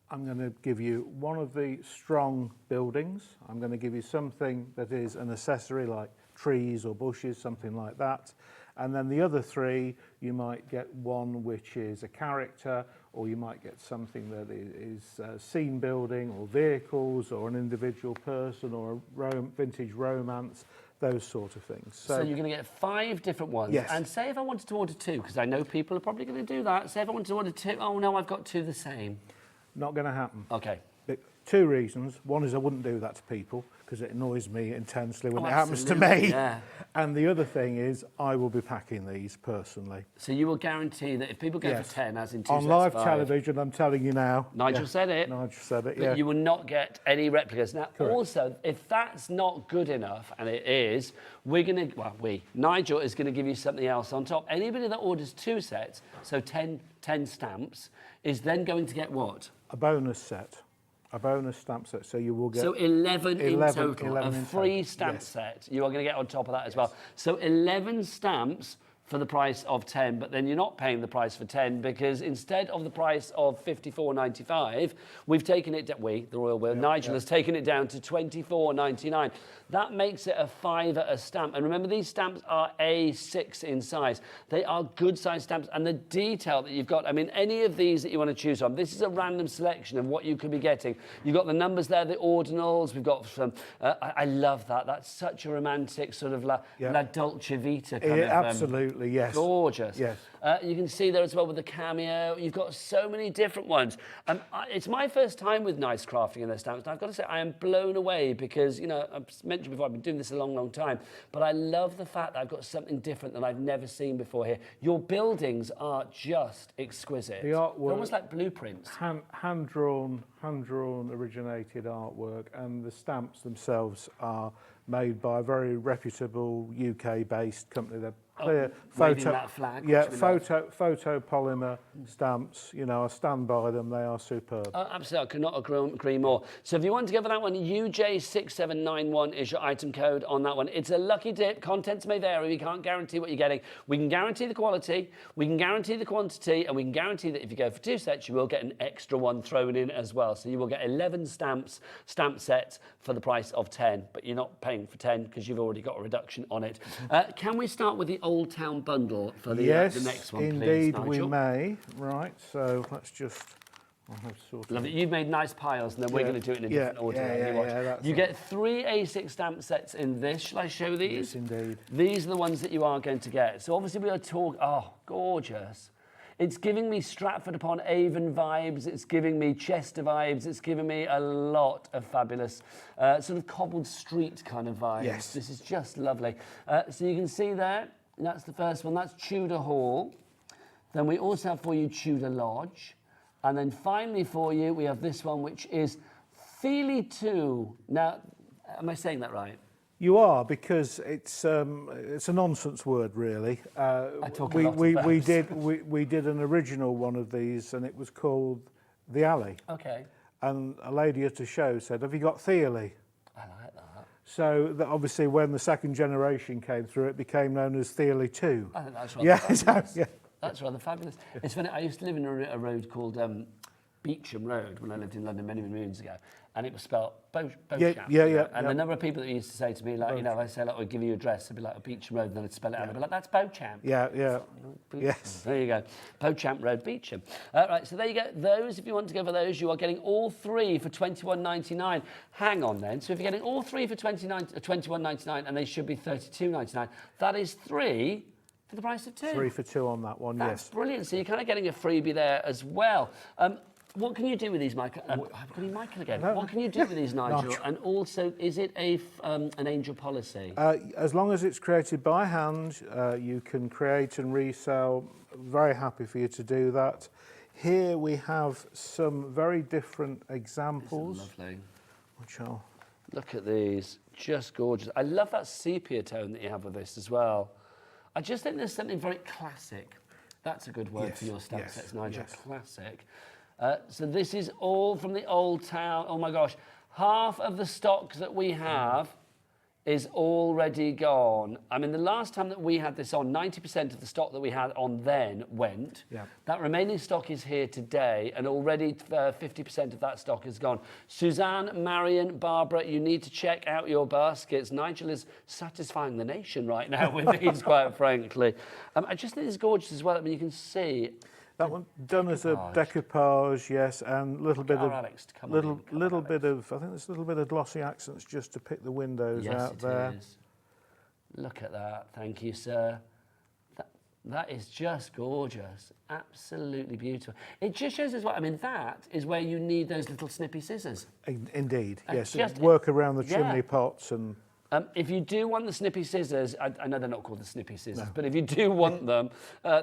I'm going to give you one of the strong buildings. I'm going to give you something that is an accessory like trees or bushes, something like that. And then the other 3, you might get one which is a character, or you might get something that is scene building, or vehicles, or an individual person, or a vintage romance, those sort of things. So you're going to get 5 different ones. Yes. And say if I wanted to order 2, because I know people are probably going to do that. Say if I wanted to order 2, oh no, I've got 2 the same. Not going to happen. Okay. 2 reasons. One is I wouldn't do that to people because it annoys me intensely when Oh, it happens to absolutely, me. yeah. And the other thing is I will be packing these personally. So you will guarantee that if people go Yes. for 10, as in 2 On sets live of 5, television, I'm telling you now. Nigel said it. Nigel said it, But yeah. you will not get any replicas. Now, Correct. also, if that's not good enough, and it is, Nigel is going to give you something else on top. Anybody that orders 2 sets, so 10 stamps, is then going to get what? A bonus set. A bonus stamp set, so you will get... So 11 in total, 11 a in free total, stamp yes. set. You are going to get on top of that as well. So 11 stamps for the price of 10, but then you're not paying the price for 10 because instead of the price of £54.95, we've taken it, the Royal Wheel, Nigel has taken it down to £24.99. That makes it a £5 a stamp. And remember, these stamps are A6 in size. They are good size stamps, and the detail that you've got, I mean, any of these that you want to choose from, this is a random selection of what you could be getting. You've got the numbers there, the ordinals, we've got some, I love that. That's such a romantic sort of La Dolce Vita kind of... Absolutely. Yes. Gorgeous. Yes. You can see there as well with the cameo. You've got so many different ones. It's my first time with nice crafting in their stamps. And I've got to say, I am blown away because, you know, I've mentioned before, I've been doing this a long, long time. But I love the fact that I've got something different that I've never seen before here. Your buildings are just exquisite. The artwork... They're almost like blueprints. Hand-drawn, originated artwork, and the stamps themselves are made by a very reputable UK-based company. They're clear waving that flag, photopolymer stamps. You know, I stand by them. They are superb. Absolutely, I could not agree more. So if you want to go for that one, UJ6791 is your item code on that one. It's a lucky dip. Contents may vary. We can't guarantee what you're getting. We can guarantee the quality, we can guarantee the quantity, and we can guarantee that if you go for 2 sets, you will get an extra one thrown in as well. So you will get 11 stamp sets for the price of 10, but you're not paying for 10 because you've already got a reduction on it. Can we start with the Old Town bundle for the next one, please, indeed, Nigel? we may. Right, so let's just... Love it. You've made nice piles, and then we're going to do it in a different order. You get 3 A6 stamp sets in this. Shall I show these? Yes, indeed. These are the ones that you are going to get. So obviously we are talking... Oh, gorgeous. It's giving me Stratford-upon-Avon vibes. It's giving me Chester vibes. It's giving me a lot of fabulous sort of cobbled street kind of vibes. Yes. This is just lovely. So you can see there, that's the first one. That's Tudor Hall. Then we also have for you Tudor Lodge. And then finally for you, we have this one, which is Feely 2. Now, am I saying that right? You are, because it's a nonsense word, really. We did an original one of these, and it was called The Alley. Okay. And a lady at a show said, "Have you got Theely?" I like that. So that obviously, when the second generation came through, it became known as Theely 2. I think that's rather fabulous. Yeah. That's rather fabulous. It's funny, I used to live in a road called Beecham Road when I lived in London many moons ago, and it was spelled Beauchamp. Yeah. And the number of people that used to say to me, like, you know, if I say, like, I'll give you your address, it'd be like a Beecham Road, and then I'd spell it out, I'd be like, that's Beauchamp. Yeah. Yes. There you go. Beauchamp Road, Beecham. Right, so there you go. Those, if you want to go for those, you are getting all 3 for £21.99. Hang on then. So if you're getting all 3 for £21.99, and they should be £32.99, that is 3 for the price of 2. 3 for 2 on that one, That's yes. brilliant. So you're kind of getting a freebie there as well. What can you do with these, Michael? I've got you, Michael again. No. What can you do with these, Nigel? And also, is it an angel policy? As long as it's created by hand, you can create and resell. Very happy for you to do that. Here we have some very different examples. Lovely. Which I'll... Look at these. Just gorgeous. I love that sepia tone that you have with this as well. I just think there's something very classic. That's a good word for your stamp sets, Nigel. Yes. Classic. So this is all from the Old Town. Oh my gosh. Half of the stock that we have is already gone. I mean, the last time that we had this on, 90% of the stock that we had on then went. Yeah. That remaining stock is here today, and already 50% of that stock is gone. Suzanne, Marion, Barbara, you need to check out your baskets. Nigel is satisfying the nation right now with these, quite frankly. I just think it's gorgeous as well. I mean, you can see. That one done as a decoupage, yes, and a little bit of Alex, come on little in, little bit of, I think there's a little bit of glossy accents just to pick the windows out there. Yes, it is. Look at that. Thank you, sir. That is just gorgeous. Absolutely beautiful. It just shows as well. I mean, that is where you need those little snippy scissors. Indeed, yes. just- Work around the yeah. chimney pots and. If you do want the snippy scissors, I know they're not called the snippy scissors, but if you do want them,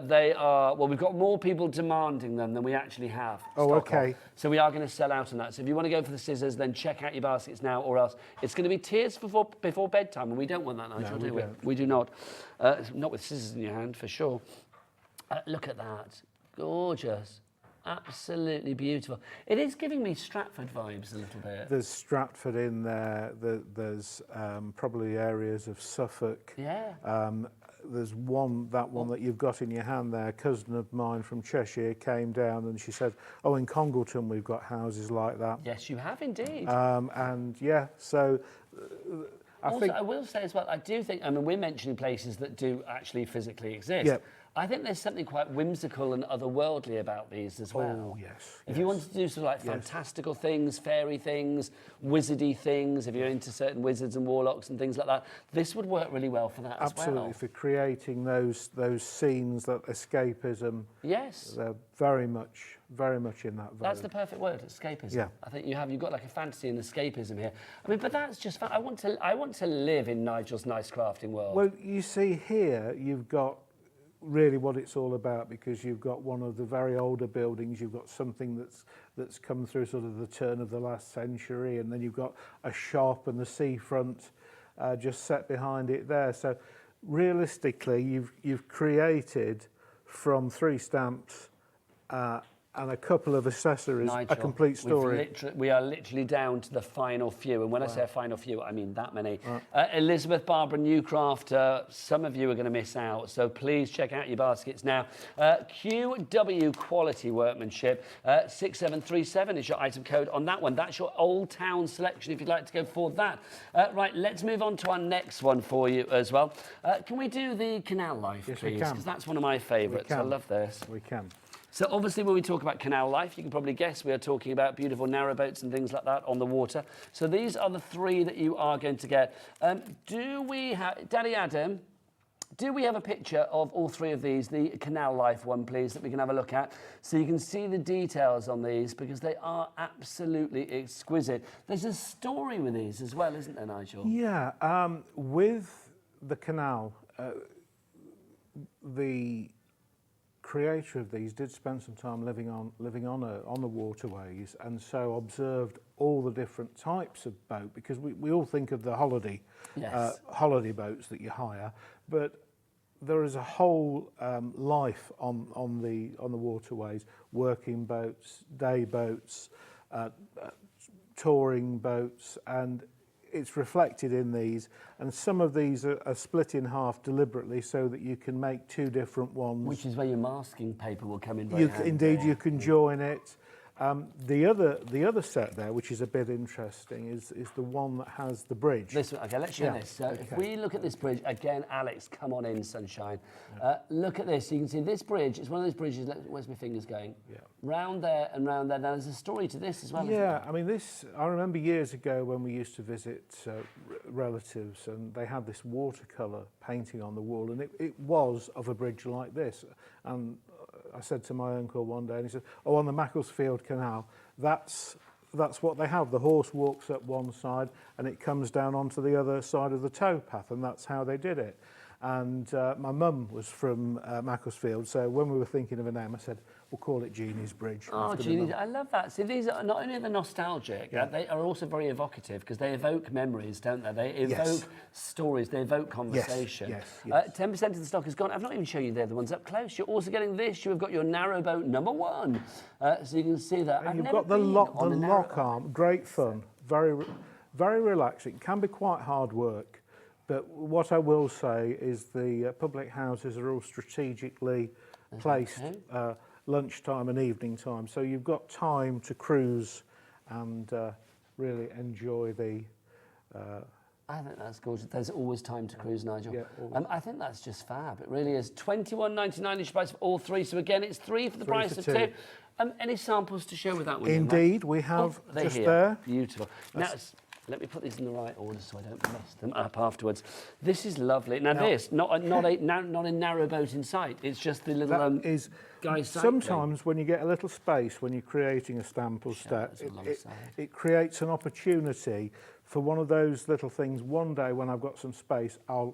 they are, well, we've got more people demanding them than we actually have. Oh, stock okay. of. So we are going to sell out on that. So if you want to go for the scissors, then check out your baskets now, or else it's going to be tears before bedtime, and we don't want that, Nigel, do we? We do not. Not with scissors in your hand, for sure. Look at that. Gorgeous. Absolutely beautiful. It is giving me Stratford vibes a little bit. There's Stratford in there. There's probably areas of Suffolk. Yeah. There's one that you've got in your hand there. A cousin of mine from Cheshire came down and she said, "Oh, in Congleton we've got houses like that." Yes, you have indeed. And yeah, so I will say as well, I do think, I mean, we're mentioning places that do actually physically exist. Yep. I think there's something quite whimsical and otherworldly about these as well. Oh, yes. If you wanted to do sort of like fantastical things, fairy things, wizardy things, if you're into certain wizards and warlocks and things like that, this would work really well for that as well. Absolutely, for creating those scenes, that escapism. Yes. They're very much in that vein. That's the perfect word, escapism. Yeah. I think you've got like a fantasy and escapism here. I mean, but that's just fun. I want to live in Nigel's nice crafting world. Well, you see here, you've got really what it's all about, because you've got one of the very older buildings, you've got something that's come through sort of the turn of the last century, and then you've got a shop and the seafront just set behind it there. So realistically, you've created from 3 stamps and a couple of accessories, Nigel, a complete story. We are literally down to the final few, and when I say a final few, I mean that many. Elizabeth, Barbara, Newcrafter, some of you are going to miss out, so please check out your baskets now. QW Quality Workmanship, 6737 is your item code on that one. That's your Old Town selection if you'd like to go for that. Right, let's move on to our next one for you as well. Can we do the Canal Life, Yes, please? we can. Because that's one of my favourites. I love this. We can. So obviously when we talk about canal life, you can probably guess we are talking about beautiful narrowboats and things like that on the water. So these are the 3 that you are going to get. Do we have, Daddy Adam, do we have a picture of all 3 of these, the canal life one, please, that we can have a look at? So you can see the details on these, because they are absolutely exquisite. There's a story with these as well, isn't there, Nigel? Yeah, with the canal, the creator of these did spend some time living on the waterways, and so observed all the different types of boat, because we all think of the holiday boats that you hire, but there is a whole life on the waterways: working boats, day boats, touring boats, and it's reflected in these, and some of these are split in half deliberately so that you can make 2 different ones. Which is where your masking paper will come in very handy. Indeed, you can join it. The other set there, which is a bit interesting, is the one that has the bridge. This one, okay, let's show this. So if we look at this bridge, again, Alex, come on in, sunshine. Look at this. You can see this bridge is one of those bridges, where's my fingers going? Yeah. Round there and round there. Now, there's a story to this as well. Yeah, I mean, I remember years ago when we used to visit relatives, and they had this watercolour painting on the wall, and it was of a bridge like this. And I said to my uncle one day, and he said, "Oh, on the Macclesfield Canal, that's what they have. The horse walks up one side and it comes down onto the other side of the towpath, and that's how they did it." And my mum was from Macclesfield, so when we were thinking of a name, I said, "We'll call it Jeannie's Bridge." Oh, Jeannie's, I love that. See, these are not only the nostalgic, they are also very evocative, because they evoke memories, don't they? They evoke stories, they evoke conversation. Yes. 10% of the stock is gone. I've not even shown you the other ones up close. You're also getting this. You've got your narrowboat number 1. So you can see that. And you've got the lock arm. Great fun. Very, very relaxing. It can be quite hard work But what I will say is the public houses are all strategically placed lunchtime and evening time, so you've got time to cruise and really enjoy the. I think that's gorgeous. There's always time to cruise, Nigel. Yeah, I think that's just fab. It really is. £21.99 each price for all three. So again, it's 3 for the price of 2. Any samples to show with that one? Indeed, we have just there. Beautiful. Now, let me put these in the right order so I don't mess them up afterwards. This is lovely. Now this, not a narrow boat in sight. It's just the little guy's sight sometimes thing. when you get a little space when you're creating a stamp or stat, it creates an opportunity for one of those little things. One day when I've got some space, I'll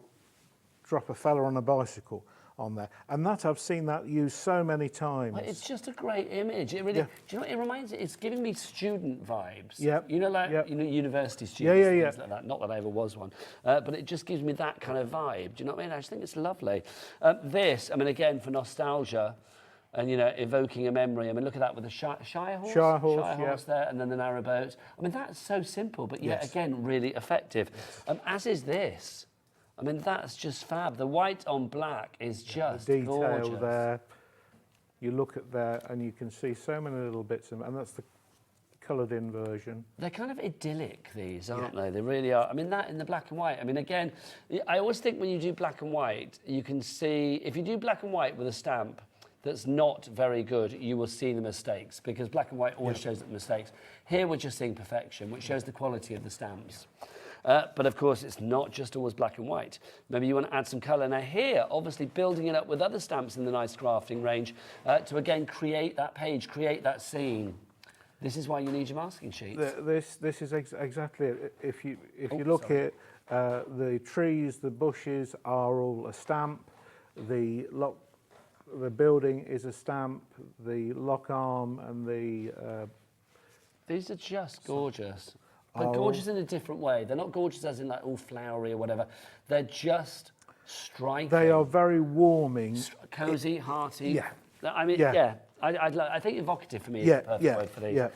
drop a fella on a bicycle on there, and that I've seen that used so many times. Well, it's just a great image. It really, do you know what it reminds me? It's giving me student vibes. Yeah. You know, like you know, university students, things like that. Not that I ever was one, but it just gives me that kind of vibe. Do you know what I mean? I just think it's lovely. This, I mean, again for nostalgia. And, you know, evoking a memory. I mean, look at that with the Shire horse? Shire horse there, and then the narrow boat. I mean, that's so simple, but yet, again, really effective. As is this. I mean, that's just fab. The white on black is just the detail gorgeous. there. You look at there, and you can see so many little bits of them, and that's the coloured-in version. They're kind of idyllic, these, aren't they? They really are. I mean, that in the black and white. I mean, again, I always think when you do black and white, you can see... If you do black and white with a stamp, that's not very good, you will see the mistakes, because black and white always shows the mistakes. Here we're just seeing perfection, which shows the quality of the stamps. But of course, it's not just always black and white. Maybe you want to add some colour. Now here, obviously building it up with other stamps in the nice crafting range to again create that page, create that scene. This is why you need your masking sheets. This is exactly it. If you look at the trees, the bushes are all a stamp. The building is a stamp, the lock arm and the... These are just gorgeous. But gorgeous in a different way. They're not gorgeous as in like all flowery or whatever. They're just striking. They are very warming. Cosy, hearty. Yeah. I mean, I think evocative for me is the perfect word for these. Yeah.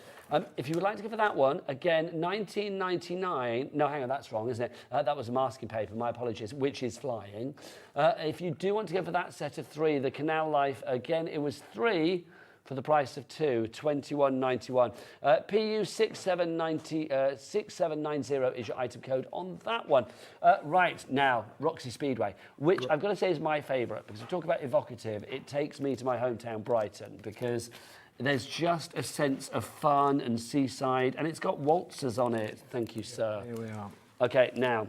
If you would like to go for that one, again, £19.99. No, hang on, that's wrong, isn't it? That was a masking paper, my apologies, which is flying. If you do want to go for that set of 3, the Canal Life, again, it was 3 for the price of 2, £21.91. PU 6790 is your item code on that one. Right, now, Roxy Speedway, which I've got to say is my favourite, because we talk about evocative, it takes me to my hometown, Brighton, because there's just a sense of fun and seaside, and it's got waltzers on it. Thank you, sir. Here we are. Okay, now,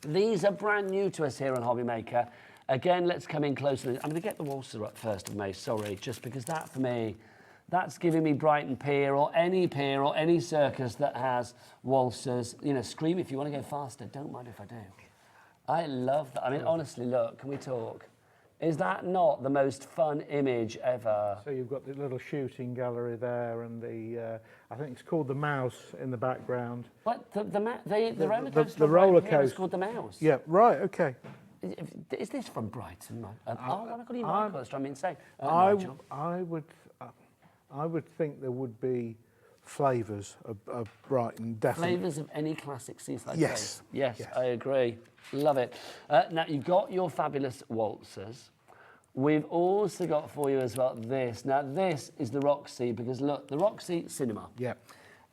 these are brand new to us here on Hobbymaker. Again, let's come in closer. I'm going to get the waltzer up first of May, sorry, just because that, for me, that's giving me Brighton Pier or any circus that has waltzers. You know, scream if you want to go faster. Don't mind if I do. I love that. I mean, honestly, look, can we talk? Is that not the most fun image ever? So you've got the little shooting gallery there, and the I think it's called the Mouse in the background. What the roller coaster? The roller coaster is called the Mouse. Yeah, right. Okay. Is this from Brighton? I've got to my coaster. I'm insane. I would think there would be flavours of Brighton, definitely. Flavours of any classic seaside Yes. place. Yes, I agree. Love it. Now, you've got your fabulous waltzers. We've also got for you as well this. Now, this is the Roxy, because look, the Roxy Cinema. Yeah.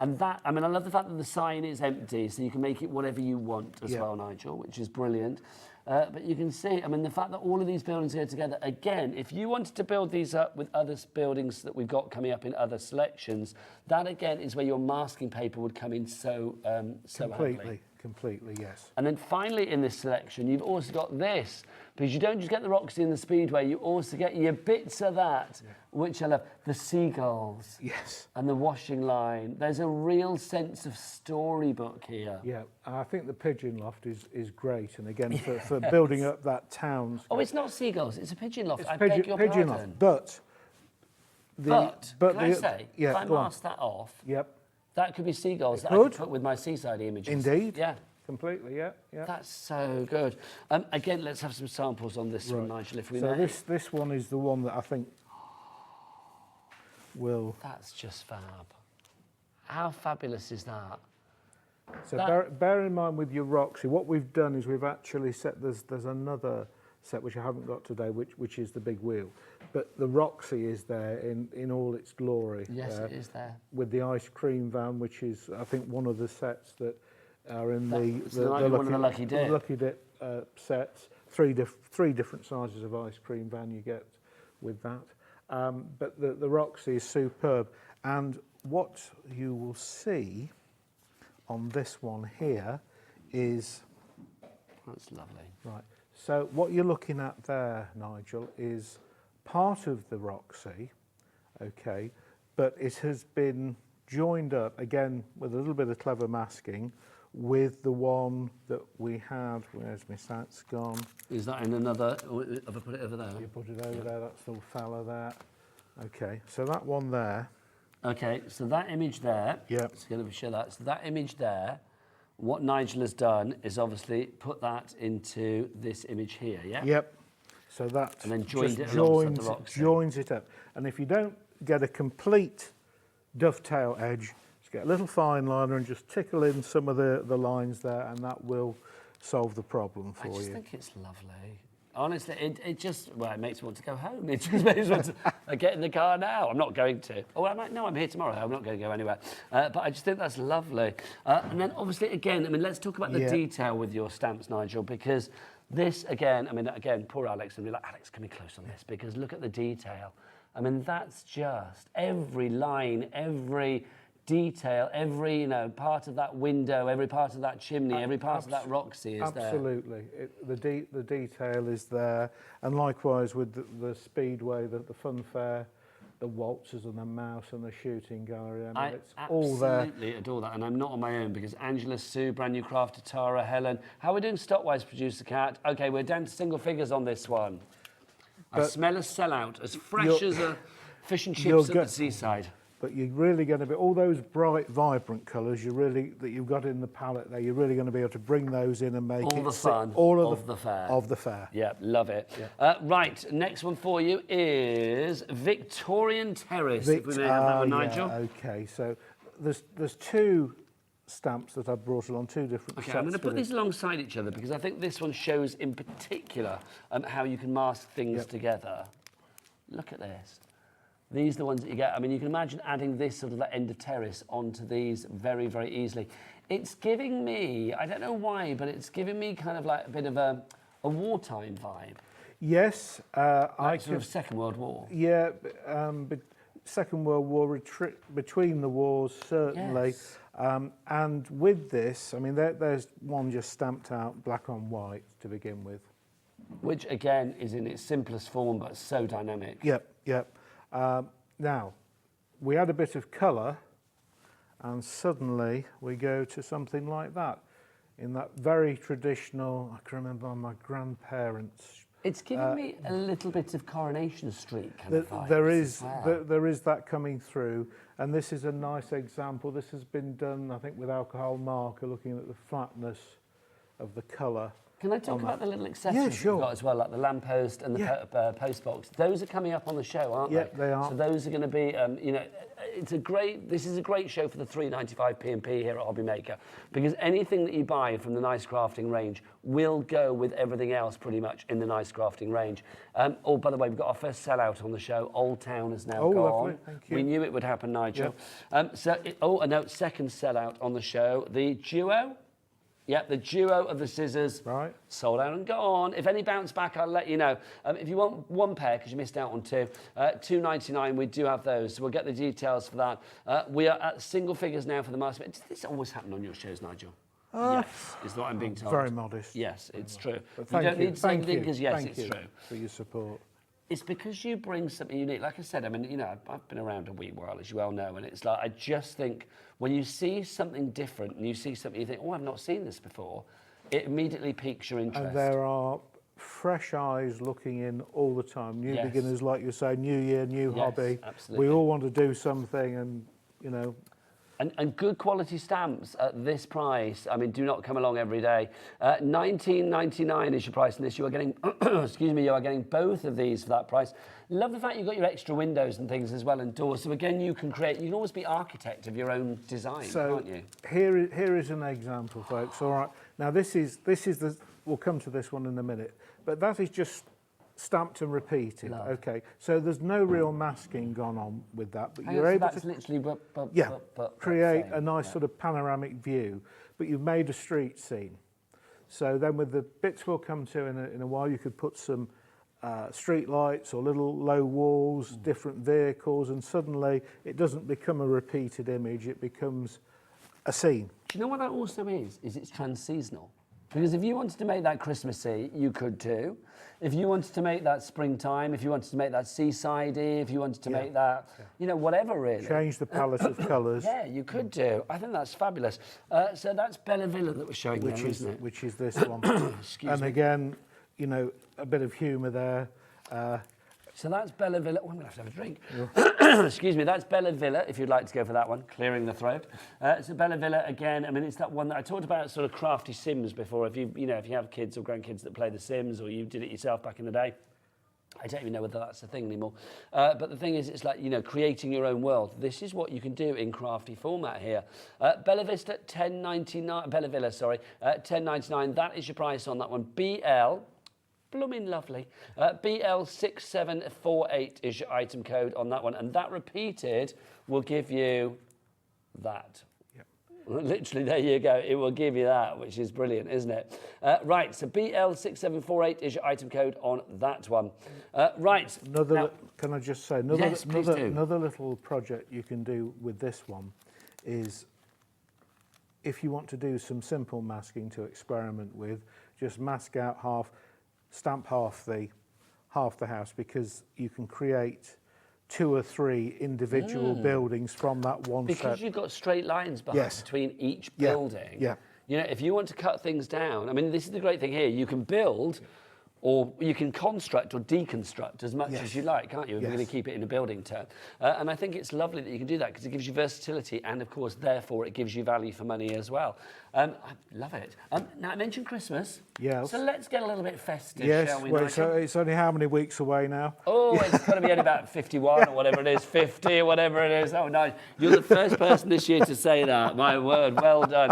And that, I mean, I love the fact that the sign is empty, so you can make it whatever you want as well, Nigel, which is brilliant. But you can see, I mean, the fact that all of these buildings go together, again, if you wanted to build these up with other buildings that we've got coming up in other selections, that, again, is where your masking paper would come in so happily. Completely, yes. And then finally in this selection, you've also got this, because you don't just get the Roxy and the Speedway, you also get your bits of that, which I love. The seagulls. Yes. And the washing line. There's a real sense of storybook here. Yeah, I think the pigeon loft is great, and again, for building up that town. Oh, it's not seagulls, it's a pigeon loft. It's I beg your pigeon pardon. loft, But can I say, if I mask that off, Yep. that could be seagulls that I could put with my seaside images. Indeed. Yeah. Completely, yeah. That's so good. Again, let's have some samples on this one, Nigel, if we may. So this one is the one that I think will... That's just fab. How fabulous is that? So bear in mind with your Roxy, what we've done is we've actually set, there's another set which I haven't got today, which is the big wheel. But the Roxy is there in all its glory. Yes, it is there. With the ice cream van, which is, I think, one of the sets that are in one of the Lucky Dip. The Lucky Dip sets. Three different sizes of ice cream van you get with that. But the Roxy is superb. And what you will see on this one here is... That's lovely. Right. So what you're looking at there, Nigel, is part of the Roxy, okay, but it has been joined up, again, with a little bit of clever masking, with the one that we had. Where's my sats gone? Is that in another, have I put it over there? You put it over there, that's the fella there. Okay, so that one there. Okay, so that image there, Yep. it's going to show that. So that image there, what Nigel has done is obviously put that into this image here, yeah? Yep. So that And then joined just it alongside the Roxy. joins it up. And if you don't get a complete dovetail edge, just get a little fine liner and just tickle in some of the lines there, and that will solve the problem for you. I just think it's lovely. Honestly, it just, well, it makes me want to go home. It just makes me want to get in the car now. I'm not going to. Oh, I might, no, I'm here tomorrow. I'm not going to go anywhere. But I just think that's lovely. And then obviously, again, I mean, let's talk about the detail with your stamps, Nigel, because this, again, I mean, again, poor Alex, and be like, Alex, can we close on this? Because look at the detail. I mean, that's just every line, every detail, every, part of that window, every part of that chimney, every part of that Roxy is there. Absolutely. The detail is there. And likewise with the Speedway, the fun fair, the waltzes and the mouse and the shooting gallery. I mean, it's all there. I absolutely adore that. And I'm not on my own because Angela, Sue, brand new crafter, Tara, Helen. How are we doing stock-wise, Producer Cat? Okay, we're down to single figures on this one. I smell a sellout, as fresh as a fish and chips at the seaside. But you're really going to be, all those bright, vibrant colours that you've got in the palette there, you're really going to be able to bring those in and make all it the fun of the fair. Of the fair. Yeah, love it. Yeah. Right, next one for you is Victorian Terrace. If we may have that one, Nigel. Okay, so there's two stamps that I've brought along, two different sets. Okay, I'm going to put these alongside each other because I think this one shows in particular how you can mask things together. Look at this. These are the ones that you get. I mean, you can imagine adding this sort of end of terrace onto these very, very easily. It's giving me, I don't know why, but it's giving me kind of like a bit of a wartime vibe. Yes. Like sort of Second World War. Yeah, but Second World War, between the wars, certainly. Yes. And with this, I mean, there's one just stamped out black on white to begin with. Which, again, is in its simplest form, but so dynamic. Yep. Now, we add a bit of colour and suddenly we go to something like that. In that very traditional, I can remember my grandparents. It's giving me a little bit of Coronation Street kind of vibe. There is that coming through, and this is a nice example. This has been done, I think, with alcohol marker, looking at the flatness of the colour. Can I talk about the little accessories you've got as well, like the lamppost and the post box? Those are coming up on the show, aren't they? Yeah, they are. So those are going to be, this is a great show for the $3.95 P&P here at Hobbymaker, because anything that you buy from the Nice Crafting range will go with everything else pretty much in the Nice Crafting range. Oh, by the way, we've got our first sellout on the show. Old Town is now gone. Lovely. Thank you. We knew it would happen, Nigel. Yep. Second sellout on the show, the Duo. Yep, the Duo of the scissors. Right. Sold out and gone. If any bounce back, I'll let you know. If you want one pair, because you missed out on two, $2.99, we do have those. So we'll get the details for that. We are at single figures now for the master. Does this always happen on your shows, Nigel? Yes, is what I'm being told. Very modest. Yes, it's true. But You don't need to say thank anything you. because, yes, Thank it's you true. for your support. It's because you bring something unique. Like I said, I mean, I've been around a wee while, as you well know, and it's like, I just think when you see something different and you see something you think, oh, I've not seen this before, it immediately piques your interest. And there are fresh eyes looking in all the time. New beginners, like you say, new year, new hobby. Absolutely. We all want to do something and, And good quality stamps at this price, I mean, do not come along every day. £19.99 is your price on this. You are getting, excuse me, you are getting both of these for that price. Love the fact you've got your extra windows and things as well and doors. So again, you can always be architect of your own design, can't you? Here is an example, folks. All right. Now this is the. We'll come to this one in a minute, but that is just stamped and repeated. Love. Okay. So there's no real masking gone on with that, but you're So able that's to literally create same. a nice sort of panoramic view. But you've made a street scene. So then, with the bits we'll come to in a while, you could put some street lights or little low walls, different vehicles, and suddenly it doesn't become a repeated image, it becomes a scene. Do you know what that also is? It's trans-seasonal. Because if you wanted to make that Christmassy, you could too. If you wanted to make that springtime, if you wanted to make that seaside-y, if you wanted to make that, you know, whatever really. Change the palette of colours. Yeah, you could do. I think that's fabulous. So that's Bella Villa that we're showing there, isn't it? Which is this one. And again, you know, a bit of humour there. So that's Bella Villa. Oh, I'm going to have a drink. Yeah. Excuse me, that's Bella Villa, if you'd like to go for that one, clearing the throat. So Bella Villa, again, I mean, it's that one that I talked about, sort of crafty Sims before. If you have kids or grandkids that play The Sims, or you did it yourself back in the day, I don't even know whether that's a thing anymore. But the thing is, it's like, you know, creating your own world. This is what you can do in crafty format here. Bella Vista, Bella Villa, sorry, £10.99. That is your price on that one. BL. Blooming lovely. BL6748 is your item code on that one, and that repeated will give you that. Yep. Literally, there you go. It will give you that, which is brilliant, isn't it? Right, so BL6748 is your item code on that one. Right. Can I just say, another little project you can do with this one is, if you want to do some simple masking to experiment with, just mask out stamp half the house, because you can create 2 or 3 individual buildings from that one set. Because you've got straight lines between each building. Yeah. You know, if you want to cut things down, I mean, this is the great thing here. You can build, or you can construct or deconstruct as much as you like, can't you? If you're going to keep it in a building term. And I think it's lovely that you can do that, because it gives you versatility, and of course, therefore, it gives you value for money as well. I love it. Now, I mentioned Christmas. Yes. So let's get a little bit festive, shall we, Well, Nigel? so it's only how many weeks away now? Oh, it's going to be only about 51 or whatever it is, 50 or whatever it is. Oh, nice. You're the first person this year to say that. My word, well done.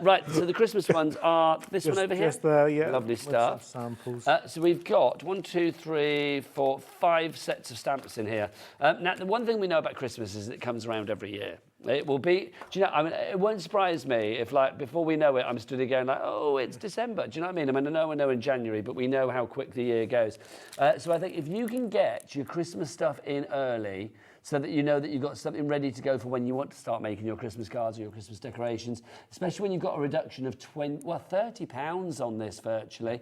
Right, so the Christmas ones are this one over here. Just there, yeah. Lovely stuff. Samples. So we've got 1, 2, 3, 4, 5 sets of stamps in here. Now, the one thing we know about Christmas is it comes around every year. It will be, do you know, I mean, it won't surprise me if, like, before we know it, I'm stood here going like, oh, it's December. Do you know what I mean? I mean, I know in January, but we know how quick the year goes. So I think if you can get your Christmas stuff in early, so that you know that you've got something ready to go for when you want to start making your Christmas cards or your Christmas decorations, especially when you've got a reduction of £30 on this virtually.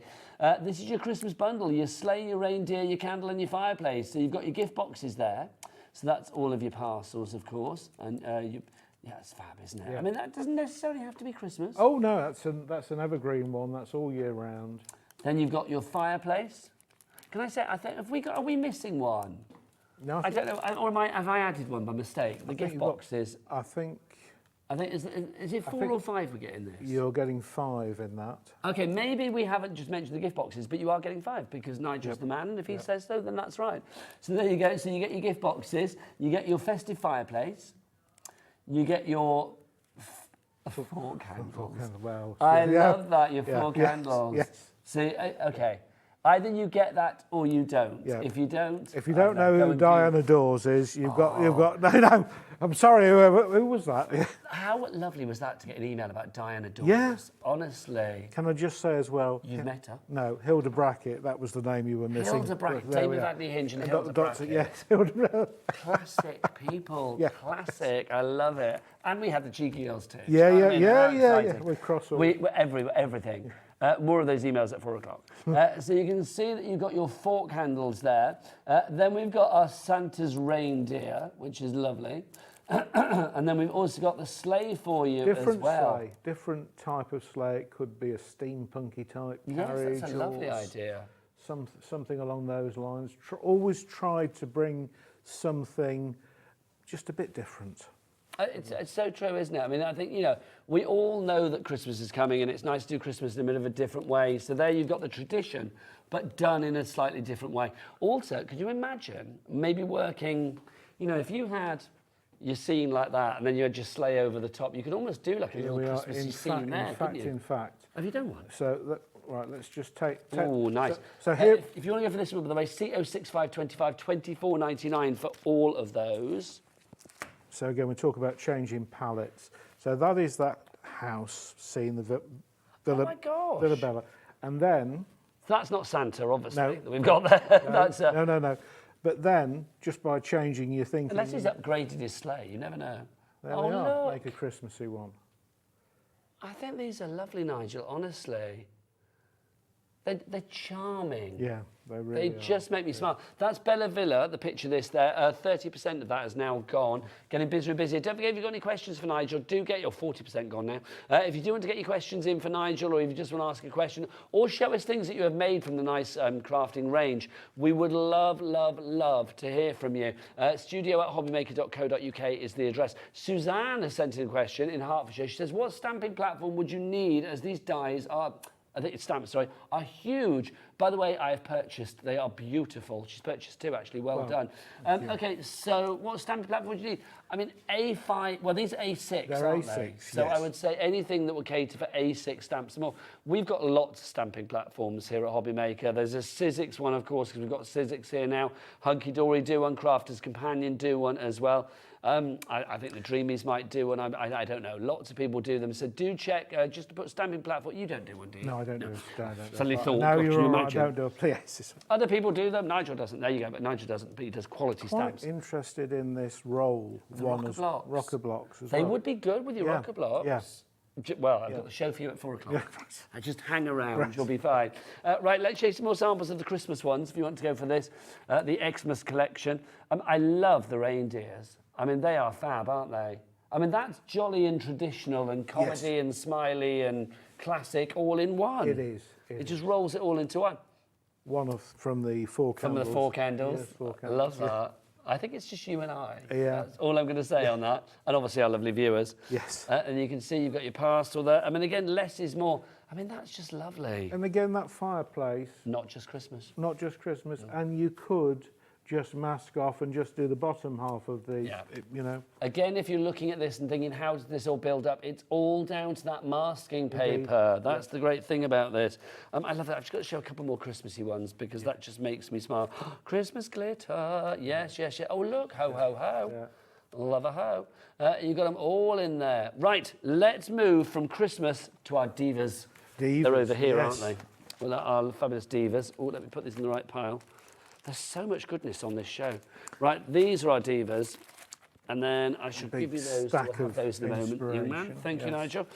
This is your Christmas bundle, your sleigh, your reindeer, your candle and your fireplace. So you've got your gift boxes there. So that's all of your parcels, of course. And yeah, it's fab, isn't it? Yeah. I mean, that doesn't necessarily have to be Christmas. Oh, no, that's an evergreen one. That's all year round. Then you've got your fireplace. Can I say, I think, are we missing one? No, I don't know, or have I added one by mistake? The gift boxes. I think, is it 4 or 5 we get in this? You're getting 5 in that. Okay, maybe we haven't just mentioned the gift boxes, but you are getting 5 because Nigel's the man, and if he says so, then that's right. So there you go. So you get your gift boxes, you get your festive fireplace, you get your 4 candles. Well, I love that, your 4 candles. Yes. See, okay. Either you get that or you don't. Yeah. If you don't know who Diana Dawes is, you've got no. I'm sorry, who was that? How lovely was that to get an email about Diana Dawes? Yes. Honestly. Can I just say as well? You've met her? No, Hilda Brackett. That was the name you were missing. Hilda Brackett. David Agnew Hinge and Hilda Brackett. Yes, Hilda. Classic people. Yeah. Classic. I love it. And we had the cheeky girls too. Yeah. We cross over. Everything. More of those emails at 4 o'clock. So you can see that you've got your fork handles there. Then we've got our Santa's reindeer, which is lovely. And then we've also got the sleigh for you as well. Sleigh, different type of sleigh. It could be a steampunky type Yes, carriage. that's a lovely idea. Something along those lines. Always try to bring something just a bit different. It's so true, isn't it? I mean, I think, you know, we all know that Christmas is coming and it's nice to do Christmas in a bit of a different way. So there you've got the tradition, but done in a slightly different way. Also, could you imagine maybe working, you know, if you had your scene like that and then you had your sleigh over the top, you could almost do like a little Christmassy scene there, couldn't you? In fact. Have you done one? So, right, let's just take... Oh, nice. So here... if you want to go for this one, by the way, CO6525, £24.99 for all of those. So again, we talk about changing palettes. So that is that house scene, the Villa, Oh my gosh. Villa Bella. And then... So that's not Santa, obviously, No. that we've got there. No, That's, no. But then, just by changing your thinking... Unless he's upgraded his sleigh, you never know. There Oh, we are. look. Make a Christmassy one. I think these are lovely, Nigel, honestly. They're charming. Yeah, they really They are. just make me smile. That's Bella Villa, the picture this there. 30% of that is now gone. Getting busier and busier. Don't forget, if you've got any questions for Nigel, do get your 40% gone now. If you do want to get your questions in for Nigel, or if you just want to ask a question, or show us things that you have made from the nice crafting range, we would love, love, love to hear from you. studio@hobbymaker.co.uk is the address. Suzanne has sent in a question in Hertfordshire. She says, what stamping platform would you need, as these dies are... I think it's stamps, sorry, are huge. By the way, I have purchased, they are beautiful. She's purchased two, actually, well done. Okay, so what stamping platform would you need? I mean, A5, well, these are A6, They're aren't A6, they? So yes. I would say anything that would cater for A6 stamps and more. We've got lots of stamping platforms here at Hobby Maker. There's a Sizzix one, of course, because we've got Sizzix here now. Hunky Dory do one, Crafter's Companion do one as well. I think the Dreamees might do one. I don't know. Lots of people do them. So do check just to put stamping platform. You don't do one, do you? No, I don't do Suddenly thought, no, God, you're can you all right, imagine? I don't do a plies. Other people do them. Nigel doesn't. There you go. But Nigel doesn't. But he does quality Quite stamps. interested in this roll one as blocks. rocker blocks as They well. would be good with your Yeah, rocker blocks. yes. Well, I've got the show for you at 4 o'clock. I just hang around, you'll be fine. Right, let's show you some more samples of the Christmas ones if you want to go for this. The Xmas collection. I love the reindeers. I mean, they are fab, aren't they? I mean, that's jolly and traditional and comedy and smiley and classic all in one. It is. It just rolls it all into one. One of from the four Some candles. of the 4 candles. Yes, 4 I candles. love that. I think it's just you and I. Yeah. That's all I'm going to say on that. And obviously our lovely viewers. Yes. And you can see you've got your parcel there. I mean, again, less is more. I mean, that's just lovely. And again, that fireplace, Not just Christmas. not just Christmas, and you could just mask off and just do the bottom half of the, you know. Again, if you're looking at this and thinking, how does this all build up? It's all down to that masking paper. That's the great thing about this. I love that. I've just got to show a couple more Christmassy ones because that just makes me smile. Christmas glitter. Yes, yes, yes. Oh, look. Ho, ho, ho. Yeah. Love a ho. You've got them all in there. Right, let's move from Christmas to our divas. They're over here, yes. aren't they? Well, our fabulous divas. Oh, let me put these in the right pile. There's so much goodness on this show. Right, these are our divas. And then I should give you those. Stack We'll have those in a moment, young man. inspiration, Thank you, yes. Nigel.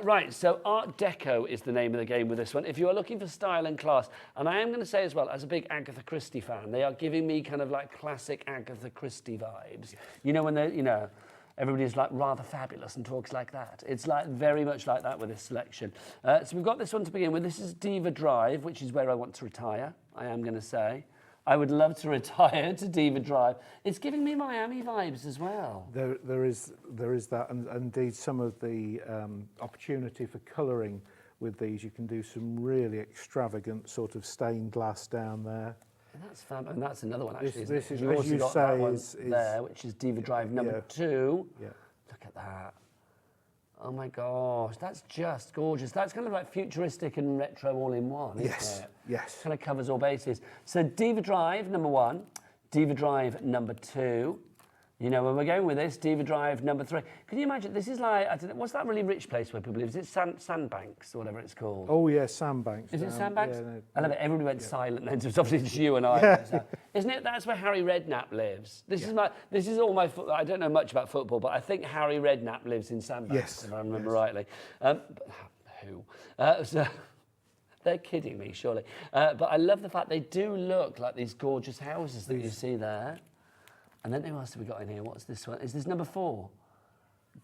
Right, so Art Deco is the name of the game with this one. If you are looking for style and class, and I am going to say as well, as a big Agatha Christie fan, they are giving me kind of like classic Agatha Christie vibes. You know, when they're, you know, everybody's like rather fabulous and talks like that. It's like very much like that with this selection. So we've got this one to begin with. This is Diva Drive, which is where I want to retire, I am going to say. I would love to retire to Diva Drive. It's giving me Miami vibes as well. There is that, and indeed some of the opportunity for colouring with these. You can do some really extravagant sort of stained glass down there. And that's fab, and that's another one actually. This is, You've as also you got say, that one is there, which is Diva Drive number 2. Yeah. Look at that. Oh my gosh, that's just gorgeous. That's kind of like futuristic and retro all in one, isn't Yes, it? yes. Kind of covers all bases. So Diva Drive number 1, Diva Drive number 2. You know where we're going with this, Diva Drive number 3. Can you imagine, this is like, I don't know, what's that really rich place where people live? Is it Sandbanks or whatever it's called? Oh yeah, Sandbanks. Is it Sandbanks? Yeah, no, I love it. Everybody went silent then. So it's obviously just you and I. Isn't it? That's where Harry Redknapp lives. This is all my. I don't know much about football, but I think Harry Redknapp lives in Sandbanks, if I remember rightly. But who? So they're kidding me, surely. But I love the fact they do look like these gorgeous houses that you see there. And then who else have we got in here? What's this one? Is this number 4?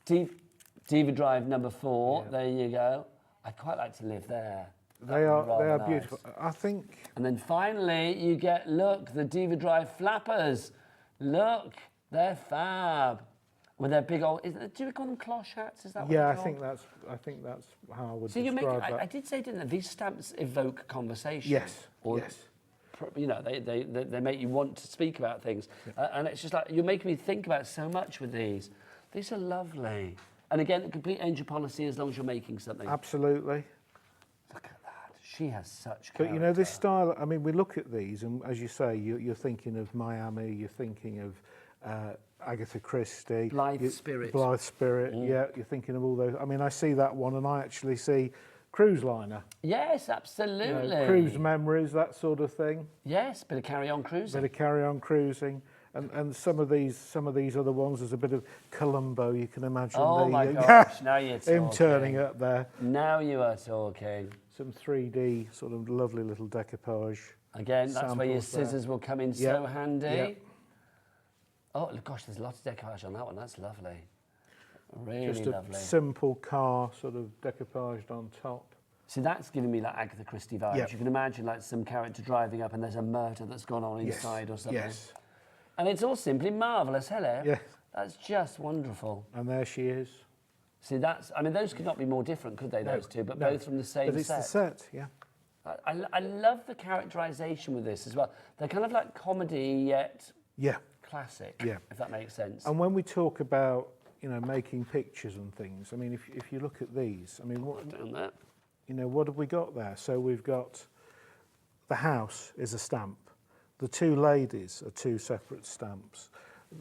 Diva Drive number 4. Yeah. There you go. I'd quite like to live there. They are nice. beautiful. I think. And then finally, you get, look, the Diva Drive flappers. Look, they're fab. With their big old, do we call them cloche hats? Is that what Yeah, they're I think called? that's how I would So you describe make, that. I did say, didn't I, these stamps evoke conversation. Yes, Or, yes. You know, they make you want to speak about things. And it's just like, you're making me think about so much with these. These are lovely. And again, the complete angel policy as long as you're making something. Absolutely. Look at that. She has such character. But you know, this style, I mean, we look at these, and as you say, you're thinking of Miami, you're thinking of Agatha Christie. Blythe Spirit. Blythe Spirit, yeah, you're thinking of all those. I mean, I see that one, and I actually see cruise liner. Yes, absolutely. You know, cruise memories, that sort of thing. Yes, bit of carry-on cruising. Bit of carry-on cruising. And some of these other ones, there's a bit of Columbo, you can imagine. Oh my gosh, now you're talking. Him turning up there. Now you are talking. Some 3D, sort of lovely little decoupage. Again, that's where your samples there. scissors will come in Yep, so handy. yep. Oh, gosh, there's lots of decoupage on that one. That's lovely. Really Just a lovely. simple car, sort of decoupaged on top. See, that's giving me like Agatha Christie vibes. Yep. You can imagine like some character driving up and there's a murder that's gone on inside or something. Yes. And it's all simply marvellous. Hello. Yes. That's just wonderful. And there she is. See, that's, I mean, those could not be more different, could they, those two? But No. both from the same But it's set. the set, yeah. I love the characterisation with this as well. They're kind of like comedy yet Yeah. classic, Yeah. if that makes sense. And when we talk about, you know, making pictures and things, I mean, if you look at these, I mean, what, Down there. you know, what have we got there? So we've got the house is a stamp. The two ladies are two separate stamps.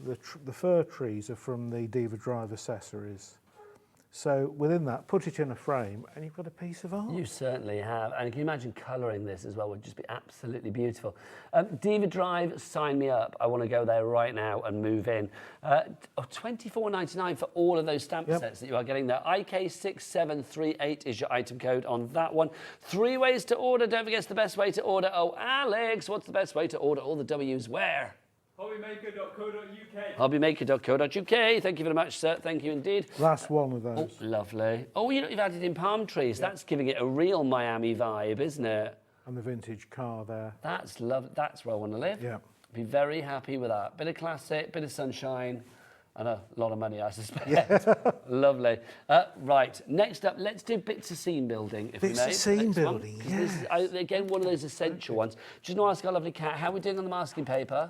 The fir trees are from the Diva Drive accessories. So within that, put it in a frame and you've got a piece of art. You certainly have. And can you imagine colouring this as well? Would just be absolutely beautiful. Diva Drive, sign me up. I want to go there right now and move in. $24.99 for all of those stamp sets that you are getting there. IK6738 is your item code on that one. 3 ways to order. Don't forget it's the best way to order. Oh, Alex, what's the best way to order all the W's where? Hobbymaker.co.uk. Hobbymaker.co.uk. Thank you very much, sir. Thank you indeed. That's one of Oh, those. lovely. Oh, you've added in palm trees. That's giving it a real Miami vibe, isn't it? And the vintage car there. That's where I want to live. Yeah. Be very happy with that. Bit of classic, bit of sunshine, and a lot of money, I suspect. Lovely. Right, next up, let's do bits of scene building, if Bits we may. of scene Next one, building, 'cause this is, again, one of those essential ones. Just want to ask our lovely Kat, how are we doing on the masking paper?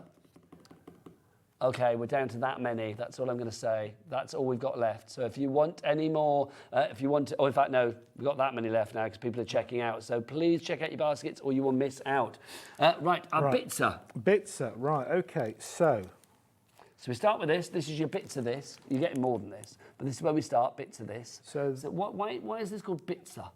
Okay, we're down to that many. That's all I'm going to say. That's all we've got left. So if you want any more, if you want to, or in fact, no, we've got that many left now because people are checking out. So please check out your baskets or you will miss out. Right, our bitzer. Bitzer, right, okay, so. So we start with this. This is your bits of this. You're getting more than this, but this is where we start, bits of this. So why is this called bitzer?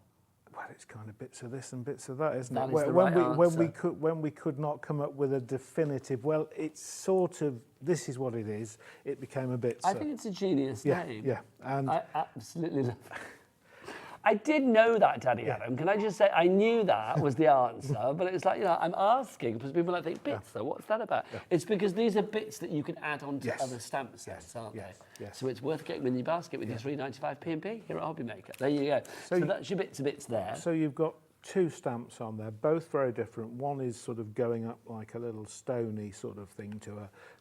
Well, it's kind of bits of this and bits of that, isn't That it? is the right answer. When we could not come up with a definitive, well, it's sort of, this is what it is, it became a bitzer. I think it's a genius name. Yeah, and I absolutely love it. I did know that, Daddy Adam. Can I just say, I knew that was the answer, but it's like, you know, I'm asking because people like think, bits, though, what's that about? It's because these are bits that you can add on to other stamp sets, aren't they? Yes. So it's worth getting in your basket with your $3.95 P&P here at Hobbymaker. There you go. So that's your bits of bits there. So you've got two stamps on there, both very different. One is sort of going up like a little stony sort of thing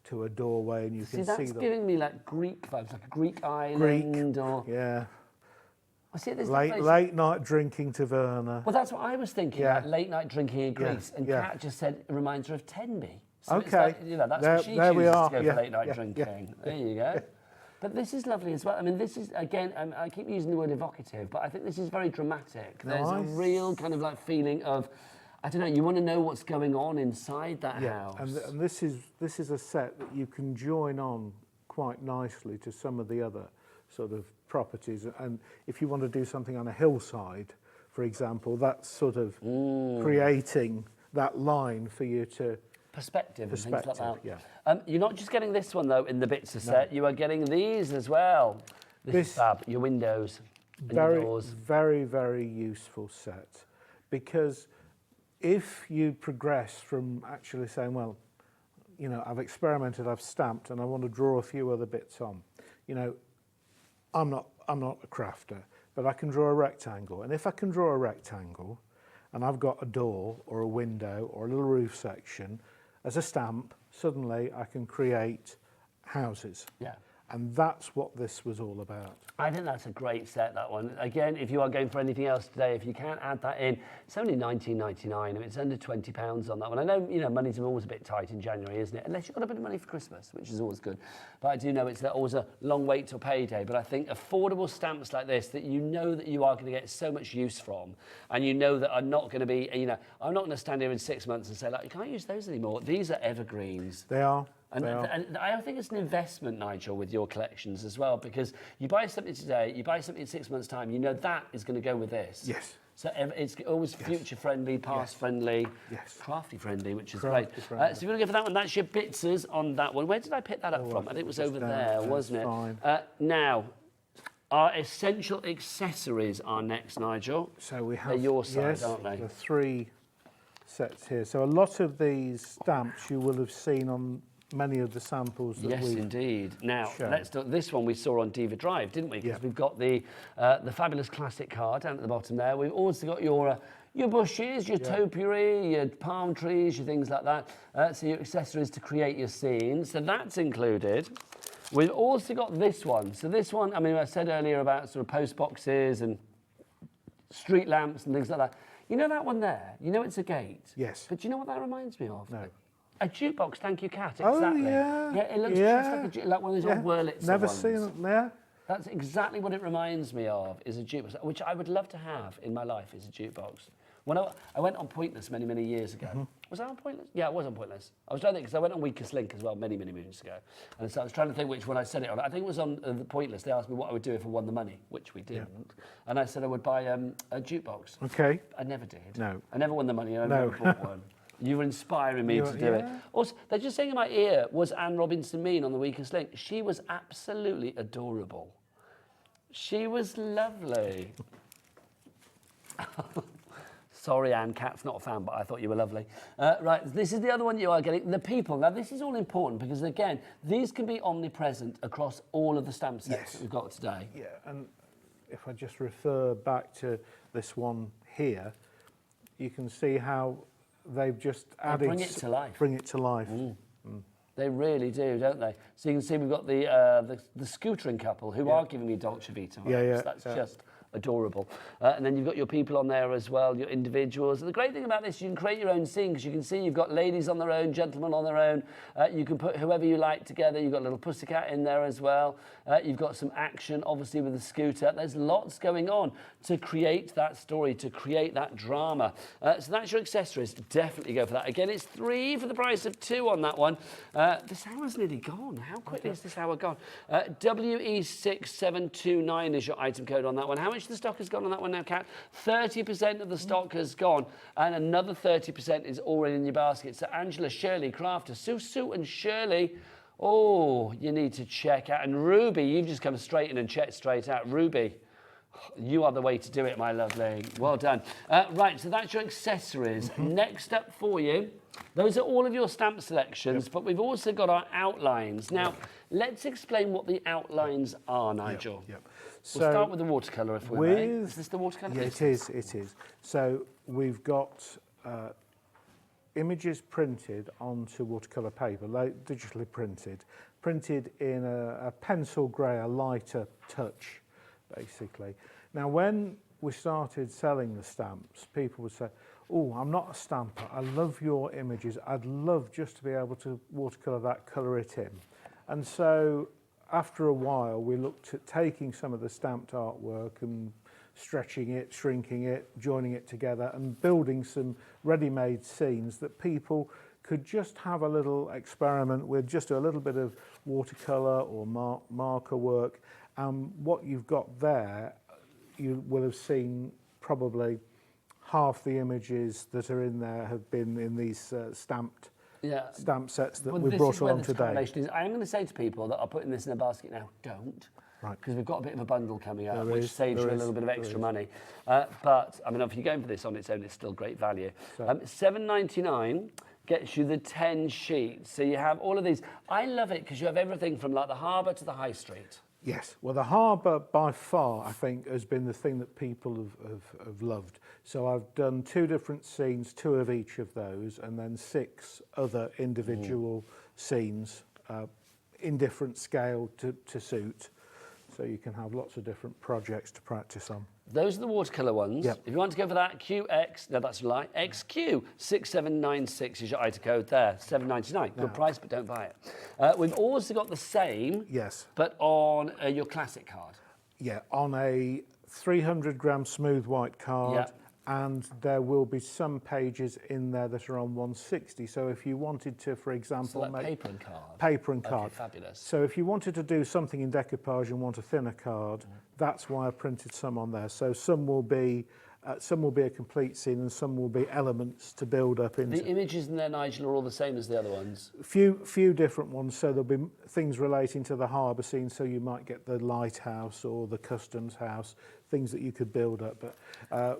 to a doorway, and you can see that's giving me like Greek vibes, like a Greek island or... Yeah. I see there's Late night drinking taverna. Well, that's what I was thinking, Yeah. like late night drinking in Greece. And yeah. Kat just said it reminds her of Tenby. So Okay. it's like, you know, that's There- what she there we chooses are. to go Yeah, for late night yeah, drinking. There you go. But this is lovely as well. I mean, this is, again, I keep using the word evocative, but I think this is very dramatic. There's a real kind of like feeling of, I don't know, you want to know what's going on inside that house. And this is a set that you can join on quite nicely to some of the other sort of properties. And if you want to do something on a hillside, for example, that's sort of creating that line for you to... Perspective and things like that. Yeah. You're not just getting this one, though, in the bits set. You are getting these as well. This is fab. Your windows and your doors. Very, very useful set. Because if you progress from actually saying, well, you know, I've experimented, I've stamped, and I want to draw a few other bits on, you know, I'm not a crafter, but I can draw a rectangle. And if I can draw a rectangle, and I've got a door or a window or a little roof section, as a stamp, suddenly I can create houses. Yeah. And that's what this was all about. I think that's a great set, that one. Again, if you are going for anything else today, if you can't add that in, it's only £19.99. I mean, it's under £20 on that one. I know, you know, money's always a bit tight in January, isn't it? Unless you've got a bit of money for Christmas, which is always good. But I do know it's always a long wait till payday. But I think affordable stamps like this that you know that you are going to get so much use from, and you know that are not going to be, you know, I'm not going to stand here in 6 months and say, like, you can't use those anymore. These are evergreens. They are. And I think it's an investment, Nigel, with your collections as well, because you buy something today, you buy something in 6 months' time, you know that is going to go with this. Yes. So it's always future-friendly, past-friendly, crafty-friendly, which is great. So if you want to go for that one, that's your Bitzers on that one. Where did I pick that up from? I think it was over there, wasn't it? Now, our essential accessories are next, Nigel. So we have They're your side, aren't they? The 3 sets here. So a lot of these stamps you will have seen on many of the samples that Yes, indeed. Now, let's do this one we saw on Diva Drive, didn't we? Because we've got the fabulous classic card down at the bottom there. We've also got your bushes, your topiary, your palm trees, your things like that. So your accessories to create your scenes. So that's included. We've also got this one. So this one, I mean, I said earlier about sort of post boxes and street lamps and things like that. You know that one there? You know it's a gate? Yes. But do you know what that reminds me of? No. A jukebox, thank you, Kat. Oh, Exactly. yeah. Yeah, it looks just like one of those old Wurlitzer Never ones. seen it there. That's exactly what it reminds me of, is a jukebox, which I would love to have in my life, is a jukebox. When I went on Pointless many, many years ago. Was I on Pointless? Yeah, I was on Pointless. I was trying to think, because I went on Weakest Link as well many, many moons ago. And so I was trying to think which one I said it on. I think it was on the Pointless. They asked me what I would do if I won the money, which we didn't. And I said I would buy a jukebox. Okay. I never did. No. I never won the money, and I never bought one. You were inspiring me to do it. Also, they're just saying in my ear, was Anne Robinson Mean on the Weakest Link? She was absolutely adorable. She was lovely. Sorry, Anne, Kat's not a fan, but I thought you were lovely. Right, this is the other one you are getting. The people. Now, this is all important because, again, these can be omnipresent across all of the stamp sets that we've got today. Yeah, and if I just refer back to this one here, you can see how they've just added... Bring it to life. Bring it to life. They really do, don't they? So you can see we've got the scootering couple who are giving me Dolce Vita. Yeah. So that's just adorable. And then you've got your people on there as well, your individuals. And the great thing about this, you can create your own scene, because you can see you've got ladies on their own, gentlemen on their own. You can put whoever you like together. You've got a little pussycat in there as well. You've got some action, obviously, with the scooter. There's lots going on to create that story, to create that drama. So that's your accessories. Definitely go for that. Again, it's 3 for the price of 2 on that one. This hour's nearly gone. How quickly is this hour gone? WE6729 is your item code on that one. How much of the stock has gone on that one now, Kat? 30% of the stock has gone, and another 30% is already in your basket. So Angela, Shirley, Crafter, Sue and Shirley, oh, you need to check out. And Ruby, you've just come straight in and checked straight out. Ruby, you are the way to do it, my lovely. Well done. Right, so that's your accessories. Next up for you, those are all of your stamp selections, but we've also got our outlines. Now, let's explain what the outlines are, Nigel. So we'll start with the watercolour, if we may. Is this the watercolour? Yeah, it is. So we've got images printed onto watercolour paper, like digitally printed in a pencil grey, a lighter touch, basically. Now, when we started selling the stamps, people would say, oh, I'm not a stamper, I love your images, I'd love just to be able to watercolour that, colour it in. And so after a while, we looked at taking some of the stamped artwork and stretching it, shrinking it, joining it together, and building some ready-made scenes that people could just have a little experiment with, just a little bit of watercolour or marker work. What you've got there, you will have seen probably half the images that are in there have been in these stamp sets that we've brought along today. I'm going to say to people that are putting this in a basket now, don't. Right. Because we've got a bit of a bundle coming up, which saves you a little bit of extra money. But, I mean, if you're going for this on its own, it's still great value. $7.99 gets you the 10 sheets. So you have all of these. I love it because you have everything from like the harbour to the high street. Yes, well, the harbour by far, I think, has been the thing that people have loved. So I've done 2 different scenes, 2 of each of those, and then 6 other individual scenes in different scale to suit. So you can have lots of different projects to practice on. Those are the watercolour ones. Yep. If you want to go for that, QX, no, that's a lie, XQ6796 is your item code there, $7.99. Good price, but don't buy it. We've also got the same, Yes. but on your classic card. Yeah, on a 300-gram smooth white card. Yep. And there will be some pages in there that are on 160. So if you wanted to, for example, So like make paper and card. Paper and Okay, card. fabulous. So if you wanted to do something in decoupage and want a thinner card, that's why I printed some on there. So some will be a complete scene and some will be elements to build up into. The images in there, Nigel, are all the same as the other ones. Few different ones. So there'll be things relating to the harbour scene. So you might get the lighthouse or the customs house, things that you could build up. But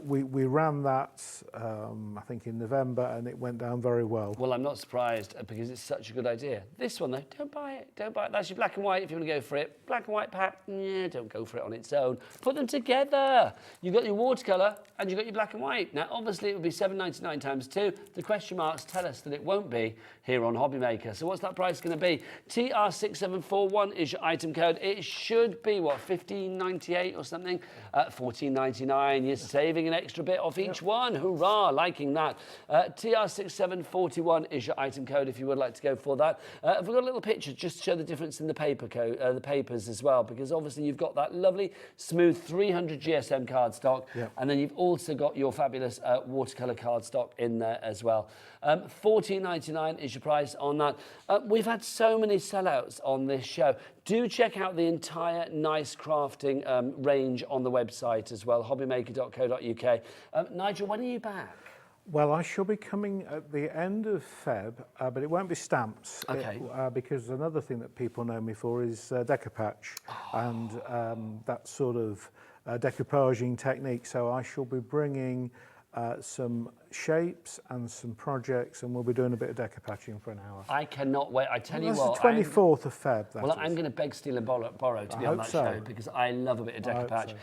we ran that, I think, in November, and it went down very well. Well, I'm not surprised because it's such a good idea. This one, though, don't buy it. Don't buy it. That's your black and white if you want to go for it. Black and white pack, yeah, don't go for it on its own. Put them together. You've got your watercolour and you've got your black and white. Now, obviously, it would be $7.99 times 2. The question marks tell us that it won't be here on Hobby Maker. So what's that price going to be? TR6741 is your item code. It should be, what, $15.98 or something? $14.99. You're saving an extra bit off each one. Hurrah, liking that. TR6741 is your item code if you would like to go for that. We've got a little picture just to show the difference in the paper code, the papers as well, because obviously you've got that lovely smooth 300 GSM cardstock, and then you've also got your fabulous watercolour cardstock in there as well. $14.99 is your price on that. We've had so many sellouts on this show. Do check out the entire nice crafting range on the website as well, hobbymaker.co.uk. Nigel, when are you back? Well, I shall be coming at the end of Feb, but it won't be stamps. Okay. Because another thing that people know me for is decoupage and that sort of decoupaging technique. So I shall be bringing some shapes and some projects, and we'll be doing a bit of decoupaging for an hour. I cannot wait. I tell you That's what. the 24th of Feb. Well, I'm going to beg, steal, and borrow to be on that show because I love a bit of decoupage.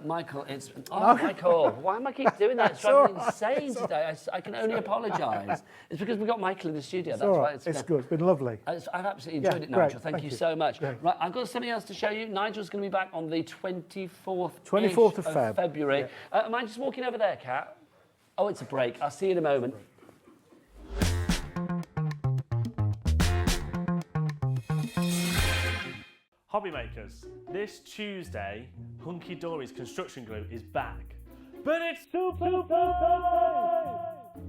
Michael, it's Michael. Why am I keep doing that? It's driving me insane today. I can only apologise. It's because we've got Michael in the studio. That's why it's good. It's been lovely. I've absolutely enjoyed it, Nigel. Thank you so much. Great. Right, I've got something else to show you. Nigel's going to be back on the 24th of February. Am I just walking over there, Kat? Oh, it's a break. I'll see you in a moment. Hobby makers, this Tuesday, Hunky Dory's construction glue is back. But it's super I'd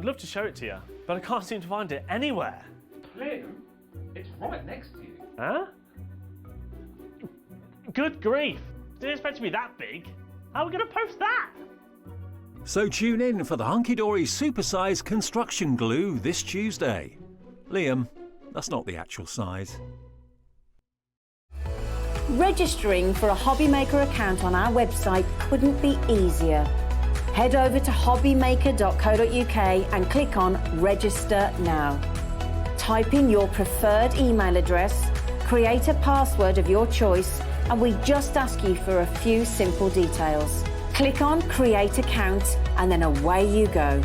love to show it to you, but I can't seem to find it anywhere. Liam, it's right next to you. Huh? Good grief. Didn't expect to be that big. How are we going to post that? So tune in for the Hunky Dory supersize construction glue this Tuesday. Liam, that's not the actual size. Registering for a Hobby Maker account on our website couldn't be easier. Head over to hobbymaker.co.uk and click on Register Now. Type in your preferred email address, create a password of your choice, and we just ask you for a few simple details. Click on Create Account and then away you go.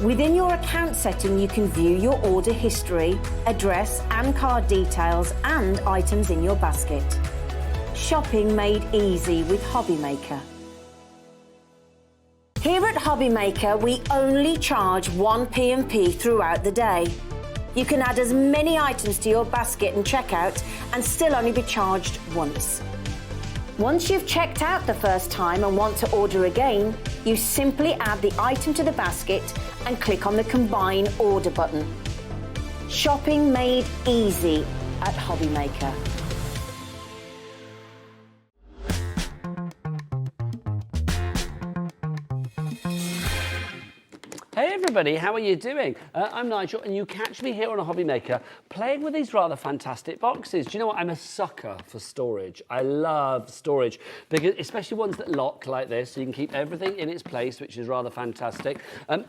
Within your account setting, you can view your order history, address and card details and items in your basket. Shopping made easy with Hobby Maker. Here at Hobby Maker, we only charge 1 P&P throughout the day. You can add as many items to your basket and checkout and still only be charged once. Once you've checked out the first time and want to order again, you simply add the item to the basket and click on the Combine Order button. Shopping made easy at Hobby Maker. Hey everybody, how are you doing? I'm Nigel and you catch me here on a Hobby Maker playing with these rather fantastic boxes. Do you know what? I'm a sucker for storage. I love storage, because especially ones that lock like this, so you can keep everything in its place, which is rather fantastic.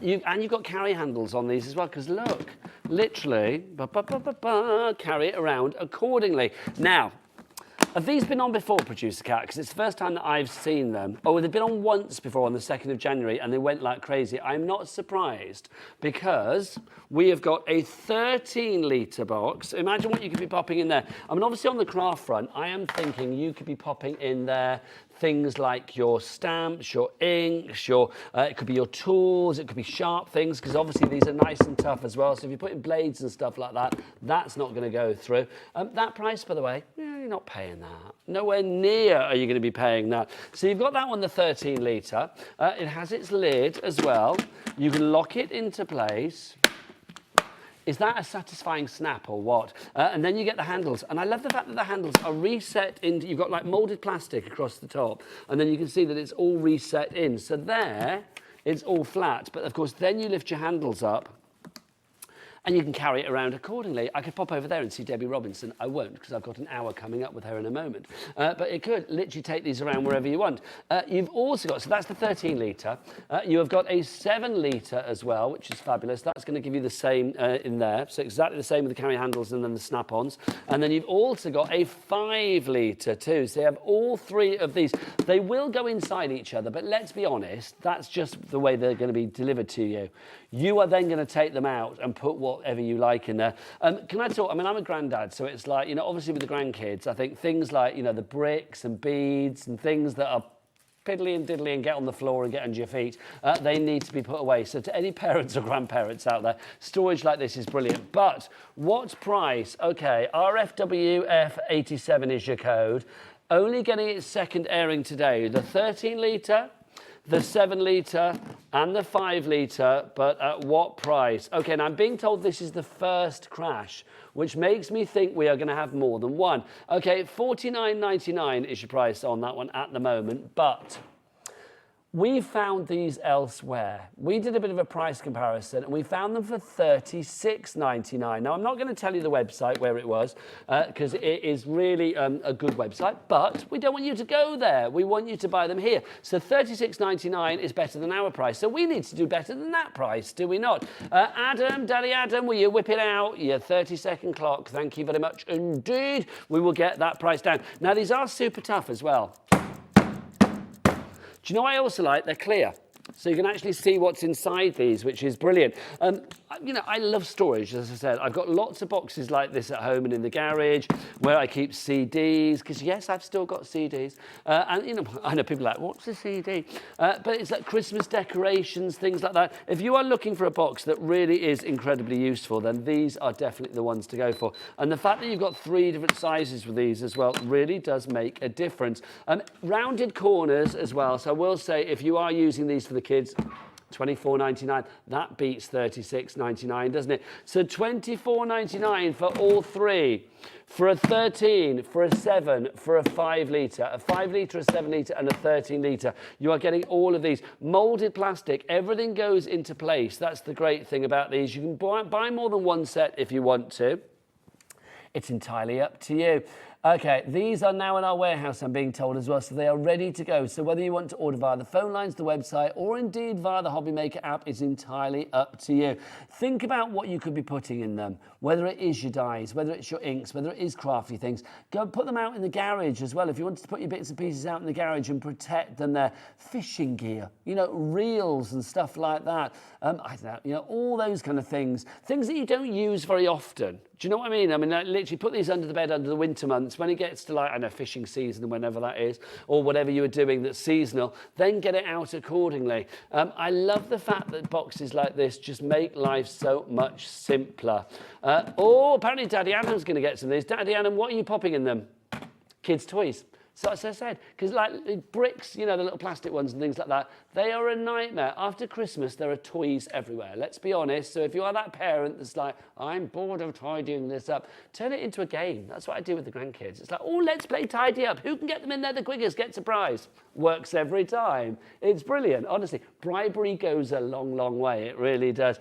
You've got carry handles on these as well, because look, literally, carry it around accordingly. Now, Have these been on before, Producer Cat? Because it's the first time that I've seen them. Oh, they've been on once before on the 2nd of January and they went like crazy. I'm not surprised because we have got a 13-litre box. Imagine what you could be popping in there. I mean, obviously on the craft front, I am thinking you could be popping in there things like your stamps, your inks, it could be your tools, it could be sharp things, because obviously these are nice and tough as well. So if you're putting blades and stuff like that, that's not going to go through. That price, by the way, you're not paying that. Nowhere near are you going to be paying that. So you've got that one, the 13 litre. It has its lid as well. You can lock it into place. Is that a satisfying snap or what? And then you get the handles. And I love the fact that the handles are reset into, you've got like moulded plastic across the top. And then you can see that it's all reset in. So there, it's all flat. But of course, then you lift your handles up and you can carry it around accordingly. I could pop over there and see Debbie Robinson. I won't, because I've got an hour coming up with her in a moment. But it could literally take these around wherever you want. You've also got, so that's the 13 litre. You have got a 7 litre as well, which is fabulous. That's going to give you the same in there. So exactly the same with the carry handles and then the snap-ons. And then you've also got a 5 litre too. So you have all three of these. They will go inside each other, but let's be honest, that's just the way they're going to be delivered to you. You are then going to take them out and put whatever you like in there. Can I talk? I mean, I'm a granddad, so it's like, you know, obviously with the grandkids, I think things like, you know, the bricks and beads and things that are piddly and diddly and get on the floor and get under your feet, they need to be put away. So to any parents or grandparents out there, storage like this is brilliant. But what price? Okay, RFWF87 is your code. Only getting its second airing today. The 13 litre, the 7 litre and the 5 litre, but at what price? Okay, now I'm being told this is the first crash, which makes me think we are going to have more than one. Okay, $49.99 is your price on that one at the moment, but we found these elsewhere. We did a bit of a price comparison and we found them for $36.99. Now, I'm not going to tell you the website where it was because it is really a good website, but we don't want you to go there. We want you to buy them here. So $36.99 is better than our price. So we need to do better than that price, do we not? Adam, Daddy Adam, will you whip it out? Your 30-second clock. Thank you very much indeed. We will get that price down. Now, these are super tough as well. Do you know what I also like? They're clear. So you can actually see what's inside these, which is brilliant. You know, I love storage, as I said. I've got lots of boxes like this at home and in the garage where I keep CDs, because yes, I've still got CDs. And, you know, I know people are like, what's a CD? But it's like Christmas decorations, things like that. If you are looking for a box that really is incredibly useful, then these are definitely the ones to go for. And the fact that you've got 3 different sizes with these as well really does make a difference. Rounded corners as well. So I will say, if you are using these for the kids, $24.99, that beats $36.99, doesn't it? So $24.99 for all 3, for a 13, for a 7, for a 5 litre, a 5 litre, a 7 litre and a 13 litre. You are getting all of these. Moulded plastic, everything goes into place. That's the great thing about these. You can buy more than one set if you want to. It's entirely up to you. Okay, these are now in our warehouse, I'm being told as well, so they are ready to go. So whether you want to order via the phone lines, the website, or indeed via the Hobby Maker app, is entirely up to you. Think about what you could be putting in them, whether it is your dyes, whether it's your inks, whether it is crafty things. Go put them out in the garage as well. If you wanted to put your bits and pieces out in the garage and protect them there, fishing gear, you know, reels and stuff like that. I don't know, you know, all those kind of things. Things that you don't use very often. Do you know what I mean? I mean, like, literally put these under the bed under the winter months. When it gets to, like, I don't know, fishing season, whenever that is, or whatever you are doing that's seasonal, then get it out accordingly. I love the fact that boxes like this just make life so much simpler. Oh, apparently Daddy Adam's going to get some of these. Daddy Adam, what are you popping in them? Kids' toys. So as I said, because like bricks, you know, the little plastic ones and things like that, they are a nightmare. After Christmas, there are toys everywhere. Let's be honest. So if you are that parent that's like, I'm bored of tidying this up, turn it into a game. That's what I do with the grandkids. It's like, oh, let's play tidy up. Who can get them in there the quickest gets a prize. Works every time. It's brilliant. Honestly, bribery goes a long, long way. It really does.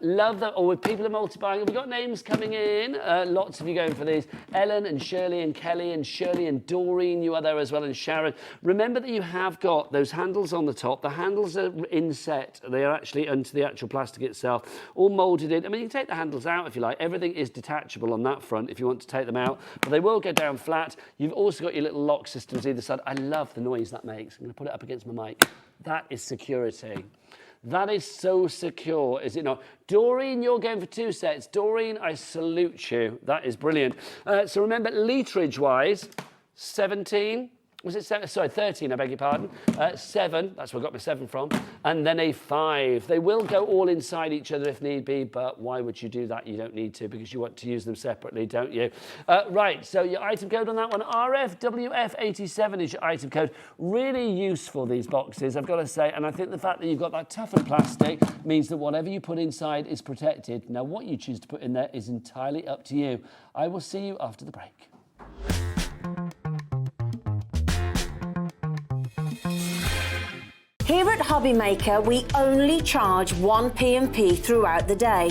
Love that. Or people are multiplying. Have we got names coming in? Lots of you going for these. Ellen and Shirley and Kelly and Shirley and Doreen. you are there as well, and Sharon. Remember that you have got those handles on the top. The handles are inset. They are actually into the actual plastic itself, all moulded in. I mean, you can take the handles out if you like. Everything is detachable on that front if you want to take them out, but they will go down flat. You've also got your little lock systems either side. I love the noise that makes. I'm going to put it up against my mic. That is security. That is so secure, is it not? Doreen, you're going for 2 sets. Doreen, I salute you. That is brilliant. So remember, literage-wise, 17. Was it 7? Sorry, 13, I beg your pardon. 7, that's where I got my 7 from. And then a 5. They will go all inside each other if need be, but why would you do that? You don't need to, because you want to use them separately, don't you? Right, so your item code on that one, RFWF87 is your item code. Really useful, these boxes, I've got to say. And I think the fact that you've got that toughened plastic means that whatever you put inside is protected. Now, what you choose to put in there is entirely up to you. I will see you after the break. Here at Hobbymaker, we only charge 1 P&P throughout the day.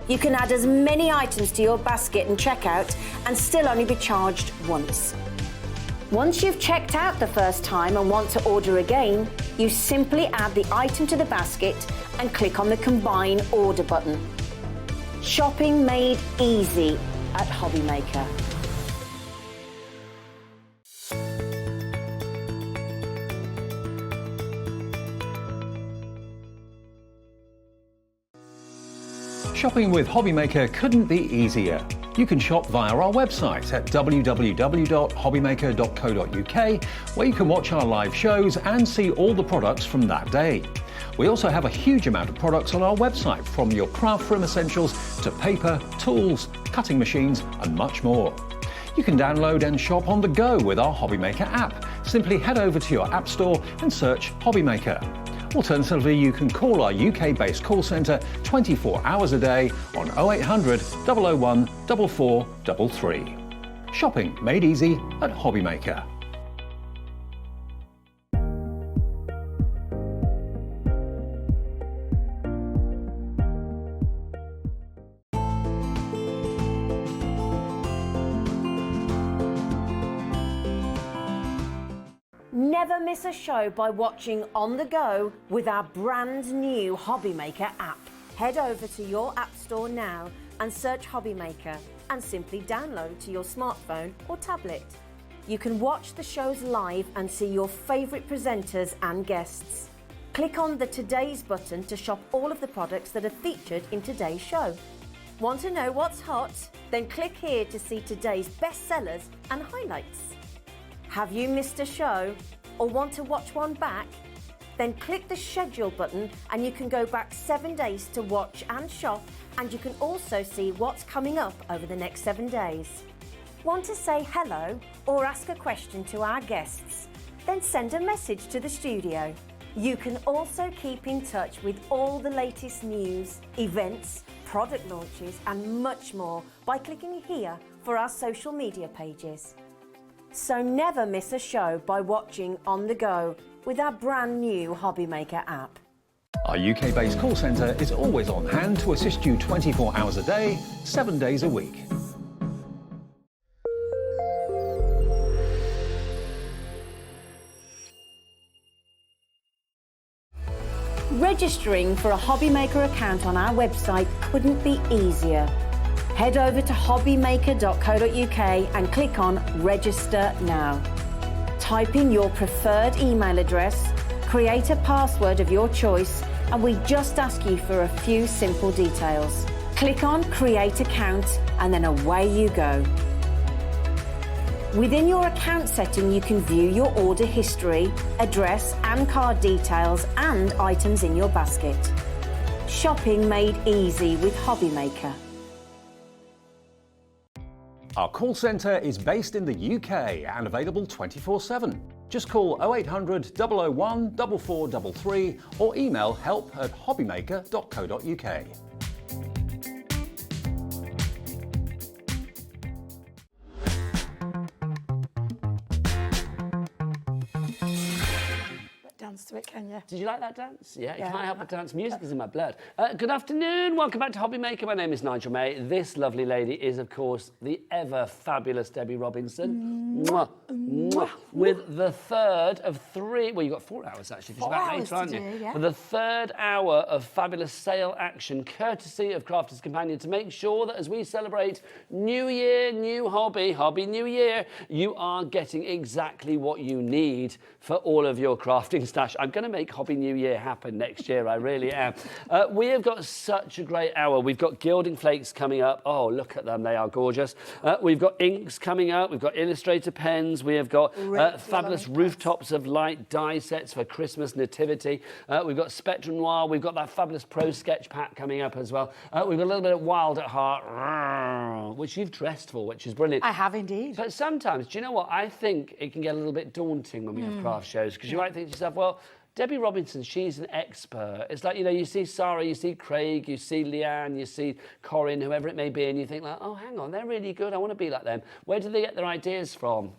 You can add as many items to your basket and checkout and still only be charged once. Once you've checked out the first time and want to order again, you simply add the item to the basket and click on the Combine Order button. Shopping made easy at Hobbymaker. Shopping with Hobbymaker couldn't be easier. You can shop via our website at www.hobbymaker.co.uk, where you can watch our live shows and see all the products from that day. We also have a huge amount of products on our website, from your craft room essentials to paper, tools, cutting machines and much more. You can download and shop on the go with our Hobbymaker app. Simply head over to your app store and search Hobbymaker. Alternatively, you can call our UK-based call centre 24 hours a day on 0800 001 4433. Shopping made easy at Hobbymaker. Never miss a show by watching on the go with our brand new Hobbymaker app. Head over to your app store now and search Hobbymaker and simply download to your smartphone or tablet. You can watch the shows live and see your favourite presenters and guests. Click on the Today's button to shop all of the products that are featured in today's show. Want to know what's hot? Then click here to see today's bestsellers and highlights. Have you missed a show or want to watch one back? Then click the schedule button and you can go back 7 days to watch and shop, and you can also see what's coming up over the next 7 days. Want to say hello or ask a question to our guests? Then send a message to the studio. You can also keep in touch with all the latest news, events, product launches and much more by clicking here for our social media pages. So never miss a show by watching on the go with our brand new Hobbymaker app. Our UK-based call centre is always on hand to assist you 24 hours a day, 7 days a week. Registering for a Hobbymaker account on our website couldn't be easier. Head over to hobbymaker.co.uk and click on Register Now. Type in your preferred email address, create a password of your choice, and we just ask you for a few simple details. Click on Create Account and then away you go. Within your account setting, you can view your order history, address and card details and items in your basket. Shopping made easy with Hobbymaker. Our call centre is based in the UK and available 24/7. Just call 0800 001 4433 or email help@hobbymaker.co.uk. dance to it, can you? Did you like that dance? Yeah, you Yeah, can't help but dance. Music is in my blood. Good afternoon. Welcome back to Hobby Maker. My name is Nigel May. This lovely lady is, of course, the ever fabulous Debbie Robinson. Mwah, mwah. With the third of three... Well, you've got 4 hours, actually, because you're back later, aren't you? Yeah. For the third hour of fabulous sale action, courtesy of Crafter's Companion, to make sure that as we celebrate New Year, new hobby, hobby new year, you are getting exactly what you need for all of your crafting stash. I'm going to make Hobby New Year happen next year, I really am. We have got such a great hour. We've got gilding flakes coming up. Oh, look at them, they are gorgeous. We've got inks coming up. We've got Illustrator pens. We have got fabulous rooftops of light die sets for Christmas nativity. We've got Spectrum Noir. We've got that fabulous Pro Sketch pack coming up as well. We've got a little bit of Wild at Heart, which you've dressed for, which is brilliant. I have indeed. But sometimes, do you know what? I think it can get a little bit daunting when we have craft shows, because you might think to yourself, well, Debbie Robinson, she's an expert. It's like, you know, you see Sarah, you see Craig, you see Leanne, you see Corinne, whoever it may be, and you think like, oh, hang on, they're really good. I want to be like them. Where do they get their ideas from?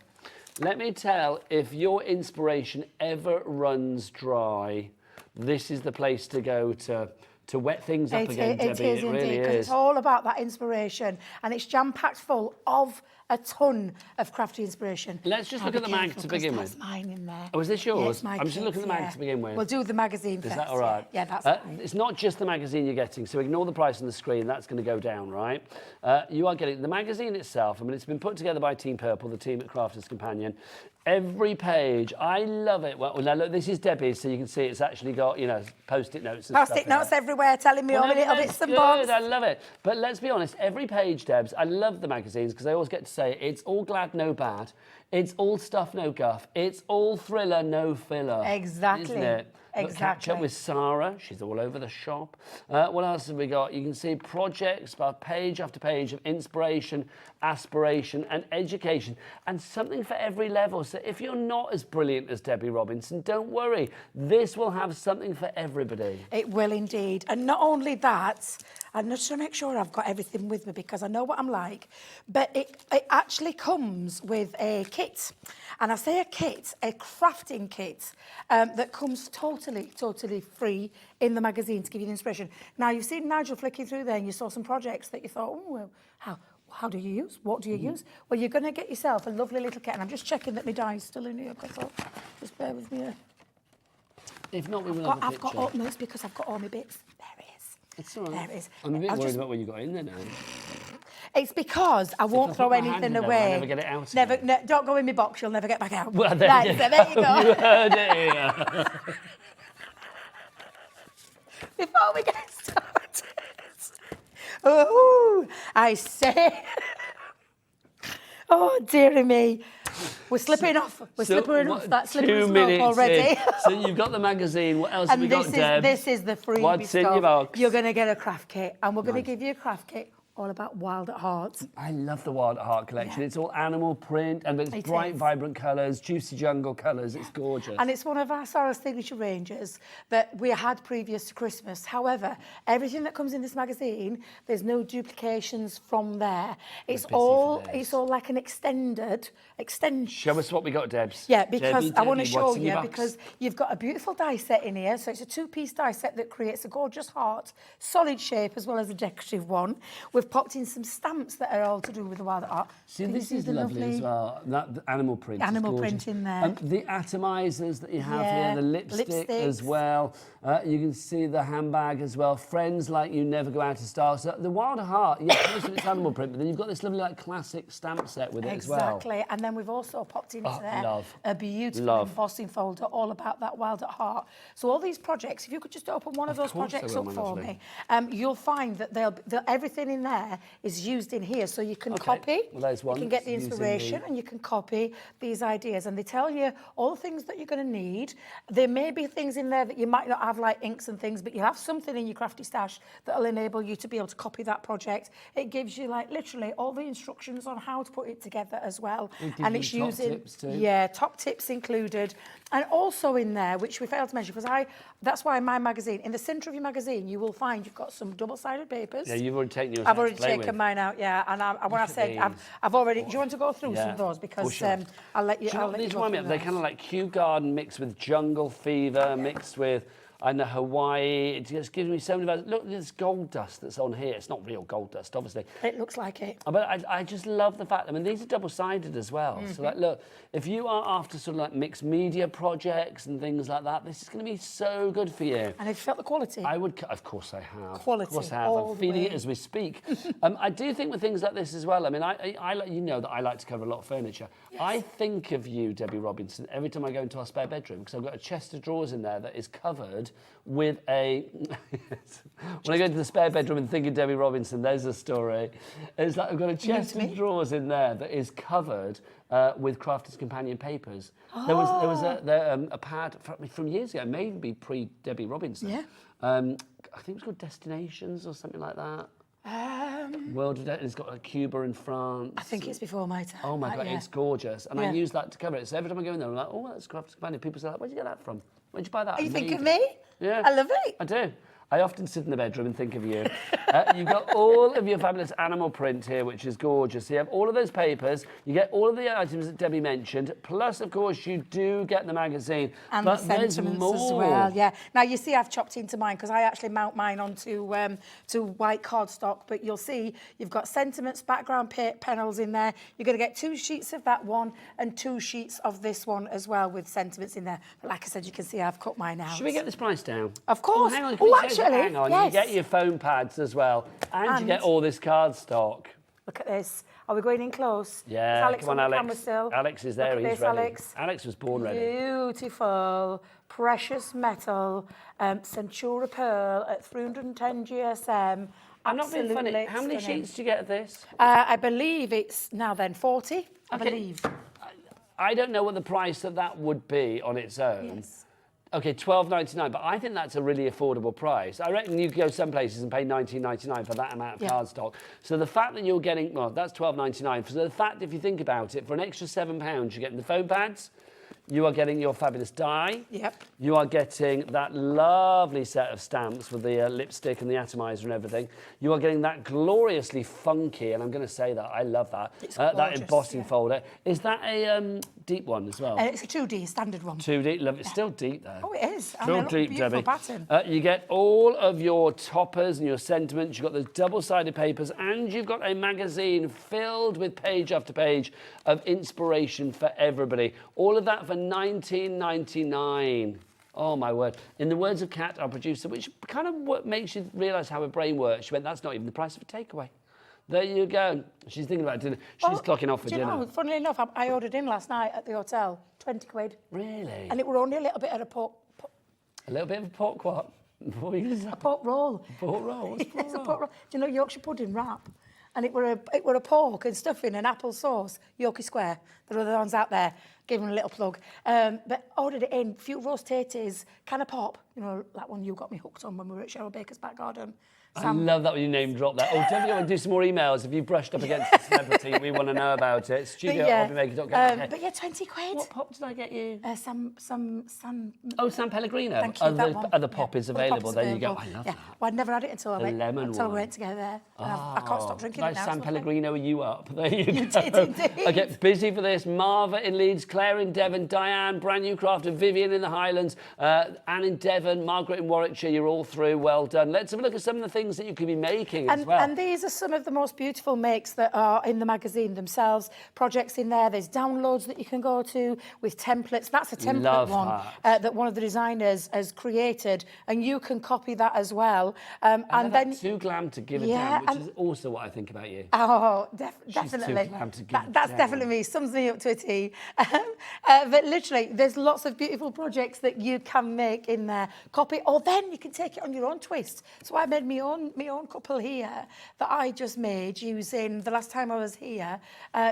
Let me tell, if your inspiration ever runs dry, this is the place to go to wet things up again, Debbie. It is really indeed, because it's all about that inspiration, and it's jam-packed full of a ton of crafty inspiration. Let's just look at the mag to begin with. That's mine in there. Oh, is this yours? Yeah, it's my I'm just looking at the mag to begin with. We'll do the magazine first. Is that all right? Yeah, that's fine. It's not just the magazine you're getting, so ignore the price on the screen. That's going to go down, right? You are getting the magazine itself. I mean, it's been put together by Team Purple, the team at Crafter's Companion. Every page, I love it. Well, now look, this is Debbie's, so you can see it's actually got, you know, post-it notes and Post-it notes everywhere telling me all the little bits and bobs. I love it. But let's be honest, every page, Debs, I love the magazines because I always get to say it's all glad, no bad. It's all stuff, no guff. It's all thriller, no filler. Exactly. Isn't it? Exactly. Catch up with Sarah. She's all over the shop. What else have we got? You can see projects about page after page of inspiration, aspiration and education, and something for every level. So if you're not as brilliant as Debbie Robinson, don't worry. This will have something for everybody. It will indeed. And not only that, and just to make sure I've got everything with me because I know what I'm like, but it actually comes with a kit. And I say a kit, a crafting kit that comes totally free in the magazine to give you the inspiration. Now, you've seen Nigel flicking through there and you saw some projects that you thought, oh, well, how do you use? What do you use? Well, you're going to get yourself a lovely little kit. And I'm just checking that my die is still in here. Just bear with me. If not, we will have a I've got picture. all, no, it's because I've got all my bits. There it is. It's all right. There it is. I'm a bit I'll worried just- about what you got in there now. It's because I won't I throw put my hand anything in there, away. I'll never get it out Never, again. don't go in my box. You'll never get back out. Well, there Right, you so there you go. You heard it here. Before we get started, oh, I say, oh dearie me, we're slipping off. We're slipping off that slippery 2 slope minutes already. in. So you've got the magazine. What else have we got, Deb? This is the freebie What's stuff. in your box? You're going to get a craft kit, and we're going to give you a craft kit all about Wild at Heart. I love the Wild at Heart collection. Yeah. It's all animal print, and it's It bright, is. vibrant colours, juicy jungle colours. It's gorgeous. And it's one of our Sarah's signature ranges that we had previous to Christmas. However, everything that comes in this magazine, there's no duplications from there. It's all like an extension. Show us what we got, Debs. Yeah, because I want to Debbie, show what's in you, your box? because you've got a beautiful die set in here. So it's a 2-piece die set that creates a gorgeous heart, solid shape as well as a decorative one. We've popped in some stamps that are all to do with the Wild at Heart. See, this is lovely as well. That the animal print is Animal gorgeous. print in there. The atomizers that you have Yeah, here, the lipstick as lipsticks. well. You can see the handbag as well. Friends like you never go out of style. So the Wild at Heart, yes, most of it's animal print, but then you've got this lovely like classic stamp set with it as well. Exactly, and then we've also popped into there love. a beautiful Love. embossing folder all about that Wild at Heart. So all these projects, if you could just open one of those course I projects will, up my for lovely. me, you'll find that everything in there is used in here, so you can Okay, copy. well, there's one You can get the using inspiration, the- and you can copy these ideas, and they tell you all the things that you're going to need. There may be things in there that you might not have, like inks and things, but you have something in your crafty stash that'll enable you to be able to copy that project. It gives you like literally all the instructions on how to put it together as well. It gives And you it's top using tips too. yeah, top tips included. And also in there, which we failed to mention, because that's why in my magazine, in the centre of your magazine, you will find you've got some double-sided papers. Yeah, you've already taken yours I've out. already taken mine out, yeah. And when I say I've already. Do you want to go through some of those because I'll let you. I'll let you go through they're kind of like Kew Garden mixed with Jungle Fever, mixed with. I know Hawaii, it just gives me so many vibes. Look at this gold dust that's on here. It's not real gold dust, obviously. It looks like it. But I just love the fact, I mean, these are double-sided as well. So, like, look, if you are after sort of like mixed media projects and things like that, this is going to be so good for you. And have you felt the quality? I would, of course I have. Quality. Of course I have. I'm feeling it as we speak. I do think with things like this as well, I mean, you know that I like to cover a lot of furniture. Yes. I think of you, Debbie Robinson, every time I go into our spare bedroom, because I've got a chest of drawers in there that is covered with a... when I go into the spare bedroom and think of Debbie Robinson, there's a story. It's like I've got a chest of drawers in there that is covered with Crafter's Companion papers. Oh. There was a pad from years ago, maybe pre-Debbie Robinson. Yeah. I think it was called Destinations or something like that. World of It's got a Cuba in France. I think it's before my time. Oh my God, it's gorgeous. And I use that to cover it. So every time I go in there, I'm like, oh, that's Crafter's Companion. People say, where'd you get that from? Where'd you buy that? Are you thinking of me? Yeah. I love it. I do. I often sit in the bedroom and think of you. You've got all of your fabulous animal print here, which is gorgeous. You have all of those papers. You get all of the items that Debbie mentioned. Plus, of course, you do get the magazine. And but the there's sentiments more. as well, yeah. Now, you see I've chopped into mine because I actually mount mine onto to white cardstock. But you'll see you've got sentiments, background panels in there. You're going to get 2 sheets of that one and 2 sheets of this one as well with sentiments in there. But like I said, you can see I've cut mine out. Should we get this price down? Of course. Oh, hang on. Hang on. Yes. You get your foam pads as well. And you get all this cardstock. Look at this. Are we going in close? Yeah, Alex come on, on the Alex. camera still. Alex is there, Look at he's this, ready. Alex. Alex was born ready. Beautiful, precious metal, Centura pearl at 310 GSM. I'm not being funny. Absolutely How many stunning. sheets do you get of this? I believe it's now then 40, I believe. I don't know what the price of that would be on its own. Yes. Okay, $12.99, but I think that's a really affordable price. I reckon you could go some places and pay $19.99 for that amount of cardstock. So the fact that you're getting, well, that's $12.99. So the fact, if you think about it, for an extra £7, you're getting the foam pads, you are getting your fabulous die. Yep. You are getting that lovely set of stamps with the lipstick and the atomizer and everything. You are getting that gloriously funky, and I'm going to say that, I love that, that embossing folder. Is that a deep one as well? It's a 2D, standard one. 2D, love it. It's still deep though. Oh, it is. Still deep, beautiful Debbie. pattern. You get all of your toppers and your sentiments. You've got the double-sided papers, and you've got a magazine filled with page after page of inspiration for everybody. All of that for $19.99. Oh, my word. In the words of Kat, our producer, which kind of makes you realise how her brain works, she went, that's not even the price of a takeaway. There you go. She's thinking about dinner. She's clocking off for dinner. Do you know, funnily enough, I ordered in last night at the hotel, 20 quid. Really? And it were only a little bit of a pork... A little bit of a pork what? A pork roll. Pork roll? What's pork It's roll? a pork roll. Do you know Yorkshire pudding wrap? And it were a pork and stuffing and apple sauce, Yorkie Square. There are the ones out there. Give them a little plug. But ordered it in, few roast taters, can of pop. You know, that one you got me hooked on when we were at Cheryl Baker's back garden. I love that when you name drop that. Oh, don't you want to do some more emails? If you've brushed up against a celebrity, we want to know about it. Studio@hobbymaker.co.uk. But yeah, 20 quid. What pop did I get you? San... Oh, San Pellegrino. Thank you, that one. Other pop is available. There you go. I love that. Well, I'd never had it until I went together there. I can't stop drinking it now. San Pellegrino, are you up? There you You go. did indeed. I get busy for this. Marva in Leeds, Claire in Devon, Diane, brand new crafter, Vivian in the Highlands, Anne in Devon, Margaret in Warwickshire. You're all through. Well done. Let's have a look at some of the things that you could be making as well. And these are some of the most beautiful makes that are in the magazine themselves. Projects in there. There's downloads that you can go to with templates. That's a template Love one that one of the designers has created, and you can copy that as well. And then too glam to give it down, which is also what I think about you. Oh, She's definitely. too glam to give it That's down. definitely me. Sums me up to a T. But literally, there's lots of beautiful projects that you can make in there. Copy, or then you can take it on your own twist. So I made my own couple here that I just made using the last time I was here,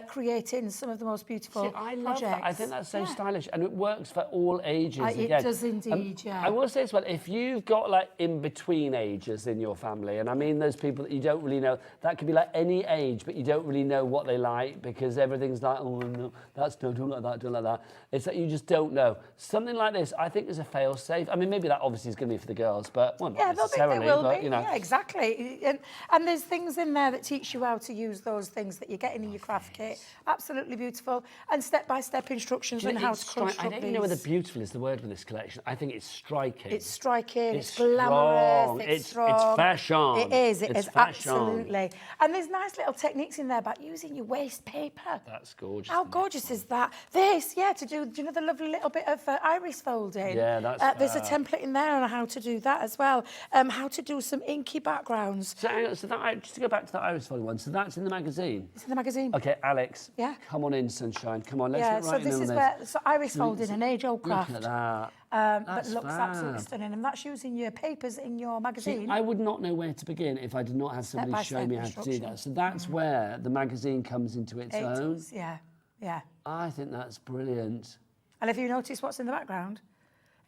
creating some of the most beautiful I love projects. that. I think that's so stylish, and it works for all ages. It does indeed, yeah. I will say as well, if you've got like in between ages in your family, and I mean those people that you don't really know, that could be like any age, but you don't really know what they like because everything's like, oh no, don't like that, don't like that. It's that you just don't know. Something like this, I think, is a fail-safe. I mean, maybe that obviously is going to be for the girls, but well, not Yeah, necessarily, they will but be. you know. Yeah, exactly. And there's things in there that teach you how to use those things that you're getting in your craft kit. Absolutely beautiful. And step-by-step instructions on how to construct I don't even know whether beautiful is the word with this collection. I think it's striking. It's striking, It's it's glamorous, strong, it's it's strong. fashion. It is, it It's is, fashion. absolutely. And there's nice little techniques in there about using your waste paper. That's gorgeous. How gorgeous is that? This, yeah, to do you know the lovely little bit of iris folding? Yeah, that's there's a template in there on how to do that as well. How to do some inky backgrounds. So, hang on, so that, just to go back to that iris folding one, so that's in the magazine? It's in the magazine. Okay, Alex, Yeah. come on in, sunshine. Come on, let's Yeah, get so right in this on is this. where iris folding, an age-old craft. Look at that. That That's looks absolutely fab. stunning, and that's using your papers in your magazine. See, I would not know where to begin if I did not have somebody show Step-by-step me how to do that. instructions. So that's where the magazine comes into its It own. does, yeah, yeah. I think that's brilliant. And if you notice what's in the background,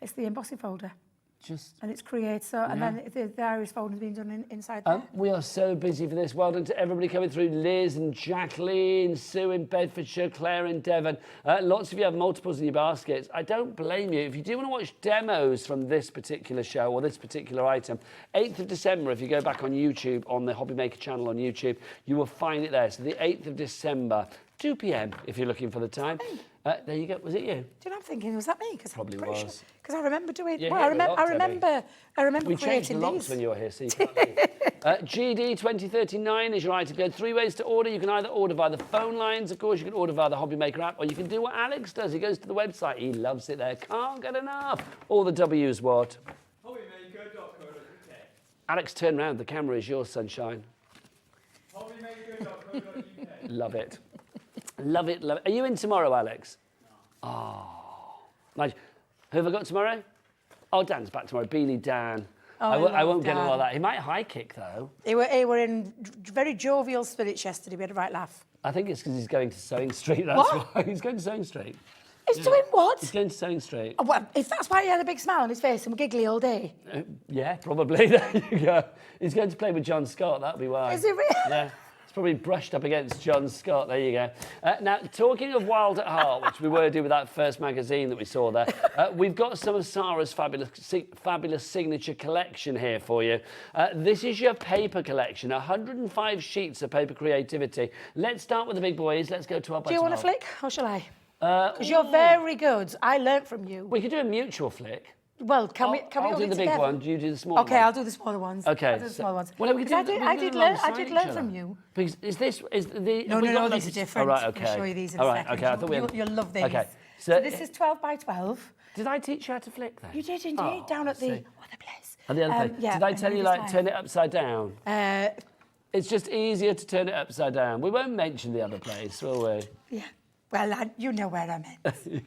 it's the embossing folder. Just And it's creator, and then the iris folding's been done inside there. we are so busy for this. Well done to everybody coming through. Liz and Jacqueline, Sue in Bedfordshire, Claire in Devon. Lots of you have multiples in your baskets. I don't blame you. If you do want to watch demos from this particular show or this particular item, 8th of December, if you go back on YouTube, on the Hobby Maker channel on YouTube, you will find it there. So the 8th of December, 2 p.m, if you're looking for the time. There you go. Was it you? Do you know what I'm thinking? Was that me? Cause Probably I'm pretty was. Because I remember doing. Yeah, well, you had a lot, I remember We changed the creating locks these. when you were here, so you can't GD 2039 is your item code. 3 ways to order. You can either order via the phone lines, of course, you can order via the Hobby Maker app, or you can do what Alex does. He goes to the website. He loves it there. Can't get enough. All the W's what? Hobbymaker.co.uk. Alex, turn round. The camera is yours, sunshine. Hobbymaker.co.uk. Love it. Love it, love it. Are you in tomorrow, Alex? Oh. Nice. Who have I got tomorrow? Oh, Dan's back tomorrow. Beanie Dan. Oh, I won't get Dan. all of that. He might high kick, though. He were in very jovial spirits yesterday. We had a right laugh. I think it's because he's going to Sewing Street. That's What? why. He's going to Sewing Street. He's doing what? He's going to Sewing Street. Oh, well, if that's why he had a big smile on his face and was giggly all day. Yeah, probably. There you go. He's going to play with John Scott. That'll be why. Is he really? Yeah. It's probably brushed up against John Scott. There you go. Now, talking of Wild at Heart, which we were doing with that first magazine that we saw there, we've got some of Sarah's fabulous signature collection here for you. This is your paper collection, 105 sheets of paper creativity. Let's start with the big boys. Let's go 12 by 12. Do you want to flick or shall I? Because you're very good. I learnt from you. We could do a mutual flick. Well, can we I'll all do the big together? one. You do the small one. Okay, I'll do the smaller ones. Okay. I'll do the smaller ones. Well, we could do, I did learn from you. Because is the No, these are different. Oh, right, okay. I'll show you these in All a right, second. okay. I thought we had... You'll love these. Okay. So this is 12 by 12. Did I teach you how to flick then? You did indeed, down at the other place. At the other place. Yeah, Did I and tell you, this like, way. turn it upside down? It's just easier to turn it upside down. We won't mention the other place, will we? Yeah. Well, you know where I meant.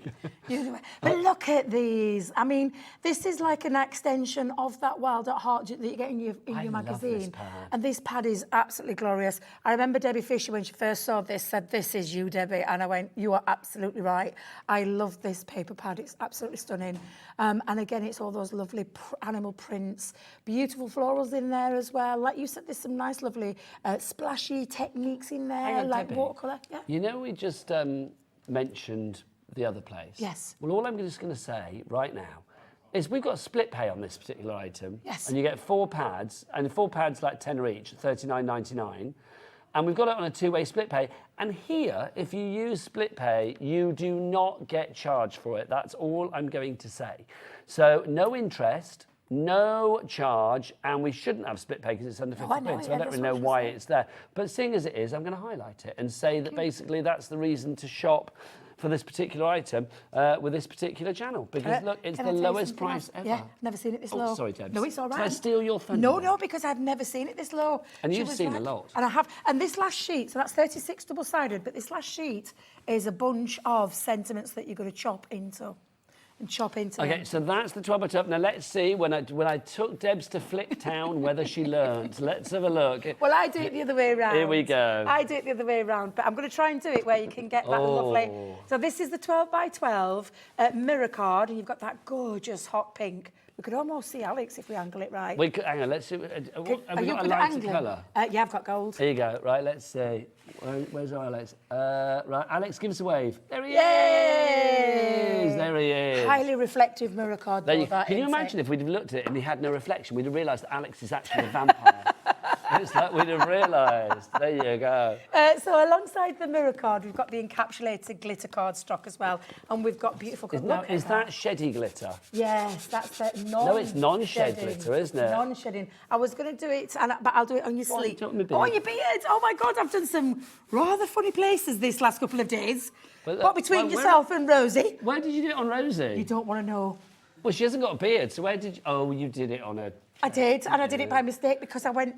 You know where. But look at these. I mean, this is like an extension of that Wild at Heart that you get in your love this magazine. pad. And this pad is absolutely glorious. I remember Debbie Fisher, when she first saw this, said, "This is you, Debbie." And I went, "You are absolutely right. I love this paper pad. It's absolutely stunning." And again, it's all those lovely animal prints, beautiful florals in there as well. Like you said, there's some nice, lovely splashy techniques in there, Hang on, like Debbie. watercolour. Yeah. You know, we just mentioned the other place. Yes. Well, all I'm just going to say right now is we've got split pay on this particular item. Yes. And you get 4 pads, and 4 pads like 10 each, $39.99. And we've got it on a 2-way split pay. And here, if you use split pay, you do not get charged for it. That's all I'm going to say. So no interest, no charge, and we shouldn't have split pay because it's under 50 quid, so I don't really know why it's there. But seeing as it is, I'm going to highlight it and say that basically that's the reason to shop for this particular item with this particular channel. Because look, it's the lowest price ever. Yeah, never seen it this low. Sorry, Debs. No, it's all right. Did I steal your thunder? No, because I've never seen it this low. And She you've was seen right. a lot. And I have. And this last sheet, so that's 36 double-sided, but this last sheet is a bunch of sentiments that you're going to chop into. And chop into Okay, them. so that's the 12 by 12. Now let's see when I took Debs to Flick Town whether she learnt. Let's have a look. Well, I do it the other way around. Here we go. I do it the other way around, but I'm going to try and do it where you can get that lovely. So this is the 12 by 12 mirror card, and you've got that gorgeous hot pink. We could almost see Alex if we angle it right. We could, hang on, let's see. Have we got a lighter colour? Yeah, I've got gold. Here you go. Right, let's see. Where's our Alex? Right, Alex, give us a wave. There he Yay! is. There he is. highly reflective mirror card. There Though, you, that, can you isn't imagine it? if we'd have looked at it and he had no reflection, we'd have realised that Alex is actually a vampire. It's like we'd have realised. There you go. So alongside the mirror card, we've got the encapsulated glitter card stock as well, and we've got beautiful. Is that sheddy glitter? Yes, that's the non. No, it's non-shed glitter, isn't it? Non-shedding. I was going to do it, but I'll do it on your sleeve. do it on my beard. Oh, on your beard. Oh my God, I've done some rather funny places this last couple of days. But, what between where- yourself and Rosie? Where did you do it on Rosie? You don't want to know. Well, she hasn't got a beard, so where did you... Oh, you did it on a... I did, and I did it by mistake because I went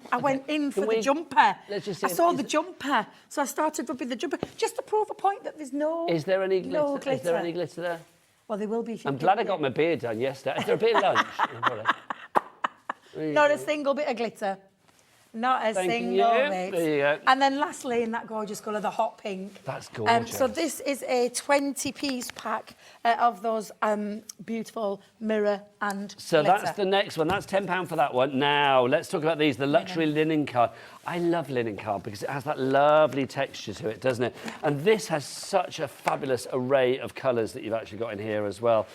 in for the jumper. Let's just I say- saw the jumper, so I started rubbing the jumper just to prove a point that there's no. Is there any glitter? No glitter. Is there any glitter there? Well, there will be. I'm glad I got my beard done yesterday. Is there a bit of lunch? Not a single bit of glitter. Not a Thank single you. bit. There you go. And then lastly, in that gorgeous colour, the hot pink. That's gorgeous. So this is a 20-piece pack of those beautiful mirror and So glitter. that's the next one. That's £10 for that one. Now, let's talk about these, the luxury linen card. I love linen card because it has that lovely texture to it, doesn't it? And this has such a fabulous array of colours that you've actually got in here as well.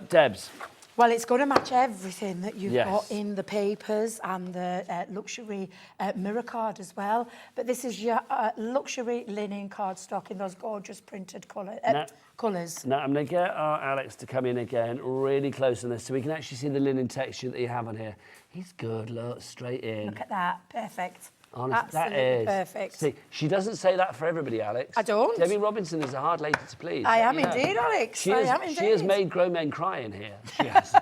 Debs. Well, it's going to match everything that you've Yes. got in the papers and the luxury mirror card as well. But this is your luxury linen cardstock in those gorgeous printed colours. Now, I'm going to get our Alex to come in again really close on this so we can actually see the linen texture that you have on here. He's good, look, straight in. Look at that, perfect. Honestly, that Absolutely is perfect. See, she doesn't say that for everybody, Alex. I don't. Debbie Robinson is a hard lady to please. I am You know. indeed, Alex. She I has, am indeed. She has made grown men cry in here. She has.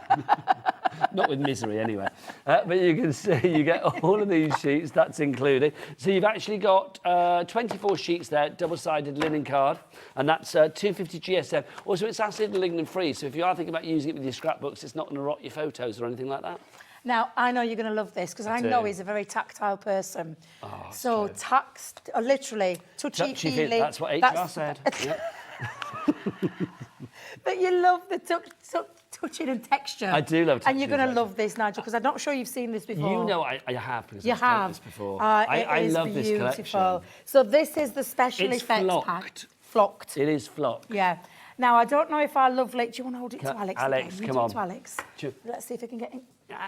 Not with misery, anyway. But you can see you get all of these sheets. That's included. So you've actually got 24 sheets there, double-sided linen card, and that's 250 GSM. Also, it's acid and lignin free. So if you are thinking about using it with your scrapbooks, it's not going to rot your photos or anything like that. Now, I know you're going to love this because I do. know he's a very tactile person. Oh, So, literally, touchy-feely. That's what HR said. Yeah. But you love the touching and texture. I do love And you're touching going and to love this, Nigel, because I'm not sure you've seen this before. You know I have because You I've done have. this before. It I is love this beautiful. collection. So this is the special It's effects flocked. pack. Flocked. It is flocked. Yeah. Now, I don't know if our lovely... Do you want to hold it to Alex? Alex, again? You come do it on. to Alex. Sure. Let's see if we can get in.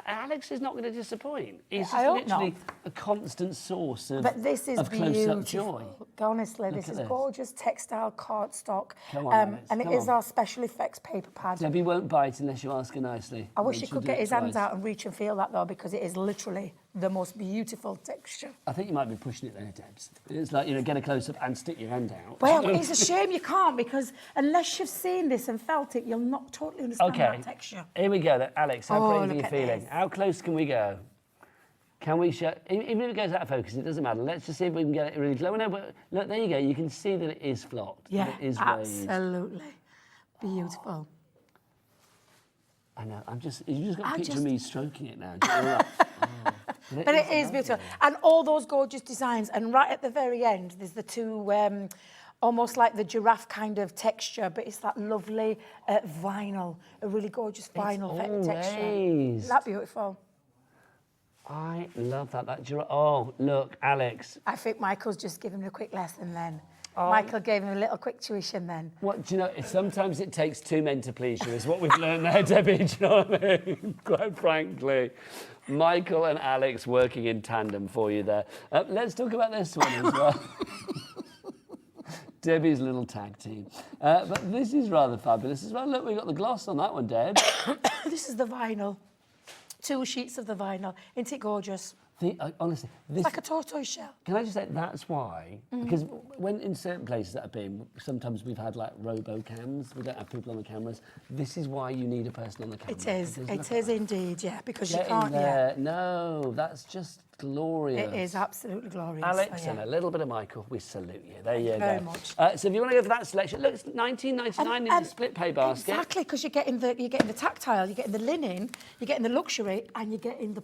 Alex is not going to disappoint. He's I just hope literally not. a constant source of, But this is of close-up beautiful. joy. Honestly, this at is this. gorgeous textile cardstock. Come on, Alex, and it come is on. our special effects paper pad. Debbie won't bite unless you ask her nicely. I wish And he she'll could do get it his hands twice. out and reach and feel that, though, because it is literally the most beautiful texture. I think you might be pushing it there, Debs. It's like, get a close-up and stick your hand out. Well, it's a shame you can't, because unless you've seen this and felt it, you'll not totally understand Okay, that texture. here we go then. Alex, how Oh, brave are look you at feeling? this. How close can we go? Can we show... Even if it goes out of focus, it doesn't matter. Let's just see if we can get it really close. No, but look, there you go. You can see that it is flocked. Yeah, that it is raised. absolutely. Beautiful. I know. You just got I to picture just- me stroking it now. Do you know that? Oh. But it is beautiful. And all those gorgeous designs. And right at the very end, there's the two, almost like the giraffe kind of texture, but it's that lovely vinyl, a really gorgeous vinyl all texture. raised. Isn't that beautiful? I love that. Oh, look, Alex. I think Michael's just given him a quick lesson then. Oh. Michael gave him a little quick tuition then. What do you know? Sometimes it takes two men to please you, is what we've learned there, Debbie. Do you know what I mean? Quite frankly, Michael and Alex working in tandem for you there. Let's talk about this one as well. Debbie's little tag team. But this is rather fabulous as well. Look, we've got the gloss on that one, Deb. This is the vinyl. 2 sheets of the vinyl. Isn't it gorgeous? Honestly, this... It's like a tortoise shell. Can I just say, that's why, because when in certain places that I've been, sometimes we've had like robo-cams, we don't have people on the cameras. This is why you need a person on the camera. It is indeed, yeah, because you Get can't, in there. No, that's just glorious. It is absolutely glorious. Alex so, yeah. and a little bit of Michael, we salute you. There you go. very much. So if you want to go for that selection, look, it's $19.99 in the split pay basket. Exactly, because you're getting the tactile, you're getting the linen, you're getting the luxury, and you're getting the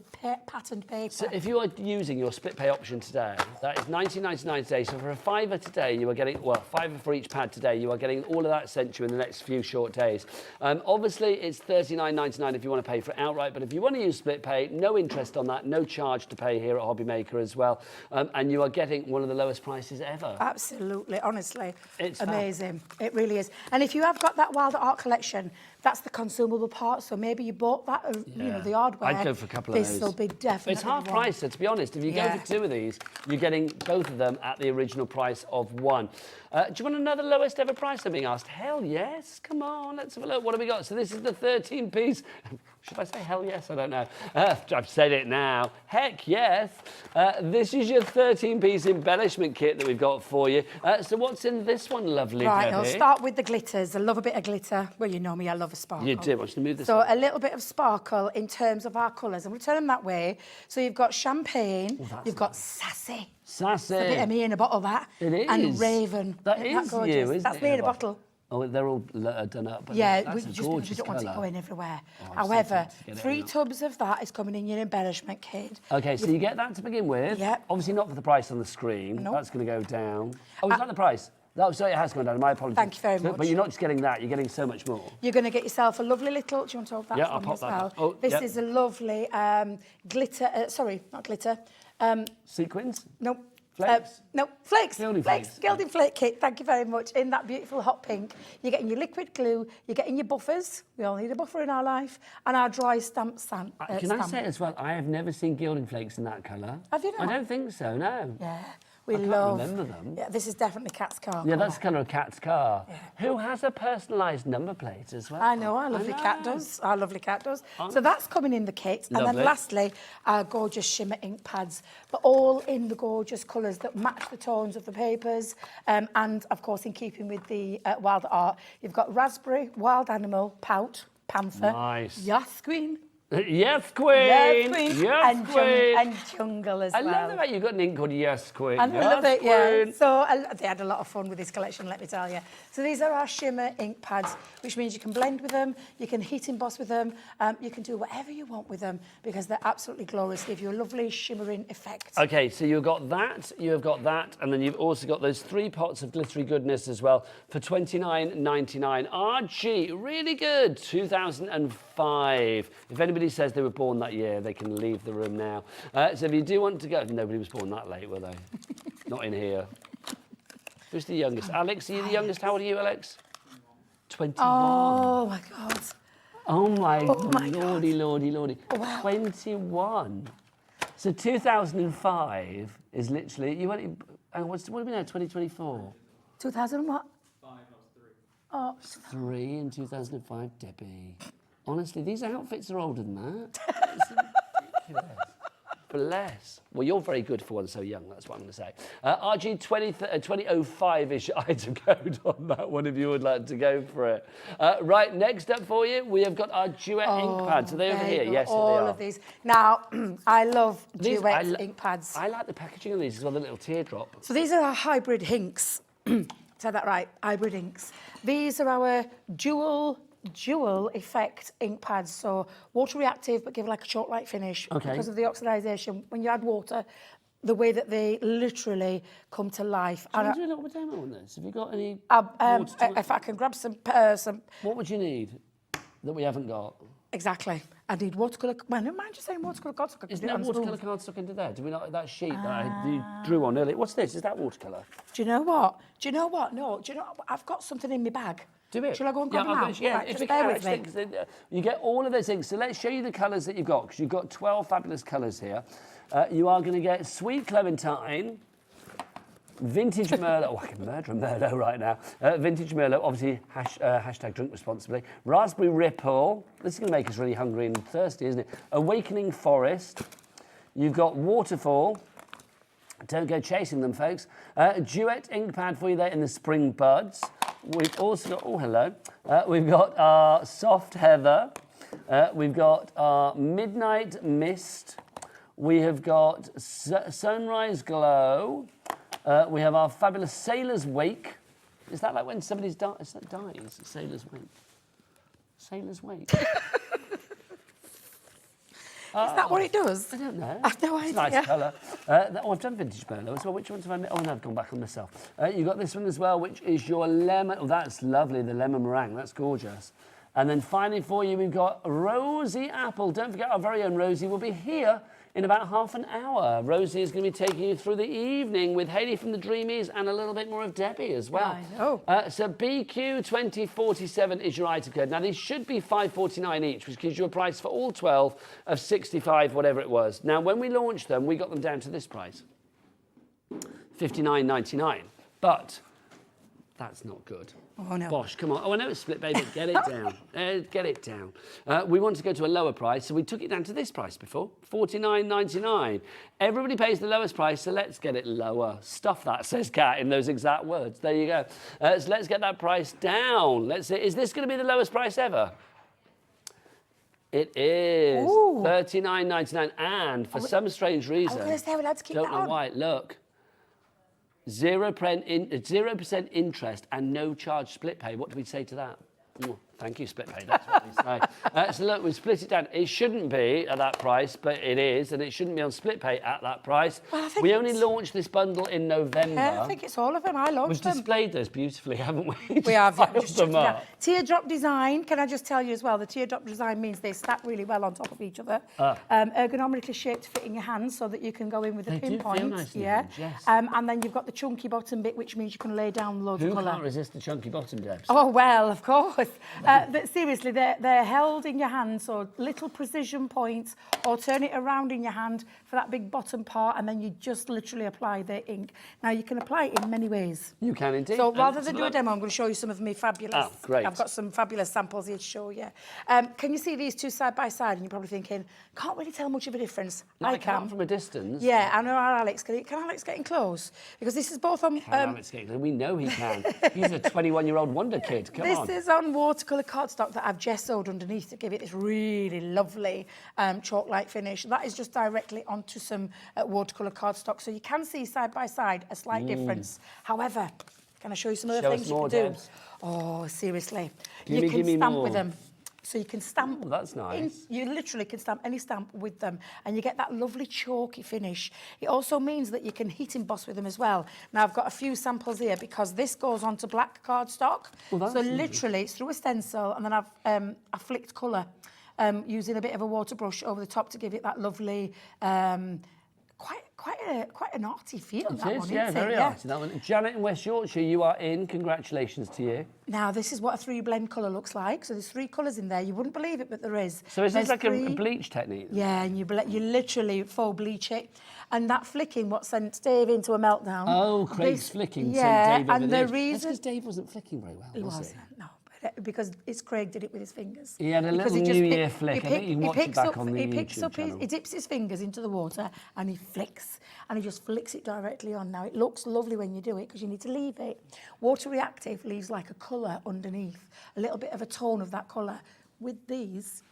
patterned paper. So if you are using your split pay option today, that is £19.99 today. So for a £5 today, you are getting, well, £5 for each pad today, you are getting all of that sent to you in the next few short days. Obviously, it's £39.99 if you want to pay for it outright, but if you want to use split pay, no interest on that, no charge to pay here at Hobby Maker as well. And you are getting one of the lowest prices ever. Absolutely, honestly. It's amazing. It really is. And if you have got that Wild Art collection, that's the consumable part. So maybe you bought that, you know, the hardware. I'd go for a couple of those. This will be definitely It's half price, so to be honest, if you go for 2 of these, you're getting both of them at the original price of 1. Do you want another lowest ever price? I'm being asked. Hell yes. Come on, let's have a look. What have we got? So this is the 13-piece. Should I say hell yes? I don't know. I've said it now. Heck yes. This is your 13-piece embellishment kit that we've got for you. So what's in this one, lovely Right, Debbie? I'll start with the glitters. I love a bit of glitter. Well, you know me, I love a sparkle. You do. I want you to move this So one. a little bit of sparkle in terms of our colours. I'm going to turn them that way. So you've got champagne, you've got sassy. Sassy. It's a bit of me in a bottle, that. It is. And raven. That Isn't is gorgeous? you, isn't That's it, me in in a a bottle. Oh, they're all done up. But Yeah, that's we a just gorgeous we don't want it colour. going everywhere. I'm so However, tempted to get it 3 out. tubs of that is coming in your embellishment kit. Okay, so you get that to begin with. Yep. Obviously not for the price on the screen. Nope. That's going to go down. Oh, is that the price? No, sorry, it has gone down. My apologies. Thank you very So- much. But you're not just getting that, you're getting so much more. You're going to get yourself a lovely little. Do you want to hold that Yeah, for I'll me pop as that well? up. Oh, This yep. is a lovely glitter. Sorry, not glitter. Sequins? Nope. Flakes? No, flakes. Gilding flakes. flakes. Gilding flake kit. Thank you very much. In that beautiful hot pink. You're getting your liquid glue. You're getting your buffers. We all need a buffer in our life. And our dry stamp stamp. Can I say as well, I have never seen gilding flakes in that colour. Have you not? I don't think so, no. Yeah. We I can't love. remember them. Yeah, this is definitely Cat's car. Yeah, colour. that's the colour of Cat's car. Who has a personalised number plate as well. I know, our lovely cat does. Our lovely cat does. So that's coming in the kit. And Lovely. then lastly, our gorgeous shimmer ink pads, but all in the gorgeous colours that match the tones of the papers. And of course, in keeping with the Wild Art, you've got raspberry, wild animal, pout, panther, Nice. yath queen. Yes, Queen! Yes, and, Queen! and jungle as I well. love the fact you've got an ink called Yes, Queen. And Yes, I love it, yeah. Queen. So they had a lot of fun with this collection, let me tell you. So these are our shimmer ink pads, which means you can blend with them, you can heat emboss with them, you can do whatever you want with them because they're absolutely glorious, give you a lovely shimmering effect. Okay, so you've got that, and then you've also got those 3 pots of glittery goodness as well for $29.99. RG, really good, 2005. If anybody says they were born that year, they can leave the room now. So if you do want to go, nobody was born that late, were they? Not in here. Who's the youngest? Alex, are you the youngest? How old are you, Alex? 21. Oh my God. Oh my God. lordy, lordy, lordy. Wow. 21. So 2005 is literally, you went, what are we now, 2024? 2000 and what? 5, I was 3. Oh, 3 in 2005, Debbie. Honestly, these outfits are older than that. It's ridiculous. Bless. Well, you're very good for one so young, that's what I'm going to say. RG 2005 is your item code on that one if you would like to go for it. Right, next up for you, we have got our Duet ink pads. Are they over there here? you go. Yes, all they are. of these. Now, I love These- Duet ink pads. I like the packaging of these as well, the little teardrop. So these are our hybrid inks. Said that right, hybrid inks. These are our dual effect ink pads, so water reactive but give like a chalk-like finish because of the oxidization. When you add water, the way that they literally come to life. Can you do a little demo on this? Have you got any If I can grab some What would you need that we haven't got? exactly. I need watercolour. Well, no mind just saying watercolour cardstock. Isn't there watercolour card stuck into there? Do we not that sheet that you drew on earlier? What's this? Is that watercolour? Do you know what? No. Do you know? I've got something in my bag. Do it. Shall I go and grab them out? Yeah, Right, if just we bear can, with me. actually, 'cause you get all of those things. So let's show you the colours that you've got, because you've got 12 fabulous colours here. You are going to get Sweet Clementine, Vintage Merlot. Oh, I can murder a Merlot right now. Vintage Merlot, obviously, hashtag drink responsibly. Raspberry Ripple. This is going to make us really hungry and thirsty, isn't it? Awakening Forest. You've got Waterfall. Don't go chasing them, folks. Duet ink pad for you there in the Spring Buds. We've also got, oh, hello. We've got our Soft Heather. We've got our Midnight Mist. We have got Sunrise Glow. We have our fabulous Sailor's Wake. Is that like when somebody's dies? Sailor's Wake. Sailor's Wake. Is that what it does? I don't know. I've no It's idea. a nice colour. I've done vintage Merlot as well. Which ones have I made? Oh, no, I've gone back on myself. You've got this one as well, which is your lemon. Oh, that's lovely, the lemon meringue. That's gorgeous. And then finally for you, we've got Rosie Apple. Don't forget, our very own Rosie will be here in about half an hour. Rosie is going to be taking you through the evening with Hayley from the Dreamees and a little bit more of Debbie as well. I know. So BQ2047 is your item code. Now, these should be $5.49 each, which gives you a price for all 12 of $65, whatever it was. Now, when we launched them, we got them down to this price, $59.99. But that's not good. Oh, no. Bosh, come on. Oh, I know it's split, baby. Get it down. Get it down. We want to go to a lower price, so we took it down to this price before, $49.99. Everybody pays the lowest price, so let's get it lower. Stuff that, says Kat, in those exact words. There you go. So let's get that price down. Let's see. Is this going to be the lowest price ever? It is $39.99, and for some strange reason, I was going to say, we'll have to keep don't that know on. why. Look. 0% interest and no charge split pay. What do we say to that? Oh, thank you, split pay. That's what we say. So look, we split it down. It shouldn't be at that price, but it is, and it shouldn't be on split pay at that price. Well, I think we only launched this bundle in November. Yeah, I think it's all of them. I launched We've them. displayed those beautifully, haven't we? We have. Piled Just them chucked it down. up. Teardrop design, can I just tell you as well, the teardrop design means they stack really well on top of each other. Ergonomically shaped to fit in your hands so that you can go in with a They do feel pinpoint. nice in Yeah. hands, yes. And then you've got the chunky bottom bit, which means you can lay down loads Who of colour. can't resist the chunky bottom, Debs? Oh, well, of course. But seriously, they're held in your hand, so little precision points, or turn it around in your hand for that big bottom part, and then you just literally apply the ink. Now, you can apply it in many ways. You can indeed. So And rather let's than have do a look. demo, I'm going to show you some of my fabulous. Oh, great. I've got some fabulous samples here to show you. Can you see these two side by side? And you're probably thinking, can't really tell much of a difference. No, I I can. can't from a distance. Yeah, I know our Alex. Can Alex get in close? Because this is both on. Alex Gigler, we know he can. He's a 21-year-old wonder kid. Come on. This is on watercolour cardstock that I've gessoed underneath to give it this really lovely chalk-like finish. That is just directly onto some watercolour cardstock. So you can see side by side a slight difference. However, can I show you some other Show things us you more, can do? Debs. Oh, seriously. Gimme, You can gimme stamp more. with them. So you can stamp. Oh, that's nice. You literally can stamp any stamp with them, and you get that lovely chalky finish. It also means that you can heat emboss with them as well. Now, I've got a few samples here because this goes onto black cardstock. Oh, that's so lovely. literally, it's through a stencil, and then I've flicked colour using a bit of a water brush over the top to give it that lovely, quite an arty feel. It that is, one, yeah, isn't very it? arty, that one. Janet in West Yorkshire, you are in. Congratulations to you. Now, this is what a 3-blend colour looks like. So there's 3 colours in there. You wouldn't believe it, but there is. So is this There's like a 3 bleach technique? Yeah, and you literally faux bleach it. And that flicking what sent Dave into a meltdown. Oh, Craig's This- flicking yeah, sent Dave over and the the edge. That's reason... because Dave wasn't flicking very well, He was wasn't, no. Because it's Craig did it with his fingers. He had a Because little just New Year flick. I think you can watch it picks back up, on the he picks YouTube up his, channel. he dips his fingers into the water and he flicks. And he just flicks it directly on. Now, it looks lovely when you do it because you need to leave it. Water reactive leaves like a colour underneath, a little bit of a tone of that colour. With these,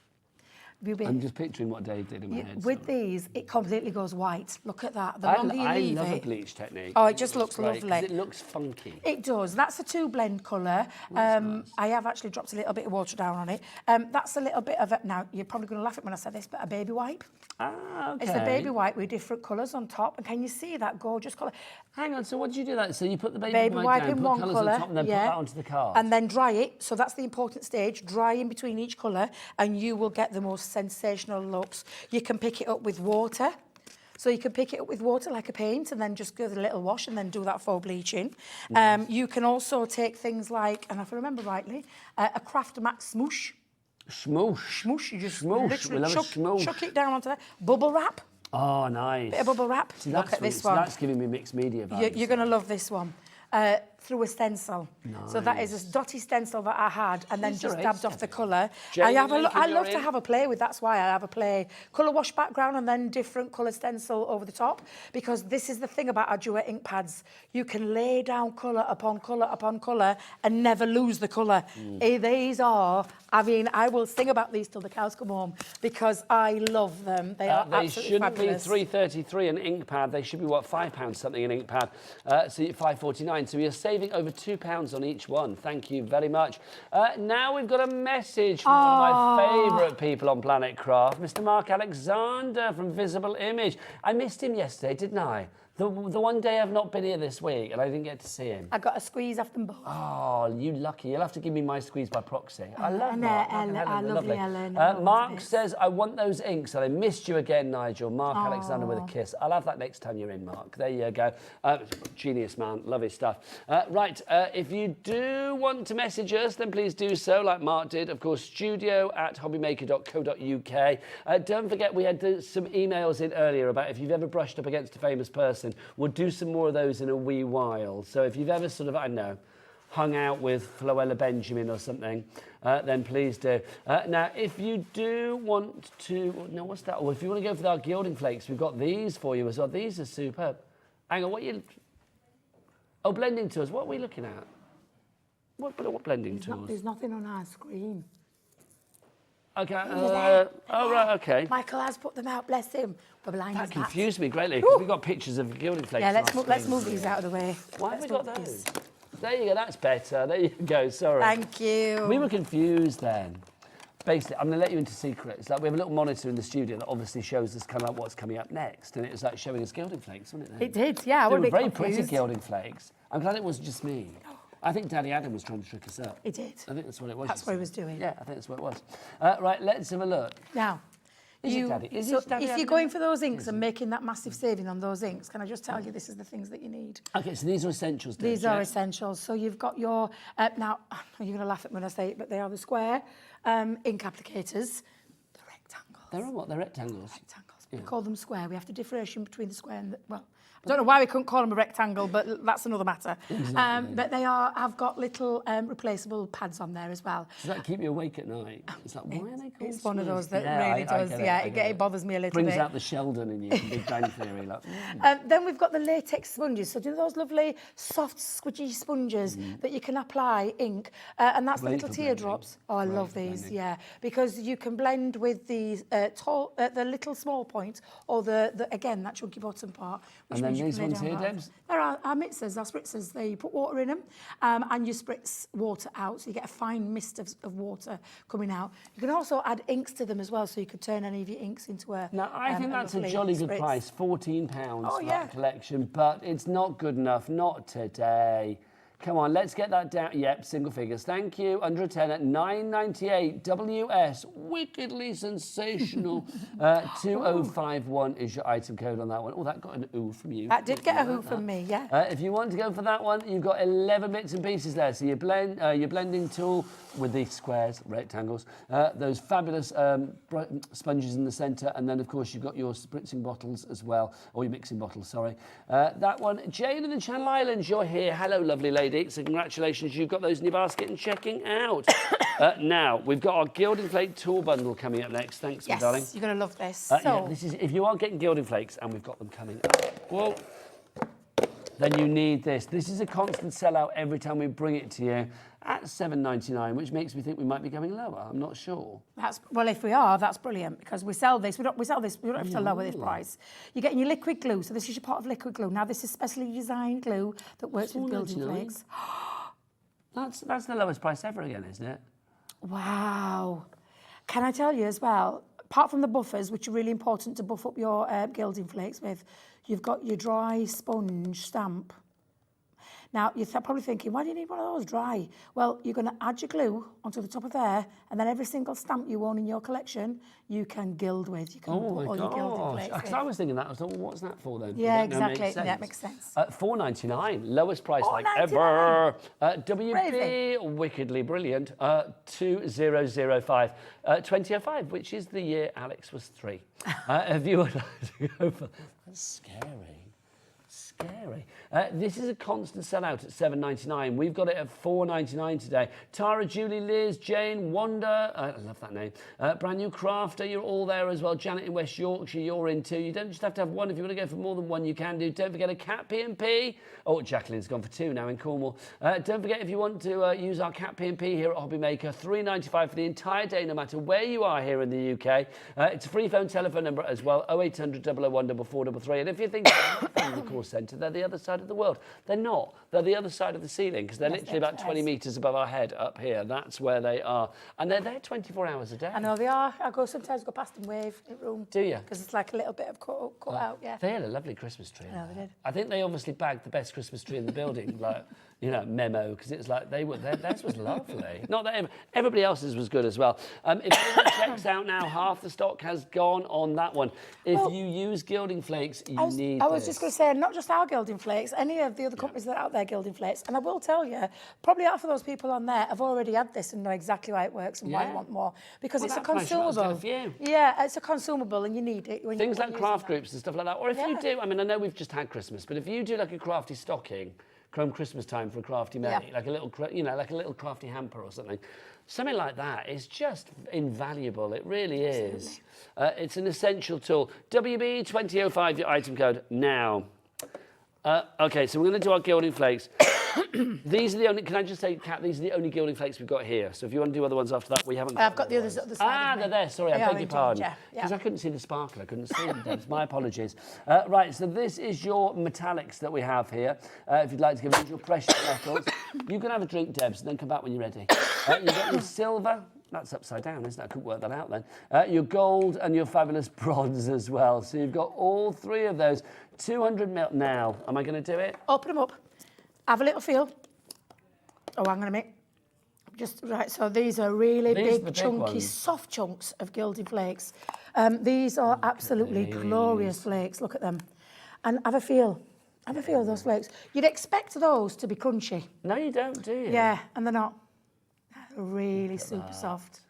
I'm just picturing what Dave did in my head. with these, it completely goes white. Look at that. The longer you I leave love a it. bleach technique. Oh, it just It's looks great 'cause lovely. It looks funky. It does. That's a 2-blend colour. Nice. I have actually dropped a little bit of water down on it. That's a little bit of a... Now, you're probably going to laugh at me when I say this, but a baby wipe. Ah, okay. It's a baby wipe with different colours on top. And can you see that gorgeous colour? Hang on, so what did you do that? So you put the Baby wipe down, in put one colours colour. on top, and then put that onto the card. And then dry it. So that's the important stage. Dry in between each colour and you will get the most sensational looks. You can pick it up with water. So you can pick it up with water like a paint and then just give it a little wash and then do that faux bleaching. You can also take things like, and if I remember rightly, a Craft Max smoosh. Smoosh. Smoosh. You just Smoosh. literally We love a smoosh. chuck it down onto that. Bubble wrap. Oh, nice. Bit of bubble wrap. See, Look that's at this sweet. So one. that's giving me mixed media vibes. You're going to love this one. Through a stencil. Nice. So that is a dotty stencil that I had and then These just are dabbed off the ace, colour. Jane, I you're love to in. have a play with, that's why I have a play. Colour wash background and then different colour stencil over the top because this is the thing about our Duet ink pads. You can lay down colour upon colour upon colour and never lose the colour. These are, I mean, I will sing about these till the cows come home because I love them. They are They absolutely shouldn't fabulous. be $3.33 an ink pad. They should be, what, £5 something an ink pad. So $5.49. So you're saving over £2 on each one. Thank you very much. Now we've got a message from one of my favourite people on Planet Craft, Mr. Mark Alexander from Visible Image. I missed him yesterday, didn't I? The one day I've not been here this week and I didn't get to see him. I got a squeeze off them both. Oh, you lucky. You'll have to give me my squeeze by proxy. I love Mark. Lovely Ellen. Mark says, I want those inks. And I missed you again, Nigel. Mark Alexander with a kiss. I'll have that next time you're in, Mark. There you go. Genius, man. Love his stuff. Right, if you do want to message us, then please do so, like Mark did. Of course, studio@hobbymaker.co.uk. Don't forget, we had some emails in earlier about if you've ever brushed up against a famous person. We'll do some more of those in a wee while. So if you've ever sort of, I don't know, hung out with Floella Benjamin or something, then please do. Now, if you do want to, no, what's that? Well, if you want to go for our gilding flakes, we've got these for you as well. These are superb. Hang on, what you? Oh, blending tools. What are we looking at? What blending tools? There's nothing on our screen. Okay. Oh, right, okay. Michael has put them out, bless him. We're blind That as confused me greatly because we've got pictures of gilding flakes. Yeah, let's move these out of the way. Why have we got those? There you go, that's better. There you go, sorry. Thank you. We were confused then. Basically, I'm going to let you into secrets. Like, we have a little monitor in the studio that obviously shows us kind of what's coming up next, and it was like showing us gilding flakes, wasn't it? It did, yeah. They were very pretty gilding flakes. I'm glad it wasn't just me. I think Daddy Adam was trying to trick us up. He did. I think that's what it was. That's what he was doing. Yeah, I think that's what it was. Right, let's have a look. Now, If you're going for those inks and making that massive saving on those inks, can I just tell you this is the things that you need? Okay, so these are essentials. These are essentials. So you've got your, now, you're going to laugh at me when I say it, but they are the square ink applicators, the rectangles. They're what? They're rectangles? Rectangles. Yeah. We call them square. We have to differentiate between the square and the, well, I don't know why we couldn't call them a rectangle, but that's another matter. Exactly. But they have got little replaceable pads on there as well. Does that keep you awake at night? It's like, why are they called It's one of those that yeah, really does, it bothers me a little bit. Brings out the Sheldon in you from Big Bang Theory. Like, then we've got the latex sponges. So do those lovely soft, squidgy sponges that you can apply ink, and that's the little teardrops. Oh, I love these, yeah, because you can blend with the the little small point, or the again that chunky bottom part. Which and then these ones here, Debs? There are mixers, are spritzers. There you put water in them, and you spritz water out, so you get a fine mist of water coming out. You can also add inks to them as well, so you could turn any of your inks into a. Now, I think that's a jolly good price, £14 for that collection, but it's not good enough, not today. Come on, let's get that down. Yep, single figures. Thank you. Under a tenner, £9.98. WS, wickedly sensational. 2051 is your item code on that one. Oh, that got an ooh from you. That did get a ooh from me, yeah. If you want to go for that one, you've got 11 bits and pieces there. So your blending tool with the squares, rectangles, those fabulous sponges in the centre, and then, of course, you've got your spritzing bottles as well, or your mixing bottles, sorry. That one, Jane in the Channel Islands, you're here. Hello, lovely lady. So congratulations, you've got those in your basket and checking out. Now, we've got our Gilding Flake tool bundle coming up next. Thanks, my darling. Yes, you're going to love this. Yeah, this is, if you are getting Gilding Flakes, and we've got them coming up, well, then you need this. This is a constant sellout every time we bring it to you at £7.99, which makes me think we might be going lower. I'm not sure. Well, if we are, that's brilliant, because we sell this. We don't have to lower this price. You're getting your liquid glue, so this is your pot of liquid glue. Now, this is specially designed glue that works with building flakes. That's the lowest price ever again, isn't it? Wow. Can I tell you as well, apart from the buffers, which are really important to buff up your gilding flakes with, you've got your dry sponge stamp. Now, you're probably thinking, why do you need one of those dry? Well, you're going to add your glue onto the top of there, and then every single stamp you own in your collection, you can gild with. You can put all your gilding flakes because I was thinking that. I was like, well, what's that for then? Yeah, exactly. That makes sense. £4.99, lowest price like ever. WB, wickedly brilliant. 2005, 2005, which is the year Alex was 3. If you would like to go for, that's scary. Scary. This is a constant sellout at £7.99. We've got it at £4.99 today. Tara, Julie, Liz, Jane, Wanda, I love that name. Brand New Crafter, you're all there as well. Janet in West Yorkshire, you're in too. You don't just have to have one. If you want to go for more than one, you can do. Don't forget a Cat P&P. Oh, Jacqueline's gone for 2 now in Cornwall. Don't forget, if you want to use our Cat P&P here at Hobby Maker, $3.95 for the entire day, no matter where you are here in the UK. It's a free phone telephone number as well, 0800 001 4433. And if you think from the call centre, centre. They're the other side of the world. They're not. They're the other side of the ceiling because they're literally about 20 metres above our head up here. That's where they are. And they're there 24 hours a day. I know they are. I sometimes go past and wave in room. Do you? Because it's like a little bit of cut out, yeah. They had a lovely Christmas tree. No, they did. I think they obviously bagged the best Christmas tree in the building, like, you know, memo, because it was like theirs was lovely. Not that everybody else's was good as well. If anyone checks out now, half the stock has gone on that one. If you use gilding flakes, you need I was just going to say, not just our gilding flakes, any of the other companies that are out there gilding flakes. And I will tell you, probably half of those people on there have already had this and know exactly why it works and why you want more. Because it's a consumable. Yeah, it's a consumable and you need it. Things like craft groups and stuff like that. Or if you do, I mean, I know we've just had Christmas, but if you do like a crafty stocking, come Christmas time for a crafty May, like a little, you know, like a little crafty hamper or something. Something like that is just invaluable. It really is. It's an essential tool. WB2005, your item code now. Okay, so we're going to do our gilding flakes. These are the only, can I just say, Kat, these are the only gilding flakes we've got here. So if you want to do other ones after that, we haven't got I've got the others at the side. Ah, they're there. Sorry, I beg your pardon. Because I couldn't see the sparkle. I couldn't see them. Debs. My apologies. Right, so this is your metallics that we have here. If you'd like to give us your precious metals, you can have a drink, Debs, and then come back when you're ready. You've got your silver. That's upside down, isn't it? I couldn't work that out then. Your gold and your fabulous bronze as well. So you've got all three of those. 200 mil. Now, am I going to do it? Open them up. Have a little feel. Oh, hang on a minute. Just right. So these are really big, chunky, soft chunks of gilded flakes. These are absolutely glorious flakes. Look at them, and have a feel. Have a feel of those flakes. You'd expect those to be crunchy. No, you don't, do you? Yeah, and they're not. They're really super soft.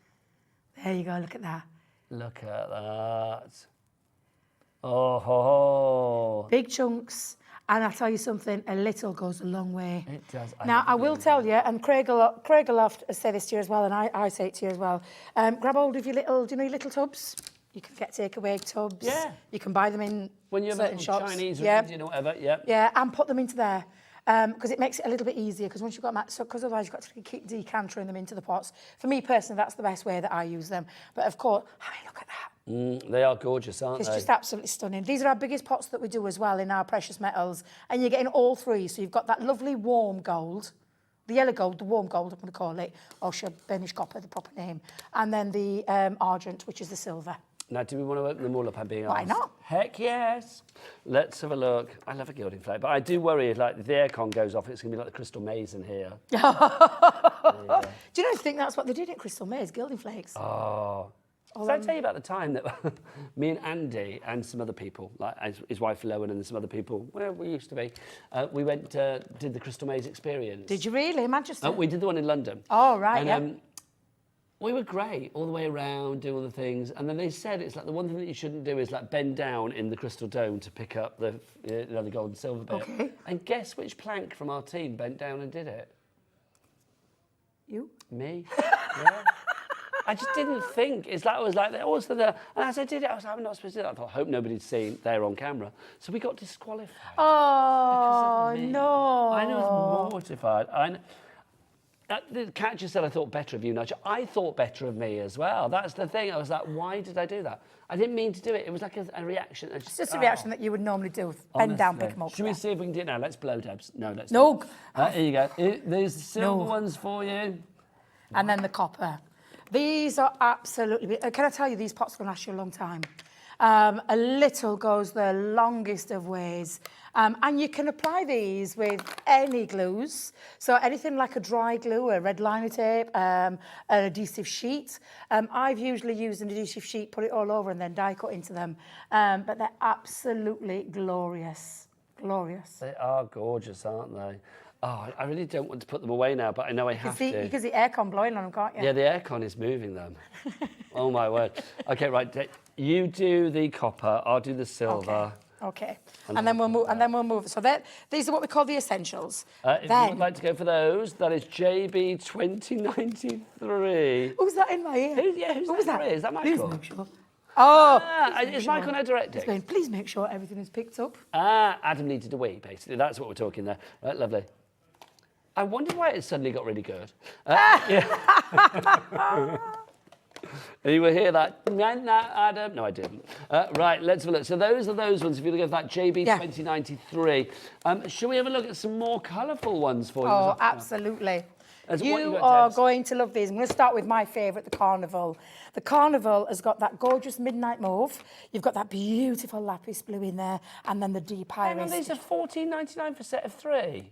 There you go. Look at that. Look at that. Oh, ho, ho. Big chunks. And I'll tell you something, a little goes a long way. It does. Now, I will tell you, and Craig will have to say this to you as well, and I say it to you as well. Grab hold of your little, do you know your little tubs? You can get takeaway tubs. Yeah. You can buy them in when you're certain shops. Chinese or Indian or whatever, Yeah, and put them into there. Because it makes it a little bit easier, because once you've got because otherwise you've got to keep decantering them into the pots. For me personally, that's the best way that I use them. But of course, I mean, look at that. They are gorgeous, aren't they? It's just absolutely stunning. These are our biggest pots that we do as well in our precious metals. And you're getting all three. So you've got that lovely warm gold, the yellow gold, the warm gold, I'm going to call it, or burnished copper, the proper name. And then the argent, which is the silver. Now, do we want to open them all up? I'm being honest. Why not? Heck yes. Let's have a look. I love a gilding flake, but I do worry if like the aircon goes off, it's going to be like the Crystal Maze in here. Do you know, I think that's what they did at Crystal Maze, gilding flakes. Oh. Did I tell you about the time that me and Andy and some other people, like his wife Lowen and some other people, where we used to be, we went did the Crystal Maze experience. Did you really, in Manchester? We did the one in London. Oh, right, and, we were great all the way around, doing all the things, and then they said it's like the one thing that you shouldn't do is like bend down in the crystal dome to pick up the the gold and silver bit. Okay. And guess which plank from our team bent down and did it? You? Me. Yeah. I just didn't think. It's like I was like, also there. And as I did it, I was like, I'm not supposed to do that. I thought, I hope nobody's seen there on camera. So we got disqualified. Oh, no. I was mortified. The cat just said I thought better of you, Nigel. I thought better of me as well. That's the thing. I was like, why did I do that? I didn't mean to do it. It was like a reaction. It's just a reaction that you would normally do. Bend down, pick them up. Should we see if we can do it now? Let's blow, Debs. No, let's No. Here you go. There's the silver ones for you. And then the copper. These are absolutely... Can I tell you, these pots are going to last you a long time. A little goes the longest of ways. And you can apply these with any glues. So anything like a dry glue, a red liner tape, an adhesive sheet. I've usually used an adhesive sheet, put it all over and then die cut into them. But they're absolutely glorious. Glorious. They are gorgeous, aren't they? Oh, I really don't want to put them away now, but I know I have to. You can see aircon blowing on them, can't you? Yeah, the aircon is moving them. Oh, my word. OK, right. You do the copper, I'll do the silver. Okay. And then we'll move. So these are what we call the essentials. If you would like to go for those, that is JB 2093. Who's that in my ear? Who's that? Is that Michael? Please make sure. Oh, is Michael now directing? Please make sure everything is picked up. Adam needed a wee, basically. That's what we're talking there. Right, lovely. I wondered why it suddenly got really good. Yeah. You will hear that. Meant that, Adam? No, I didn't. Right, let's have a look. So those are those ones. If you look at that JB 2093. Shall we have a look at some more colourful ones for you? Oh, absolutely. What You got, are Tebs? going to love these. I'm going to start with my favourite, the Carnival. The Carnival has got that gorgeous midnight mauve. You've got that beautiful lapis blue in there, and then the deep Hang on, iris. these are $14.99 for a set of 3.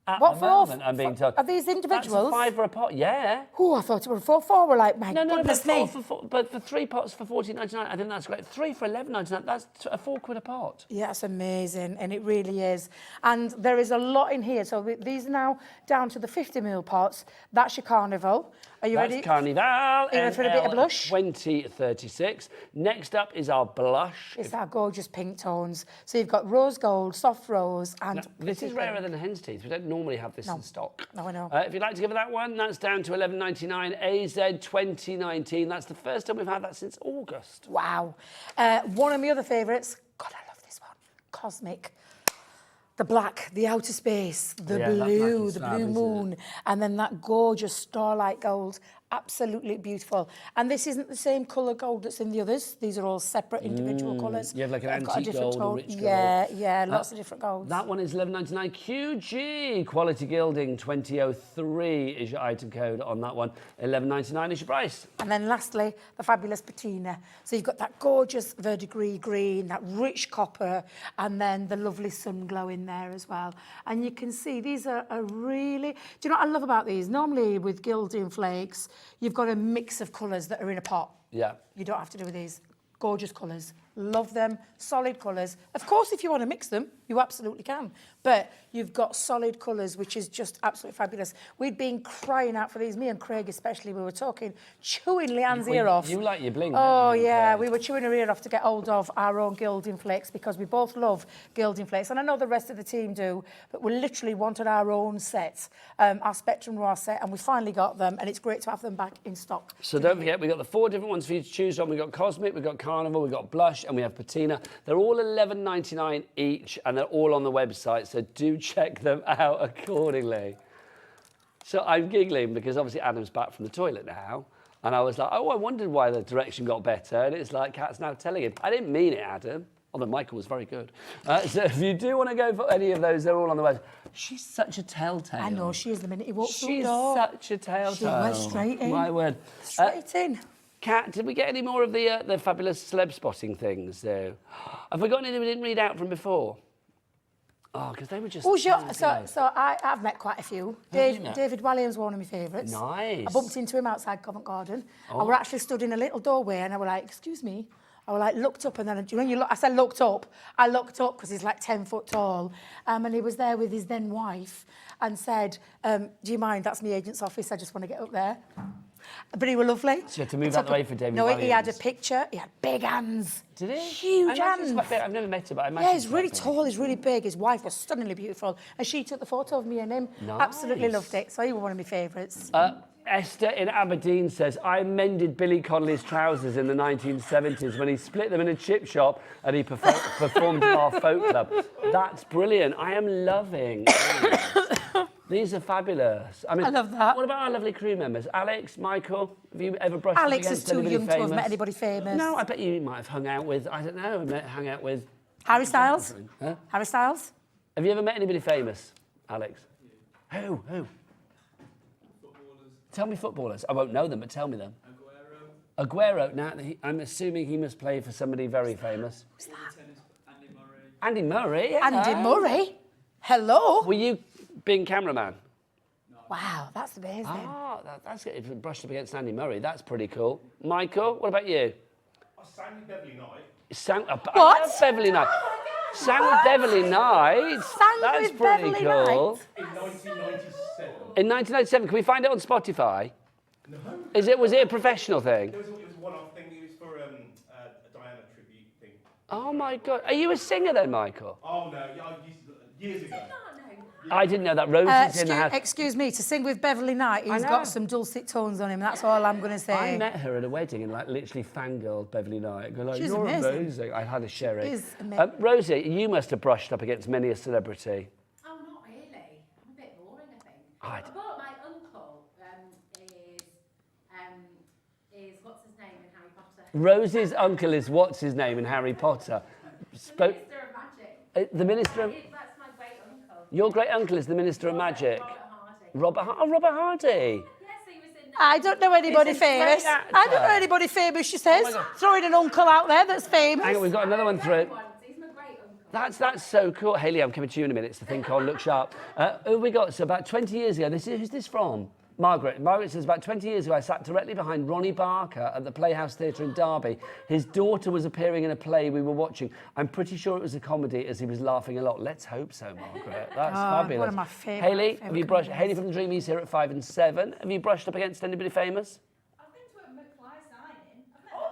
At What the for all? moment, I'm being told. Are these individuals? That's a £5 a pot, yeah. Oh, I thought it were 4. We're like, my No, goodness me. but for 3 pots for $14.99, I think that's great. 3 for $11.99, that's a £4 a pot. Yeah, that's amazing, and it really is. And there is a lot in here. So these are now down to the 50ml pots. That's your Carnival. Are you ready? That's Carnival. Are you ready for a bit of blush? 2036. Next up is our blush. It's our gorgeous pink tones. So you've got rose gold, soft rose, and Now, this is rarer than a hen's teeth. We don't normally have this in stock. No, I know. If you'd like to give it that one, that's down to $11.99. AZ 2019. That's the first time we've had that since August. Wow. One of my other favourites, God, I love this one, Cosmic. The black, the outer space, the blue, the blue moon, and then that gorgeous starlight gold. Absolutely beautiful. And this isn't the same colour gold that's in the others. These are all separate individual colours. You have like an They've got a antique different gold, a tone. rich gold. Yeah, lots of different golds. That one is $11.99. QG Quality Gilding 2003 is your item code on that one. $11.99 is your price. And then lastly, the fabulous patina. So you've got that gorgeous verdigris green, that rich copper, and then the lovely sun glow in there as well. And you can see these are really... Do you know what I love about these? Normally with gilding flakes, you've got a mix of colours that are in a pot. Yeah. You don't have to do with these. Gorgeous colours. Love them. Solid colours. Of course, if you want to mix them, you absolutely can. But you've got solid colours, which is just absolutely fabulous. We'd been crying out for these, me and Craig especially. We were talking, chewing Leanne's ear off. You like your bling. Oh, yeah. We were chewing her ear off to get hold of our own gilding flakes because we both love gilding flakes. And I know the rest of the team do, but we literally wanted our own set, our Spectrum Noir set, and we finally got them. And it's great to have them back in stock. So don't forget, we've got the 4 different ones for you to choose from. We've got Cosmic, we've got Carnival, we've got Blush, and we have Patina. They're all $11.99 each, and they're all on the website, so do check them out accordingly. So I'm giggling because obviously Adam's back from the toilet now, and I was like, oh, I wondered why the direction got better, and it's like Kat's now telling him. I didn't mean it, Adam, although Michael was very good. So if you do want to go for any of those, they're all on the website. She's such a telltale. I know, she is the minute he walks through the She's door. such a telltale. She went straight in. My word. Straight in. Kat, did we get any more of the fabulous celeb spotting things, though? Have we got any that we didn't read out from before? Oh, because they were just... I've met quite a few. David Walliams, one of my favourites. Nice. I bumped into him outside Covent Garden. I were actually stood in a little doorway and I were like, excuse me. I were like, looked up and then, you know, when you look, I said looked up. I looked up because he's like 10 foot tall. And he was there with his then wife and said, do you mind? That's my agent's office. I just want to get up there. But he were lovely. So you had to move out the way for David No, Walliams. he had a picture. He had big hands. Did he? Huge hands. I've never met him, but I imagine... Yeah, he's really tall, he's really big. His wife was stunningly beautiful. And she took the photo of me and him. Nice. Absolutely loved it. So he was one of my favourites. Esther in Aberdeen says, I mended Billy Connolly's trousers in the 1970s when he split them in a chip shop and he performed in our folk club. That's brilliant. I am loving these are fabulous. I mean, I love that. What about our lovely crew members? Alex, Michael, have you ever brushed up Alex is against too anybody young famous? to have met anybody famous. No, I bet you might have hung out with, I don't know, hung out with... Harry Styles? Huh? Harry Styles? Have you ever met anybody famous, Alex? Yeah. Who? Footballers. Tell me footballers. I won't know them, but tell me them. Aguero. Now, I'm assuming he must play for somebody very famous. Who's that? Tennis, Andy Murray. Andy Murray. Yeah. Andy Murray? Hello? Were you being cameraman? Wow, that's amazing. Ah, that's it. If you brushed up against Andy Murray, that's pretty cool. Michael, what about you? I sang with Beverly Knight. What? I love Beverly Knight. Sang with Beverly Knight. That's with pretty Beverly cool. Knight? In 1997. In 1997, can we find it on Spotify? No. Was it a professional thing? It was a one-off thing. It was for a Diana tribute thing. Oh my God. Are you a singer then, Michael? Oh, no. Yeah, I used to, years ago. I didn't know that. Rosie's in the house. Excuse me, to sing with Beverly Knight, he's know. got some dulcet tones on him, that's all I'm going to say. I met her at a wedding and like literally fangirled Beverly Knight. Go like, She's you're amazing. I had a sherry. She is amazing. Rosie, you must have brushed up against many a celebrity. Oh, not really. I'm a bit boring, I think. I'd- I bought my uncle, is what's his Rosie's uncle is what's his name in Harry Potter? Minister of Magic. The Minister of... That's my great uncle. Your great uncle is the Minister of Magic. Robert Hardy. Robert Hardy. Yes, he was in. I don't know anybody He's a great famous. actor. I don't know anybody famous, she says. my God. Throwing an uncle out there that's famous. Hang on, we've got another one through. He's my great uncle. That's so cool. Hayley, I'm coming to you in a minute. It's the thing called Look Sharp. Who have we got? So about 20 years ago, who's this from? Margaret. Margaret says, about 20 years ago, I sat directly behind Ronnie Barker at the Playhouse Theatre in Derby. His daughter was appearing in a play we were watching. I'm pretty sure it was a comedy as he was laughing a lot. Let's hope so, Margaret. That's fabulous. One of my favourite. Hayley, have you brushed? Hayley from the Dreamees here at 5 and 7. Have you brushed up against anybody famous? I've been to a McFly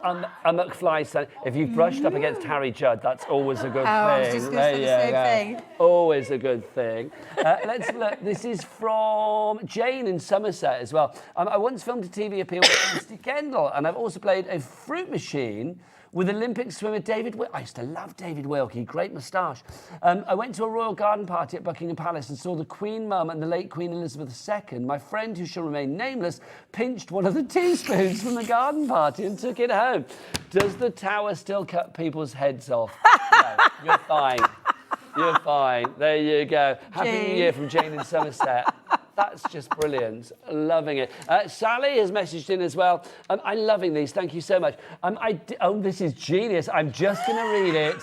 signing. A McFly sign. If you've brushed up against Harry Judd, that's always a good thing. I was just going to say the same thing. Always a good thing. Let's look. This is from Jane in Somerset as well. I once filmed a TV appeal with Mr. Kendall, and I've also played a fruit machine with Olympic swimmer David Wilkie. I used to love David Wilkie, great moustache. I went to a royal garden party at Buckingham Palace and saw the Queen Mum and the late Queen Elizabeth II. My friend, who shall remain nameless, pinched one of the teaspoons from the garden party and took it home. Does the tower still cut people's heads off? No, you're fine. You're fine. There you go. Happy New Year from Jane in Somerset. That's just brilliant. Loving it. Sally has messaged in as well. I'm loving these. Thank you so much. This is genius. I'm just going to read it.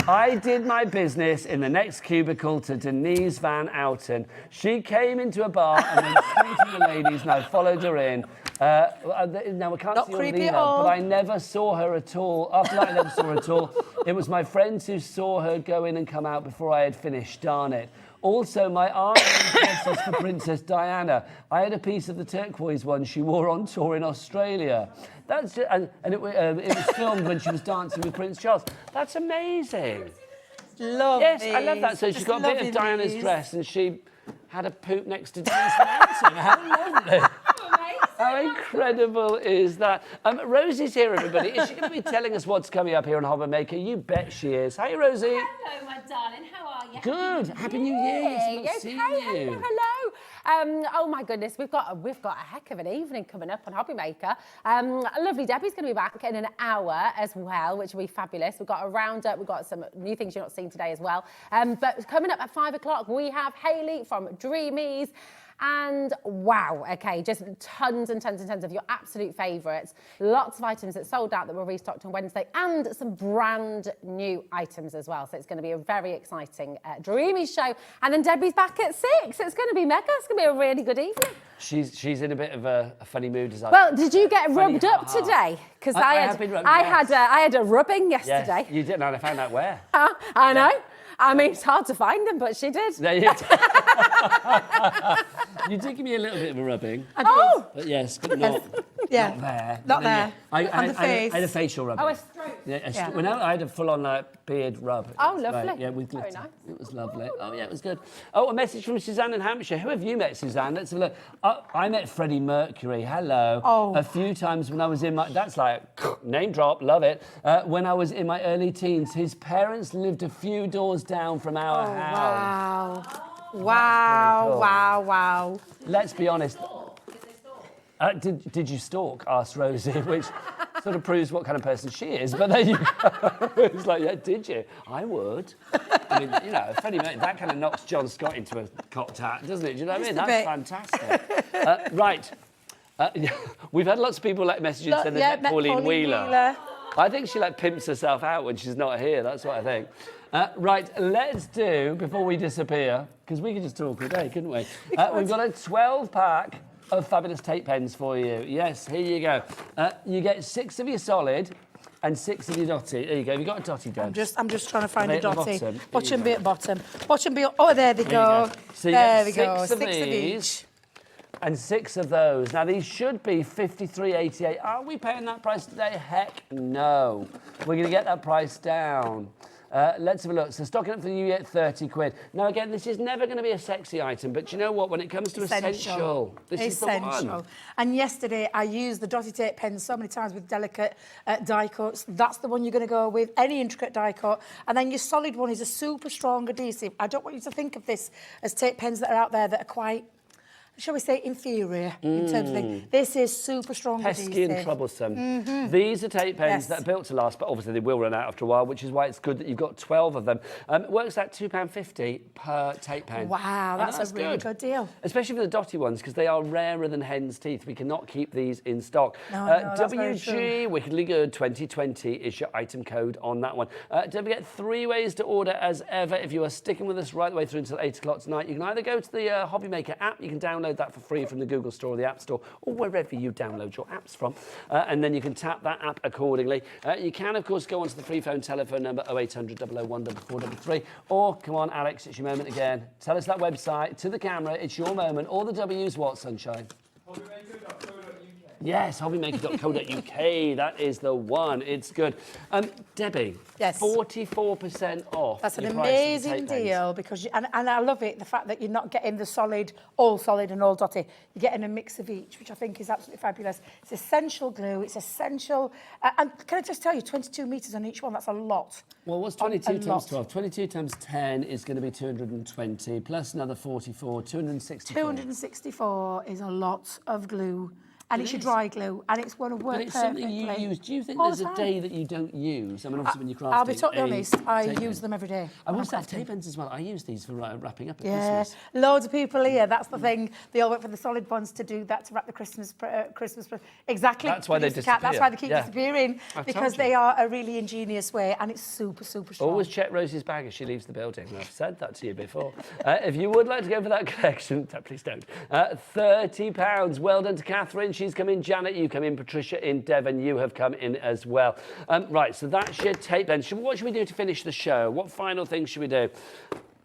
I did my business in the next cubicle to Denise Van Outen. She came into a bar and then spoke to the ladies and I followed her in. Now, we can't Not see all the creepy at email, all. but I never saw her at all. After that, I never saw her at all. It was my friends who saw her go in and come out before I had finished. Darn it. Also, my aunt dresses for Princess Diana. I had a piece of the turquoise one she wore on tour in Australia. That's just, and it was filmed when she was dancing with Prince Charles. That's amazing. Love Yes, these. I love that. So she's Just got a bit loving of Diana's these. dress and she had a poop next to Denise Van. How lovely. How incredible is that? Rosie's here, everybody. Is she going to be telling us what's coming up here on Hobby Maker? You bet she is. Hey, Rosie. Hello, my darling. How are you? Good. Happy New Year. It's nice seeing you. Hello. Oh my goodness, we've got a heck of an evening coming up on Hobby Maker. Lovely Debbie's going to be back in an hour as well, which will be fabulous. We've got a roundup. We've got some new things you're not seeing today as well. But coming up at 5 o'clock, we have Hayley from Dreamees. And wow, okay, just tons and tons and tons of your absolute favourites. Lots of items that sold out that were restocked on Wednesday and some brand new items as well. So it's going to be a very exciting Dreamees show. And then Debbie's back at 6. It's going to be mega. It's going to be a really good evening. She's in a bit of a funny mood. As Well, did you get rubbed up today? Because I had a rubbing yesterday. Yes, you did, and I found out where. I know. I mean, it's hard to find them, but she did. There you You did give me a little bit of a rubbing. Oh! But yes, but not there. Not there. I face. had a facial rubbing. Oh, a stroke. Yeah, well, no, I had a full-on beard rub. Oh, It was lovely. great. Yeah, with Very glitter. nice. It was lovely. Oh, yeah, it was good. Oh, a message from Suzanne in Hampshire. Who have you met, Suzanne? Let's have a look. I met Freddie Mercury. Hello. Oh. A few times when I was in my... That's like, name drop, love it. When I was in my early teens, his parents lived a few doors down from our house. Wow. Cool. Wow. Let's be honest. Did you stalk? Asked Rosie, which sort of proves what kind of person she is. But there you go. It's like, yeah, did you? I would. I mean, you know, Freddie Mercury, that kind of knocks John Scott into a cocked hat, doesn't it? Do you know what I mean? That's fantastic. Right. We've had lots of people messages saying they met Pauline Wheeler. I think she pimps herself out when she's not here. That's what I think. Right, let's do, before we disappear, because we could just talk all day, couldn't we? We've got a 12-pack of fabulous tape pens for you. Yes, here you go. You get 6 of your solid and 6 of your dotty. There you go. Have you got a dotty, Deb? I'm just trying to find a dotty. Bottom. Watch them be at bottom. Watch them be... Oh, there they go. So you there get we go. 6 of 6 of these each. and 6 of those. Now, these should be $53.88. Are we paying that price today? Heck no. We're going to get that price down. Let's have a look. So stocking up for the new year, 30 quid. Now, again, this is never going to be a sexy item, but you know what? When it comes to essential, this is the one. And yesterday, I used the dotty tape pens so many times with delicate die cuts. That's the one you're going to go with, any intricate die cut. And then your solid one is a super strong adhesive. I don't want you to think of this as tape pens that are out there that are quite... shall we say, inferior in terms of things. This is super strong Pesky and adhesive. troublesome. These are tape pens that are built to last, but obviously they will run out after a while, which is why it's good that you've got 12 of them. It works out £2.50 per tape pen. Wow, that's a really good deal. Especially for the dotty ones, because they are rarer than hen's teeth. We cannot keep these in stock. No, that's very WG true. Wickedly Good 2020 is your item code on that one. Don't forget, 3 ways to order as ever. If you are sticking with us right the way through until 8 o'clock tonight, you can either go to the Hobby Maker app. You can download that for free from the Google Store or the App Store, or wherever you download your apps from, and then you can tap that app accordingly. You can, of course, go onto the free phone telephone number 0800 001 4433, or come on, Alex, it's your moment again. Tell us that website to the camera. It's your moment. All the W's, what, Sunshine? Hobbymaker.co.uk. Yes, hobbymaker.co.uk. That is the one. It's good. Debbie, Yes. 44% off. That's an your price of the amazing tape pens. deal because, and I love it, the fact that you're not getting the solid and all dotty. You're getting a mix of each, which I think is absolutely fabulous. It's essential glue. It's essential. And can I just tell you, 22 metres on each one, that's a lot. Well, what's 22 A times lot. 12? 22 times 10 is going to be 220, plus another 44, 264. 264 is a lot of glue. And it's your is. dry glue, and it's going to work But it's perfectly. something you use. Do you think All there's the a time. day that you don't use? I mean, obviously when you're crafting I'll be totally a honest, I tape use pen. them every day. I when will I'm say crafting. tape pens as well. I use these for wrapping up at Yeah, Christmas. loads of people here. That's the thing. They all went for the solid ones to do that to wrap the Christmas. Exactly. That's why they Producer Cat, That's why they keep disappear. disappearing I told because you. they are a really ingenious way, and it's super strong. Always check Rosie's bag as she leaves the building. I've said that to you before. If you would like to go for that collection, please don't. £30. Well done to Catherine. She's come in. Janet, you come in. Patricia in. Devon, you have come in as well. Right, so that's your tape then. What should we do to finish the show? What final things should we do?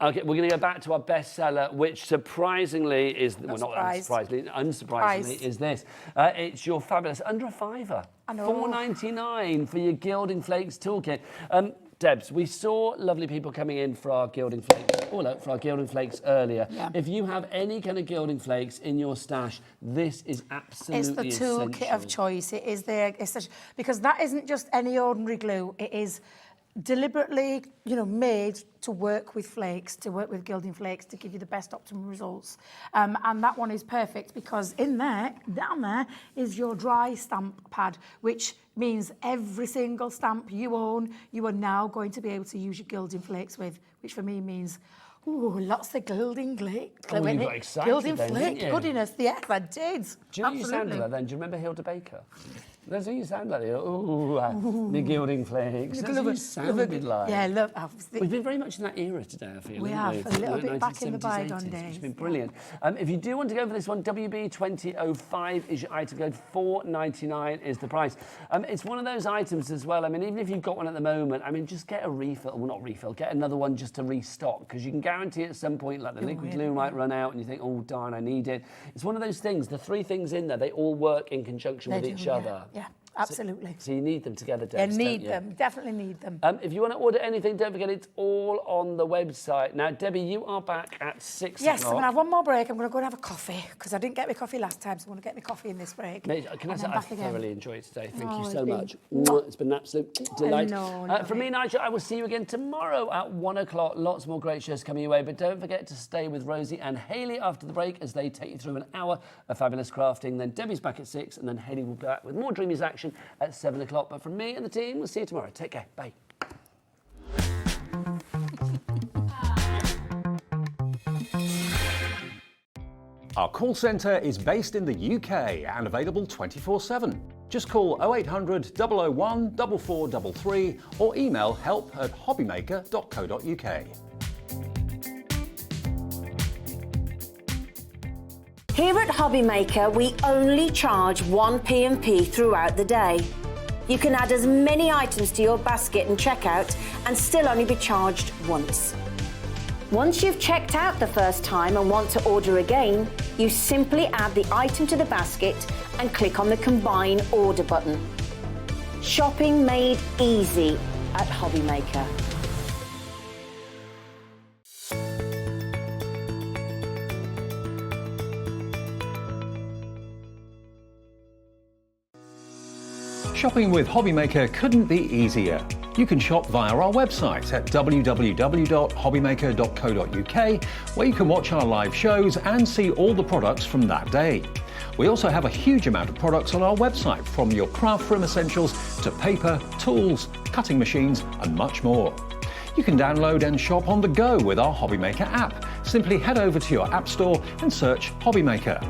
Okay, we're going to go back to our bestseller, which surprisingly is... Not unsurprisingly is this. It's your fabulous under a £5. I know. £4.99 for your Gilding Flakes toolkit. Debs, we saw lovely people coming in for our Gilding Flakes earlier. Yeah. If you have any kind of Gilding Flakes in your stash, this is absolutely It's the toolkit essential. of choice. It is there, because that isn't just any ordinary glue. It is deliberately, made to work with flakes, to work with gilding flakes, to give you the best optimum results. And that one is perfect because down there, is your dry stamp pad, which means every single stamp you own, you are now going to be able to use your gilding flakes with, which for me means lots of gilding flakes. Oh, you got excited Gilding then, flake didn't you? goodness, yes, I did. Do you know what you sounded like then? Do you remember Hilda Baker? That's what you sound like. The Gilding Flakes. That's what you sounded like. Yeah, look. We've been very much in that era today, I feel. We haven't have, a little bit back in the 1970s, bygone 80s, days. Which has been brilliant. If you do want to go for this one, WB2005 is your item code. £4.99 is the price. It's one of those items as well. I mean, even if you've got one at the moment, just get a refill. Well, not refill. Get another one just to restock, because you can guarantee at some point, like the liquid glue might run out, and you think, oh darn, I need it. It's one of those things. The 3 things in there, they all work in conjunction with each other. Yeah. Absolutely. So you need them together, Yeah, Debs, need don't you? them. Definitely need them. If you want to order anything, don't forget it's all on the website. Now, Debbie, you are back at 6 Yes, I'm o'clock. going to have one more break. I'm going to go and have a coffee because I didn't get my coffee last time, so I'm going to get my coffee in this break. Mate, can I and say then I back again. thoroughly enjoyed today. Thank you it's so been- much. It's been an absolute delight. know, From me, Nigel, I will see you again tomorrow at 1 o'clock. Lots more great shows coming your way, but don't forget to stay with Rosie and Hayley after the break as they take you through an hour of fabulous crafting. Then Debbie's back at 6, and then Hayley will be back with more Dreamees action at 7 o'clock. But from me and the team, we'll see you tomorrow. Take care. Bye. Our call centre is based in the UK and available 24/7. Just call 0800 001 4433 or email help@hobbymaker.co.uk. Here at Hobbymaker, we only charge 1 P&P throughout the day. You can add as many items to your basket and checkout and still only be charged once. Once you've checked out the first time and want to order again, you simply add the item to the basket and click on the Combine Order button. Shopping made easy at Hobbymaker. Shopping with Hobbymaker couldn't be easier. You can shop via our website at www.hobbymaker.co.uk, where you can watch our live shows and see all the products from that day. We also have a huge amount of products on our website, from your craft room essentials to paper, tools, cutting machines and much more. You can download and shop on the go with our Hobbymaker app. Simply head over to your app store and search Hobbymaker.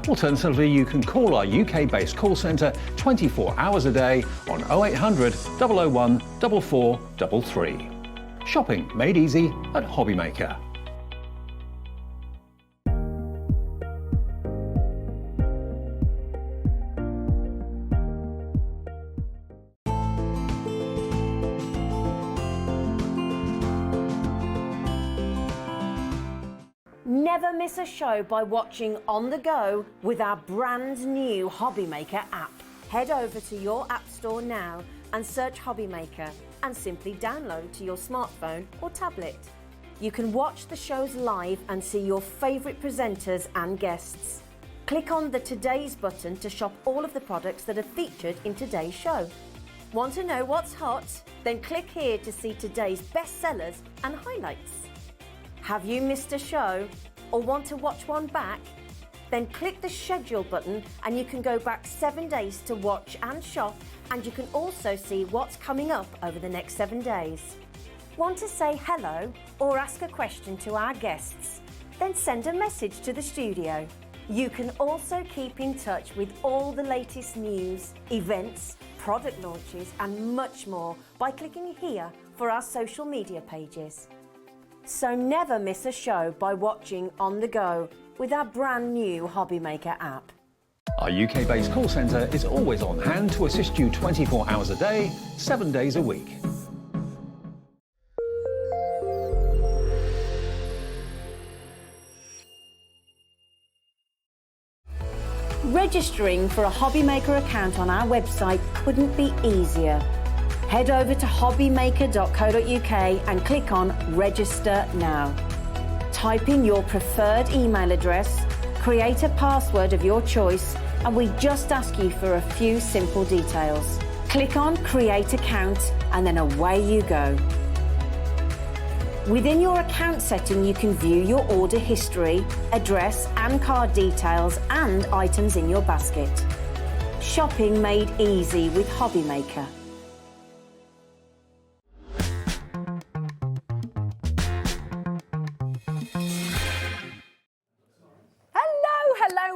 Alternatively, you can call our UK-based call centre 24 hours a day on 0800 001 4433. Shopping made easy at Hobbymaker. Never miss a show by watching on the go with our brand new Hobbymaker app. Head over to your app store now and search Hobbymaker and simply download to your smartphone or tablet. You can watch the shows live and see your favourite presenters and guests. Click on the Today's button to shop all of the products that are featured in today's show. Want to know what's hot? Then click here to see today's bestsellers and highlights. Have you missed a show or want to watch one back? Then click the schedule button and you can go back 7 days to watch and shop, and you can also see what's coming up over the next 7 days. Want to say hello or ask a question to our guests? Then send a message to the studio. You can also keep in touch with all the latest news, events, product launches and much more by clicking here for our social media pages. So never miss a show by watching on the go with our brand new Hobbymaker app. Our UK-based call centre is always on hand to assist you 24 hours a day, 7 days a week. Registering for a Hobbymaker account on our website couldn't be easier. Head over to hobbymaker.co.uk and click on Register Now. Type in your preferred email address, create a password of your choice, and we just ask you for a few simple details. Click on Create Account and then away you go. Within your account setting, you can view your order history, address and card details and items in your basket. Shopping made easy with Hobbymaker.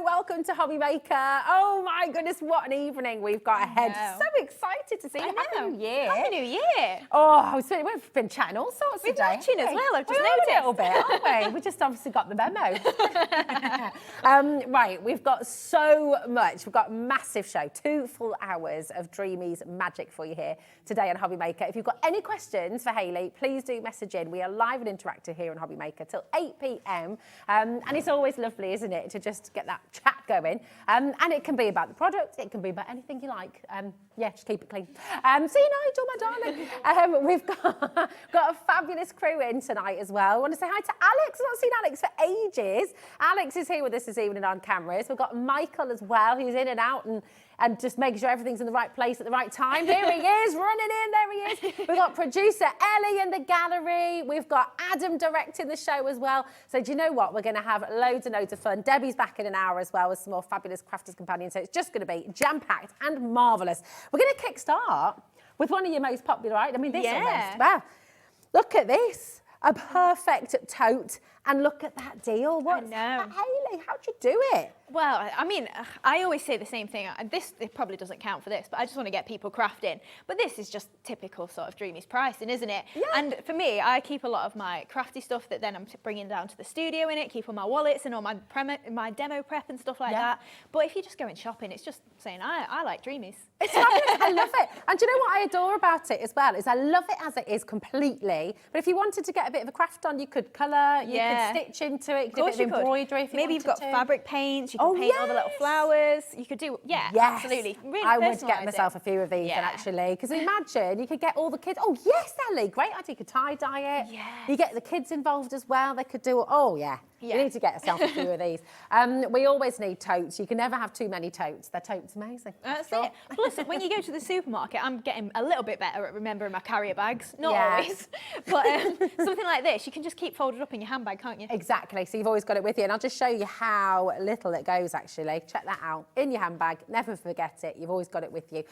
Welcome to Hobbymaker. Oh my goodness, what an evening we've got ahead. So excited to see you. Happy New Year. Happy New Year. Oh, so we've been chatting all sorts We've today. been chatting as well, I've just noticed. noticed. A little bit, aren't we? We just obviously got the memo. Right, we've got so much. We've got a massive show, 2 full hours of Dreamees magic for you here today on Hobbymaker. If you've got any questions for Hayley, please do message in. We are live and interactive here on Hobbymaker till 8 p.m. And it's always lovely, isn't it, to just get that chat going. And it can be about the product, it can be about anything you like. Yeah, just keep it clean. See you, Nigel, my darling. We've got a fabulous crew in tonight as well. I want to say hi to Alex. I've not seen Alex for ages. Alex is here with us this evening on cameras. We've got Michael as well, who's in and out and just making sure everything's in the right place at the right time. Here he is, running in, there he is. We've got producer Ellie in the gallery. We've got Adam directing the show as well. So do you know what? We're going to have loads and loads of fun. Debbie's back in an hour as well with some more fabulous Crafters companions. So it's just going to be jam-packed and marvellous. We're going to kickstart with one of your most popular items. I mean, this almost, wow. Look at this. A perfect tote. And look at that deal. What's that, Hayley? How'd you do it? Well, I mean, I always say the same thing. It probably doesn't count for this, but I just want to get people crafting. But this is just typical sort of Dreamees pricing, isn't it? Yeah. And for me, I keep a lot of my crafty stuff that then I'm bringing down to the studio in it, keep all my wallets and all my demo prep and stuff like that. But if you're just going shopping, it's just saying, I like Dreamees. It's fabulous. I love it. And do you know what I adore about it as well? Is I love it as it is completely. But if you wanted to get a bit of a craft on, you could colour, you could stitch into it, you could do a bit of embroidery if you Maybe wanted you've got to. fabric paints, you can paint all the little flowers. You could do, absolutely. Really I would get personalise myself it. a few of these actually, because imagine you could get all the kids. Oh yes, Ellie, great idea. You could tie dye it. Yeah. You get the kids involved as well. They could do. Oh yeah. You need to get yourself a few of these. We always need totes. You can never have too many totes. They're totes amazing. That's it. Plus, when you go to the supermarket, I'm getting a little bit better at remembering my carrier bags. Not always. But something like this, you can just keep folded up in your handbag, can't you? Exactly. So you've always got it with you. And I'll just show you how little it goes, actually. Check that out. In your handbag. Never forget it. You've always got it with you.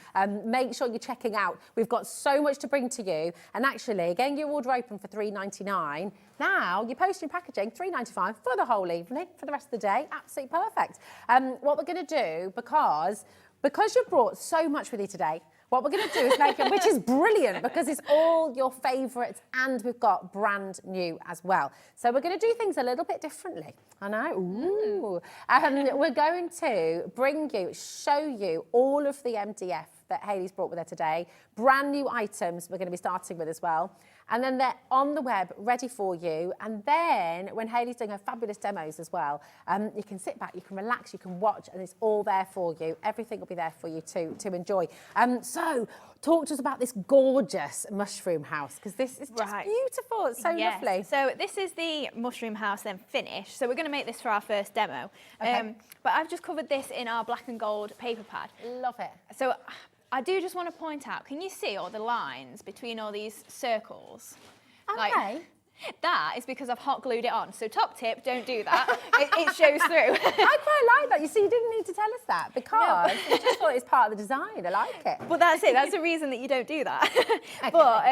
Make sure you're checking out. We've got so much to bring to you. And actually, getting your order open for $3.99. Now, you're posting packaging, $3.95 for the whole evening, for the rest of the day. Absolutely perfect. What we're going to do, because you've brought so much with you today, what we're going to do is make it, which is brilliant, because it's all your favourites and we've got brand new as well. So we're going to do things a little bit differently. I know. Ooh. We're going to show you all of the MDF that Hayley's brought with her today. Brand new items we're going to be starting with as well. And then they're on the web, ready for you. And then when Hayley's doing her fabulous demos as well, you can sit back, you can relax, you can watch, and it's all there for you. Everything will be there for you to enjoy. So talk to us about this gorgeous mushroom house, because this is just beautiful. It's so lovely. So this is the mushroom house then finished. So we're going to make this for our first demo. Okay. But I've just covered this in our black and gold paper pad. Love it. So I do just want to point out, can you see all the lines between all these circles? Okay. That is because I've hot glued it on. So top tip, don't do that. it shows through. I quite like that. You see, you didn't need to tell us that, because you just thought it's part of the design. I like it. But that's it. That's the reason that you don't do that. But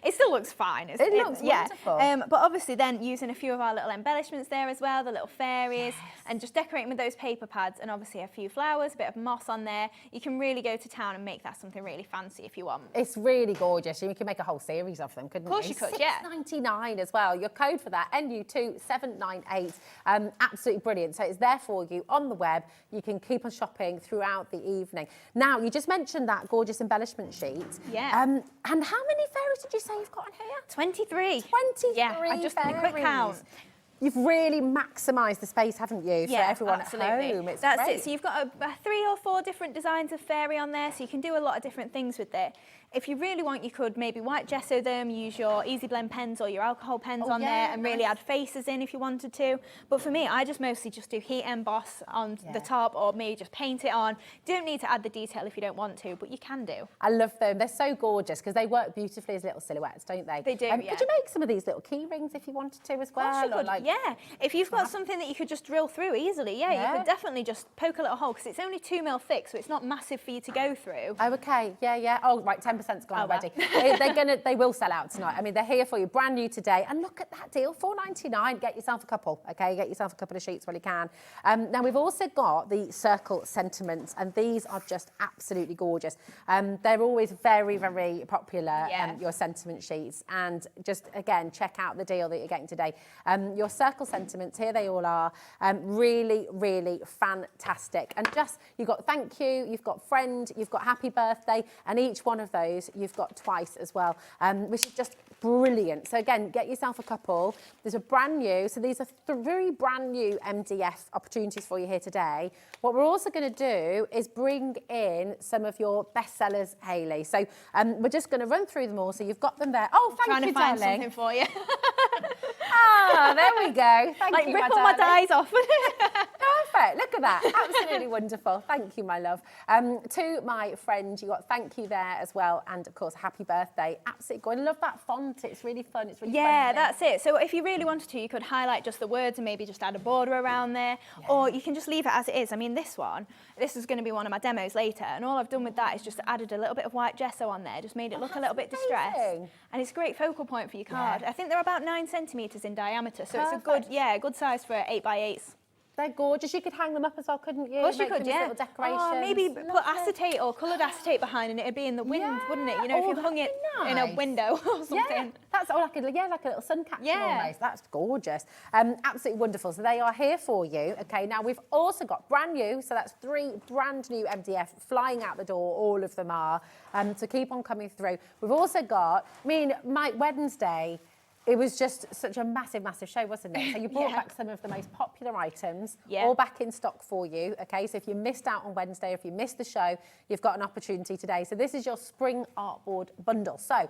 it still looks fine. It looks wonderful. But obviously then using a few of our little embellishments there as well, the little fairies, and just decorating with those paper pads, and obviously a few flowers, a bit of moss on there. You can really go to town and make that something really fancy if you want. It's really gorgeous. You can make a whole series of them, couldn't you? Of course you could, yeah. $6.99 as well. Your code for that, NU2798. Absolutely brilliant. So it's there for you on the web. You can keep on shopping throughout the evening. Now, you just mentioned that gorgeous embellishment sheet. Yeah. And how many fairies did you say you've got on here? 23. 23 Yeah, I just did a quick count. You've really maximised the space, haven't you, for everyone at home? It's That's great. it. So you've got 3 or 4 different designs of fairy on there, so you can do a lot of different things with it. If you really want, you could maybe white gesso them, use your Easy Blend pens or your alcohol pens on there, and really add faces in if you wanted to. But for me, I just mostly just do heat emboss on the top, or maybe just paint it on. Don't need to add the detail if you don't want to, but you can do. I love them. They're so gorgeous because they work beautifully as little silhouettes, don't they? They do, yeah. Could you make some of these little key rings if you wanted to as well? Of course you could, yeah. If you've got something that you could just drill through easily, you could definitely just poke a little hole, because it's only 2 mil thick, so it's not massive for you to go through. Oh, okay. Yeah. Oh, right, 10%'s gone already. They will sell out tonight. I mean, they're here for you, brand new today. And look at that deal, $4.99. Get yourself a couple, okay? Get yourself a couple of sheets while you can. Now, we've also got the circle sentiments, and these are just absolutely gorgeous. They're always very, very popular, your sentiment sheets. And just, again, check out the deal that you're getting today. Your circle sentiments, here they all are. Really, really fantastic. And just, you've got thank you, you've got friend, you've got happy birthday, and each one of those you've got twice as well, which is just brilliant. So again, get yourself a couple. There's a brand new, so these are 3 brand new MDF opportunities for you here today. What we're also going to do is bring in some of your bestsellers, Hayley. So we're just going to run through them all, so you've got them there. Oh, thank you, darling. darling. Something for you. Ah, there we go. Thank you, rip all my dies off. Perfect. Look at that. Absolutely wonderful. Thank you, my love. To my friend, you got thank you there as well, and of course, happy birthday. Absolutely good. I love that font. It's really fun. It's really yeah, friendly. that's it. So if you really wanted to, you could highlight just the words and maybe just add a border around there, or you can just leave it as it is. I mean, this is going to be one of my demos later, and all I've done with that is just added a little bit of white gesso on there, just made it look a little bit distressed, and it's a great focal point for your card. I think they're about 9 centimetres in diameter, so it's a good size for 8x8s. They're gorgeous. You could hang them up as well, couldn't you? Of course you Make could, them as yeah. little decorations. Oh, maybe put acetate or coloured acetate behind, and it'd be in the wind, wouldn't it? You know, if you hung it in a window or something. Yeah, that's all like a little sun catcher almost. That's gorgeous. Absolutely wonderful. So they are here for you. Okay, now we've also got brand new, so that's 3 brand new MDF flying out the door. All of them are. So keep on coming through. We've also got, Wednesday, it was just such a massive, massive show, wasn't it? So you brought back some of the most popular items, all back in stock for you, okay? So if you missed out on Wednesday, if you missed the show, you've got an opportunity today. So this is your spring artboard bundle. So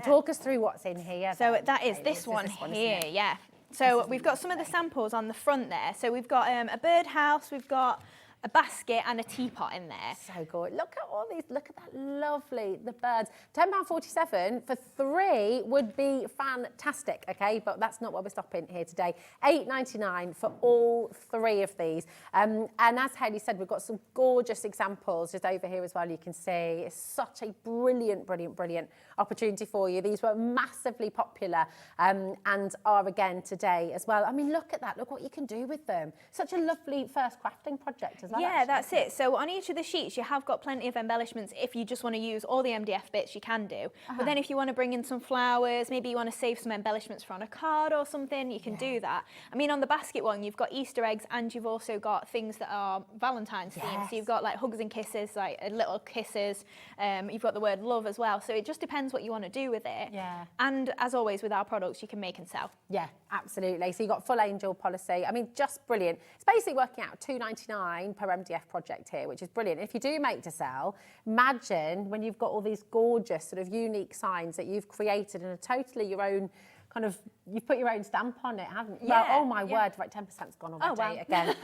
talk us through what's in here. So that is this one here, yeah. So we've got some of the samples on the front there. So we've got a birdhouse, we've got a basket and a teapot in there. So good. Look at all these. Look at that lovely, the birds. £10.47 for 3 would be fantastic, okay? But that's not where we're stopping here today. £8.99 for all 3 of these. And as Hayley said, we've got some gorgeous examples just over here as well. You can see it's such a brilliant, brilliant, brilliant opportunity for you. These were massively popular and are again today as well. I mean, look at that. Look what you can do with them. Such a lovely first crafting project as well. Yeah, actually, that's it. So on each of the sheets, you have got plenty of embellishments. If you just want to use all the MDF bits, you can do. But then if you want to bring in some flowers, maybe you want to save some embellishments for on a card or something, you can do that. I mean, on the basket one, you've got Easter eggs and you've also got things that are Valentine's themed. So you've got like hugs and kisses, like little kisses. You've got the word love as well. So it just depends what you want to do with it. Yeah. And as always with our products, you can make and sell. Yeah, absolutely. So you've got full angel policy. I mean, just brilliant. It's basically working out £2.99 per MDF project here, which is brilliant. If you do make to sell, imagine when you've got all these gorgeous sort of unique signs that you've created in a totally your own kind of, you've put your own stamp on it, haven't you? Yeah, well, oh my yeah. word, right, 10%'s gone already wow. again.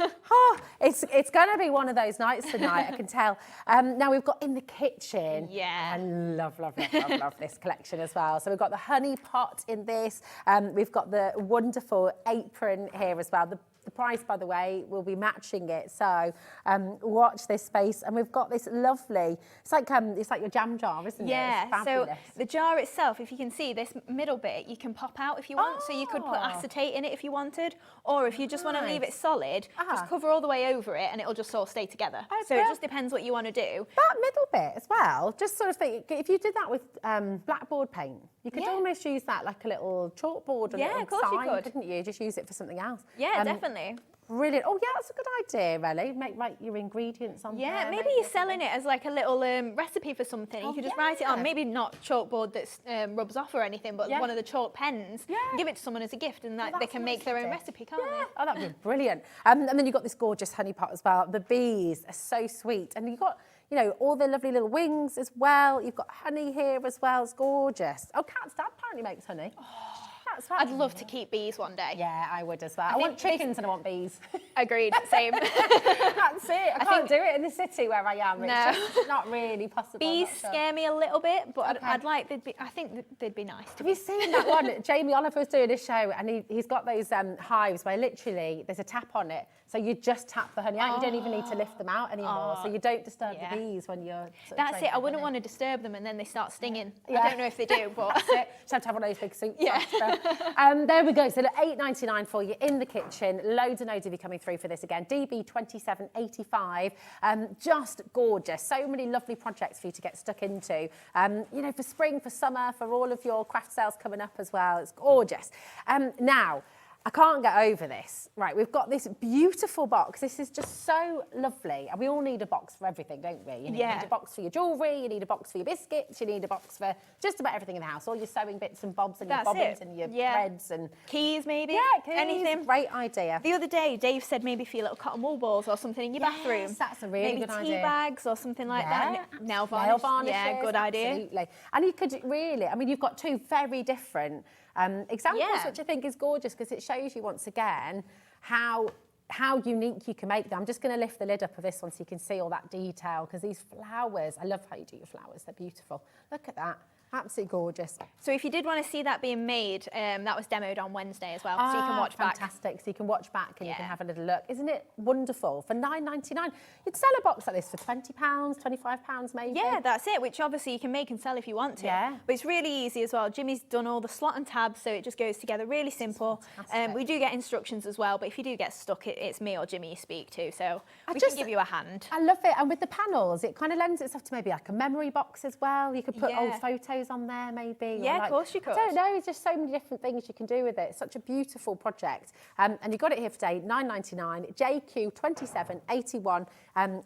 It's going to be one of those nights tonight, I can tell. Now we've got in the kitchen. Yeah. I love this collection as well. So we've got the honey pot in this. We've got the wonderful apron here as well. The price, by the way, will be matching it. So watch this space. And we've got this lovely, it's like your jam jar, isn't it? Yeah, so the jar itself, if you can see this middle bit, you can pop out if you want. So you could put acetate in it if you wanted, or if you just want to leave it solid, just cover all the way over it and it'll just all stay together. So it just depends what you want to do. That middle bit as well, just sort of think, if you did that with blackboard paint, you could almost use that like a little chalkboard or a little of course sign, you could. couldn't you? Just use it for something else. Yeah, definitely. Brilliant. Oh, yeah, that's a good idea, really. Make like your ingredients on there. Yeah, maybe you're selling it as like a little recipe for something. You could just write it on, maybe not chalkboard that rubs off or anything, but one of the chalk pens. And give it to someone as a gift, and they can make their own recipe, can't they? Oh, that'd be brilliant. And then you've got this gorgeous honey pot as well. The bees are so sweet. And you've got, you know, all the lovely little wings as well. You've got honey here as well. It's gorgeous. Oh, Kat's dad apparently makes honey. I'd love to keep bees one day. Yeah, I would as well. I want chickens and I want bees. Agreed, same. That's it. I can't do it in the city where I am. No. It's not really possible. Bees scare me a little bit, but I think they'd be nice. Have you seen that one? Jamie Oliver was doing a show and he's got those hives where literally there's a tap on it. So you just tap the honey out. You don't even need to lift them out anymore. So you don't disturb the bees when you're That's it. I wouldn't want to disturb them and then they start stinging. I don't know if they do, but... That's it. Just have to have one of those big suits. Yeah. There we go. So £8.99 for you in the kitchen. Loads and loads of you coming through for this again. DB2785. Just gorgeous. So many lovely projects for you to get stuck into. You know, for spring, for summer, for all of your craft sales coming up as well. It's gorgeous. Now, I can't get over this. Right, we've got this beautiful box. This is just so lovely. And we all need a box for everything, don't we? You need a box for your jewellery, you need a box for your biscuits, you need a box for just about everything in the house. All your sewing bits and bobs and your bobbins and your threads and... Keys, maybe? Yeah, keys. Anything. Great idea. The other day, Dave said maybe for your little cotton wool balls or something in your bathroom. That's a really good idea. Maybe tea bags or something like that. Nail varnishes. Yeah, good idea. Absolutely. And you could really, I mean, you've got two very different examples, which I think is gorgeous because it shows you once again how unique you can make them. I'm just going to lift the lid up of this one so you can see all that detail because these flowers, I love how you do your flowers. They're beautiful. Look at that. Absolutely gorgeous. So if you did want to see that being made, that was demoed on Wednesday as well, so you can watch back. Fantastic. So you can watch back and you can have a little look. Isn't it wonderful? For £9.99, you'd sell a box like this for £20, £25 maybe. Yeah, that's it, which obviously you can make and sell if you want to. Yeah. But it's really easy as well. Jimmy's done all the slot and tabs, so it just goes together really simple. We do get instructions as well, but if you do get stuck, it's me or Jimmy you speak to, so we can give you a hand. I love it. And with the panels, it kind of lends itself to maybe like a memory box as well. You could put old photos on there maybe. Yeah, of course you could. I don't know, there's just so many different things you can do with it. It's such a beautiful project. And you got it here today, £9.99. JQ2781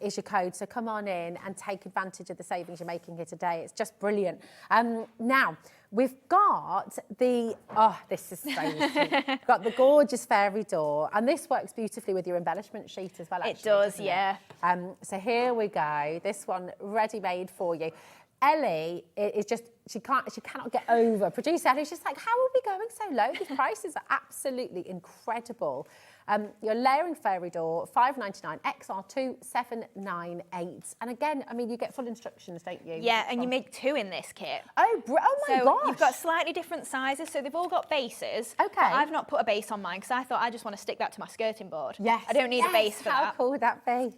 is your code. So come on in and take advantage of the savings you're making here today. It's just brilliant. Now, we've got the, this is so sweet. We've got the gorgeous fairy door. And this works beautifully with your embellishment sheet as well, actually. It does, yeah. So here we go. This one ready-made for you. Ellie is just she cannot get over. Producer Ellie's just like, how are we going so low? These prices are absolutely incredible. Your layering fairy door, $5.99, XR2, $7.98. And again, I mean, you get full instructions, don't you? Yeah, and you make 2 in this kit. Oh my gosh. You've got slightly different sizes, so they've all got bases. Okay. But I've not put a base on mine because I thought I just want to stick that to my skirting board. Yes. I don't need a base for How that. cool would that be?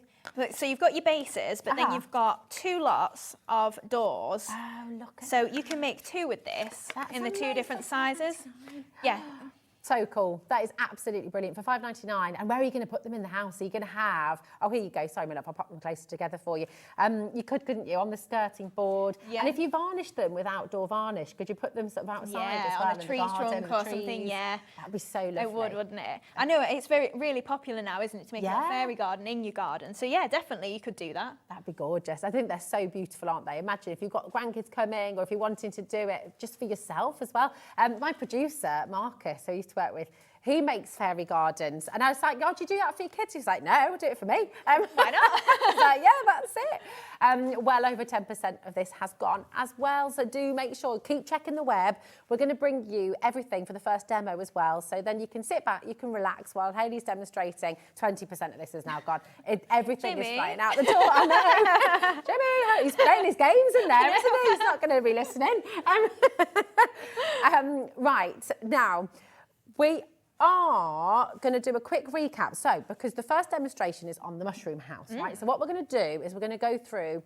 So you've got your bases, but then you've got 2 lots of doors. Oh, look at So you can make 2 with this in the 2 different sizes. Yeah. So cool. That is absolutely brilliant for $5.99. And where are you going to put them in the house? Are you going to have... Oh, here you go. Sorry, my love. I'll pop them closer together for you. You could, couldn't you, on the skirting board? Yeah. And if you varnished them with outdoor varnish, could you put them sort of outside as well? on a tree trunk or something, yeah. That'd be so lovely. It would, wouldn't it? I know, it's really popular now, isn't it, to make a fairy garden in your garden. So, yeah, definitely you could do that. That'd be gorgeous. I think they're so beautiful, aren't they? Imagine if you've got grandkids coming or if you're wanting to do it just for yourself as well. My producer, Marcus, who I used to work with, he makes fairy gardens. And I was like, oh, do you do that for your kids? He's like, no, I'll do it for me. Why not? I was like, yeah, that's it. Well over 10% of this has gone as well. So do make sure, keep checking the web. We're going to bring you everything for the first demo as well. So then you can sit back, you can relax while Hayley's demonstrating. 20% of this is now gone. Everything is flying out the door. I know. Jimmy, he's playing his games in there, isn't he? He's not going to be listening. Right, now, we are going to do a quick recap. So, because the first demonstration is on the mushroom house, right? So what we're going to do is we're going to go through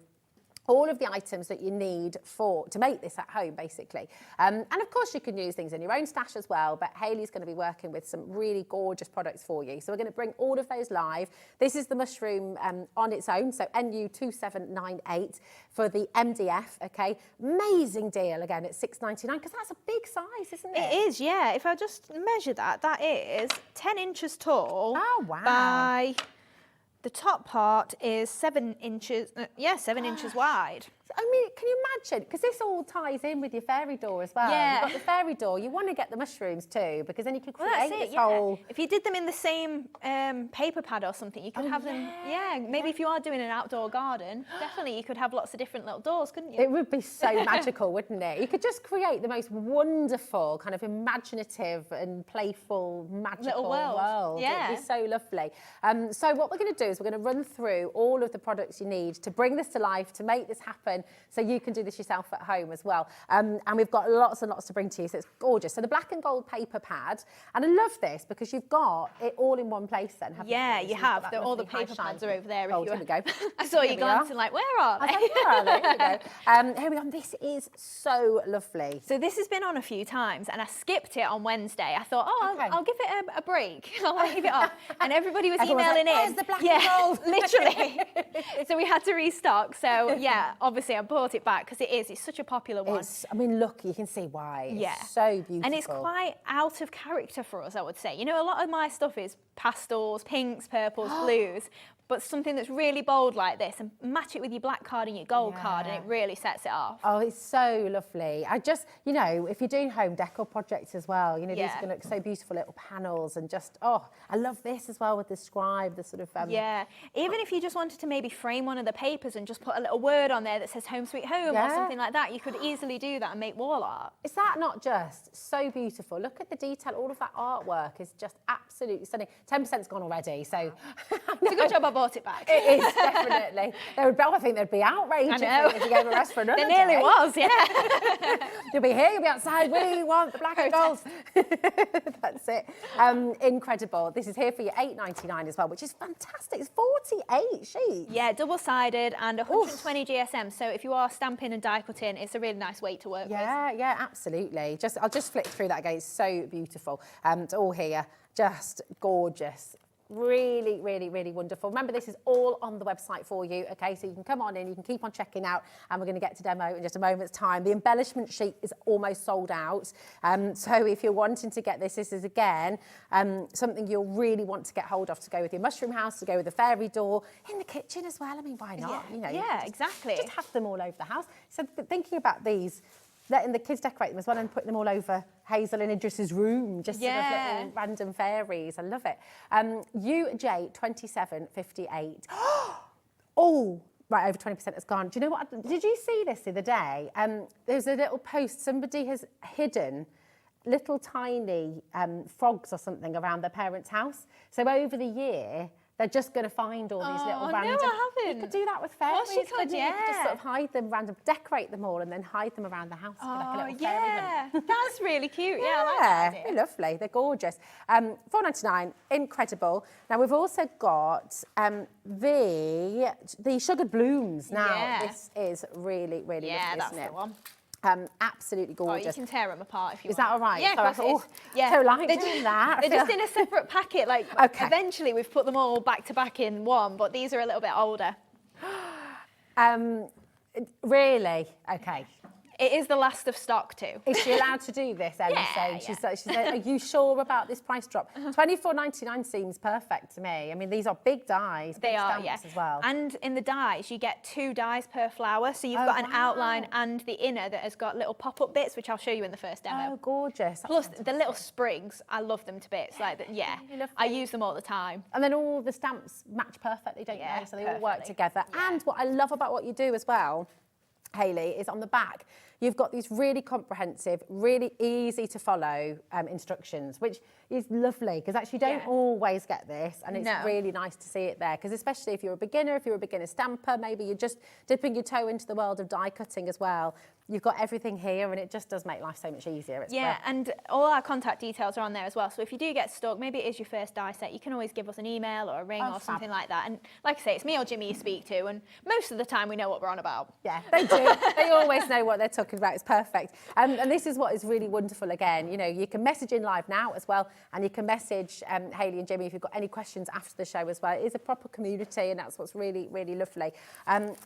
all of the items that you need to make this at home, basically. And of course, you can use things in your own stash as well, but Hayley's going to be working with some really gorgeous products for you. So we're going to bring all of those live. This is the mushroom on its own, so NU2798 for the MDF, okay? Amazing deal, again, at $6.99, because that's a big size, isn't it? It is, yeah. If I just measure that is 10 inches tall. Oh, wow. By... The top part is 7 inches, 7 inches wide. I mean, can you imagine? Because this all ties in with your fairy door as well. Yeah. You've got the fairy door. You want to get the mushrooms too, because then you can create That's this whole... If you did them in the same paper pad or something, you could have them... Yeah, maybe if you are doing an outdoor garden, definitely you could have lots of different little doors, couldn't you? It would be so magical, wouldn't it? You could just create the most wonderful, kind of imaginative and playful, magical little world. Yeah. It would be so lovely. So what we're going to do is we're going to run through all of the products you need to bring this to life, to make this happen, so you can do this yourself at home as well. And we've got lots and lots to bring to you, so it's gorgeous. So the black and gold paper pad, and I love this because you've got it all in one place then, haven't you? Yeah, So you you've have. got that All the lovely paper high pads shine. are over there. Oh, here we go. I saw you Here we are. glancing like, where are I they? was like, where are they? Here we go. Here we go. This is so lovely. So this has been on a few times, and I skipped it on Wednesday. I thought, Okay. I'll give it a break. I'll leave it off. And everybody was Everyone was emailing like, in. "Where's the black and gold?" literally. So we had to restock. So yeah, obviously I bought it back because it's such a popular one. I mean, look, you can see why. It's Yeah. so beautiful. And it's quite out of character for us, I would say. You know, a lot of my stuff is pastels, pinks, purples, blues, but something that's really bold like this, and match it with your black card and your gold card, and it really sets it off. Oh, it's so lovely. I just, you know, if you're doing home decor projects as well, you know, these are going to look so beautiful, little panels, and just, oh, I love this as well with the scribe, the sort of... Yeah, even if you just wanted to maybe frame one of the papers and just put a little word on there that says Home Sweet Home or something like that, you could easily do that and make wall art. Is that not just so beautiful? Look at the detail. All of that artwork is just absolutely stunning. 10%'s gone already, so... It's a good job I bought it back. It is, definitely. I think they'd be outraged if you gave a rest for another There nearly day. was, yeah. You'll be here, you'll be outside. We want the black and gold. That's it. Incredible. This is here for your $8.99 as well, which is fantastic. It's 48 sheets. Yeah, double-sided and 120 GSM. So if you are stamping and die cutting, it's a really nice weight to work with. Yeah, absolutely. I'll just flick through that again. It's so beautiful. It's all here. Just gorgeous. Really, really, really wonderful. Remember, this is all on the website for you, okay? So you can come on in, you can keep on checking out, and we're going to get to demo in just a moment's time. The embellishment sheet is almost sold out. So if you're wanting to get this is, again, something you'll really want to get hold of to go with your mushroom house, to go with the fairy door, in the kitchen as well. I mean, why not? Yeah, you know, exactly. Just have them all over the house. So thinking about these, letting the kids decorate them as well and putting them all over Hazel and Idris's room, just sort of little random fairies. I love it. UJ2758. Oh, Right, over 20% has gone. Do you know what? Did you see this the other day? There's a little post. Somebody has hidden little tiny frogs or something around their parents' house. So over the year, they're just going to find all these little random... No, I haven't. You could do that with fairies. Of course you could, You could just sort of hide them, decorate them all, and then hide them around the house. Like a little fairy hunt. That's really cute. Yeah, I like that idea. They're lovely. They're gorgeous. £4.99, incredible. Now we've also got the sugared blooms. Now this is really, really lovely, that's isn't it? the one. Absolutely gorgeous. Oh, you can tear them apart if you want. Is that all right? Yeah, so of course it is. So like doing that. They're just in a separate packet. Like, eventually we've put them all back to back in one, but these are a little bit older. Really? Okay. It is the last of stock too. Is she allowed to do this, Ellie's saying? She said, are you sure about this price drop? $24.99 seems perfect to me. I mean, these are big dies, big stamps as well. And in the dies, you get 2 dies per flower. So you've got an outline and the inner that has got little pop-up bits, which I'll show you in the first demo. Oh, gorgeous. Plus, the little sprigs, I love them to bits. I use them all the time. And then all the stamps match perfectly, don't they? So they all work together. And what I love about what you do as well, Hayley, is on the back, you've got these really comprehensive, really easy to follow instructions, which is lovely because actually you don't always get this, and it's really nice to see it there, because especially if you're a beginner stamper, maybe you're just dipping your toe into the world of die cutting as well, you've got everything here, and it just does make life so much easier. It's and all our contact details are on there as well, so if you do get stuck, maybe it is your first die set, you can always give us an email or a ring or something like that, and like I say, it's me or Jimmy you speak to, and most of the time we know what we're on about. Yeah, they do. They always know what they're talking about. It's perfect. And this is what is really wonderful again. You know, you can message in live now as well, and you can message Hayley and Jimmy if you've got any questions after the show as well. It is a proper community, and that's what's really, really lovely.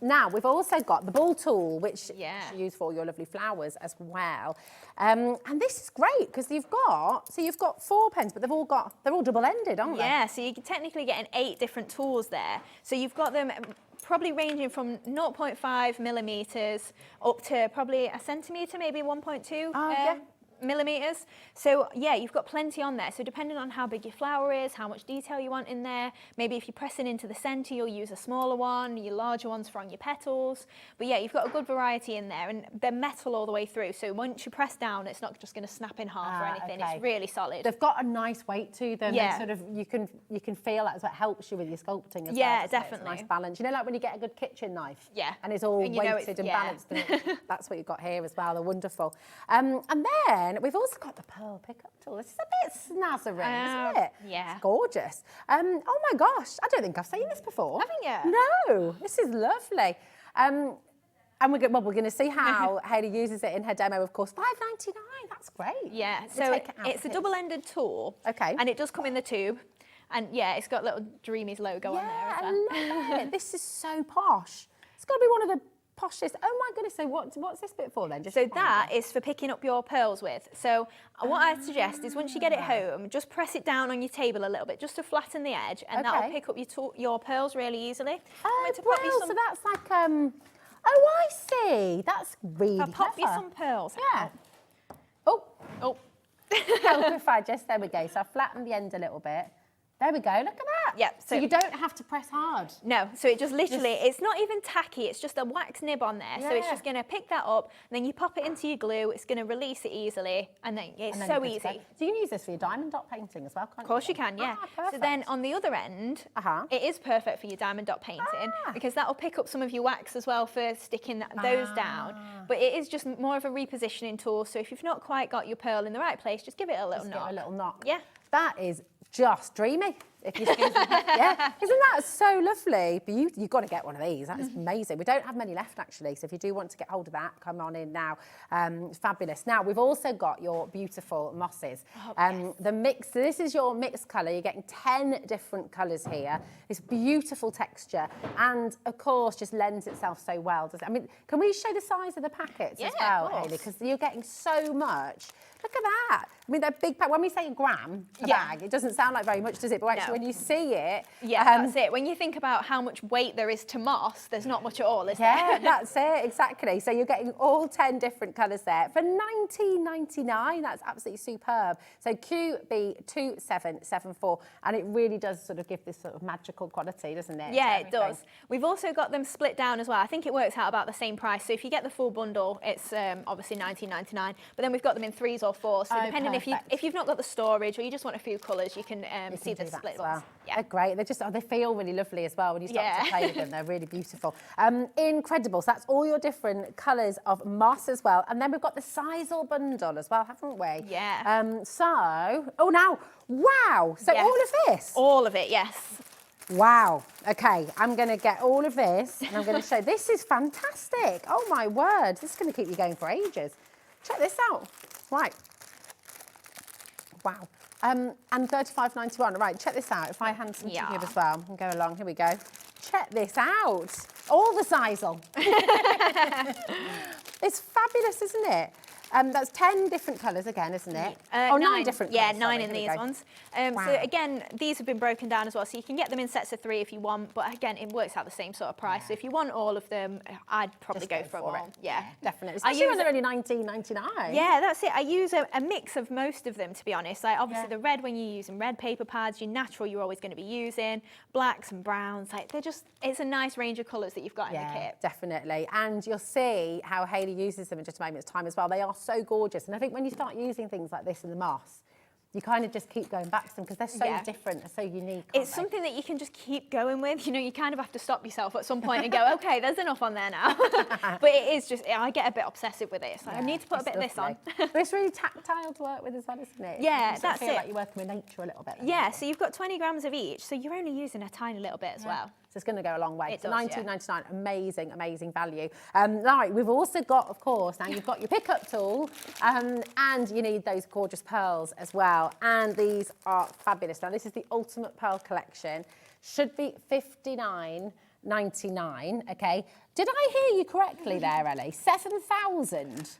Now, we've also got the ball tool, which you use for your lovely flowers as well. And this is great because you've got 4 pens, but they're all double-ended, aren't they? Yeah, so you're technically getting 8 different tools there. So you've got them probably ranging from 0.5 millimetres up to probably a centimetre, maybe 1.2 millimetres. So yeah, you've got plenty on there. So depending on how big your flower is, how much detail you want in there, maybe if you're pressing into the centre, you'll use a smaller one, your larger ones for on your petals. But yeah, you've got a good variety in there, and they're metal all the way through. So once you press down, it's not just going to snap in half or anything. It's really solid. They've got a nice weight to them. Yeah. Sort of, you can feel that as well. It helps you with your sculpting as well. Yeah, definitely. It's a nice balance. You know, like when you get a good kitchen knife. Yeah. And it's all weighted and balanced. And that's what you've got here as well. They're wonderful. And then we've also got the pearl pickup tool. This is a bit snazzering, isn't it? Yeah. It's gorgeous. Oh my gosh, I don't think I've seen this before. Haven't you? No, this is lovely. And we're going to see how Hayley uses it in her demo, of course. $5.99, that's great. Yeah, so it's a double-ended tool. Okay. And it does come in the tube. And yeah, it's got little Dreamees logo on there as well. I love it. This is so posh. It's got to be one of the poshest. Oh my goodness, so what's this bit for then? So that is for picking up your pearls with. So what I suggest is once you get it home, just press it down on your table a little bit, just to flatten the edge, and that'll pick up your pearls really easily. Oh, well, so that's like, oh, I see. That's really I'll pop you clever. some pearls. Yeah. Oh. If I just, there we go. So I flattened the end a little bit. There we go, look at that. Yep. So you don't have to press hard. No, so it just literally, it's not even tacky, it's just a wax nib on there. Yeah. So it's just going to pick that up, and then you pop it into your glue, it's going to release it easily, and then it's so easy. So you can use this for your diamond dot painting as well, can't you? Of course you can, yeah. So then on the other end, it is perfect for your diamond dot painting, because that'll pick up some of your wax as well for sticking those down. But it is just more of a repositioning tool, so if you've not quite got your pearl in the right place, just give it a little knock. Give it a little knock. Yeah. That is just dreamy. If you excuse me. Yeah, isn't that so lovely? You've got to get one of these. That is amazing. We don't have many left actually, so if you do want to get hold of that, come on in now. Fabulous. Now we've also got your beautiful mosses. The mix. So this is your mixed colour. You're getting 10 different colours here. This beautiful texture, and of course, just lends itself so well. I mean, can we show the size of the packets as well, Hayley? Because you're getting so much. Look at that. I mean, they're big pack. When we say a gram a bag, it doesn't sound like very much, does it? But actually, when you see it. Yeah, that's it. When you think about how much weight there is to moss, there's not much at all, is there? Yeah, that's it, exactly. So you're getting all 10 different colours there for £19.99. That's absolutely superb. So QB2774, and it really does sort of give this sort of magical quality, doesn't it? Yeah, it does. We've also got them split down as well. I think it works out about the same price. So if you get the full bundle, it's obviously £19.99. But then we've got them in 3s or 4s. So depending if you've not got the storage or you just want a few colours, you can see the split ones. Yeah. They're great. They feel really lovely as well when you start to play with them. They're really beautiful. Incredible. So that's all your different colours of moss as well. And then we've got the Sisal bundle as well, haven't we? Yeah. Wow. So all of this? All of it, yes. Wow. Okay, I'm going to get all of this and I'm going to show. This is fantastic. Oh, my word. This is going to keep you going for ages. Check this out. Right. Wow. And £35.91. Right, check this out. If I hand some to you as well and go along. Here we go. Check this out. All the Sisal. It's fabulous, isn't it? That's 10 different colours again, isn't it? 9 different colours. Yeah, 9 in these ones. So again, these have been broken down as well, so you can get them in sets of 3 if you want, but again, it works out the same sort of price. So if you want all of them, I'd probably go for them all. Yeah, definitely. Especially when they're only £19.99. Yeah, that's it. I use a mix of most of them, to be honest. Like obviously the red, when you're using red paper pads, your natural you're always going to be using, blacks and browns. Like it's a nice range of colours that you've got in the kit. Definitely. And you'll see how Hayley uses them in just a moment's time as well. They are so gorgeous. And I think when you start using things like this in the moss, you kind of just keep going back to them because they're so different, they're so unique. It's something that you can just keep going with. You know, you kind of have to stop yourself at some point and go, okay, there's enough on there now. But it is just, I get a bit obsessive with it. So I need to put a bit of this on. But it's really tactile to work with as well, isn't it? Yeah, that's it. Like you're working with nature a little bit. Yeah, so you've got 20 grams of each, so you're only using a tiny little bit as well. So it's going to go a long way. It so does, £19.99, amazing, amazing value. Right, we've also got, of course, now you've got your pickup tool, and you need those gorgeous pearls as well. And these are fabulous. Now, this is the Ultimate Pearl Collection. Should be £59.99, okay? Did I hear you correctly there, Ellie? 7,000?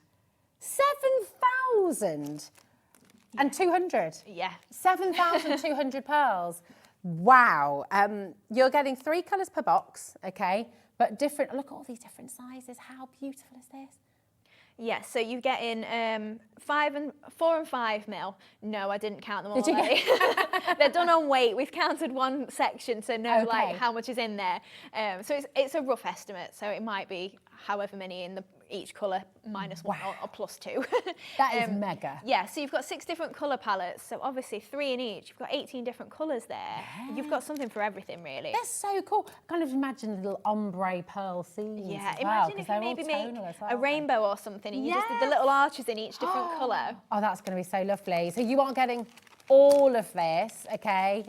7,000? And 200? Yeah. 7,200 pearls. Wow. You're getting 3 colours per box, okay? But different, look at all these different sizes. How beautiful is this? Yes, so you get in 4 and 5 mil. No, I didn't count them all. Did you get? They're done on weight. We've counted one section to know like how much is in there. So it's a rough estimate. So it might be however many in each colour minus 1 or plus 2. That is mega. Yeah, so you've got 6 different colour palettes. So obviously 3 in each. You've got 18 different colours there. Yeah. You've got something for everything, really. That's so cool. Kind of imagine little ombre pearl seams. Yeah, as well, imagine if you maybe make well, a rainbow or something and you just did the little arches in each different colour. Oh, that's going to be so lovely. So you are getting all of this, okay?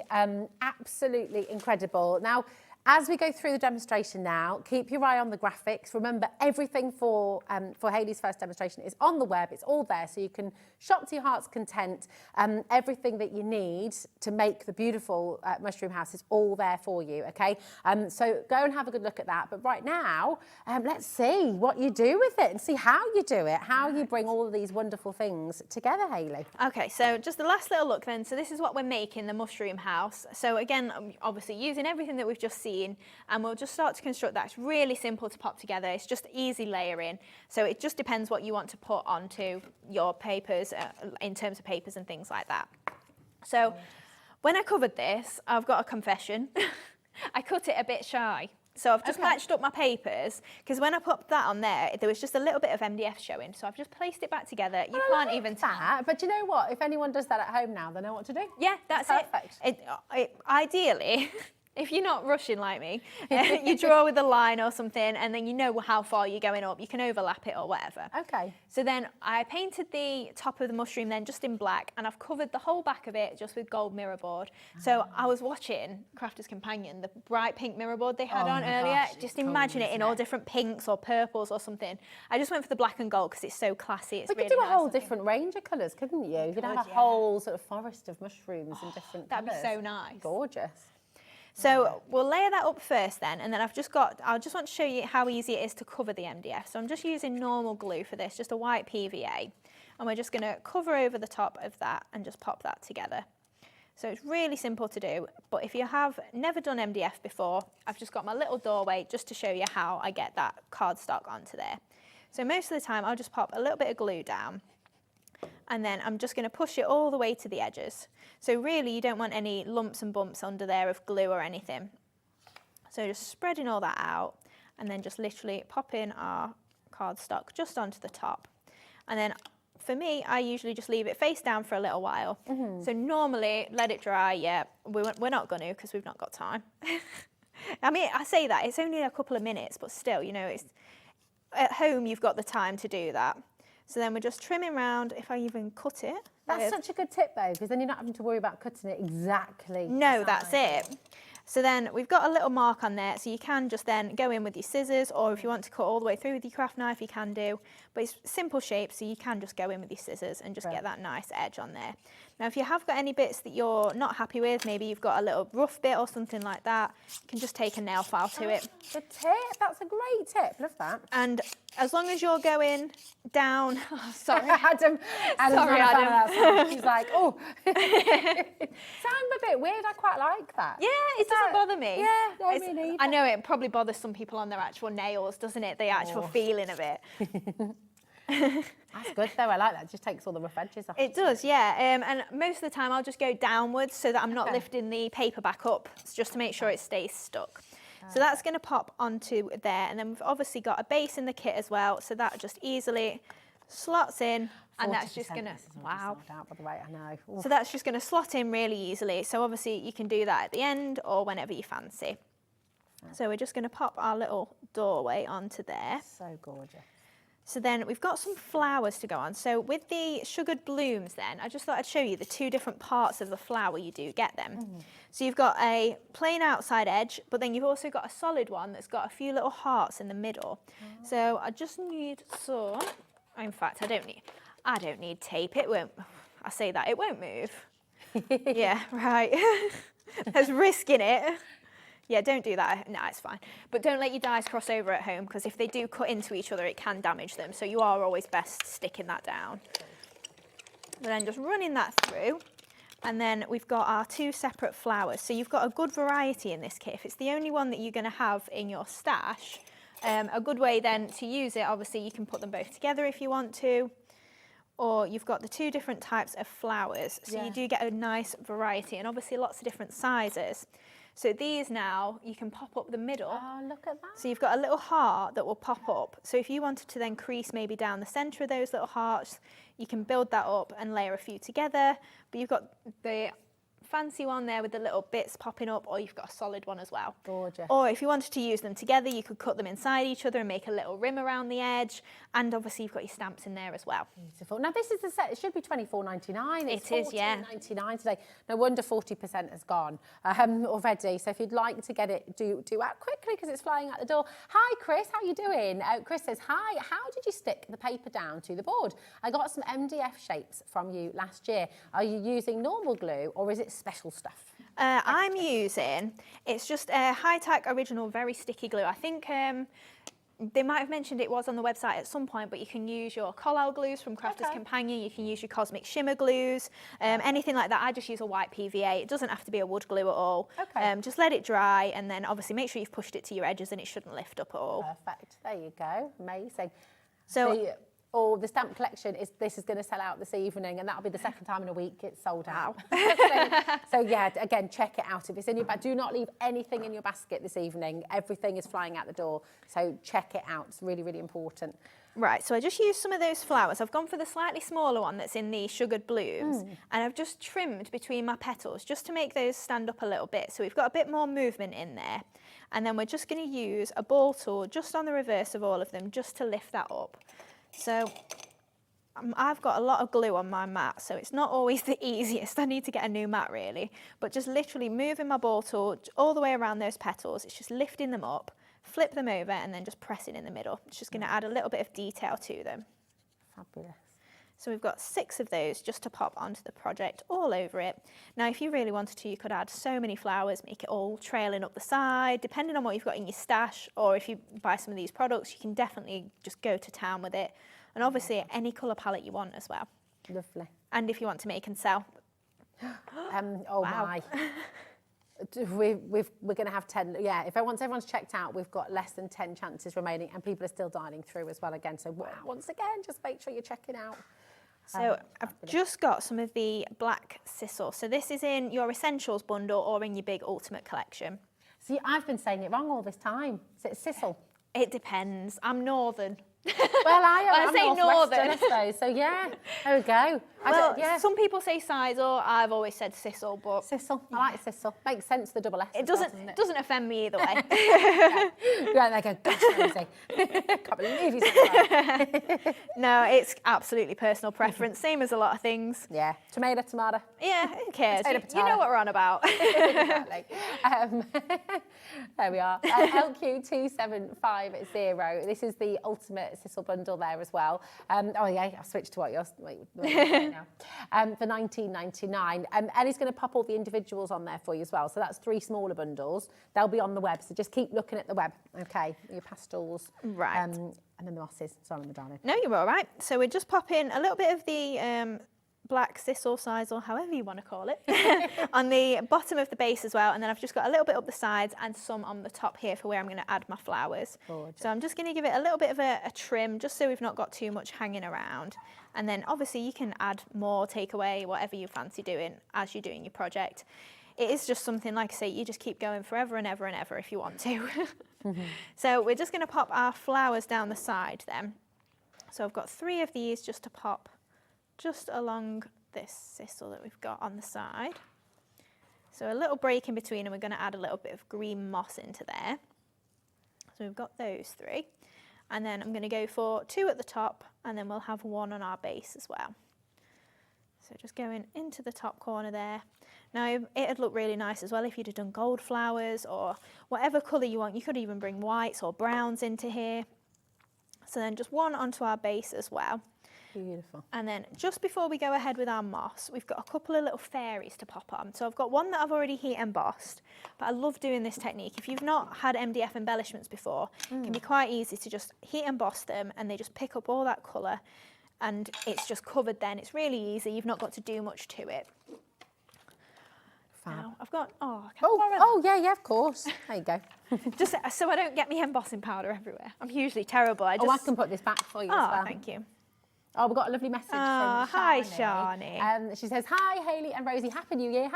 Absolutely incredible. Now, as we go through the demonstration now, keep your eye on the graphics. Remember, everything for Hayley's first demonstration is on the web. It's all there, so you can shop to your heart's content. Everything that you need to make the beautiful mushroom house is all there for you, okay? So go and have a good look at that. But right now, let's see what you do with it and see how you do it, how you bring all of these wonderful things together, Hayley. Okay, so just the last little look then. So this is what we're making, the mushroom house. So again, obviously using everything that we've just seen, and we'll just start to construct that. It's really simple to pop together. It's just easy layering. So it just depends what you want to put onto your papers in terms of papers and things like that. So when I covered this, I've got a confession. I cut it a bit shy. So I've just matched up my papers, because when I put that on there, there was just a little bit of MDF showing. So I've just placed it back together. You can't even tell. But you know what? If anyone does that at home now, they know what to do. Yeah, that's perfect. Ideally, if you're not rushing like me, you draw with a line or something, and then you know how far you're going up. You can overlap it or whatever. Okay. So then I painted the top of the mushroom then just in black, and I've covered the whole back of it just with gold mirror board. So I was watching Crafter's Companion, the bright pink mirror board they had on earlier. Gosh, just imagine it in all different pinks or purples or something. I just went for the black and gold because it's so classy. It's really could do a nice whole looking. different range of colours, couldn't you? You could have a whole sort of forest of mushrooms in different colours. That'd be so nice. Gorgeous. So we'll layer that up first then, and then I just want to show you how easy it is to cover the MDF. So I'm just using normal glue for this, just a white PVA, and we're just going to cover over the top of that and just pop that together. So it's really simple to do, but if you have never done MDF before, I've just got my little doorway just to show you how I get that cardstock onto there. So most of the time I'll just pop a little bit of glue down, and then I'm just going to push it all the way to the edges. So really you don't want any lumps and bumps under there of glue or anything. So just spreading all that out, and then just literally popping our cardstock just onto the top. And then for me, I usually just leave it face down for a little while. So normally, let it dry, yeah, we're not going to because we've not got time. I mean, I say that, it's only a couple of minutes, but still, you know, it's at home you've got the time to do that. So then we're just trimming round, if I even cut it. That's such a good tip though, because then you're not having to worry about cutting it exactly. No, that's it. So then we've got a little mark on there, so you can just then go in with your scissors, or if you want to cut all the way through with your craft knife, you can do. But it's simple shape, so you can just go in with your scissors and just get that nice edge on there. Now, if you have got any bits that you're not happy with, maybe you've got a little rough bit or something like that, you can just take a nail file to it. Good tip, that's a great tip, love that. And as long as you're going down, oh, sorry, Adam's sorry, not a fan Adam. of that song. She's like, oh, sound a bit weird. I quite like that. Yeah, it doesn't bother me. Yeah, no, me neither. I know it probably bothers some people on their actual nails, doesn't it? The actual feeling of it. That's good though, I like that. It just takes all the rough edges off. It does, yeah. And most of the time I'll just go downwards so that I'm not lifting the paper back up, just to make sure it stays stuck. So that's going to pop onto there, and then we've obviously got a base in the kit as well, so that just easily slots in, and that's just going to, wow. Out, by the way, I know. Ooh. So that's just going to slot in really easily. So obviously you can do that at the end or whenever you fancy. So we're just going to pop our little doorway onto there. So gorgeous. So then we've got some flowers to go on. So with the sugared blooms then, I just thought I'd show you the two different parts of the flower you do get them. So you've got a plain outside edge, but then you've also got a solid one that's got a few little hearts in the middle. So I just need some, in fact, I don't need tape. It won't, I say that, it won't move. Yeah, right. There's risk in it. Yeah, don't do that. No, it's fine. But don't let your dies cross over at home, because if they do cut into each other, it can damage them. So you are always best sticking that down. And then just running that through. And then we've got our two separate flowers. So you've got a good variety in this kit. If it's the only one that you're going to have in your stash, a good way then to use it, obviously you can put them both together if you want to. Or you've got the two different types of flowers. So you do get a nice variety, and obviously lots of different sizes. So these now, you can pop up the middle. Oh, look at that. So you've got a little heart that will pop up. So if you wanted to then crease maybe down the centre of those little hearts, you can build that up and layer a few together. But you've got the fancy one there with the little bits popping up, or you've got a solid one as well. Gorgeous. Or if you wanted to use them together, you could cut them inside each other and make a little rim around the edge. And obviously you've got your stamps in there as well. Beautiful. Now this is the set, it should be $24.99. It's It is, yeah. $14.99 today. No wonder 40% has gone already. So if you'd like to get it, do act quickly, because it's flying out the door. Hi Chris, how are you doing? Chris says, hi, how did you stick the paper down to the board? I got some MDF shapes from you last year. Are you using normal glue or is it special stuff? I'm using, it's just a high-tech original very sticky glue. I think they might have mentioned it was on the website at some point, but you can use your Collal glues from Crafter's Companion, you can use your Cosmic Shimmer glues, anything like that. I just use a white PVA. It doesn't have to be a wood glue at all. Just let it dry, and then obviously make sure you've pushed it to your edges and it shouldn't lift up at all. Perfect, there you go, amazing. So the stamp collection is going to sell out this evening, and that'll be the second time in a week it's sold out. So yeah, again, check it out. If it's in your bag, do not leave anything in your basket this evening. Everything is flying out the door, so check it out. It's really, really important. Right, so I just used some of those flowers. I've gone for the slightly smaller one that's in the sugared blooms, and I've just trimmed between my petals just to make those stand up a little bit. So we've got a bit more movement in there. And then we're just going to use a ball tool just on the reverse of all of them just to lift that up. So I've got a lot of glue on my mat, so it's not always the easiest. I need to get a new mat really, but just literally moving my ball tool all the way around those petals. It's just lifting them up, flip them over, and then just pressing in the middle. It's just going to add a little bit of detail to them. Fabulous. So we've got 6 of those just to pop onto the project all over it. Now, if you really wanted to, you could add so many flowers, make it all trailing up the side, depending on what you've got in your stash, or if you buy some of these products, you can definitely just go to town with it. And obviously any colour palette you want as well. Lovely. And if you want to make and sell, Oh my. We're going to have 10. Yeah, once everyone's checked out, we've got less than 10 chances remaining, and people are still dialing through as well again. So once again, just make sure you're checking out. So I've just got some of the black sisal. So this is in your essentials bundle or in your big ultimate collection. See, I've been saying it wrong all this time. Is it sisal? It depends. I'm northern. Well, I'm say northern. I suppose. So yeah, there we go. Some people say Sizal. I've always said Sisal, but Sisal. I like Sisal. Makes sense. The double S. It doesn't offend me either way. Right, they go, gosh, Rosie. Can't believe you said that. No, it's absolutely personal preference. Same as a lot of things. Yeah, tomato. Yeah, who cares? Potato. You know what we're on about. Exactly. There we are. LQ2750. This is the ultimate sisal bundle there as well. Oh yeah, I've switched to what you're saying now. For £19.99. Ellie's going to pop all the individuals on there for you as well. So that's 3 smaller bundles. They'll be on the web. So just keep looking at the web. Okay, your pastels. Right. And then the mosses. Sorry, my darling. No, you're all right. So we're just popping a little bit of the black sisal size, or however you want to call it, on the bottom of the base as well, and then I've just got a little bit up the sides and some on the top here for where I'm going to add my flowers. Gorgeous. So I'm just going to give it a little bit of a trim, just so we've not got too much hanging around, and then obviously you can add more, take away, whatever you fancy doing as you're doing your project. It is just something, like I say, you just keep going forever and ever and ever if you want to. So we're just going to pop our flowers down the side then. So I've got 3 of these just to pop just along this sisal that we've got on the side. So a little break in between, and we're going to add a little bit of green moss into there. So we've got those 3. And then I'm going to go for 2 at the top, and then we'll have 1 on our base as well. So just going into the top corner there. Now, it'd look really nice as well if you'd have done gold flowers or whatever colour you want. You could even bring whites or browns into here. So then just 1 onto our base as well. Beautiful. And then just before we go ahead with our moss, we've got a couple of little fairies to pop on. So I've got one that I've already heat embossed, but I love doing this technique. If you've not had MDF embellishments before, it can be quite easy to just heat emboss them, and they just pick up all that colour, and it's just covered then. It's really easy. You've not got to do much to it. Now, I've got, yeah, of course. There you go. Just so I don't get me embossing powder everywhere. I'm hugely terrible. I can put this back for you as well. Thank you. Oh, we've got a lovely message from Shani. Hi, Shani. She says, hi, Hayley and Rosie. Happy New Year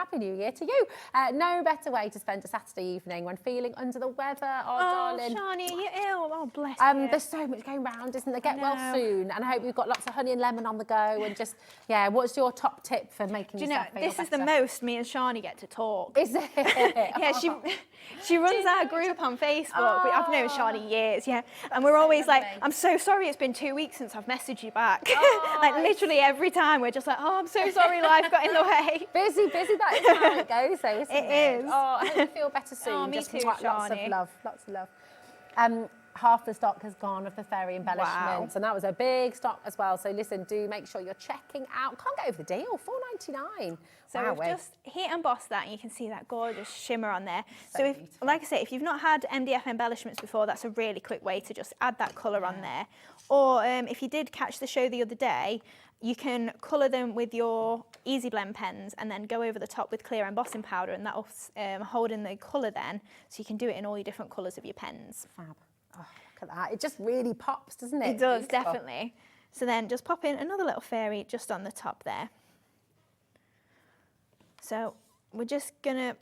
to you. No better way to spend a Saturday evening when feeling under the weather. Oh, darling. Shani, are you ill? Oh, bless you. There's so much going round, isn't there? Get well soon. And I hope you've got lots of honey and lemon on the go. And just, what's your top tip for making yourself feel better? This is the most me and Shani get to talk. Is it? Yeah, she runs our group on Facebook. I've known Shani years, and we're always like, I'm so sorry it's been 2 weeks since I've messaged you back. Like literally every time we're just like, I'm so sorry, life got in the way. Busy, that is how it goes though, isn't it? It is. Oh, I hope you feel better soon. Me just too, lots of love. Half the stock has gone of the fairy embellishments, and that was a big stock as well. So listen, do make sure you're checking out. Can't get over the deal, £4.99. So we've just heat embossed that, and you can see that gorgeous shimmer on there. So like I say, if you've not had MDF embellishments before, that's a really quick way to just add that colour on there. Or if you did catch the show the other day, you can colour them with your Easy Blend pens and then go over the top with clear embossing powder, and that'll hold in the colour then, so you can do it in all your different colours of your pens. Fab. Oh, look at that. It just really pops, doesn't it? It does, definitely. So then just pop in another little fairy just on the top there. So we're just going to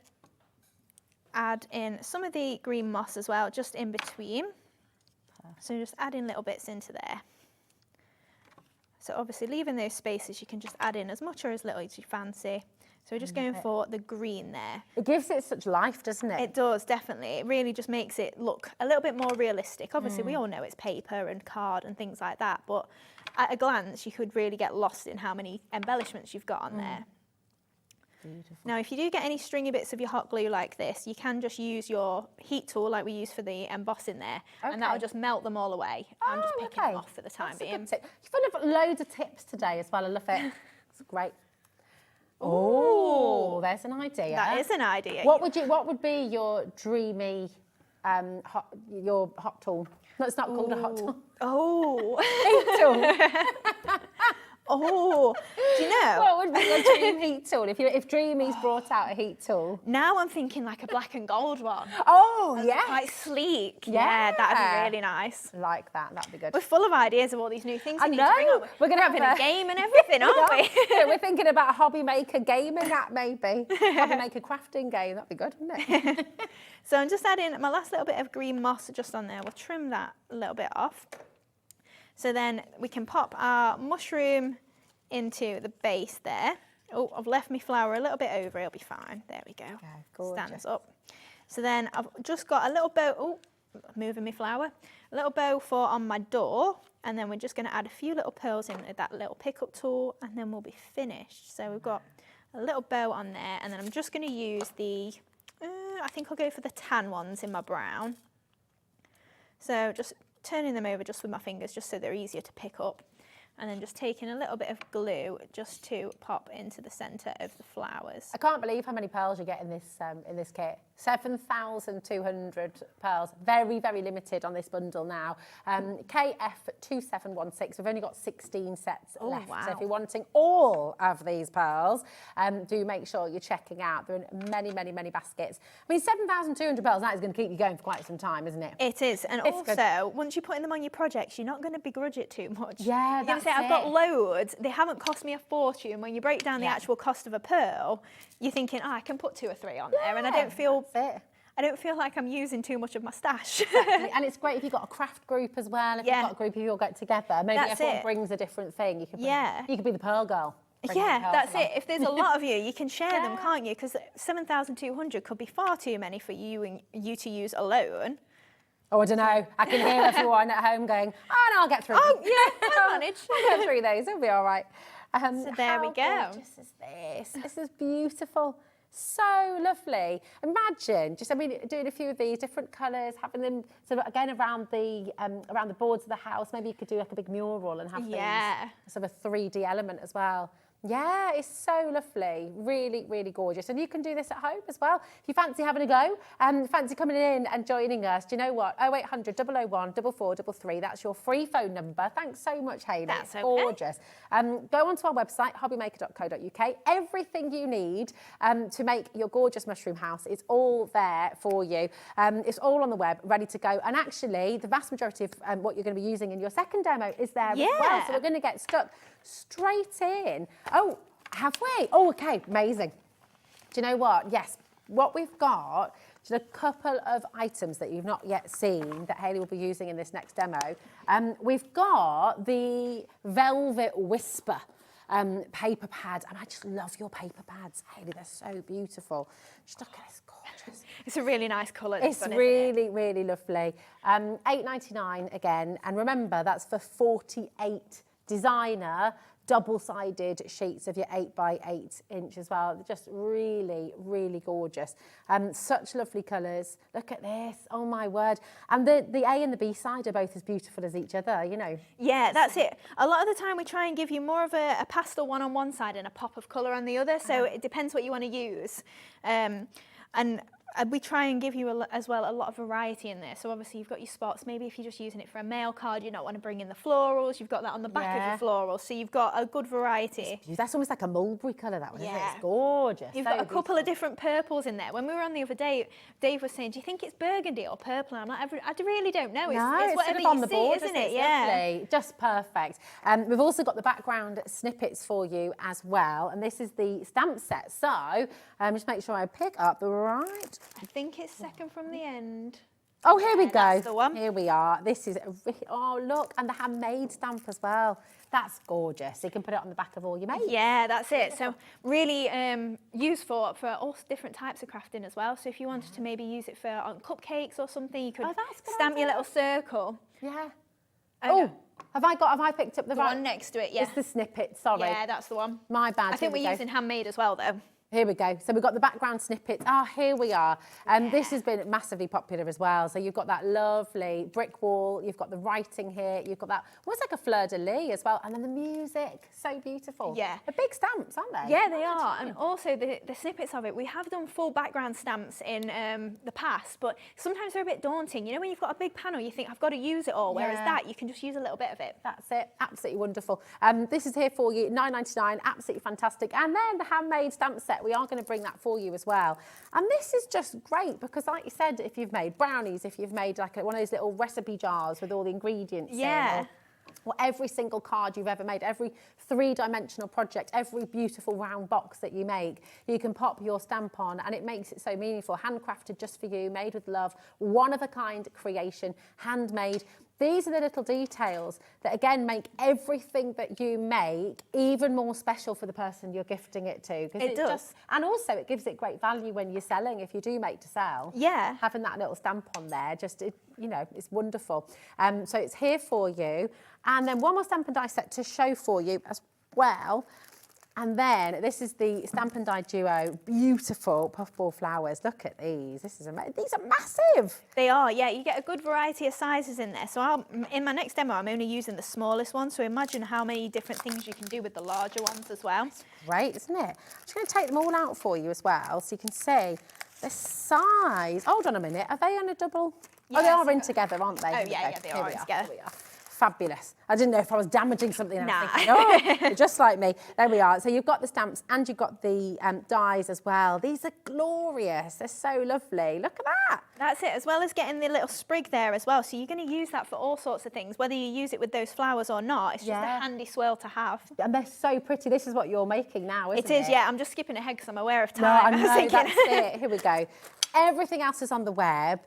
add in some of the green moss as well, just in between. So just adding little bits into there. So obviously leaving those spaces, you can just add in as much or as little as you fancy. So we're just going for the green there. It gives it such life, doesn't it? It does, definitely. It really just makes it look a little bit more realistic. Obviously, we all know it's paper and card and things like that, but at a glance, you could really get lost in how many embellishments you've got on there. Beautiful. Now, if you do get any stringy bits of your hot glue like this, you can just use your heat tool like we use for the embossing there, and that'll just melt them all away. I'm just picking them off for the time being. You're full of loads of tips today as well. I love it. It's great. Oh, there's an idea. That is an idea. What would be your Dreamee hot tool? No, it's not called a hot tool. Oh. Heat tool. Oh, do you know? What would be your dream heat tool if Dreamees brought out a heat tool? Now I'm thinking like a black and gold one. Oh, yeah. Quite sleek. Yeah. That'd be really nice. Like that. That'd be good. We're full of ideas of all these new things. I we need to bring know. on. We're going to have having a game and everything, aren't we? Yeah, we're thinking about a hobby maker gaming app, maybe. Hobby maker crafting game. That'd be good, wouldn't it? So I'm just adding my last little bit of green moss just on there. We'll trim that a little bit off. So then we can pop our mushroom into the base there. Oh, I've left my flower a little bit over. It'll be fine. There we go. Stands up. So then I've just got a little bow. Oh, moving my flower. A little bow for on my door. And then we're just going to add a few little pearls in with that little pickup tool. And then we'll be finished. So we've got a little bow on there. And then I'm just going to use the... I think I'll go for the tan ones in my brown. So just turning them over just with my fingers, just so they're easier to pick up. And then just taking a little bit of glue just to pop into the centre of the flowers. I can't believe how many pearls you get in this kit. 7,200 pearls. Very, very limited on this bundle now. KF2716. We've only got 16 sets left. Wow. So if you're wanting all of these pearls, do make sure you're checking out. They're in many, many, many baskets. I mean, 7,200 pearls, that is going to keep you going for quite some time, isn't it? It is. And It's also, good. once you're putting them on your projects, you're not going to begrudge it too much. Yeah, you're going to say, I've got loads. They haven't cost me a fortune. When you break down the actual cost of a pearl, you're thinking, oh, I can put 2 or 3 on there. And I don't feel... I don't feel like I'm using too much of my stash. Exactly. And it's great if you've got a craft group as well. If you've got a group of you all get together, maybe everyone brings a different thing. You could you could be the pearl girl. That's it. If there's a lot of you, you can share them, can't you? Because 7,200 could be far too many for you to use alone. Oh, I don't know. I can hear everyone at home going, oh, no, I'll get through them. Oh, yeah, I'll manage. I'll get through those. It'll be all right. So there we go. How gorgeous is this? This is beautiful. So lovely. Imagine doing a few of these different colours, having them sort of again around the boards of the house. Maybe you could do like a big mural and have these sort of a 3D element as well. Yeah, it's so lovely. Really, really gorgeous. And you can do this at home as well. If you fancy having a go, fancy coming in and joining us, do you know what? 0800 001 4433. That's your free phone number. Thanks so much, Hayley. That's okay. Gorgeous. Go onto our website, hobbymaker.co.uk. Everything you need to make your gorgeous mushroom house is all there for you. It's all on the web, ready to go. And actually, the vast majority of what you're going to be using in your second demo is there as well. So we're going to get stuck straight in. Oh, have we? Oh, okay, amazing. Do you know what? Yes, what we've got is a couple of items that you've not yet seen that Hayley will be using in this next demo. We've got the Velvet Whisper paper pad, and I just love your paper pads, Hayley. They're so beautiful. Just look at this, gorgeous. It's a really nice colour. It's really, really lovely. $8.99 again, and remember that's for 48 designer double-sided sheets of your 8x8 inch as well. They're just really, really gorgeous. Such lovely colours. Look at this. Oh my word. And the A and the B side are both as beautiful as each other, you know. Yeah, that's it. A lot of the time we try and give you more of a pastel one on one side and a pop of colour on the other. So it depends what you want to use. And we try and give you as well a lot of variety in there. So obviously you've got your spots. Maybe if you're just using it for a mail card, you don't want to bring in the florals. You've got that on the back of your florals. So you've got a good variety. That's almost like a mulberry colour, that one, isn't it? It's gorgeous. You've got a couple of different purples in there. When we were on the other day, Dave was saying, do you think it's burgundy or purple? And I'm like, I really don't know. It's whatever sort of on you the see, board, isn't it? it? Yeah. Lovely. Just perfect. We've also got the background snippets for you as well. And this is the stamp set. So just make sure I pick up the right. I think it's second from the end. Oh, here we go. That's the one. Here we are. This is, oh, look, and the handmade stamp as well. That's gorgeous. You can put it on the back of all your mates. Yeah, that's it. So really useful for all different types of crafting as well. So if you wanted to maybe use it for on cupcakes or something, you could stamp your little circle. Yeah. Oh, have I picked up the right one next to it? Yeah. It's the snippet, sorry. Yeah, that's the one. My bad. I think we're using handmade as well, though. Here we go. So we've got the background snippets. Ah, here we are. This has been massively popular as well. So you've got that lovely brick wall. You've got the writing here. You've got that, almost like a fleur-de-lis as well. And then the music, so beautiful. Yeah. They're big stamps, aren't they? Yeah, they are. And also the snippets of it, we have done full background stamps in the past, but sometimes they're a bit daunting. You know, when you've got a big panel, you think, I've got to use it all, whereas that, you can just use a little bit of it. That's it. Absolutely wonderful. This is here for you, £9.99, absolutely fantastic. And then the handmade stamp set, we are going to bring that for you as well. And this is just great because, like you said, if you've made brownies, if you've made like one of those little recipe jars with all the ingredients in, or every single card you've ever made, every three-dimensional project, every beautiful round box that you make, you can pop your stamp on and it makes it so meaningful. Handcrafted just for you, made with love, one-of-a-kind creation, handmade. These are the little details that, again, make everything that you make even more special for the person you're gifting it to. It does. And also, it gives it great value when you're selling, if you do make to sell. Yeah. Having that little stamp on there, you know, it's wonderful. So it's here for you. And then one more stamp and die set to show for you as well. And then this is the Stamp and Die Duo, beautiful puffball flowers. Look at these. This is amazing. These are massive. They are, yeah. You get a good variety of sizes in there. So in my next demo, I'm only using the smallest one. So imagine how many different things you can do with the larger ones as well. That's great, isn't it? I'm just going to take them all out for you as well, so you can see the size. Hold on a minute. Are they on a double? Yes. Oh, they are in together, aren't they? Oh, yeah, they are in together. Here we are. Fabulous. I didn't know if I was damaging something. Nah. Oh, just like me. There we are. So you've got the stamps and you've got the dies as well. These are glorious. They're so lovely. Look at that. That's it, as well as getting the little sprig there as well. So you're going to use that for all sorts of things, whether you use it with those flowers or not. It's just a handy swirl to have. And they're so pretty. This is what you're making now, isn't it? It is, yeah. I'm just skipping ahead because I'm aware of time. No, I know, that's it. Here we go. Everything else is on the web,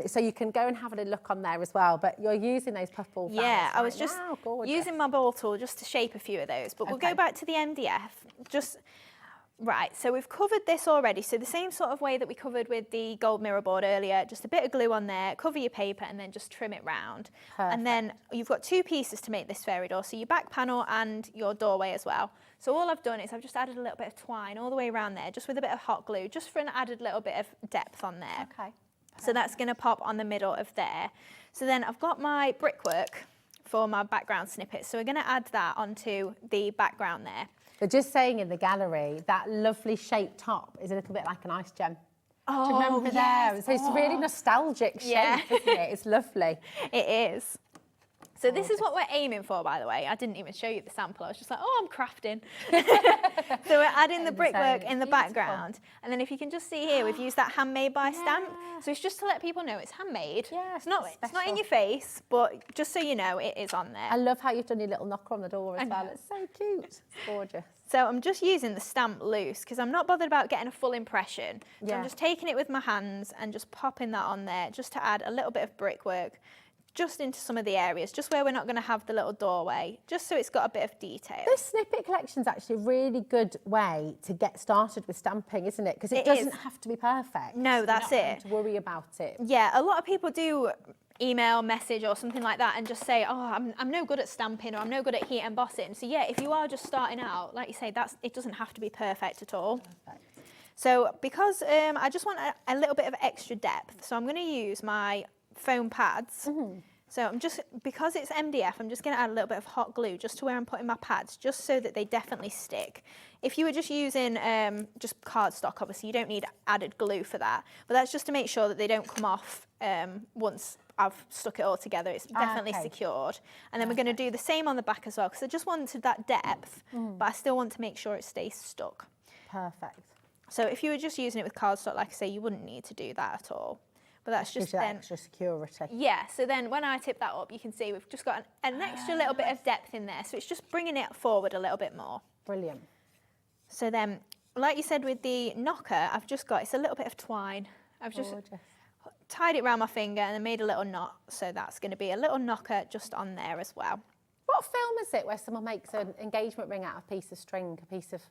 so you can go and have a look on there as well. But you're using those puffball flowers. Yeah, I was right just now. using my ball tool just to shape a few of those. But we'll go back to the MDF. Right, so we've covered this already. So the same sort of way that we covered with the gold mirror board earlier, just a bit of glue on there, cover your paper and then just trim it round. Perfect. And then you've got two pieces to make this fairy door, so your back panel and your doorway as well. So all I've done is I've just added a little bit of twine all the way around there, just with a bit of hot glue, just for an added little bit of depth on there. Okay. So that's going to pop on the middle of there. So then I've got my brickwork for my background snippet. So we're going to add that onto the background there. But just saying, in the gallery, that lovely shaped top is a little bit like an ice gem. Oh, Do you remember there? So it's really nostalgic shape, isn't it? It's lovely. It is. So this is what we're aiming for, by the way. I didn't even show you the sample. I was just like, oh, I'm crafting. So we're adding the brickwork in the background. And then if you can just see here, we've used that handmade by stamp. So it's just to let people know it's handmade. Yeah, it's not in your face, but just so you know, it is on there. I love how you've done your little knocker on the door as well. It's so cute. It's gorgeous. So I'm just using the stamp loose because I'm not bothered about getting a full impression. So Yeah. I'm just taking it with my hands and just popping that on there just to add a little bit of brickwork just into some of the areas, just where we're not going to have the little doorway, just so it's got a bit of detail. This snippet collection is actually a really good way to get started with stamping, isn't it? Because it doesn't have to be perfect. No, that's You're not it. having to worry about it. Yeah, a lot of people do email, message or something like that and just say, oh, I'm no good at stamping or I'm no good at heat embossing. So yeah, if you are just starting out, like you say, it doesn't have to be perfect at all. Perfect. So because I just want a little bit of extra depth, so I'm going to use my foam pads. So because it's MDF, I'm just going to add a little bit of hot glue just to where I'm putting my pads, just so that they definitely stick. If you were just using just cardstock, obviously you don't need added glue for that, but that's just to make sure that they don't come off once I've stuck it all together. It's definitely secured. And then we're going to do the same on the back as well, because I just wanted that depth, but I still want to make sure it stays stuck. Perfect. So if you were just using it with cardstock, like I say, you wouldn't need to do that at all. But that's just then extra security. Yeah, so then when I tip that up, you can see we've just got an extra little bit of depth in there. So it's just bringing it forward a little bit more. Brilliant. So then, like you said with the knocker, it's a little bit of twine. I've just tied it around my finger and then made a little knot. So that's going to be a little knocker just on there as well. What film is it where someone makes an engagement ring out of a piece of string, a piece of...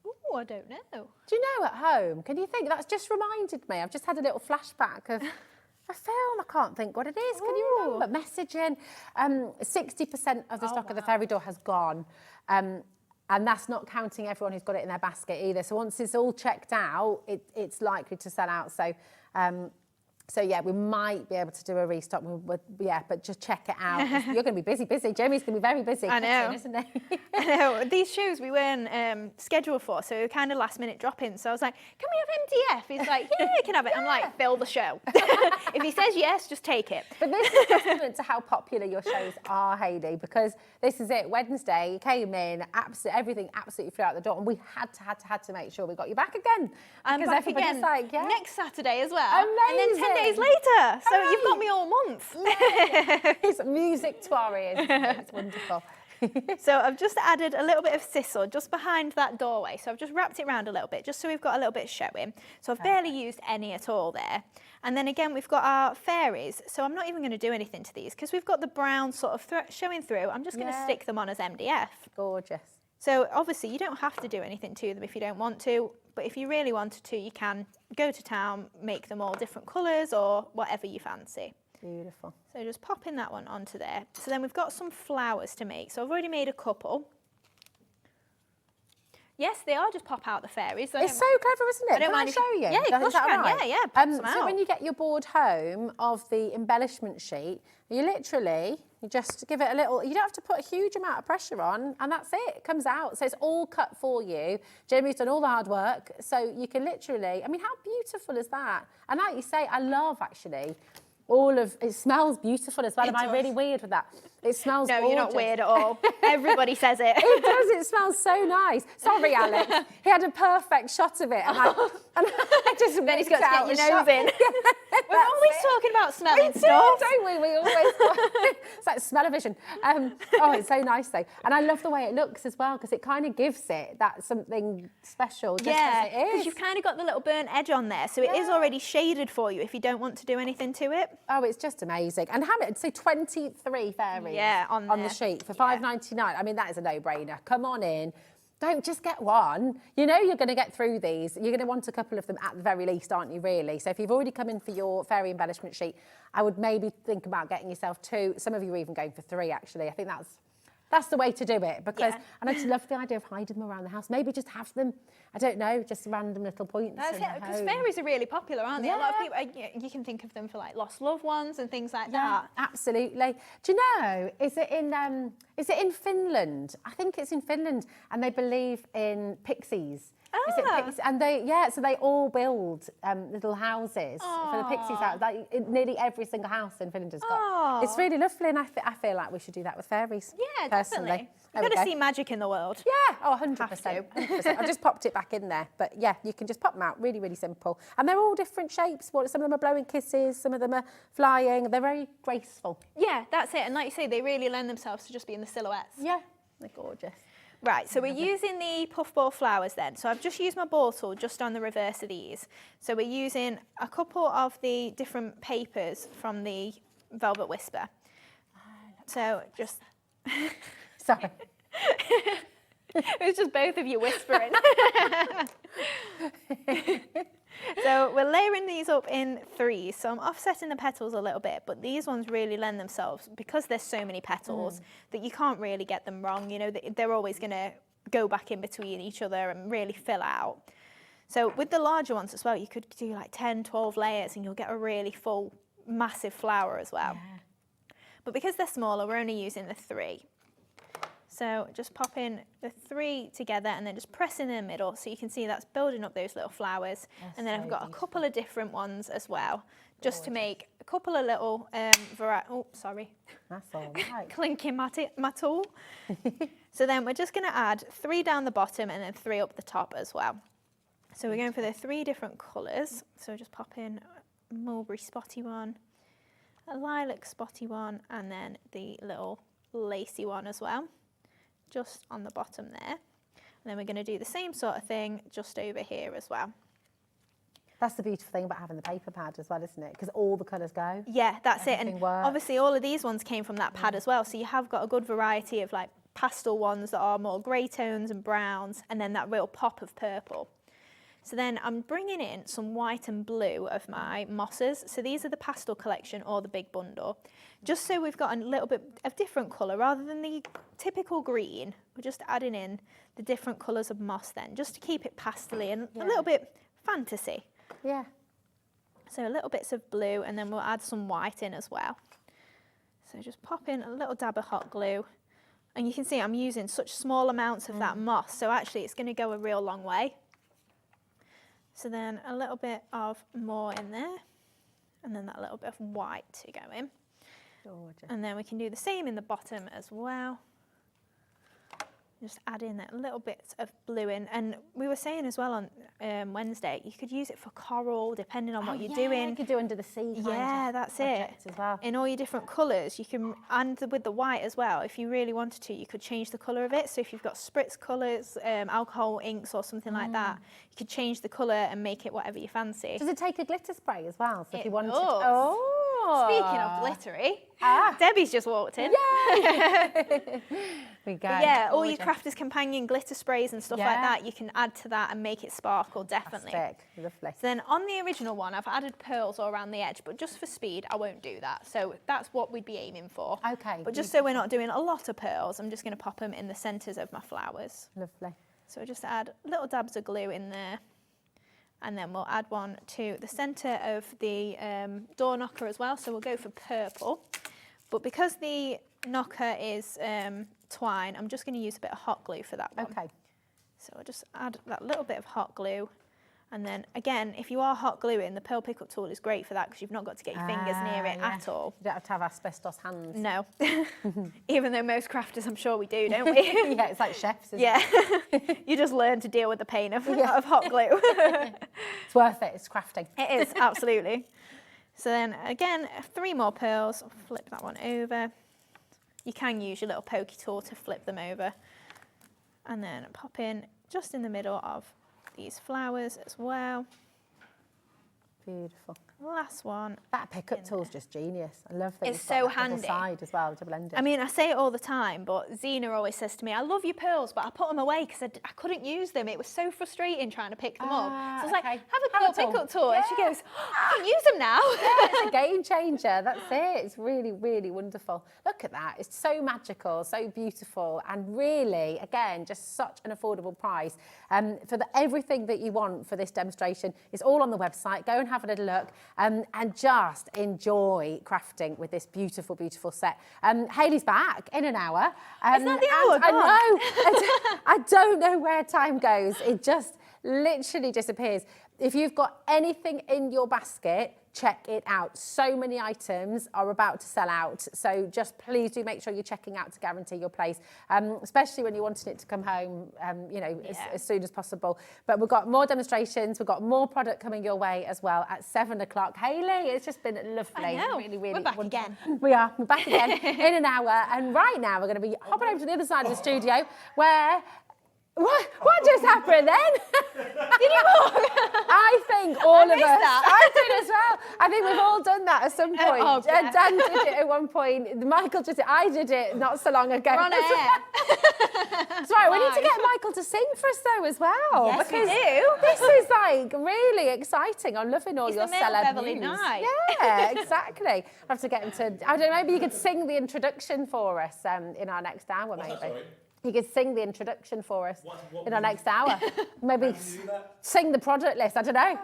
Oh, I don't know. Do you know at home? Can you think? That's just reminded me. I've just had a little flashback of a film. I can't think what it is. Can you remember? Messaging. 60% of the stock of the fairy door has gone. And And that's not counting everyone who's got it in their basket either. So once it's all checked out, it's likely to sell out. So yeah, we might be able to do a restock. But just check it out. You're going to be busy. Jamie's going to be very busy. I know, isn't he? I know. These shows we weren't scheduled for, so we were kind of last minute drop-ins. So I was like, "Can we have MDF?" He's like, "Yeah, you can have it." I'm like, "Fill the show." If he says yes, just take it. But this is testament to how popular your shows are, Hayley, because this is it. Wednesday, you came in, everything absolutely flew out the door, and we had to make sure we got you back again. I'm Because back again like, yeah. next Saturday as well. Amazing. And then 10 days later. So you've got me all month. It's music to our ears, isn't it? It's wonderful. So I've just added a little bit of sisal just behind that doorway. So I've just wrapped it around a little bit, just so we've got a little bit showing. So I've barely used any at all there. And then again, we've got our fairies. So I'm not even going to do anything to these because we've got the brown sort of showing through. I'm just going to stick them on as MDF. Gorgeous. So obviously you don't have to do anything to them if you don't want to, but if you really wanted to, you can go to town, make them all different colours or whatever you fancy. Beautiful. So just popping that one onto there. So then we've got some flowers to make. So I've already made a couple. Yes, they are just pop out the fairies. It's so clever, isn't it? Can I show you? Yeah, of course you can. Right? Yeah, pop some So out. when you get your board home of the embellishment sheet, you just give it a little, you don't have to put a huge amount of pressure on, and that's it. It comes out. So it's all cut for you. Jamie's done all the hard work. So you can literally, I mean, how beautiful is that? And like you say, I love actually it smells beautiful as well. Am I really weird with that? It smells gorgeous. No, you're not weird at all. Everybody says it. It does. It smells so nice. Sorry, Alex. He had a perfect shot of it, and I just then he's got to out get your nose in. We're That's always talking about smelling stuff. Don't we? We always. It's like smell-o-vision. It's so nice though, and I love the way it looks as well because it kind of gives it that something special. Just as it is. Because you've kind of got the little burnt edge on there, so it is already shaded for you if you don't want to do anything to it. Oh, it's just amazing. And how many? So 23 fairies. Yeah, on the sheet for £5.99. I mean, that is a no-brainer. Come on in. Don't just get one. You know you're going to get through these. You're going to want a couple of them at the very least, aren't you, really? So if you've already come in for your fairy embellishment sheet, I would maybe think about getting yourself 2. Some of you are even going for 3, actually. I think that's the way to do it because, and I just love the idea of hiding them around the house. Maybe just have them, I don't know, just random little points. That's it, because fairies are really popular, aren't they? A lot of people, you can think of them for like lost loved ones and things like that. Absolutely. Do you know, is it in Finland? I think it's in Finland, and they believe in pixies. Is it pixies? And so they all build little houses for the pixies out. Like nearly every single house in Finland has got. It's really lovely, and I feel like we should do that with fairies. Yeah, personally. definitely. You've got to see magic in the world. Yeah, 100%. 100%. I just popped it back in there, but yeah, you can just pop them out. Really, really simple, and they're all different shapes. Some of them are blowing kisses, some of them are flying. They're very graceful. Yeah, that's it. And like you say, they really lend themselves to just being the silhouettes. Yeah, they're gorgeous. Right, so we're using the puffball flowers then. So I've just used my ball tool just on the reverse of these. So we're using a couple of the different papers from the Velvet Whisper. So just... Sorry. It was just both of you whispering. So we're layering these up in 3s. So I'm offsetting the petals a little bit, but these ones really lend themselves, because there's so many petals, that you can't really get them wrong. You know, they're always going to go back in between each other and really fill out. So with the larger ones as well, you could do like 10, 12 layers and you'll get a really full, massive flower as well. Yeah. But because they're smaller, we're only using the 3. So just popping the 3 together and then just pressing in the middle, so you can see that's building up those little flowers. That's and then I've got a couple of different ones as well, just to make a couple of little oh, sorry. That's all right. Clinking my tool. So then we're just going to add 3 down the bottom and then 3 up the top as well. So we're going for the 3 different colours. So just pop in a mulberry spotty one, a lilac spotty one, and then the little lacy one as well, just on the bottom there. And then we're going to do the same sort of thing just over here as well. That's the beautiful thing about having the paper pad as well, isn't it? Because all the colours go. Yeah, that's it. And works. obviously all of these ones came from that pad as well. So you have got a good variety of like pastel ones that are more grey tones and browns, and then that real pop of purple. So then I'm bringing in some white and blue of my mosses. So these are the pastel collection or the big bundle. Just so we've got a little bit of different colour rather than the typical green. We're just adding in the different colours of moss then, just to keep it pastel-y and a little bit fantasy. Yeah. So a little bits of blue, and then we'll add some white in as well. So just pop in a little dab of hot glue. And you can see I'm using such small amounts of that moss, so actually it's going to go a real long way. So then a little bit of more in there, and then that little bit of white to go in. Gorgeous. And then we can do the same in the bottom as well. Just add in a little bit of blue in. And we were saying as well on Wednesday, you could use it for coral, depending on what you're doing. You could do under the sea kind of that's it. it. As well. In all your different colours, you can, and with the white as well, if you really wanted to, you could change the colour of it. So if you've got spritz colours, alcohol inks or something like that, you could change the colour and make it whatever you fancy. Does it take a glitter spray as well? So if you wanted to... Oh! Speaking of glittery, Debbie's just walked in. Yay! We go. Yeah, all your Crafters Companion glitter sprays and stuff like that, you can add to that and make it sparkle, definitely. Fantastic. Lovely. So then on the original one, I've added pearls all around the edge, but just for speed, I won't do that. So that's what we'd be aiming for. Okay. But just so we're not doing a lot of pearls, I'm just going to pop them in the centres of my flowers. Lovely. So I just add little dabs of glue in there. And then we'll add one to the centre of the door knocker as well. So we'll go for purple. But because the knocker is twine, I'm just going to use a bit of hot glue for that one. Okay. So I'll just add that little bit of hot glue. And then again, if you are hot gluing, the pearl pickup tool is great for that because you've not got to get your fingers near it at all. You don't have to have asbestos hands. No. Even though most crafters, I'm sure we do, don't we? Yeah, it's like chefs, isn't it? You just learn to deal with the pain of hot glue. It's worth it, it's crafting. It is, absolutely. So then again, 3 more pearls. I'll flip that one over. You can use your little pokey tool to flip them over. And then pop in just in the middle of these flowers as well. Beautiful. Last one. That pickup tool's just genius. I love that. It's you've so got that double handy. side as well, double-ended. I mean, I say it all the time, but Zena always says to me, I love your pearls, but I put them away because I couldn't use them. It was so frustrating trying to pick them up. So I was like, have a pearl pickup tool. And she goes, I can use them now. Yeah, it's a game changer. That's it. It's really, really wonderful. Look at that. It's so magical, so beautiful, and really, again, just such an affordable price. For everything that you want for this demonstration, it's all on the website. Go and have a little look and just enjoy crafting with this beautiful, beautiful set. Hayley's back in an hour. Is that the hour I gone? know. I don't know where time goes. It just literally disappears. If you've got anything in your basket, check it out. So many items are about to sell out. So just please do make sure you're checking out to guarantee your place, especially when you're wanting it to come home, as soon as possible. But we've got more demonstrations. We've got more product coming your way as well at 7 o'clock. Hayley, it's just been lovely. I know. Really, really We're back wonderful. again. We're back again in an hour. And right now we're going to be hopping over to the other side of the studio where... What just happened then? Did you walk? I think all of us. I did as well. I think we've all done that at some point. Dan did it at one point. Michael did it. I did it not so long ago. We're on air. That's right. We need to get Michael to sing for us though as well. Yes, because we do. This is like really exciting. I'm loving all your celeb Beverly news. Knight. Yeah, exactly. I have to get him to. I don't know. Maybe you could sing the introduction for us in our next hour. Maybe. You could sing the introduction for us in our next hour. Maybe sing the product list. I don't know.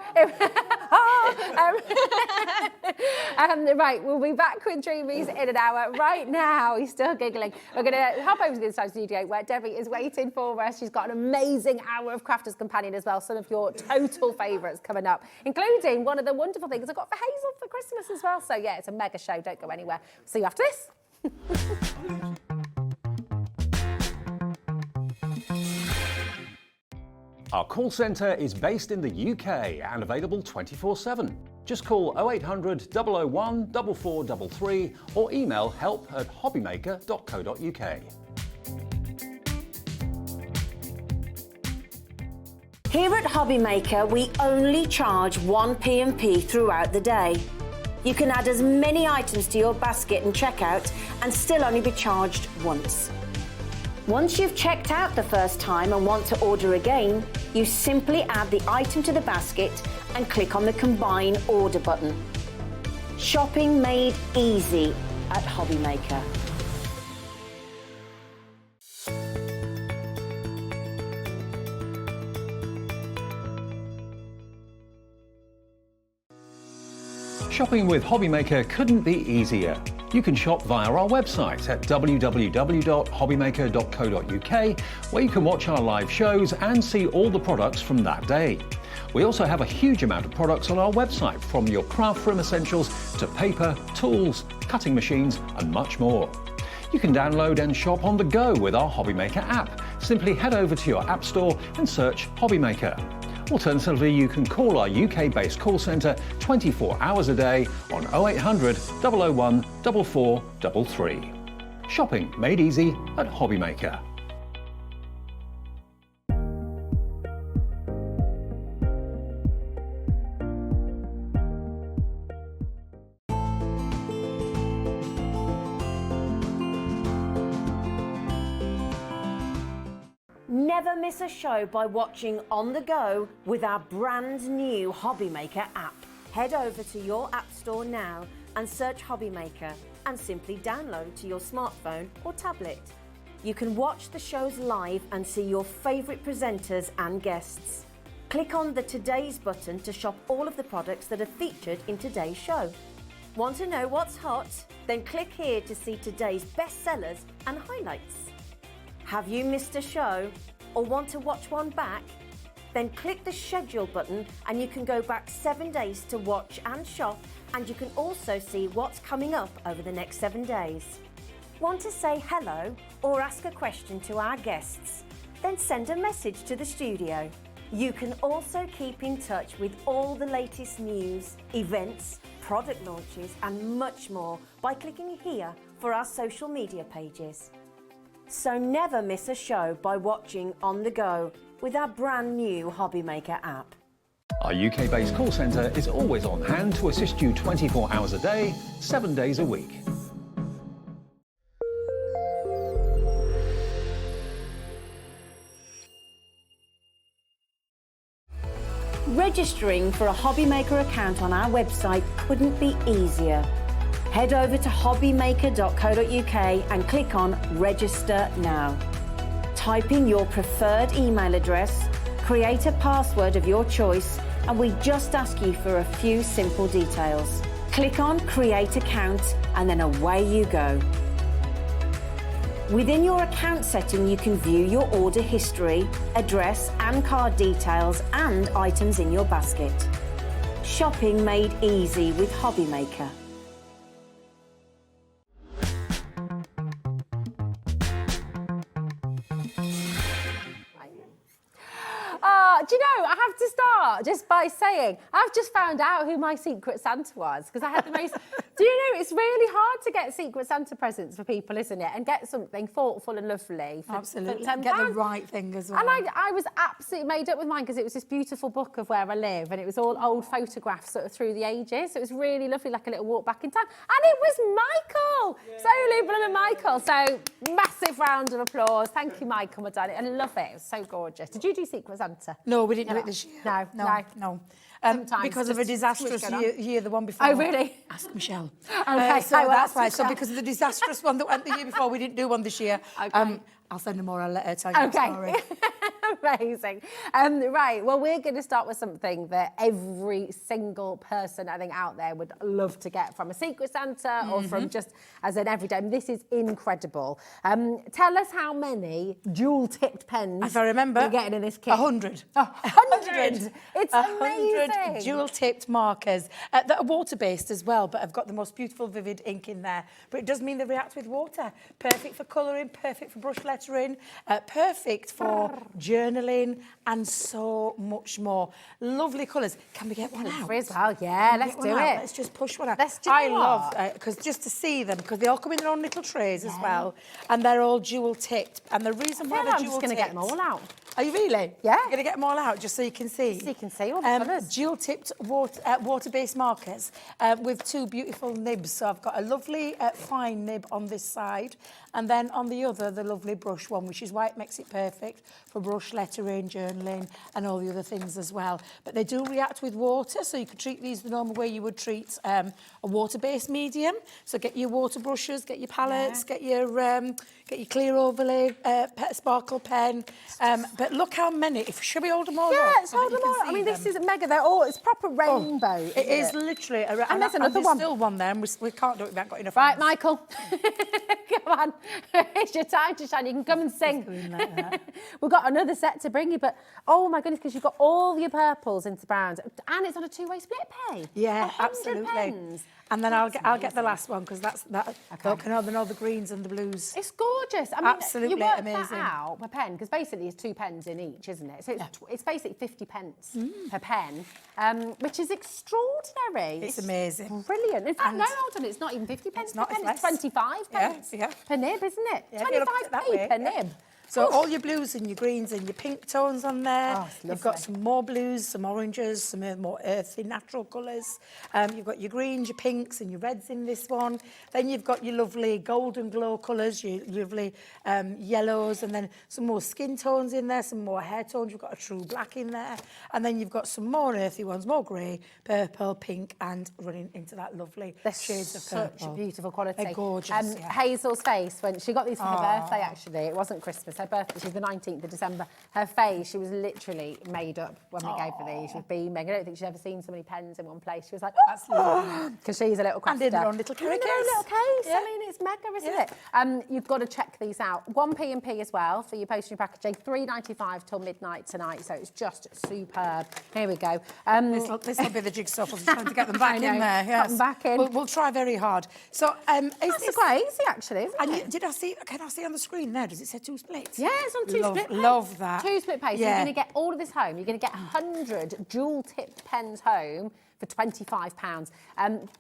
Right, we'll be back with Dreamees in an hour. Right now, he's still giggling. We're going to hop over to the inside studio where Debbie is waiting for us. She's got an amazing hour of Crafters Companion as well. Some of your total favourites coming up, including one of the wonderful things I got for Hazel for Christmas as well. So yeah, it's a mega show. Don't go anywhere. See you after this. Our call centre is based in the UK and available 24/7. Just call 0800 001 4433 or email help@hobbymaker.co.uk. Here at Hobbymaker, we only charge 1 P&P throughout the day. You can add as many items to your basket and checkout and still only be charged once. Once you've checked out the first time and want to order again, you simply add the item to the basket and click on the Combine Order button. Shopping made easy at Hobbymaker. Shopping with Hobbymaker couldn't be easier. You can shop via our website at www.hobbymaker.co.uk, where you can watch our live shows and see all the products from that day. We also have a huge amount of products on our website, from your craft room essentials to paper, tools, cutting machines and much more. You can download and shop on the go with our Hobbymaker app. Simply head over to your app store and search Hobbymaker. Alternatively, you can call our UK-based call centre 24 hours a day on 0800 001 4433. Shopping made easy at Hobbymaker. Never miss a show by watching on the go with our brand new Hobbymaker app. Head over to your app store now and search Hobbymaker and simply download to your smartphone or tablet. You can watch the shows live and see your favourite presenters and guests. Click on the Today's button to shop all of the products that are featured in today's show. Want to know what's hot? Then click here to see today's bestsellers and highlights. Have you missed a show or want to watch one back? Then click the schedule button and you can go back 7 days to watch and shop, and you can also see what's coming up over the next 7 days. Want to say hello or ask a question to our guests? Then send a message to the studio. You can also keep in touch with all the latest news, events, product launches and much more by clicking here for our social media pages. So never miss a show by watching on the go with our brand new Hobbymaker app. Our UK-based call centre is always on hand to assist you 24 hours a day, 7 days a week. Registering for a Hobbymaker account on our website couldn't be easier. Head over to hobbymaker.co.uk and click on Register Now. Type in your preferred email address, create a password of your choice, and we just ask you for a few simple details. Click on Create Account and then away you go. Within your account setting, you can view your order history, address and card details and items in your basket. Shopping made easy with Hobbymaker. Do you know, I have to start just by saying, I've just found out who my Secret Santa was, because I had the most... Do you know, it's really hard to get Secret Santa presents for people, isn't it? And get something thoughtful and lovely. Absolutely. For £10. Get the right thing as well. And I was absolutely made up with mine, because it was this beautiful book of where I live, and it was all old photographs sort of through the ages. So it was really lovely, like a little walk back in time. And it was Michael! Yay. So Lou Blum and Michael. So massive round of applause. Thank you, Michael, my darling. I love it. It was so gorgeous. Did you do Secret Santa? No, we didn't do it this year. No. Because of a disastrous year, the one before. Oh, really? Ask Michelle. Okay, so that's why. So because of the disastrous one that went the year before, we didn't do one this year. Okay. I'll send her more. I'll let her tell you the story. Amazing. Right, well, we're going to start with something that every single person, I think, out there would love to get from a Secret Santa or from just as an everyday. I mean, this is incredible. Tell us how many dual-tipped pens if I remember, you're getting in this kit. 100. 100! It's 100 amazing. dual-tipped markers that are water-based as well, but have got the most beautiful, vivid ink in there. But it does mean they react with water. Perfect for colouring, perfect for brush lettering, perfect for journaling, and so much more. Lovely colours. Can we get one out? As well, yeah, let's do it. Let's just push one out. I love, because just to see them, because they all come in their own little trays as well, and they're all dual-tipped. And the reason why they're dual-tipped... I'm just going to get them all out. Are you really? Yeah. You're going to get them all out just so you can see? So you can see all the colours. Dual-tipped water-based markers with 2 beautiful nibs. So I've got a lovely fine nib on this side, and then on the other, the lovely brush one, which is why it makes it perfect for brush lettering, journaling, and all the other things as well. But they do react with water, so you could treat these the normal way you would treat a water-based medium. So get your water brushes, get your palettes, get your clear overlay sparkle pen. But look how many. Should we hold them all? Yeah, up let's so that hold you them can all. I see mean, them? this is mega. They're all, it's proper rainbow. It is literally. And there's another one. Still one there, and we can't do it. We haven't got enough. Right, hands. Michael. Come on. It's your time to shine. You can come and sing. Like that. We've got another set to bring you, but oh my goodness, because you've got all your purples into browns, and it's on a 2-way split pay. Yeah, 100 absolutely. pens. And then I'll get the last one because that's that. Okay. Then all the greens and the blues. It's gorgeous. I mean, Absolutely you work amazing. that out per pen because basically it's 2 pens in each, isn't it? So it's basically 50 pence per pen, which is extraordinary. It's amazing. Brilliant. In fact, no, hold on, it's not even 50 pence per pen. It's 25 pence per nib, isn't it? Yeah, if you look at it that 25p way, per nib. So all your blues and your greens and your pink tones on there. Oh, it's You've got lovely. some more blues, some oranges, some more earthy natural colours. You've got your greens, your pinks and your reds in this one. Then you've got your lovely golden glow colours, your lovely yellows, and then some more skin tones in there, some more hair tones. You've got a true black in there. And then you've got some more earthy ones, more grey, purple, pink, and running into that lovely shades of purple. Such beautiful quality. They're gorgeous, yeah. Hazel's face, when she got these for her birthday, actually, it wasn't Christmas, her birthday, she was the 19th of December. Her face, she was literally made up when we gave her these. She was beaming. I don't think she'd ever seen so many pens in one place. She was like, oh, because she's a little crafter. And in her own little carrot In her own case. little case. Yeah. I mean, it's mega, isn't it? You've got to check these out. 1p&p as well for your postage and packaging. $3.95 till midnight tonight, so it's just superb. Here we go. This will be the jigsaw puzzle, trying to get them back in there. Got Yes. them back in. We'll try very hard. So, That's quite easy, actually, isn't and it? can I see on the screen there? Does it say 2 splits? Yeah, it's on 2 split pens. Love that. 2 split pens. So Yeah. you're going to get all of this home. You're going to get 100 dual-tipped pens home for £25.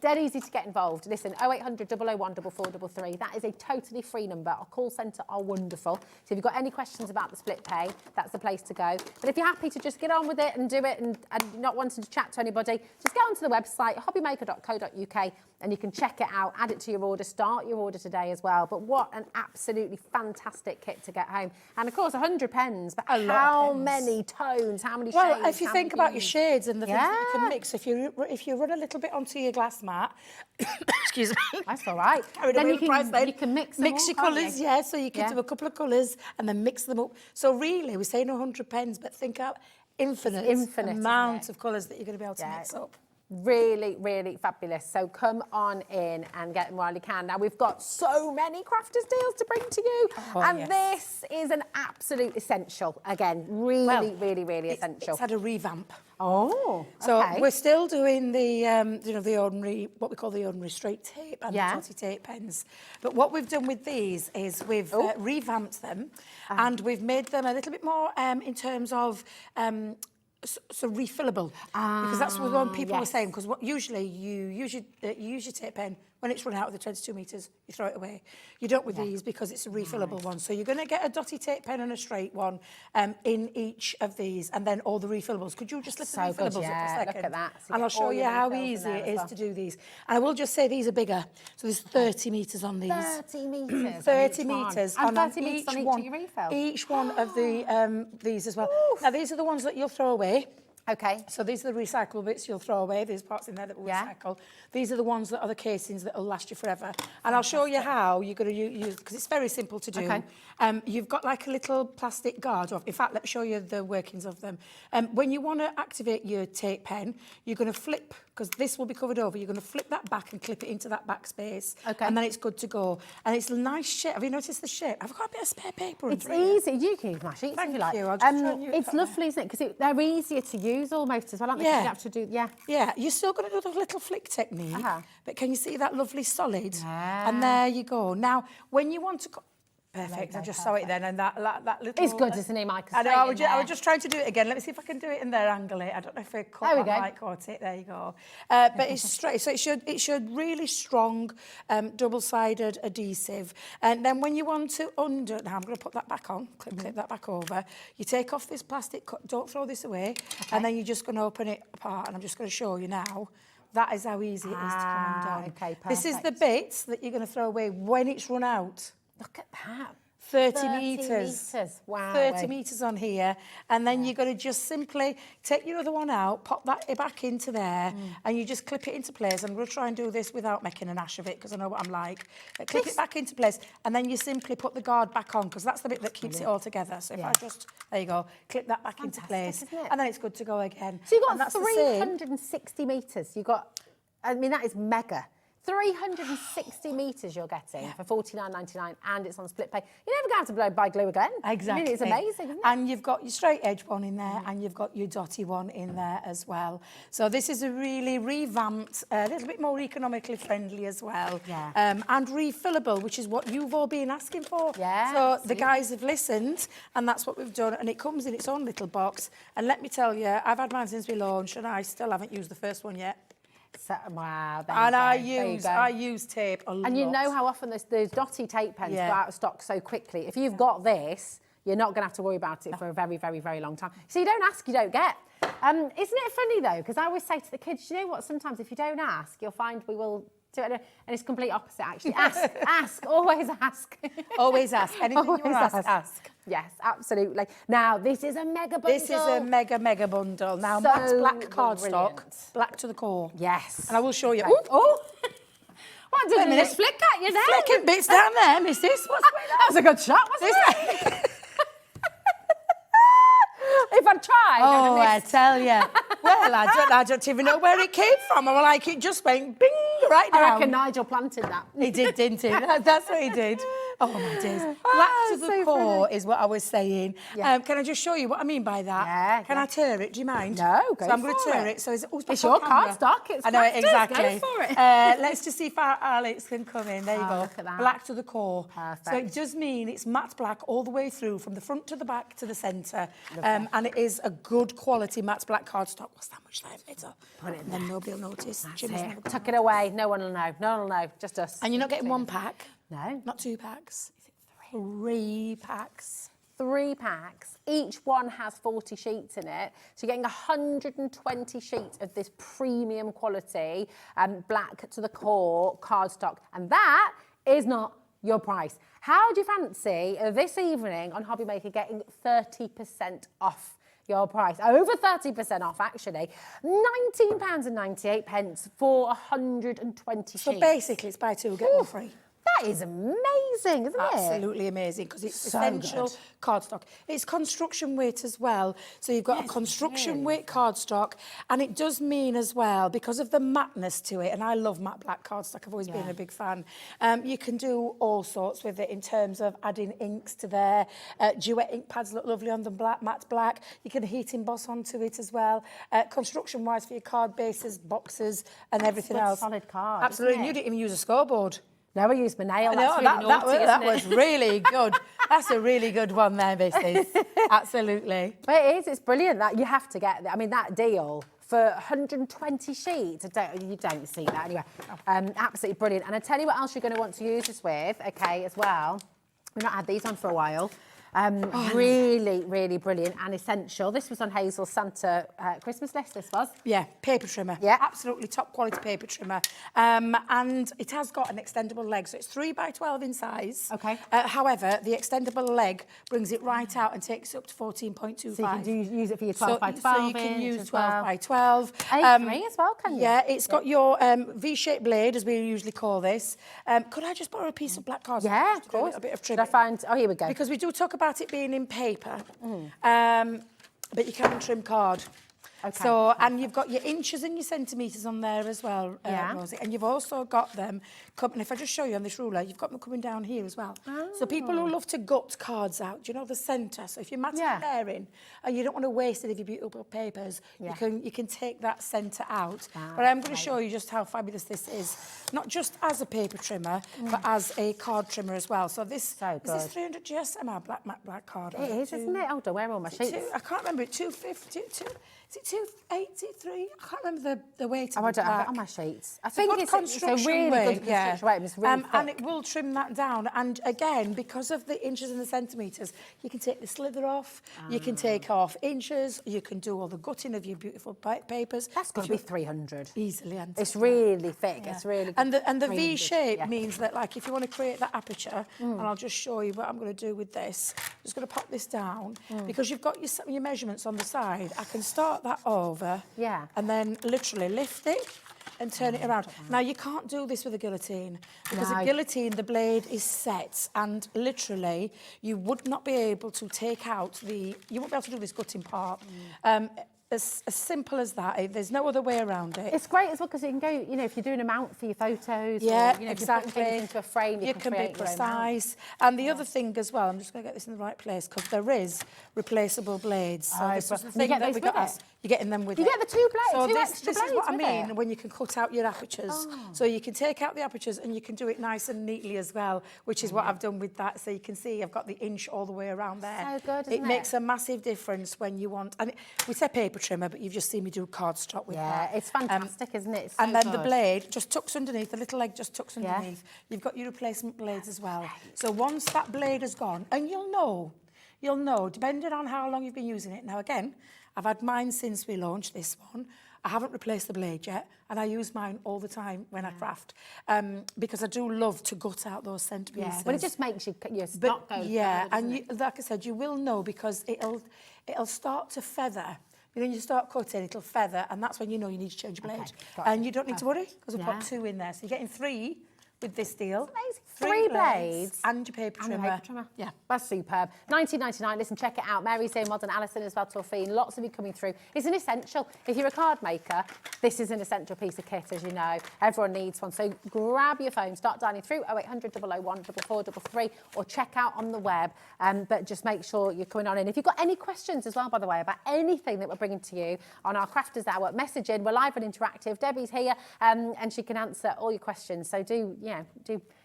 Dead easy to get involved. Listen, 0800 001 4433. That is a totally free number. Our call centre are wonderful. So if you've got any questions about the split pay, that's the place to go. But if you're happy to just get on with it and do it and not wanting to chat to anybody, just get onto the website, hobbymaker.co.uk, and you can check it out, add it to your order, start your order today as well. But what an absolutely fantastic kit to get home. And of course, 100 pens, but how many tones, how many shades? Well, if you how think many about your hues? shades and the things that you can Yeah. mix, if you run a little bit onto your glass mat, excuse me. That's all right. Carried Then away you with price then. can mix them Mix all, your can't colours, you? yeah. So you can Yeah. do a couple of colours and then mix them up. So really, we're saying 100 pens, but think out infinite infinite, isn't amount it? of colours that you're going to be able to mix up. Really, really fabulous. So come on in and get them while you can. Now, we've got so many Crafters deals to bring to you. And this is an absolute essential. Again, really, really essential. It's had a revamp. Oh, So okay. we're still doing the, the ordinary, what we call the ordinary straight tape and the totty tape pens. But what we've done with these is we've revamped them and we've made them a little bit more in terms of so refillable, because that's what one people were saying. Because what usually you use your tape pen when it's run out of the 22 metres, you throw it away. You don't with these because it's a refillable one. So you're going to get a dotty tape pen and a straight one in each of these, and then all the refillables. Could you just lift the refillables up for a second? Look at that. So and I'll get show all you your how refills in easy there it as is well. to do these. And I will just say these are bigger. So there's 30 metres on these. 30 metres. 30 on each one. metres. And on 30 metres on each one, of your refills. each one of the these as well. Now these are the ones that you'll throw away. Okay. So these are the recyclable bits you'll throw away. There's parts in there that will recycle. These are the ones that are the casings that will last you forever. And I'll show you how you're going to use, because it's very simple to do. Okay. You've got like a little plastic guard. In fact, let me show you the workings of them. When you want to activate your tape pen, you're going to flip, because this will be covered over, you're going to flip that back and clip it into that back space. Okay. And then it's good to go. And it's a nice shape. Have you noticed the shape? I've got a bit of spare paper. It's under here. easy. You can use my sheets Thank if you like. you. I'll just try and use it's that lovely, isn't it? Because they're easier to use almost as well, aren't they? 'Cause you don't have to do, Yeah, you're still going to do the little flick technique, but can you see that lovely solid? Yeah. And there you go. Now, when you want to Perfect. I just saw it then, and that little. It's good, isn't it, Michael? I know. I was just trying to do it again. Let me see if I can do it in there, angle it. I don't know if I caught caught it. There you go. But it's straight, so it should really strong, double-sided adhesive. And then when you want to undo, now I'm going to put that back on. Clip that back over. You take off this plastic cut. Don't throw this away. And then you're just going to open it apart, and I'm just going to show you now. That is how easy it is to come undone. Okay, perfect. This is the bits that you're going to throw away when it's run out. Look at that. 30 metres. Wow. 30 metres on here. And then you're going to just simply take your other one out, pop that back into there, and you just clip it into place. I'm going to try and do this without making an ash of it, because I know what I'm like. But clip it back into place, and then you simply put the guard back on, because that's the bit that keeps it all together. So if I just, there you go, clip that back into place, and then it's good to go again. So you've got 360 metres. You've got, I mean, that is mega. 360 metres you're getting for $49.99, and it's on split pay. You're never going to have to buy glue again. Exactly. I mean, it's amazing, isn't it? And you've got your straight edge one in there, and you've got your dotty one in there as well. So this is a really revamped, a little bit more economically friendly as well. Yeah. And refillable, which is what you've all been asking for. Yeah. So the guys have listened, and that's what we've done. And it comes in its own little box. And let me tell you, I've had mine since we launched, and I still haven't used the first one yet. So, wow, and I use tape a lot. And you know how often those dotty tape pens go out of stock so quickly. If you've got this, you're not going to have to worry about it for a very, very, very long time. So you don't ask, you don't get. Isn't it funny, though? Because I always say to the kids, you know what, sometimes if you don't ask, you'll find we will do it. And it's complete opposite, actually. Ask, always ask. Always ask. Anything you want to ask. Yes, absolutely. Now, this is a mega bundle. This is a mega bundle. Now, Matt's black cardstock, black to the core. Yes. And I will show you. Right. Oh! What did you just flick at you there? Flicking bits down there, missus. What's going on? That was a good shot, wasn't it? If I tried, I tell you. Well, I don't even know where it came from. I'm like, it just went bing right down. I reckon Nigel planted that. He did, didn't he? That's what he did. Oh, my days. Black to the core is what I was saying. Yeah. Can I just show you what I mean by that? Yeah. Can I tear it? Do you mind? No, go for it. So I'm going to tear it. So it's your cardstock. It's I know it, exactly. Go for it. Let's just see if our Alex can come in. There you go. Look at that. Black to the core. Perfect. So it does mean it's matte black all the way through, from the front to the back to the centre. And it is a good quality matte black cardstock. What's that much there, Peter? Put it in there. Then nobody will notice. Tuck it away. No one will know. No one will know. Just us. And you're not getting one pack? No. Not 2 packs? 3 packs. 3 packs. Each one has 40 sheets in it. So you're getting 120 sheets of this premium quality black to the core cardstock. And that is not your price. How do you fancy this evening on Hobbymaker getting 30% off your price? Over 30% off, actually. £19.98 for 120 sheets. So basically, it's buy 2, get 1 free. That is amazing, isn't it? Absolutely amazing, because it's essential cardstock. It's construction weight as well. So you've got a construction weight cardstock, and it does mean as well, because of the mattness to it, and I love matte black cardstock, I've always been a big fan, you can do all sorts with it in terms of adding inks to there. Duet ink pads look lovely on the matte black. You can heat emboss onto it as well. Construction-wise for your card bases, boxes, and everything else. Solid card. Absolutely, and you didn't even use a scoreboard. No, I used my nail. That's really naughty, that was really good. That's a really good one there, missus. Absolutely. But it is. It's brilliant. That you have to get. I mean, that deal for 120 sheets. You don't see that anyway. Absolutely brilliant. And I tell you what else you're going to want to use this with. Okay, as well. We've not had these on for a while. Really, really brilliant and essential. This was on Hazel's Santa Christmas list, this was. Yeah, paper trimmer. Yeah. Absolutely top quality paper trimmer. And it has got an extendable leg, so it's 3 by 12 in size. Okay. However, the extendable leg brings it right out and takes it up to 14.25. So you can use it for your 12 by 12 So you can use 12 by 12. A3 as well, can you? Yeah, it's got your V-shaped blade, as we usually call this. Could I just borrow a piece of black cardstock? Yeah, of course. A bit of trim. Did I find... Oh, here we go. Because we do talk about it being in paper, but you can trim card. Okay. So, and you've got your inches and your centimetres on there as well, Yeah. Rosie. And you've also got them, and if I just show you on this ruler, you've got them coming down here as well. So people who love to gut cards out, do you know the centre? So if you're matting your hair in and you don't want to waste any of your beautiful papers, you can take that centre out. But I'm going to show you just how fabulous this is, not just as a paper trimmer, but as a card trimmer as well. So this is this 300 GSM black card. It is, isn't it? Hold on, where are all my sheets? I can't remember, 250, is it 283? I can't remember the weight of I the don't have black. it on my sheets. I It's a think good it's construction a really weight, good construction weight. It's really thick. and it will trim that down. And again, because of the inches and the centimetres, you can take the slither off, you can take off inches, you can do all the gutting of your beautiful papers. That's got to be 300. Easily. It's really thick. It's really good. And the V 300, shape means that, like, if you want to create that aperture, and I'll just show you what I'm going to do with this. I'm just going to pop this down because you've got your measurements on the side. I can start that over, and then literally lift it and turn it around. Now, you can't do this with a guillotine because a guillotine, the blade is set, and literally you would not be able to take out you won't be able to do this gutting part. As simple as that. There's no other way around it. It's great as well because you can go, you know, if you're doing a mount for your photos, or, you know, if you're putting things into a frame, you can be create your own mount. precise. And the other thing as well, I'm just going to get this in the right place because there is replaceable blades. So this is the thing that we got. You're getting them with it. You get the two blades, so two this extra is blades what I with mean it. when you can cut out your apertures. So you can take out the apertures and you can do it nice and neatly as well, which is what I've done with that. So you can see I've got the inch all the way around there. So good, isn't it makes a massive difference when you want, and we say paper trimmer, but you've just seen me do cardstock with that. Yeah, it's fantastic, isn't it? It's so and then the good. blade just tucks underneath, the little leg just tucks underneath. You've got your replacement blades as well. So once that blade has gone, and you'll know, depending on how long you've been using it. Now, again, I've had mine since we launched this one. I haven't replaced the blade yet, and I use mine all the time when I craft because I do love to gut out those centre pieces. Yeah, well, it just makes your stock go. Yeah, and like I said, you will know because it'll start to feather. When you start cutting, it'll feather, and that's when you know you need to change your blade. And you don't need to worry because we've got 2 in there, so you're getting 3 with this deal. Amazing. 3 blades and your paper trimmer. Yeah, that's superb. £19.99. Listen, check it out. Mary's saying well done. Alison as well. Torfine. Lots of you coming through. It's an essential. If you're a card maker, this is an essential piece of kit, as you know. Everyone needs one. So grab your phone, start dialing through 0800 001 4433, or check out on the web. But just make sure you're coming on in. If you've got any questions as well, by the way, about anything that we're bringing to you on our Crafters Hour, message in. We're live and interactive. Debbie's here, and she can answer all your questions. So do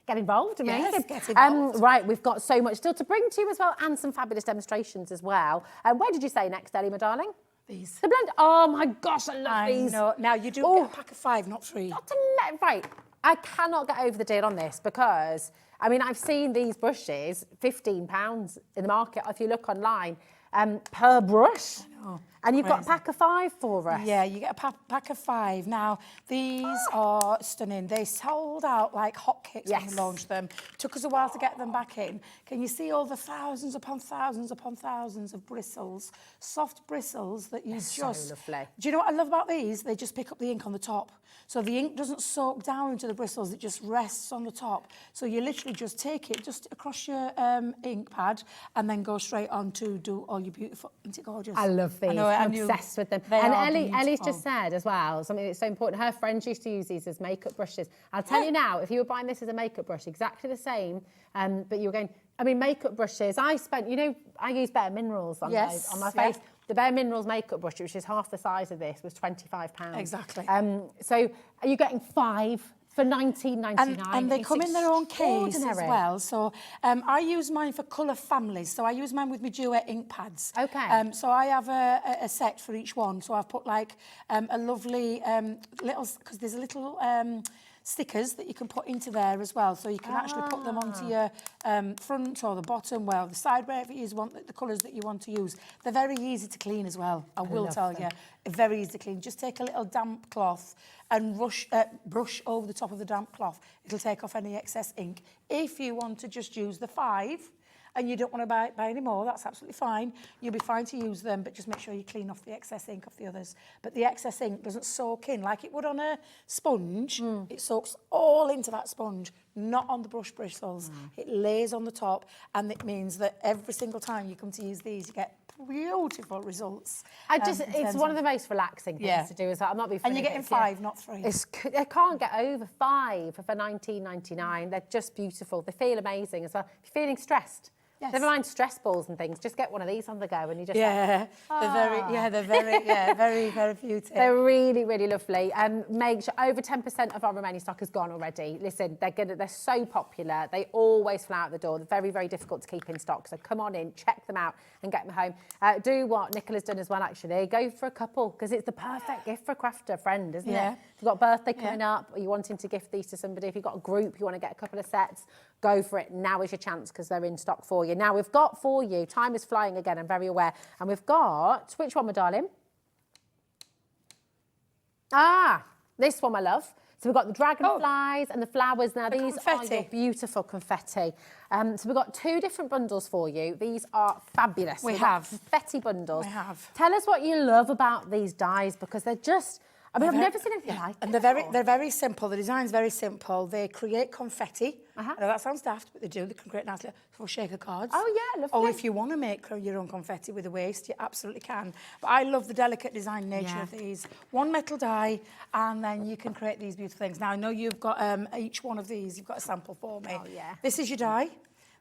get involved. Yes, get involved. Right, we've got so much still to bring to you as well, and some fabulous demonstrations as well. Where did you say next, Ellie, my darling? These. The blend. Oh my gosh, I love these. Know. Now you do get a pack of 5, not 3. Right, I cannot get over the deal on this because I mean I've seen these brushes £15 in the market if you look online per brush. I know. And you've got a pack of 5 for us. Yeah, you get a pack of 5. Now, these are stunning. They sold out like hotcakes when we launched them. It took us a while to get them back in. Can you see all the thousands upon thousands upon thousands of bristles, soft bristles that you so lovely. Do you know what I love about these? They just pick up the ink on the top. So the ink doesn't soak down into the bristles, it just rests on the top. So you literally just take it just across your ink pad and then go straight on to do all your beautiful, isn't it gorgeous? I love these. I'm obsessed with them. And Ellie's just said as well, something that's so important, her friends used to use these as makeup brushes. I'll tell you now, if you were buying this as a makeup brush, exactly the same, but you were going, I mean, makeup brushes, I use Bare Minerals on my face. The Bare Minerals makeup brush, which is half the size of this, was £25. Exactly. So are you getting 5 for £19.99? And they come in their own case as well. So I use mine for colour families. So I use mine with my duet ink pads. Okay. So I have a set for each one. So I've put like a lovely little, because there's a little stickers that you can put into there as well. So you can actually put them onto your front or the bottom, well, the side, wherever you want the colours that you want to use. They're very easy to clean as well. I will tell you, very easy to clean. Just take a little damp cloth and brush over the top of the damp cloth. It'll take off any excess ink. If you want to just use the 5, and you don't want to buy any more, that's absolutely fine. You'll be fine to use them, but just make sure you clean off the excess ink off the others. But the excess ink doesn't soak in like it would on a sponge. It soaks all into that sponge, not on the brush bristles. It lays on the top, and it means that every single time you come to use these, you get beautiful results. It's one of the most relaxing things to do. Is that I'm not being funny. And you're getting 5, not 3. I can't get over 5 for $19.99. They're just beautiful. They feel amazing as well. If you're feeling stressed, never mind stress balls and things. Just get one of these on the go, and you just they're very, very beautiful. They're really, really lovely. Make sure over 10% of our remaining stock has gone already. Listen, they're so popular. They always fly out the door. They're very, very difficult to keep in stock. So come on in, check them out, and get them home. Do what Nicola's done as well. Actually, go for a couple because it's the perfect gift for a crafter friend, isn't it? If you've got a birthday coming up, or you're wanting to gift these to somebody, if you've got a group, you want to get a couple of sets. Go for it. Now is your chance because they're in stock for you. Now we've got for you, time is flying again, I'm very aware. And we've got, which one, my darling? This one, my love. So we've got the dragonflies and the flowers. Now these are your beautiful confetti. So we've got 2 different bundles for you. These are fabulous. We have confetti bundles. We have. Tell us what you love about these dies because they're just, I mean, I've never seen anything like and it. They're very simple. The design's very simple. They create confetti. I know that sounds daft, but they do. They can create nice little shaker cards. Oh, yeah, lovely. Or if you want to make your own confetti with a waste, you absolutely can. But I love the delicate design nature of these. 1 metal die, and then you can create these beautiful things. Now, I know you've got each one of these. You've got a sample for me. Oh, yeah. This is your die.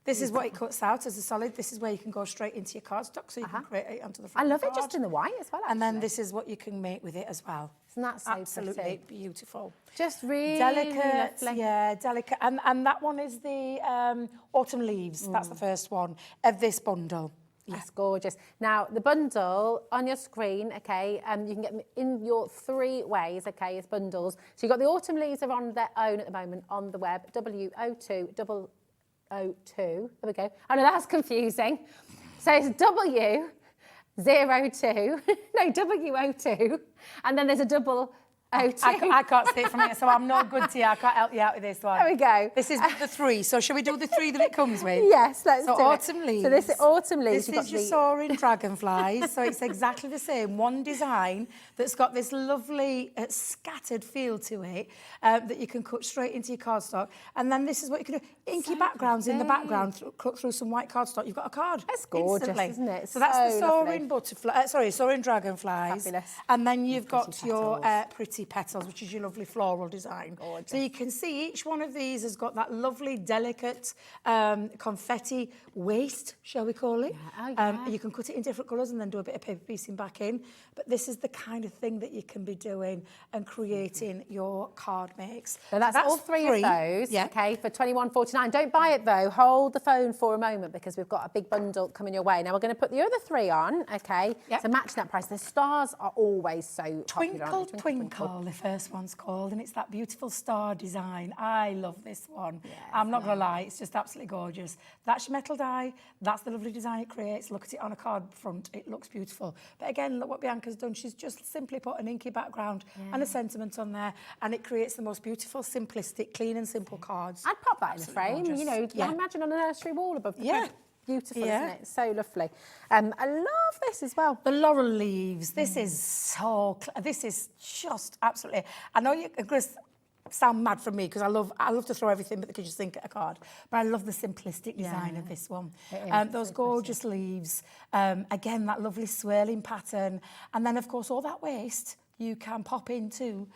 This is what it cuts out as a solid. This is where you can go straight into your cardstock, so you can create it onto the front. I love of the it just in the white as well, actually. And then this is what you can make with it as well. Isn't that so absolutely beautiful? Just really delicate, lovely. delicate. And that one is the autumn leaves. That's the first one of this bundle. That's gorgeous. Now, the bundle on your screen, okay, you can get them in your 3 ways, okay, as bundles. So you've got the autumn leaves are on their own at the moment on the web, WO2, there we go. I know that's confusing. So it's WO2, no, WO2, and then there's a double O2. I can't see it from here, so I'm no good to you. I can't help you out with this one. There we go. This is the 3. So shall we do the 3 that it comes with? Yes, let's do autumn it. leaves. So this is autumn leaves. This is your soaring dragonflies. So it's exactly the same. One design that's got this lovely scattered feel to it that you can cut straight into your cardstock. And then this is what you can do. Inky backgrounds in the background, cut through some white cardstock. You've got a card. That's gorgeous, instantly. isn't it? So that's the soaring butterfly. Soaring dragonflies. Fabulous. And then you've got your pretty petals, which is your lovely floral design. Gorgeous. So you can see each one of these has got that lovely, delicate confetti waste, shall we call it? You can cut it in different colours and then do a bit of paper piecing back in. But this is the kind of thing that you can be doing and creating your card makes. So that's all 3 of those, okay, for $21.49. Don't buy it though. Hold the phone for a moment because we've got a big bundle coming your way. Now we're going to put the other 3 on, okay, to match that price. The stars are always so popular. Twinkle, twinkle, the first one's called, and it's that beautiful star design. I love this one. Yes, I'm not going to lie, it's just absolutely gorgeous. That's your metal die. That's the lovely design it creates. Look at it on a card front. It looks beautiful. But again, look what Bianca's done. She's just simply put an inky background and a sentiment on there, and it creates the most beautiful, simplistic, clean and simple cards. I'd pop that in the frame, gorgeous. You know, imagine on a nursery wall above the front. Beautiful, isn't it? So lovely. I love this as well. The laurel leaves. This is this is just absolutely. I know you're going to sound mad from me because I love to throw everything, but they can just think at a card. But I love the simplistic design of this one. Those gorgeous leaves. Again, that lovely swirling pattern, and then of course all that waste you can pop into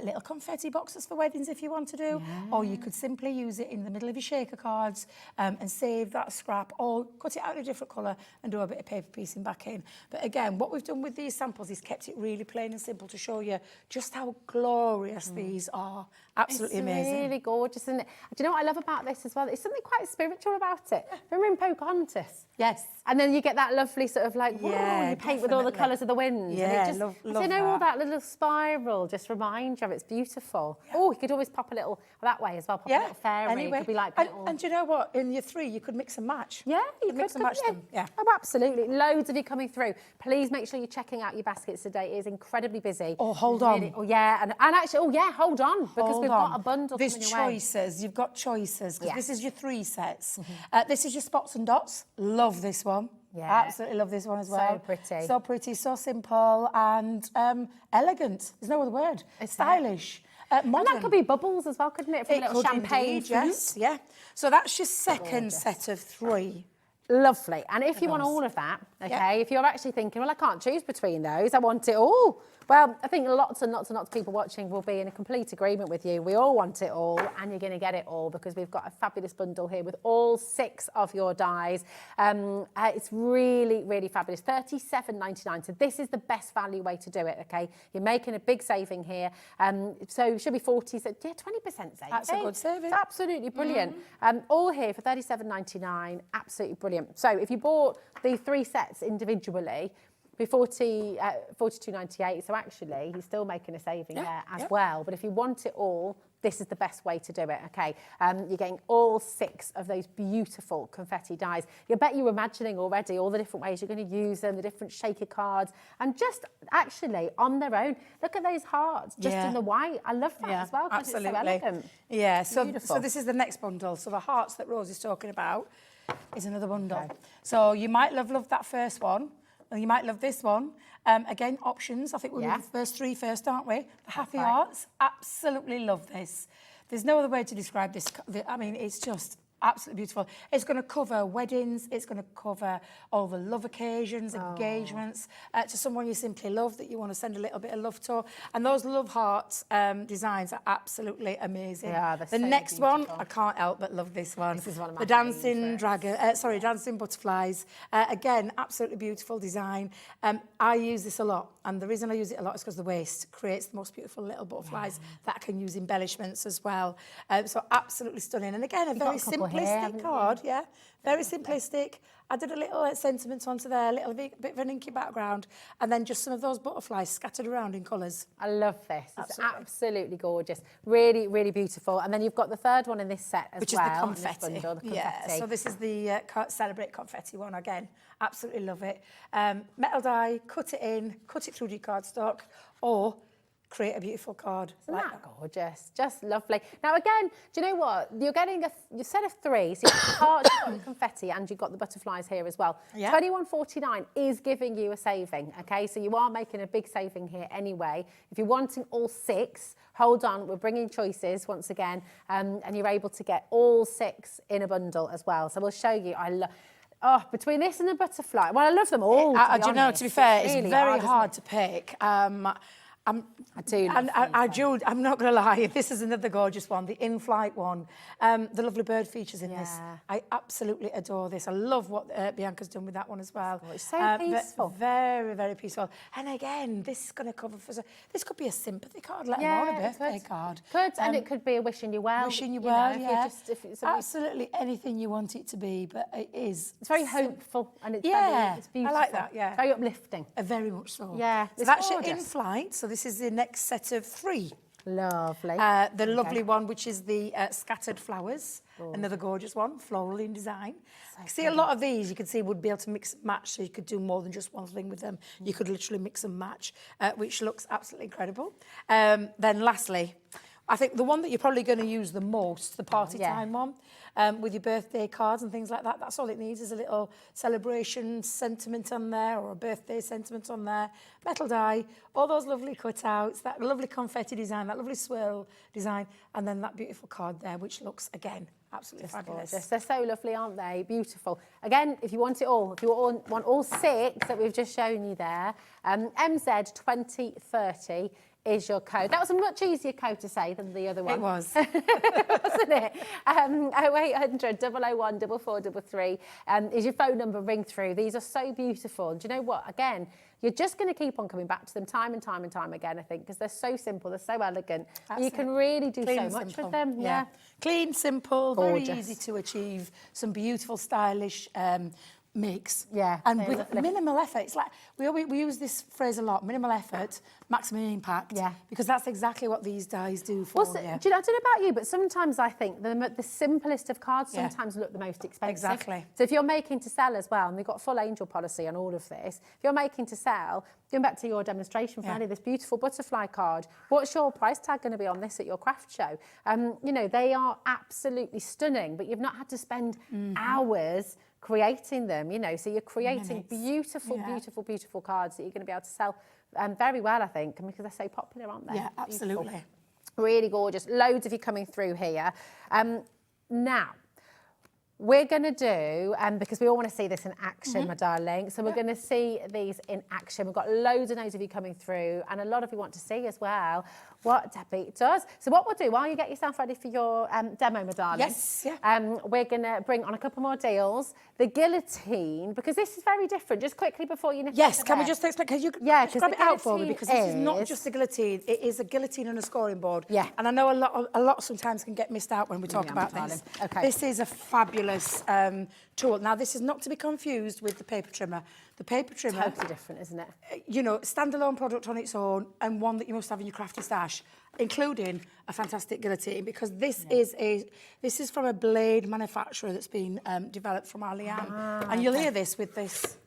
little confetti boxes for weddings if you want to do, or you could simply use it in the middle of your shaker cards and save that scrap, or cut it out in a different colour and do a bit of paper piecing back in. But again, what we've done with these samples is kept it really plain and simple to show you just how glorious these are. Absolutely amazing. It's really gorgeous, isn't it? Do you know what I love about this as well? There's something quite spiritual about it. Remember in Pocahontas? Yes. And then you get that lovely sort of like, you paint with all the colours of the wind. Yeah, and it just, love you know, all that little spiral just reminds you of it's beautiful. Oh, you could always pop a little that way as well, pop a little fairy. Anyway. It could be like and do you know what? In your 3, you could mix and match. Yeah, you could mix and match them. Yeah. Oh, absolutely. Loads of you coming through. Please make sure you're checking out your baskets today. It is incredibly busy. Oh, hold on. Really, and actually, hold on, because we've got a bundle There's coming your way. choices. You've got choices, because this is your 3 sets. This is your spots and dots. Love this one. Yeah. Absolutely love this one as well. So pretty. So pretty, so simple, and elegant. There's no other word. It's stylish. Modern. And that could be bubbles as well, couldn't it? From a little champagne indeed, yes, yeah. So that's your second set of 3. Lovely. And if you want all of that, okay, if you're actually thinking, well, I can't choose between those, I want it all. Well, I think lots and lots and lots of people watching will be in a complete agreement with you. We all want it all, and you're going to get it all because we've got a fabulous bundle here with all 6 of your dies. It's really, really fabulous. $37.99. So this is the best value way to do it, okay? You're making a big saving here. So it should be 40, so yeah, 20% saving. That's a good saving. It's absolutely brilliant. All here for $37.99. Absolutely brilliant. So if you bought the 3 sets individually, be $42.98. So actually, he's still making a saving there as well. But if you want it all, this is the best way to do it, okay? You're getting all 6 of those beautiful confetti dies. You bet you're imagining already all the different ways you're going to use them, the different shaker cards, and just actually on their own. Look at those hearts, just in the white. I love that as well, because it's so elegant. Yeah, so this is the next bundle. So the hearts that Rose is talking about is another bundle. Okay. So you might love that first one. You might love this one. Again, options. I think we'll do the first 3 first, aren't we? The happy hearts. Absolutely love this. There's no other way to describe this. I mean, it's just absolutely beautiful. It's going to cover weddings. It's going to cover all the love occasions, engagements, to someone you simply love that you want to send a little bit of love to. And those love hearts designs are absolutely amazing. Yeah, the next one, I can't help but love this one. This is one of my dancing dragon. Dancing butterflies. Again, absolutely beautiful design. I use this a lot, and the reason I use it a lot is because the waist creates the most beautiful little butterflies that I can use embellishments as well. So absolutely stunning. And again, a very simplistic card, very simplistic. I did a little sentiment onto there, a little bit of an inky background, and then just some of those butterflies scattered around in colours. I love this. It's absolutely gorgeous. Really, really beautiful. And then you've got the third one in this set as which well. Which is the confetti. Bundle, the confetti. Yeah, so this is the Celebrate Confetti one again. Absolutely love it. Metal die, cut it in, cut it through your cardstock, or create a beautiful card. Isn't that gorgeous? Just lovely. Now, again, do you know what? You're getting a set of 3. So you've got the hearts, you've got the confetti, and you've got the butterflies here as well. Yeah. $21.49 is giving you a saving, okay? So you are making a big saving here anyway. If you're wanting all 6, hold on. We're bringing choices once again, and you're able to get all 6 in a bundle as well. So we'll show you. Between this and the butterfly, well, I love them all. Do you know, to be fair, it's really very hard to pick. I'm not going to lie, this is another gorgeous one, the in-flight one. The lovely bird features in this. I absolutely adore this. I love what Bianca's done with that one as well. It's so peaceful. Very, very peaceful. And again, this is going to cover, this could be a sympathy card, let alone a birthday card. And it could be a wishing you well. Wishing you well, absolutely anything you want it to be, but it is. It's very hopeful and it's it's beautiful. I like that, Very uplifting. Very much so. Yeah. So that's your in-flight, so this is the next set of 3. Lovely. The lovely one, which is the scattered flowers. Another gorgeous one, floral in design. See, a lot of these you can see would be able to mix and match, so you could do more than just one thing with them. You could literally mix and match, which looks absolutely incredible. Then lastly, I think the one that you're probably going to use the most, the party time one, with your birthday cards and things like that. That's all it needs is a little celebration sentiment on there or a birthday sentiment on there. Metal die, all those lovely cutouts, that lovely confetti design, that lovely swirl design, and then that beautiful card there, which looks, again, absolutely fabulous. Gorgeous. They're so lovely, aren't they? Beautiful. Again, if you want it all, if you want all 6 that we've just shown you there, MZ2030 is your code. That was a much easier code to say than the other one. It was. Wasn't it? 0800 001 4433 is your phone number. Ring through. These are so beautiful. And do you know what? Again, you're just going to keep on coming back to them time and time and time again, I think, because they're so simple, they're so elegant. Absolutely. You can really do so much with them. Yeah. Clean, simple, gorgeous. Very easy to achieve. Some beautiful, stylish mix. Yeah. And with minimal effort. It's like, we use this phrase a lot, minimal effort, maximum impact. Yeah. Because that's exactly what these dies do for you. Do you know, I don't know about you, but sometimes I think the simplest of cards sometimes look the most expensive. Exactly. So if you're making to sell as well, and we've got full angel policy on all of this, if you're making to sell, going back to your demonstration, Friday, this beautiful butterfly card, what's your price tag going to be on this at your craft show? You know, they are absolutely stunning, but you've not had to spend hours creating them, you know, so you're creating beautiful, beautiful, beautiful cards that you're going to be able to sell very well, I think, because they're so popular, aren't they? Yeah, absolutely. Beautiful. Really gorgeous. Loads of you coming through here. Now, we're going to do, because we all want to see this in action, my darling, so we're going to see these in action. We've got loads and loads of you coming through, and a lot of you want to see as well what Debbie does. So what we'll do, while you get yourself ready for your demo, my darling, we're going to bring on a couple more deals. The guillotine, because this is very different. Just quickly before you... Yes, can we just explain? Can you grab it out for me? Because this is not just a guillotine. It is a guillotine and a scoring board. Yeah. And I know a lot sometimes can get missed out when we talk about this. Okay. This is a fabulous tool. Now, this is not to be confused with the paper trimmer. The paper trimmer... Totally different, isn't it? You know, standalone product on its own, and one that you must have in your crafty stash, including a fantastic guillotine, because this is from a blade manufacturer that's been developed from our Leanne. And you'll hear this with this.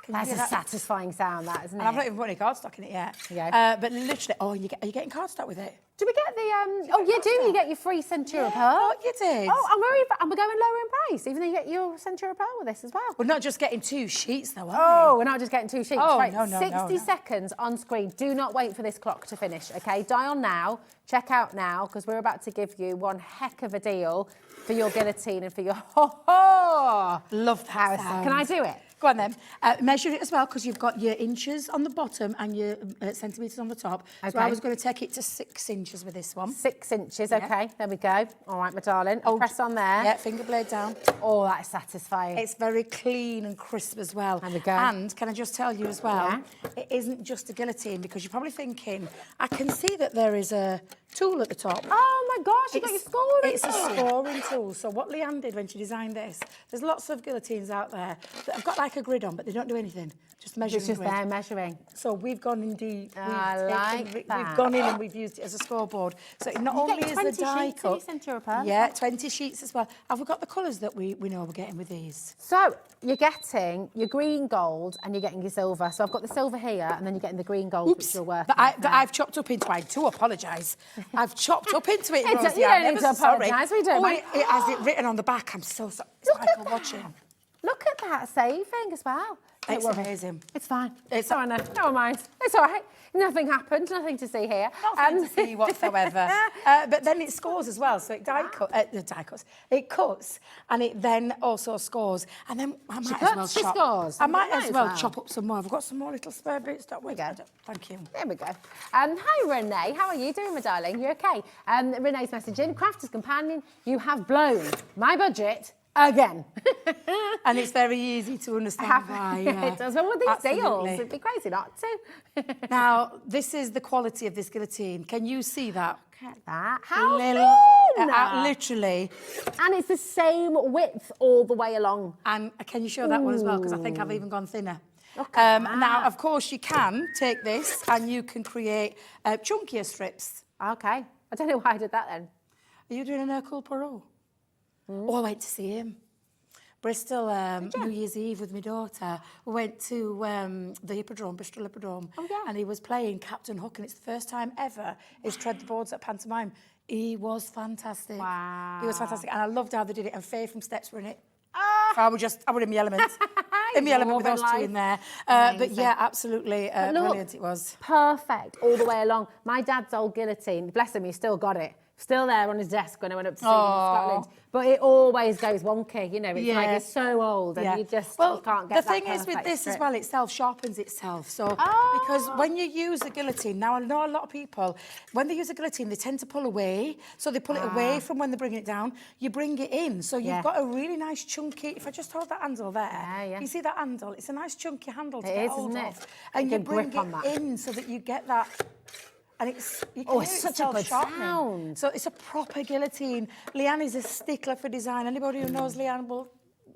That's a satisfying sound, that, isn't it? And I've not even put any cardstock in it yet. Yeah. But literally, are you getting cardstock with it? Do we get the... oh, you do. You get your free Centura Pearl. Oh, you did. Oh, and we're going lower in price, even though you get your Centura Pearl with this as well. We're not just getting 2 sheets, though, are Oh, we're not just getting 2 sheets. Oh, right, no. 60 seconds on screen. Do not wait for this clock to finish, OK? Dial now. Check out now, because we're about to give you one heck of a deal for your guillotine and for your... Love that sound. Can I do it? Go on then. Measure it as well, because you've got your inches on the bottom and your centimetres on the top. Okay. So I was going to take it to 6 inches with this one. 6 inches, OK. There we go. All right, my darling. Press on there. Yeah, finger blade down. Oh, that's satisfying. It's very clean and crisp as well. There we go. And can I just tell you as well, it isn't just a guillotine, because you're probably thinking, I can see that there is a tool at the top. Oh my gosh, you've got your scoring It's a scoring tool. So what Leanne did when she designed this, there's lots of guillotines out there that have got like a grid on, but they don't do anything. Just measuring. It's just grid. there measuring. So we've gone indeed. We've gone in and we've used it as a scoreboard. So it not only is the die cut. Yeah, 20 sheets as well. Have we got the colours that we know we're getting with these? So you're getting your green gold and you're getting your silver. So I've got the silver here, and then you're getting the green gold, which you're working. That I've chopped up into. I do apologise. I've chopped up into it. Rosie. You don't need to apologise. We don't. It has it written on the back. I'm so sorry. It's like I'm watching. Look at that saving as well. It's amazing. It's fine. It's all right. No mind. It's all right. Nothing happened. Nothing to see here. Nothing to see whatsoever. But then it scores as well. So it It cuts, and it then also scores. And then I might as well chop. Scores. I might as well chop up some more. I've got some more little spare bits. Don't we? Thank you. There we go. Hi, Renee. How are you doing, my darling? You okay? Renee's messaging. Crafter's Companion, you have blown my budget again. And it's very easy to understand why. It does. Well, with these deals, it'd be crazy not to. Now, this is the quality of this guillotine. Can you see that? Look at that. How thin! Literally. And it's the same width all the way along. And can you show that one as well? Because I think I've even gone thinner. Now, of course, you can take this and you can create chunkier strips. Okay. I don't know why I did that then. Are you doing an Hercule Poirot? Oh, I went to see him. Bristol, New Year's Eve with my daughter. We went to the Hippodrome, Bristol Hippodrome. Oh, yeah. And he was playing Captain Hook, and it's the first time ever he's tread the boards at pantomime. He was fantastic. Wow. He was fantastic. And I loved how they did it. And Faye from Steps were in it. I was in my element. In my element with those two in there. But yeah, absolutely brilliant it was. Perfect all the way along. My dad's old guillotine, bless him, he still got it. Still there on his desk when I went up to see him in Scotland. But it always goes wonky, you know, it's like it's so old and you just you can't get that. The thing is with this as well, it self-sharpens itself. So, because when you use a guillotine, now I know a lot of people, when they use a guillotine, they tend to pull away. So they pull it away from when they're bringing it down. You bring it in. So you've got a really nice chunky, if I just hold that handle there, you see that handle? It's a nice chunky handle to get hold of. And you bring it in so that you get that. And it's such a good sound. So it's a proper guillotine. Leanne is a stickler for design. Anybody who knows Leanne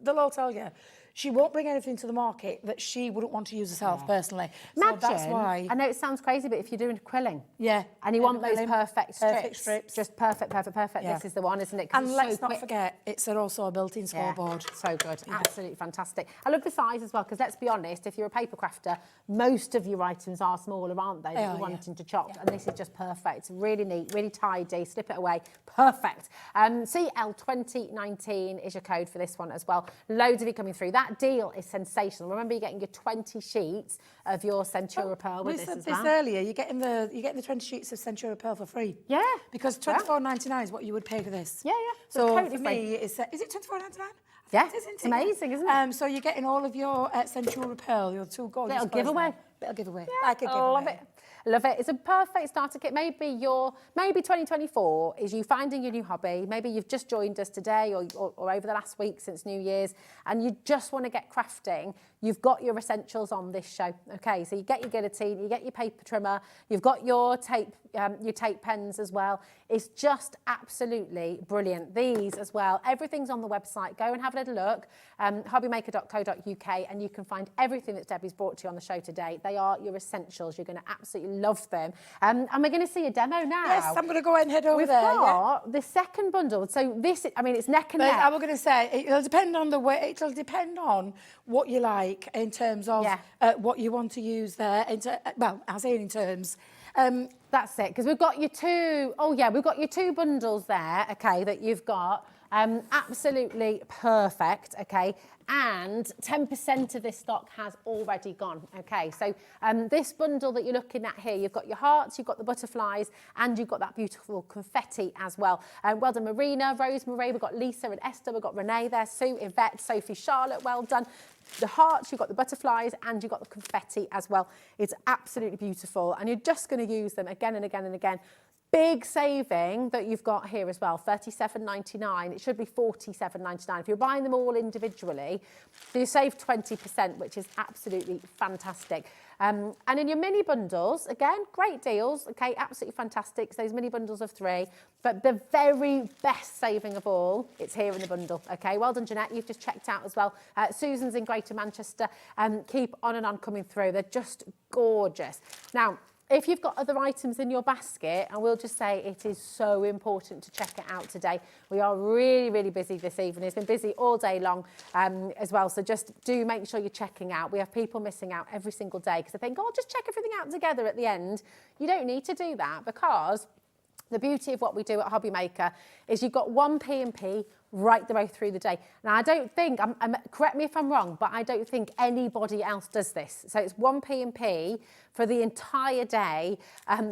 they'll all tell you. She won't bring anything to the market that she wouldn't want to use herself personally. Imagine, so that's why. I know it sounds crazy, but if you're doing quilling. Yeah. And you want those perfect strips. Just perfect. Yeah. This is the one, isn't it? And let's not forget, it's also a built-in scoreboard. So good. Yeah. Absolutely fantastic. I love the size as well, because let's be honest, if you're a paper crafter, most of your items are smaller, aren't they, that you're wanting to chop. And this is just perfect. Really neat, really tidy, slip it away. Perfect. CL 2019 is your code for this one as well. Loads of you coming through. That deal is sensational. Remember, you're getting your 20 sheets of your Centura Pearl with this as well. We said this earlier. You're getting the 20 sheets of Centura Pearl for free. Yeah. Because £24.99 is what you would pay for this. Yeah. So totally for me, is it £24.99? I Yeah, Isn't it's it? amazing, isn't it? So you're getting all of your sensual repel, your two gorgeous Little colours giveaway. there. Little giveaway. Like a giveaway. Love it. Love it. It's a perfect starter kit. Maybe 2024 is you finding your new hobby. Maybe you've just joined us today or over the last week since New Year's and you just want to get crafting. You've got your essentials on this show. Okay, so you get your guillotine, you get your paper trimmer, you've got your tape pens as well. It's just absolutely brilliant. These as well. Everything's on the website. Go and have a little look. Hobbymaker.co.uk and you can find everything that Debbie's brought to you on the show today. They are your essentials. You're going to absolutely love them. And we're going to see a demo now. Yes, I'm going to go ahead and head over We've there. got the second bundle. So this, I mean, it's neck and neck. I was going to say, it'll depend on the way, it'll depend on what you like in terms of what you want to use there. Well, I'll say in terms. That's it, because we've got your two, we've got your two bundles there, okay, that you've got. Absolutely perfect, okay, and 10% of this stock has already gone, okay. So this bundle that you're looking at here, you've got your hearts, you've got the butterflies, and you've got that beautiful confetti as well. Well done, Marina, Rosemary, we've got Lisa and Esther, we've got Renee there, Sue, Yvette, Sophie, Charlotte, well done. The hearts, you've got the butterflies, and you've got the confetti as well. It's absolutely beautiful, and you're just going to use them again and again and again. Big saving that you've got here as well, $37.99. It should be $47.99. If you're buying them all individually, so you save 20%, which is absolutely fantastic. And in your mini bundles, again, great deals, okay, absolutely fantastic. So those mini bundles of 3, but the very best saving of all, it's here in the bundle, okay. Well done, Jeanette, you've just checked out as well. Susan's in Greater Manchester, keep on and on coming through. They're just gorgeous. Now, if you've got other items in your basket, I will just say it is so important to check it out today. We are really, really busy this evening. It's been busy all day long as well. So just do make sure you're checking out. We have people missing out every single day because they think, oh, just check everything out together at the end. You don't need to do that because the beauty of what we do at Hobby Maker is you've got one P&P right the way through the day. Now, I don't think, correct me if I'm wrong, but I don't think anybody else does this. So it's one P&P for the entire day.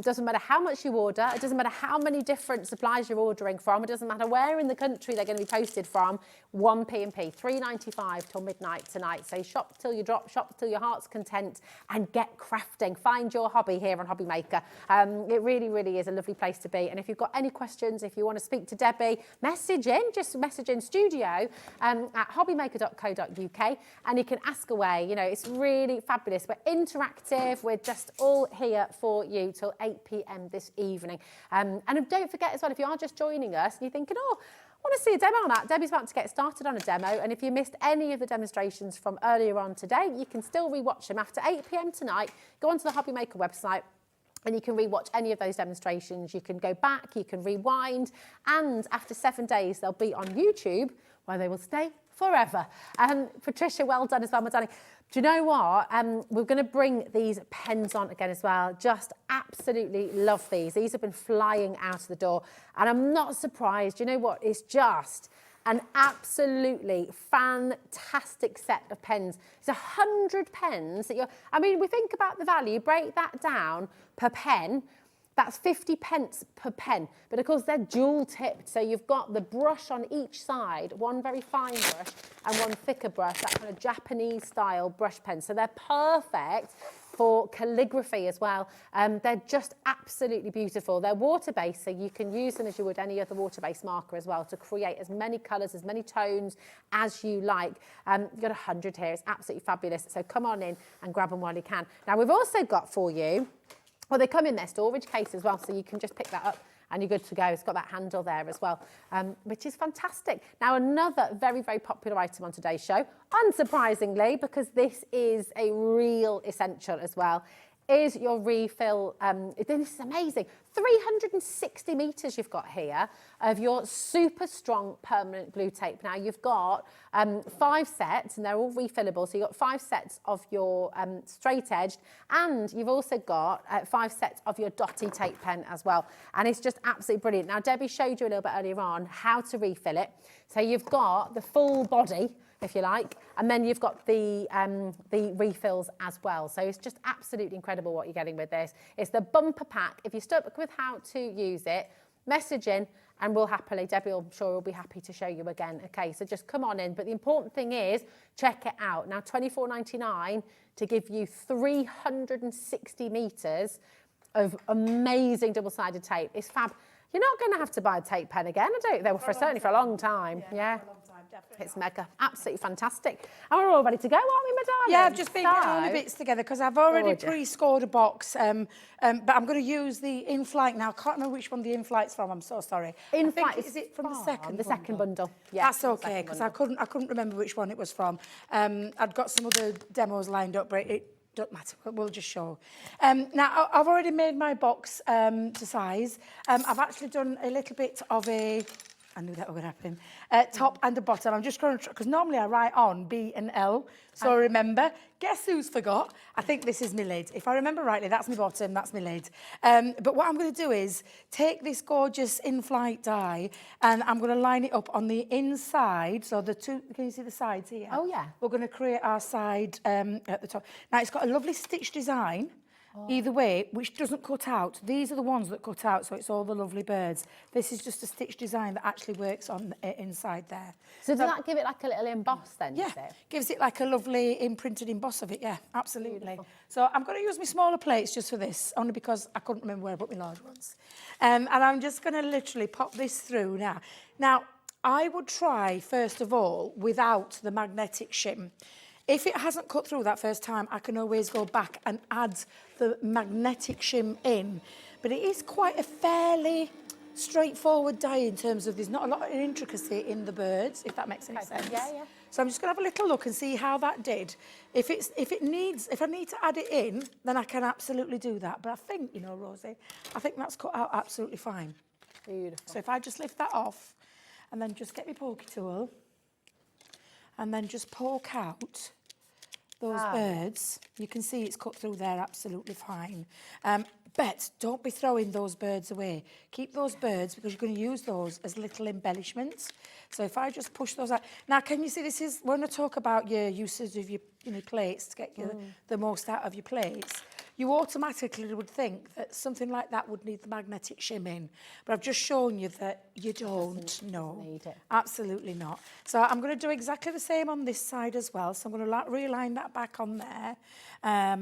Doesn't matter how much you order. It doesn't matter how many different supplies you're ordering from. It doesn't matter where in the country they're going to be posted from. One P&P, $3.95 till midnight tonight. So shop till you drop, shop till your heart's content and get crafting. Find your hobby here on Hobby Maker. It really, really is a lovely place to be. And if you've got any questions, if you want to speak to Debbie, message in studio at hobbymaker.co.uk and you can ask away. You know, it's really fabulous. We're interactive. We're just all here for you till 8 p.m. this evening. And don't forget as well, if you are just joining us and you're thinking, oh, I want to see a demo on that. Debbie's about to get started on a demo. And if you missed any of the demonstrations from earlier on today, you can still rewatch them after 8 p.m. tonight. Go onto the Hobby Maker website and you can rewatch any of those demonstrations. You can go back, you can rewind, and after 7 days, they'll be on YouTube where they will stay forever. Patricia, well done as well, my darling. Do you know what? We're going to bring these pens on again as well. Just absolutely love these. These have been flying out of the door, and I'm not surprised. You know what? It's just an absolutely fantastic set of pens. It's 100 pens that we think about the value, break that down per pen, that's 50 pence per pen. But of course they're dual tipped. So you've got the brush on each side, one very fine brush and one thicker brush, that kind of Japanese style brush pen. So they're perfect for calligraphy as well. They're just absolutely beautiful. They're water-based, so you can use them as you would any other water-based marker as well to create as many colours, as many tones as you like. You've got 100 here. It's absolutely fabulous. So come on in and grab them while you can. Now, we've also got for you, well, they come in their storage case as well, so you can just pick that up and you're good to go. It's got that handle there as well, which is fantastic. Now, another very, very popular item on today's show, unsurprisingly, because this is a real essential as well, is your refill. This is amazing. 360 metres you've got here of your super strong permanent glue tape. Now, you've got 5 sets, and they're all refillable. So you've got 5 sets of your straight edged, and you've also got 5 sets of your dotty tape pen as well. And it's just absolutely brilliant. Now, Debbie showed you a little bit earlier on how to refill it. So you've got the full body, if you like, and then you've got the refills as well. So it's just absolutely incredible what you're getting with this. It's the bumper pack. If you're stuck with how to use it, message in and Debbie, I'm sure, will be happy to show you again. Okay, so just come on in. But the important thing is, check it out. Now, £24.99 to give you 360 metres of amazing double-sided tape. It's fab. You're not going to have to buy a tape pen again, I don't think, certainly for a long time. Yeah. It's mega, absolutely fantastic. And we're all ready to go, aren't we, my darling? Yeah, I've just been getting all the bits together because I've already pre-scored a box, but I'm going to use the in-flight now. I can't remember which one the in-flight's from, I'm so sorry. In-flight is it from the second The second bundle. Yeah, that's okay, because I couldn't remember which one it was from. I'd got some other demos lined up, but it doesn't matter, we'll just show. Now, I've already made my box to size. I've actually done a little bit of a... I knew that was going to happen. Top and a bottom. I'm just going to, because normally I write on B and L. So remember, guess who's forgot? I think this is my lid. If I remember rightly, that's my bottom, that's my lid. But what I'm going to do is take this gorgeous in-flight die and I'm going to line it up on the inside. So the two, can you see the sides here? Oh, yeah. We're going to create our side at the top. Now, it's got a lovely stitch design. Either way, which doesn't cut out. These are the ones that cut out, so it's all the lovely birds. This is just a stitch design that actually works on inside there. So does that give it like a little emboss then? Yeah, gives it like a lovely imprinted emboss of it, yeah, absolutely. Beautiful. So I'm going to use my smaller plates just for this, only because I couldn't remember where I put my large ones. And I'm just going to literally pop this through now. Now, I would try, first of all, without the magnetic shim. If it hasn't cut through that first time, I can always go back and add the magnetic shim in. But it is quite a fairly straightforward die in terms of there's not a lot of intricacy in the birds, if that makes any sense. Yeah, yeah. So I'm just going to have a little look and see how that did. If I need to add it in, then I can absolutely do that. But I think, you know, Rosie, I think that's cut out absolutely fine. Beautiful. So if I just lift that off and then just get my pokey tool and then just poke out those birds, you can see it's cut through there absolutely fine. But don't be throwing those birds away. Keep those birds because you're going to use those as little embellishments. So if I just push those out. Now, can you see this is, when I talk about your usage of your plates to get the most out of your plates, you automatically would think that something like that would need the magnetic shim in. But I've just shown you that you don't. No, need it. Absolutely not. So I'm going to do exactly the same on this side as well. So I'm going to realign that back on there.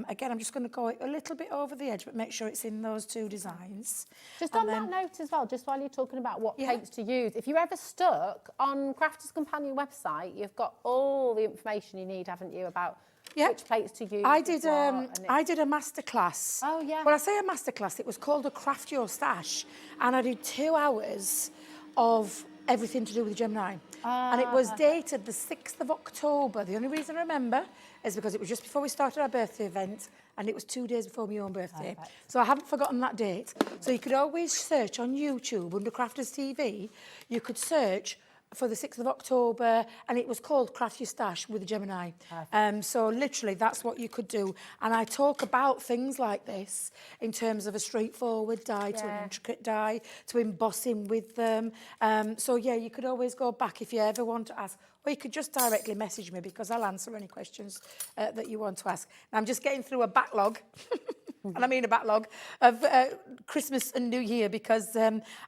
Again, I'm just going to go a little bit over the edge, but make sure it's in those two designs. Just on that note as well, just while you're talking about what plates to use, if you're ever stuck, on Crafter's Companion website, you've got all the information you need, haven't you, about which plates to use. I did a masterclass. Oh, yeah. Well, I say a masterclass, it was called a Craft Your Stash, and I did 2 hours of everything to do with Gemini. And it was dated the 6th of October. The only reason I remember is because it was just before we started our birthday event, and it was 2 days before my own birthday. Perfect. So I haven't forgotten that date. So you could always search on YouTube under Crafters TV. You could search for the 6th of October, and it was called Craft Your Stash with the Gemini. So literally that's what you could do. And I talk about things like this in terms of a straightforward die to an intricate die, to embossing with them. So yeah, you could always go back if you ever want to ask, or you could just directly message me because I'll answer any questions that you want to ask. And I'm just getting through a backlog. And I mean a backlog of Christmas and New Year because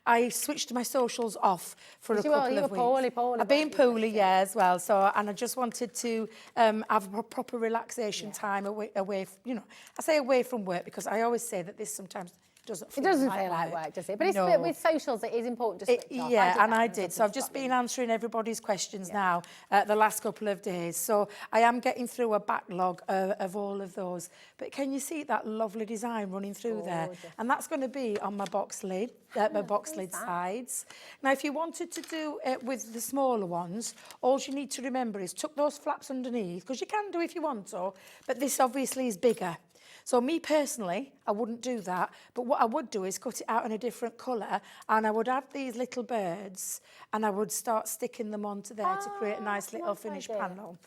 I switched my socials off for a couple of weeks. You were poorly. I've been poorly, as well. So, and I just wanted to have a proper relaxation time away, you know, I say away from work because I always say that this sometimes doesn't feel like work, does it? But it's with socials, it is important to switch off. Yeah, and I did. So I've just been answering everybody's questions now the last couple of days. So I am getting through a backlog of all of those. But can you see that lovely design running through there? And that's going to be on my box lid, my box lid sides. Now, if you wanted to do it with the smaller ones, all you need to remember is tuck those flaps underneath, because you can do if you want to, but this obviously is bigger. So me personally, I wouldn't do that. But what I would do is cut it out in a different colour, and I would add these little birds, and I would start sticking them onto there to create a nice little finished panel.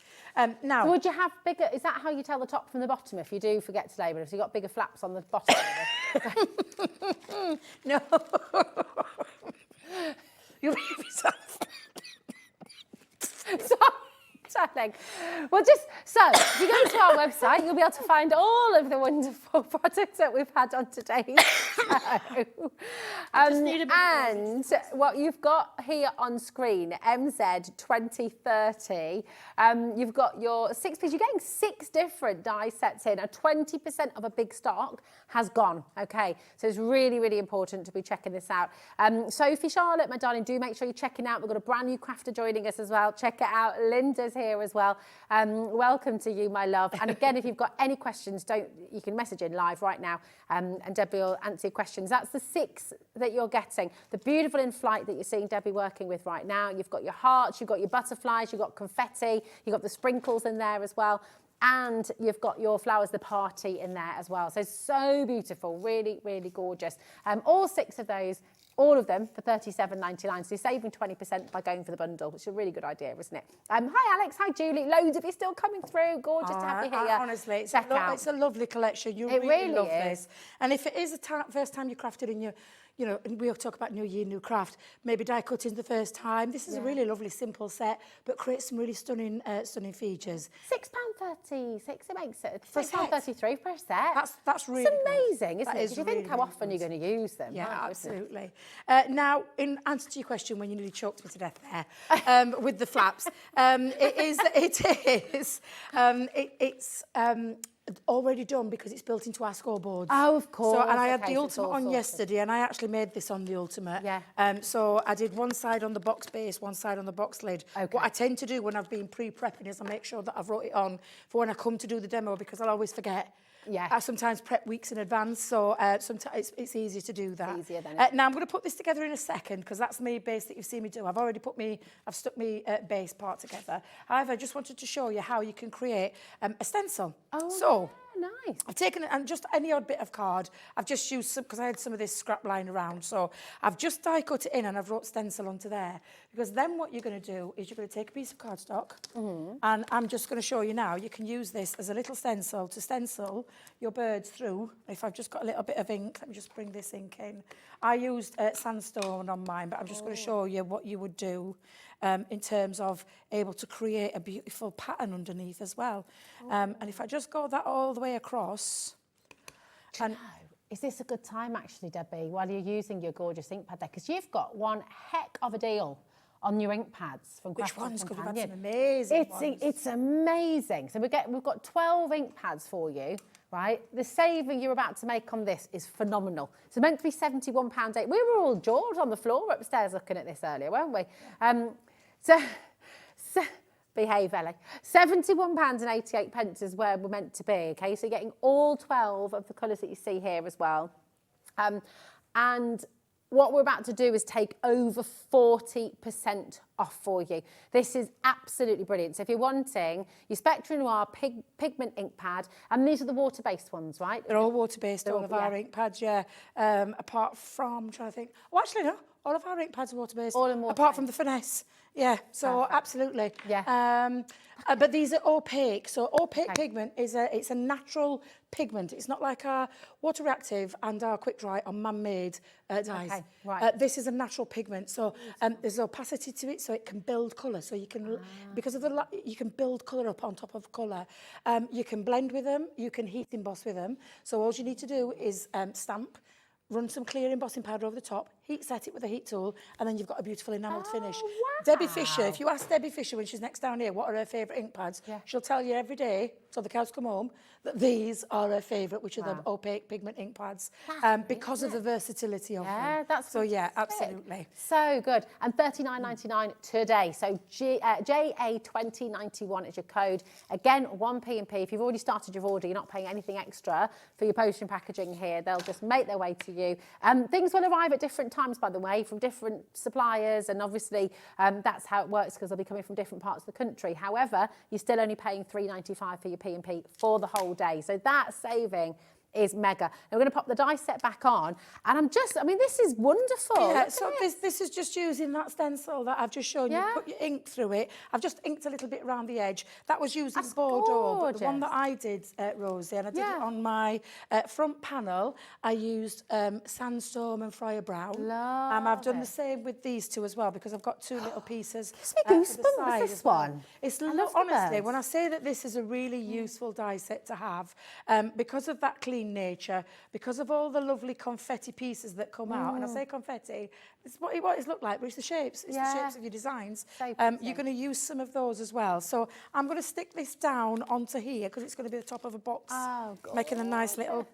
Now, so would you have bigger? Is that how you tell the top from the bottom? If you do forget to label, if you got bigger flaps on the bottom? No. You leave yourself. Darling. Well, if you go to our website, you'll be able to find all of the wonderful products that we've had on today's And what you've got here on screen, MZ 2030, you've got your 6 pieces. You're getting 6 different die sets in. 20% of a big stock has gone. Okay, so it's really, really important to be checking this out. Sophie, Charlotte, my darling, do make sure you're checking out. We've got a brand new crafter joining us as well. Check it out. Linda's here as well. Welcome to you, my love. And again, if you've got any questions, you can message in live right now, and Debbie will answer your questions. That's the 6 that you're getting. The beautiful in flight that you're seeing Debbie working with right now. You've got your hearts, you've got your butterflies, you've got confetti, you've got the sprinkles in there as well. And you've got your flowers, the party in there as well. So beautiful, really, really gorgeous. All 6 of those, all of them for £37.99. So you're saving 20% by going for the bundle, which is a really good idea, isn't it? Hi, Alex. Hi, Julie. Loads of you still coming through. Gorgeous to have you here. Honestly, it's a lovely collection. You really love this. And if it is the first time you crafted in your, you know, and we'll talk about New Year, New Craft, maybe die cutting the first time. This is a really lovely, simple set, but creates some really stunning features. £6.36, it makes it. £6.33 per set. That's really It's amazing, isn't it? Because you think how often you're going to use them. Yeah, right, absolutely. Now, in answer to your question, when you nearly choked me to death there, with the flaps, it's already done because it's built into our scoreboards. Oh, of course. So, and I had the Ultimate on yesterday, and I actually made this on the Ultimate. Yeah. So I did one side on the box base, one side on the box lid. Okay. What I tend to do when I've been pre-prepping is I make sure that I've wrote it on for when I come to do the demo, because I'll always forget. Yeah. I sometimes prep weeks in advance, so sometimes it's easier to do that. It's easier than now I'm going to put this together in a second, because that's my base that you've seen me do. I've stuck my base part together. However, I just wanted to show you how you can create a stencil. Oh, so, nice. I've taken and just any odd bit of card. I've just used some, because I had some of this scrap lying around. So I've just die cut it in and I've wrote stencil onto there. Because then what you're going to do is you're going to take a piece of cardstock, and I'm just going to show you now. You can use this as a little stencil to stencil your birds through. If I've just got a little bit of ink, let me just bring this ink in. I used sandstone on mine, but I'm just going to show you what you would do in terms of able to create a beautiful pattern underneath as well. And if I just go that all the way across. Is this a good time, actually, Debbie, while you're using your gorgeous ink pad there? Because you've got one heck of a deal on your ink pads from Which Crafter's ones? Because we've had Companion. some amazing ones. It's amazing. So we've got 12 ink pads for you, right? The saving you're about to make on this is phenomenal. It's meant to be £71.80. We were all jawed on the floor upstairs looking at this earlier, weren't we? So behave, Ellie. £71.88 is where we're meant to be, okay? So you're getting all 12 of the colours that you see here as well. And what we're about to do is take over 40% off for you. This is absolutely brilliant. So if you're wanting your Spectra Noir pigment ink pad, and these are the water-based ones, right? They're all water-based, all of our ink pads, yeah. Apart from, I'm trying to think. Oh, actually, no. All of our ink pads are water-based. All in water. Apart from the Finesse. Yeah, so absolutely. Yeah. But these are opaque. So opaque pigment it's a natural pigment. It's not like our water reactive and our quick dry are man-made dyes. Okay, right. This is a natural pigment. So there's opacity to it, so it can build colour. So you can, because of the, you can build colour up on top of colour. You can blend with them. You can heat emboss with them. So all you need to do is stamp, run some clear embossing powder over the top, heat set it with a heat tool, and then you've got a beautiful enamelled finish. Wow. Debbie Fisher, if you ask Debbie Fisher when she's next down here what are her favourite ink pads, she'll tell you every day, till the cows come home, that these are her favourite, which are the opaque pigment ink pads, because of the versatility of them. Yeah, that's so yeah, absolutely. So good. And £39.99 today. So JA2091 is your code. Again, 1p&p. If you've already started your order, you're not paying anything extra for your post and packaging here. They'll just make their way to you. Things will arrive at different times, by the way, from different suppliers, and obviously that's how it works because they'll be coming from different parts of the country. However, you're still only paying £3.95 for your P&P for the whole day. So that saving is mega. Now we're going to pop the die set back on, and this is wonderful. Yeah, so this is just using that stencil that I've just shown you. Put your ink through it. I've just inked a little bit around the edge. That was using Bordeaux, but the one that I did, Rosie, and I did it on my front panel, I used Sandstorm and Friar Brown. I've done the same with these two as well, because I've got two little pieces. Gives me goosebumps, this one. It's honestly, when I say that this is a really useful die set to have, because of that clean in nature, because of all the lovely confetti pieces that come out, and I say confetti, it's what it's looked like, but it's the shapes. It's the shapes of your designs. So you're going to use some of those as well. So I'm going to stick this down onto here because it's going to be the top of a box, making a nice little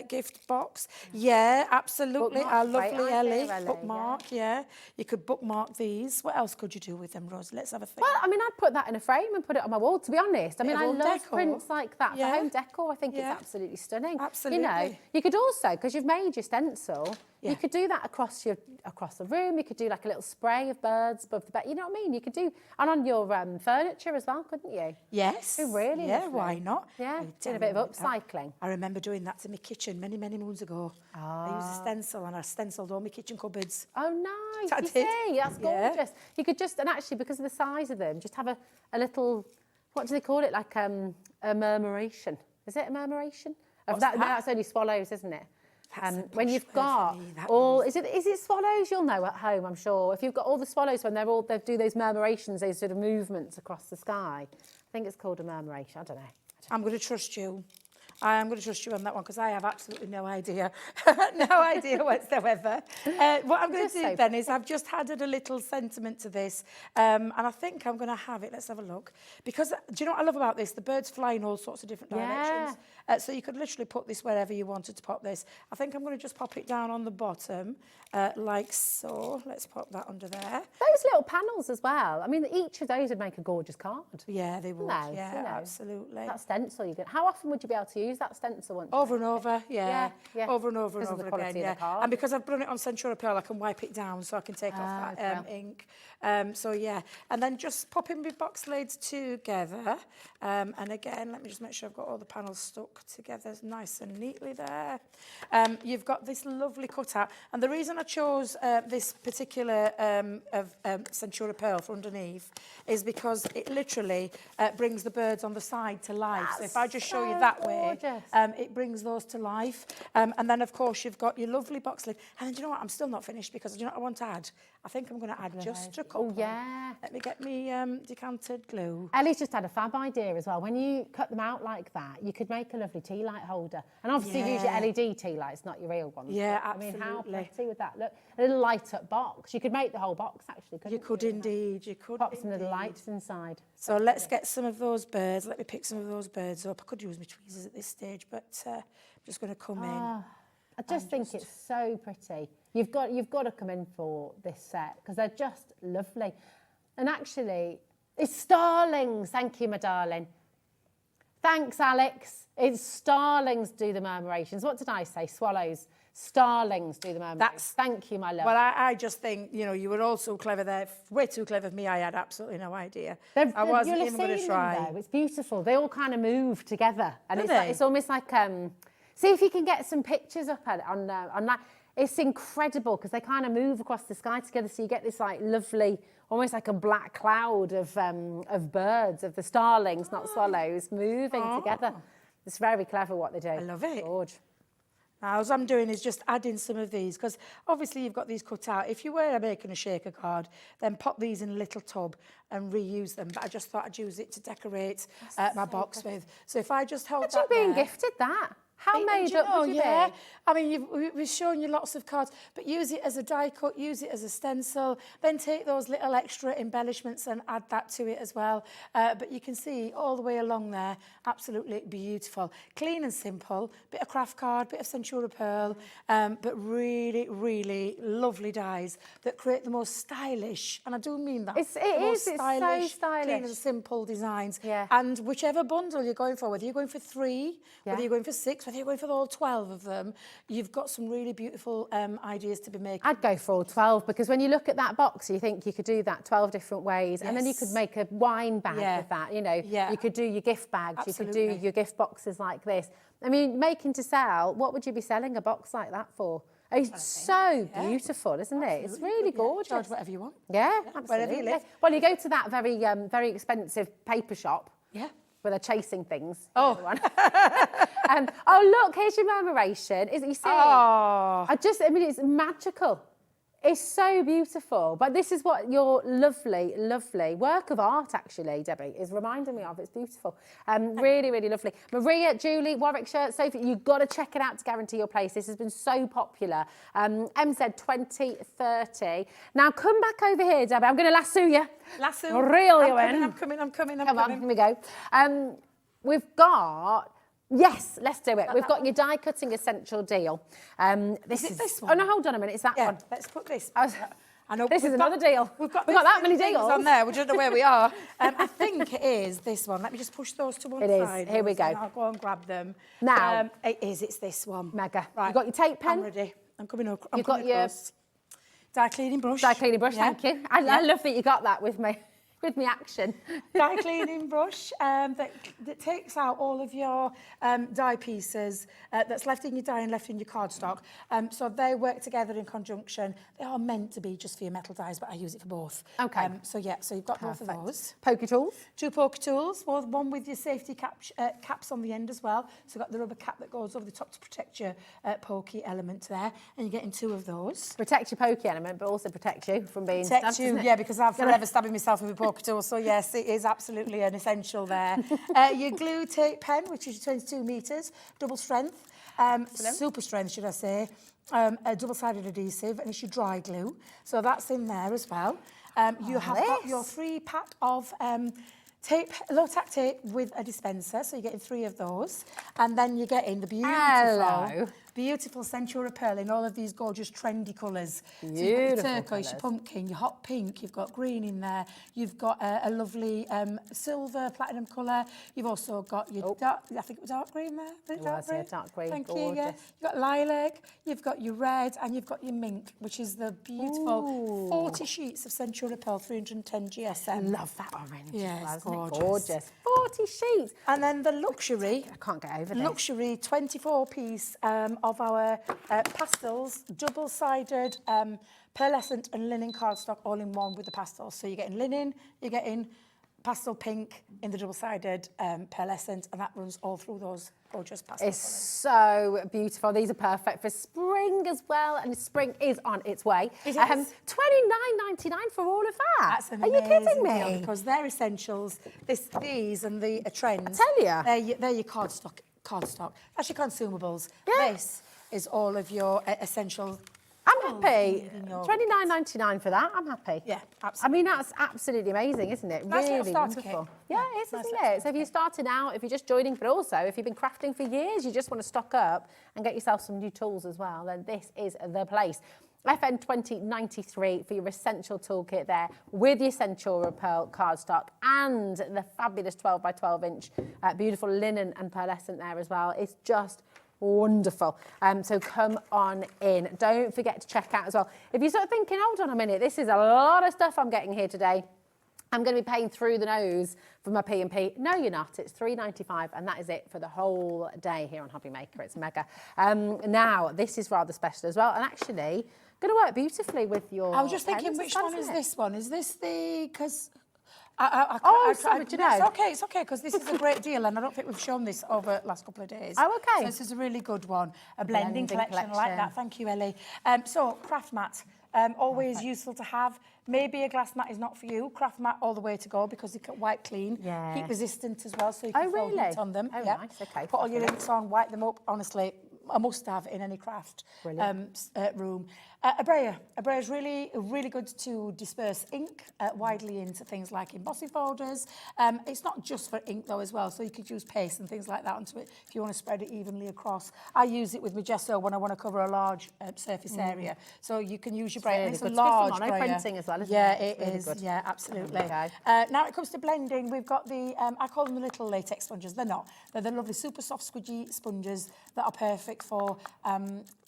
gift box. Yeah, absolutely. Bookmark, Our great lovely idea, Ellie. Bookmark, yeah. You could bookmark these. What else could you do with them, Rose? Let's have a think. Well, I mean, I'd put that in a frame and put it on my wall, to be honest. I mean, I home love decor. prints like that for home decor. I think it's Yeah. absolutely stunning. Absolutely. You know, you could also, because you've made your stencil, you could do that across the room. You could do like a little spray of birds above the bed. You know what I mean? You could do, and on your furniture as well, couldn't you? Yes. Be really Yeah, lovely. why not? Yeah, I doing a bit of upcycling. I remember doing that to my kitchen many, many moons ago. I used a stencil and I stenciled all my kitchen cupboards. Oh, nice. I You did. see, that's Yeah. gorgeous. You could just, and actually, because of the size of them, just have a little, what do they call it? Like a murmuration. Is it a murmuration? What's that? that? That's only swallows, isn't it? That's a When posh you've word got for me, that all, one. is it swallows? You'll know at home, I'm sure. If you've got all the swallows when they do those murmurations, those sort of movements across the sky. I think it's called a murmuration. I don't know. I'm going to trust you. I am going to trust you on that one because I have absolutely no idea. No idea whatsoever. What I'm going to do then is I've just added a little sentiment to this and I think I'm going to have it. Let's have a look. Because do you know what I love about this? The birds fly in all sorts of different directions. So you could literally put this wherever you wanted to pop this. I think I'm going to just pop it down on the bottom like so. Let's pop that under there. Those little panels as well. I mean, each of those would make a gorgeous card. Yeah, they would. Nice, Yeah, you know. absolutely. That stencil you get. How often would you be able to use that stencil once? Over and over, yeah. Yeah. Over and over and Because of the over quality again, of the card. And because I've done it on Centura Pearl, I can wipe it down so I can take off that ink. So yeah, and then just popping my box lids together. And again, let me just make sure I've got all the panels stuck together nice and neatly there. You've got this lovely cutout. And the reason I chose this particular Centura Pearl for underneath is because it literally brings the birds on the side to life. So if I just show you that way, it brings those to life. And then, of course, you've got your lovely box lid. And then, do you know what? I'm still not finished because, do you know what I want to add? I think I'm going to add just a couple. Oh, yeah. Let me get me decanted glue. Ellie's just had a fab idea as well. When you cut them out like that, you could make a lovely tea light holder. And obviously use your LED tea lights, not your real ones. Yeah, but, I mean, how absolutely. pretty would that look? A little light-up box. You could make the whole box, actually, couldn't you? You could indeed. You could Pop some little lights inside. So let's get some of those birds. Let me pick some of those birds up. I could use my tweezers at this stage, but I'm just going to come in. I just think it's so pretty. You've got to come in for this set because they're just lovely. And actually, it's starlings. Thank you, my darling. Thanks, Alex. It's starlings do the murmurations. What did I say? Swallows. Starlings do the murmurations. Thank you, my love. Well, I just think, you know, you were all so clever there. Way too clever for me. I had absolutely no idea. I wasn't even going to try. Them, though. It's beautiful. They all kind of move together. And it's almost like... see if you can get some pictures up on that. It's incredible because they kind of move across the sky together. So you get this like lovely, almost like a black cloud of birds, of the starlings, not swallows, moving together. It's very clever what they do. I love it. George. Now, as I'm doing is just adding some of these because obviously you've got these cut out. If you were making a shaker card, then pop these in a little tub and reuse them. But I just thought I'd use it to decorate my box with. So if I just hold that Imagine being there, gifted that. How made you up know, would you yeah. be? I mean, we've shown you lots of cards, but use it as a die cut, use it as a stencil, then take those little extra embellishments and add that to it as well. But you can see all the way along there, absolutely beautiful. Clean and simple, bit of craft card, bit of Centura Pearl, but really, really lovely dies that create the most stylish, and I do mean that. It's so stylish. Clean and simple designs. Yeah. And whichever bundle you're going for, whether you're going for 3, whether you're going for 6, whether you're going for all 12 of them, you've got some really beautiful ideas to be making. I'd go for all 12 because when you look at that box, you think you could do that 12 different ways. And then you could make a wine bag with that, you know. You could do your gift bags, you could do your gift boxes like this. I mean, making to sell, what would you be selling a box like that for? It's so beautiful, isn't it? It's really gorgeous. Charge whatever you want. Yeah, absolutely. Wherever you live. Well, you go to that very expensive paper shop. Yeah. Where they're chasing things. Oh. Oh, look, here's your murmuration. You see? Oh. I mean, it's magical. It's so beautiful. But this is what your lovely, lovely work of art, actually, Debbie, is reminding me of. It's beautiful. Really, really lovely. Maria, Julie, Warwickshire, Sophie, you've got to check it out to guarantee your place. This has been so popular. MZ 2030. Now, come back over here, Debbie. I'm going to lasso you. Lasso. Reel you in. I'm coming. Come on, here we go. We've got... Yes, let's do it. We've got your die cutting essential deal. Is it this one? Oh no, hold on a minute. It's that one. Let's put this. I know. This is another deal. We've got that many things deals on there. We don't know where we are. I think it is this one. Let me just push those to one side. It is. Here we go. I'll go and grab them. Now it is. It's this one. Mega. Right. You've got your tape pen. I'm ready. I'm coming over. You've got your dye cleaning brush. Dye cleaning brush. Yeah. Thank you. I love that you got that with me. With me action. Dye cleaning brush that takes out all of your dye pieces that's left in your dye and left in your cardstock. So they work together in conjunction. They are meant to be just for your metal dyes, but I use it for both. Okay. So you've got both of those. Poker tools. 2 poker tools, one with your safety caps on the end as well. So you've got the rubber cap that goes over the top to protect your pokey element there. And you're getting 2 of those. Protect your pokey element, but also protect you from being protect stabbed. you, yeah, because I'm forever stabbing myself with a poker tool. So yes, it is absolutely an essential there. Your glue tape pen, which is 22 metres, double strength, super strength, should I say, a double-sided adhesive, and it's your dry glue. So that's in there as well. You have got your 3-pack of tape, low-tack tape with a dispenser, so you're getting 3 of those. And then you're getting the beautiful Centura Pearl in all of these gorgeous trendy colours. So you've got your turquoise, your pumpkin, your hot pink, you've got green in there, you've got a lovely silver platinum colour, you've also got your dark, I think it was dark green there, dark green. Thank you, yeah. You've got lilac, you've got your red, and you've got your mink, which is the beautiful 40 sheets of Centura Pearl, 310 GSM. Love that orange. Yeah, it's gorgeous. 40 sheets. And then the luxury, I can't get over this. Luxury 24-piece of our pastels, double-sided pearlescent and linen cardstock all in one with the pastels. So you're getting linen, you're getting pastel pink in the double-sided pearlescent, and that runs all through those gorgeous pastel It's so beautiful. These are perfect for spring as well, and spring is on its way. It is. $29.99 for all of that. That's an Are you kidding me? deal, because they're essentials. These and the trends. I tell you. They're your cardstock. That's your consumables. Yeah. This is all of your essentials. I'm happy. $29.99 for that. I'm happy. Yeah, absolutely. I mean, that's absolutely amazing, isn't it? Nice really wonderful. Kit. Yeah, it is, isn't it? So if you're starting out, if you're just joining, but also if you've been crafting for years, you just want to stock up and get yourself some new tools as well, then this is the place. FN 2093 for your essential toolkit there with your Centura Pearl cardstock and the fabulous 12 by 12 inch beautiful linen and pearlescent there as well. It's just wonderful. So come on in. Don't forget to check out as well. If you're sort of thinking, hold on a minute, this is a lot of stuff I'm getting here today. I'm going to be paying through the nose for my P&P. No, you're not. It's $3.95, and that is it for the whole day here on Hobby Maker. It's mega. Now, this is rather special as well, and actually going to work beautifully with your I was just thinking, pens. which Fun, one is isn't it? this one? Is this the... Because... sorry, do you know? It's okay, because this is a great deal, and I don't think we've shown this over the last couple of days. Oh, okay. So this is a really good one. A blending collection like that. Thank you, Ellie. So, craft mat. Always useful to have. Maybe a glass mat is not for you. Craft mat all the way to go because they can wipe clean. Yeah. Heat resistant as well, so you can throw heat on them. Oh, nice. Okay. Put all your inks on, wipe them up. Honestly, a must-have in any craft room. A brayer. A brayer is really good to disperse ink widely into things like embossing folders. It's not just for ink though as well, so you could use paste and things like that onto it if you want to spread it evenly across. I use it with my gesso when I want to cover a large surface area. So you can use your brayer. Really It's good. a large It's good for brayer. printing as well, isn't yeah, it? it Really is. good. Yeah, absolutely. Okay. Now it comes to blending, we've got the, I call them the little latex sponges. They're not. They're the lovely super soft squidgy sponges that are perfect for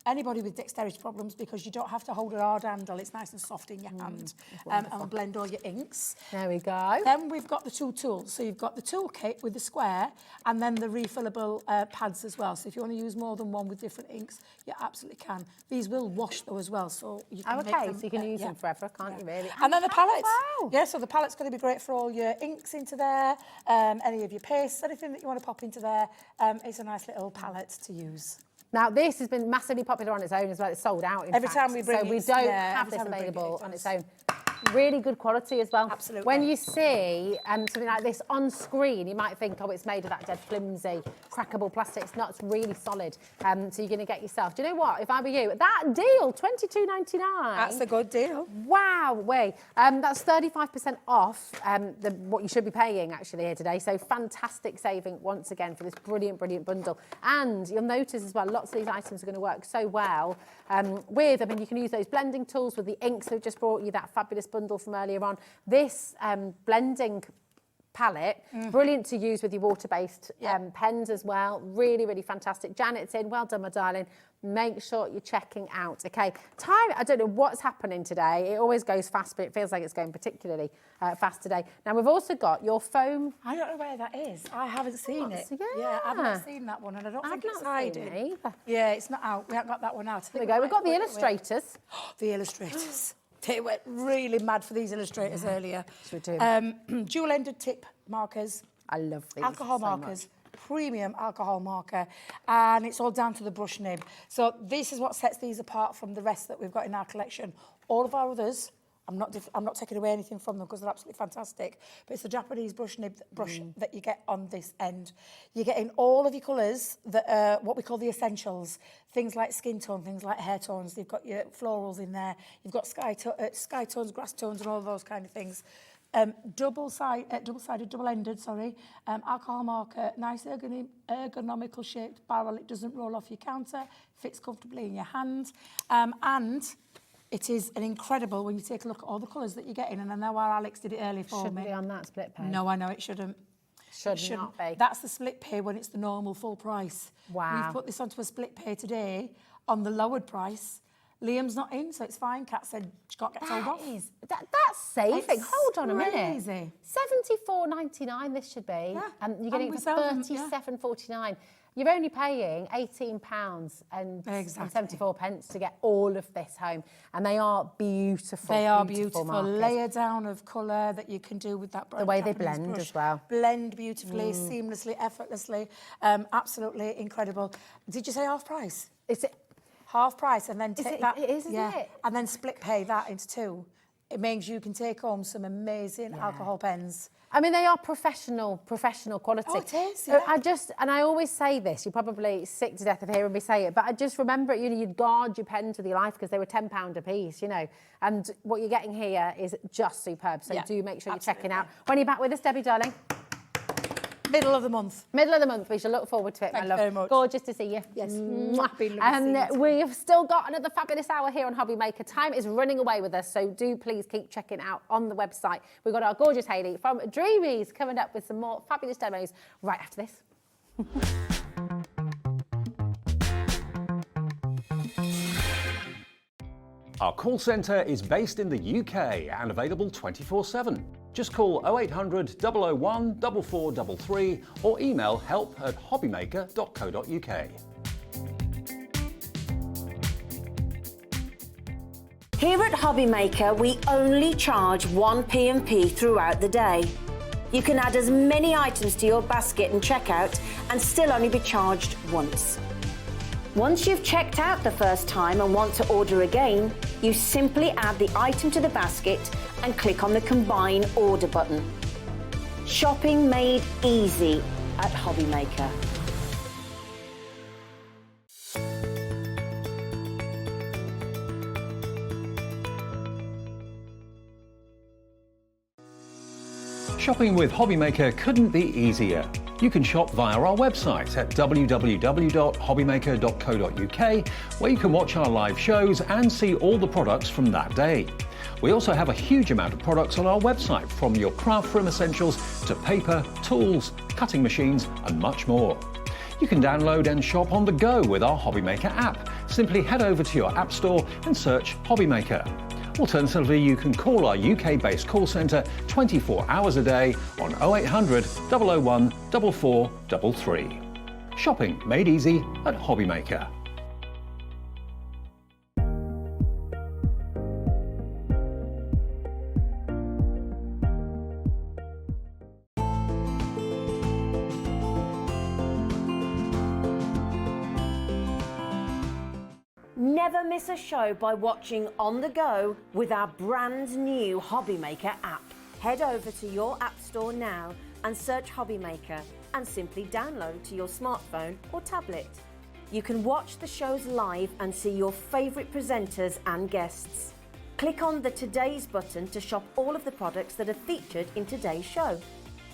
anybody with dexterity problems because you don't have to hold a hard handle. It's nice and soft in your hand. And blend all your inks. There we go. Then we've got the 2 tools. So you've got the toolkit with the square and then the refillable pads as well. So if you want to use more than one with different inks, you absolutely can. These will wash though as well. So you can make them, so you can use them forever, can't you really? And then the palettes. Wow. Yeah, so the palette's going to be great for all your inks into there, any of your pastes, anything that you want to pop into there. It's a nice little palette to use. Now, this has been massively popular on its own as well. It's sold out, in Every fact. time we bring So we it, don't yeah, have every this time we bring it, available it on its does. own. Really good quality as well. Absolutely. When you see something like this on screen, you might think, oh, it's made of that dead flimsy, crackable plastic. It's not. It's really solid. So you're going to get yourself. Do you know what? If I were you, that deal, $22.99. That's a good deal. Wow, way. That's 35% off what you should be paying actually here today. So fantastic saving once again for this brilliant, brilliant bundle. And you'll notice as well, lots of these items are going to work so well with, I mean, you can use those blending tools with the inks. We've just brought you that fabulous bundle from earlier on. This blending palette, brilliant to use with your water-based pens as well. Really, really fantastic. Janet's in. Well done, my darling. Make sure you're checking out. Okay, time, I don't know what's happening today. It always goes fast, but it feels like it's going particularly fast today. Now, we've also got your foam. I don't know where that is. I haven't seen it. Yeah. I've not seen that one, and I don't think it's hiding. Seen it either. Yeah, it's not out. We haven't got that one out. There we go. We've got the illustrators. The illustrators. They went really mad for these illustrators earlier. Should we do? Dual-ended tip markers. I love these. Alcohol so markers. much. Premium alcohol marker, and it's all down to the brush nib. So this is what sets these apart from the rest that we've got in our collection. All of our others, I'm not taking away anything from them because they're absolutely fantastic, but it's the Japanese brush nib that you get on this end. You're getting all of your colours that are what we call the essentials, things like skin tone, things like hair tones. You've got your florals in there. You've got sky tones, grass tones, and all those kind of things. Double-sided, double-ended, alcohol marker, nice ergonomical shaped barrel. It doesn't roll off your counter, fits comfortably in your hand, and it is an incredible when you take a look at all the colours that you're getting. And I know our Alex did it earlier for me. Shouldn't be on that split pay. No, I know it shouldn't. Should not be. That's the split pay when it's the normal full price. Wow. We've put this onto a split pay today on the lowered price. Liam's not in, so it's fine. Kat said she can't get told off. That's saving. It's Hold on a minute. crazy. $74.99 this should be. Yeah. And you're getting And it we for sell them, $37.49. You're only paying £18 and 74 pence to get all of this home. And they are beautiful. They are beautiful. markers. Layer down of colour that you can do with that The way they Japanese blend brush. as well. Blend beautifully, seamlessly, effortlessly. Absolutely incredible. Did you say half price? Is it? Half price, and then take that. It is, isn't it? And then split pay that into two. It means you can take home some amazing alcohol pens. I mean, they are professional quality. Oh, it is, yeah. And I always say this, you're probably sick to death of hearing me say it, but I just remember, you'd guard your pens with your life because they were £10 a piece, and what you're getting here is just superb. So do make sure you're checking out. When are you back with us, Debbie, darling? Middle of the month. Middle of the month. We shall look forward to it, Thank my you love. very much. Gorgeous to see you. Yes. And we've still got another fabulous hour here on Hobby Maker. Time is running away with us, so do please keep checking out on the website. We've got our gorgeous Hayley from Dreamees coming up with some more fabulous demos right after this. Our call centre is based in the UK and available 24/7. Just call 0800 001 4433 or email help@hobbymaker.co.uk. Here at Hobby Maker, we only charge 1 P&P throughout the day. You can add as many items to your basket and checkout and still only be charged once. Once you've checked out the first time and want to order again, you simply add the item to the basket and click on the Combine Order button. Shopping made easy at Hobby Maker. Shopping with Hobby Maker couldn't be easier. You can shop via our website at www.hobbymaker.co.uk, where you can watch our live shows and see all the products from that day. We also have a huge amount of products on our website, from your craft room essentials to paper, tools, cutting machines and much more. You can download and shop on the go with our Hobby Maker app. Simply head over to your app store and search Hobby Maker. Alternatively, you can call our UK-based call centre 24 hours a day on 0800 001 4433. Shopping made easy at Hobby Maker. never miss a show by watching on the go with our brand new Hobbymaker app. Head over to your app store now and search Hobbymaker and simply download to your smartphone or tablet. You can watch the shows live and see your favourite presenters and guests. Click on the Today's button to shop all of the products that are featured in today's show.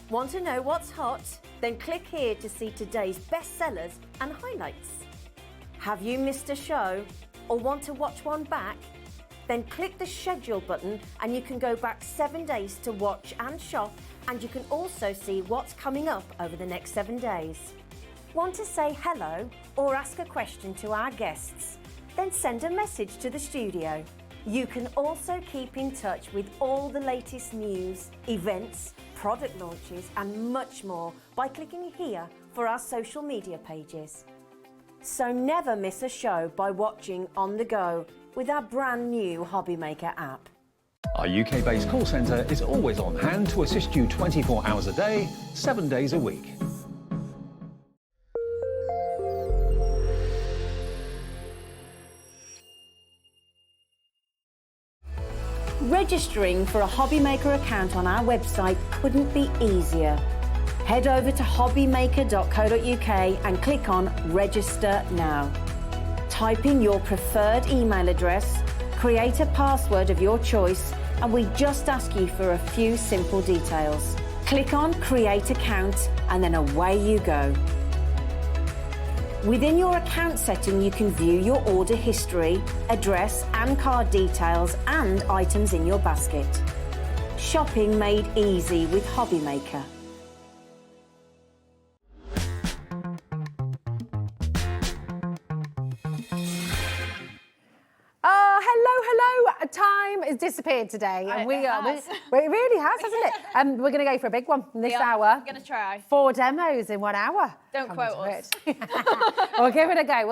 Want to know what's hot? Then click here to see today's bestsellers and highlights. Have you missed a show or want to watch one back? Then click the schedule button and you can go back 7 days to watch and shop, and you can also see what's coming up over the next 7 days. Want to say hello or ask a question to our guests? Then send a message to the studio. You can also keep in touch with all the latest news, events, product launches and much more by clicking here for our social media pages. So never miss a show by watching on the go with our brand new Hobbymaker app. Our UK-based call centre is always on hand to assist you 24 hours a day, 7 days a week. Registering for a Hobbymaker account on our website couldn't be easier. Head over to hobbymaker.co.uk and click on Register Now. Type in your preferred email address, create a password of your choice, and we just ask you for a few simple details. Click on Create Account and then away you go. Within your account setting, you can view your order history, address and card details and items in your basket. Shopping made easy with Hobbymaker. Hello. Time has disappeared today, and it really has, hasn't it? We're going to go for a big one this hour. I'm going to try. 4 demos in 1 hour. Don't quote us. We'll give it a go.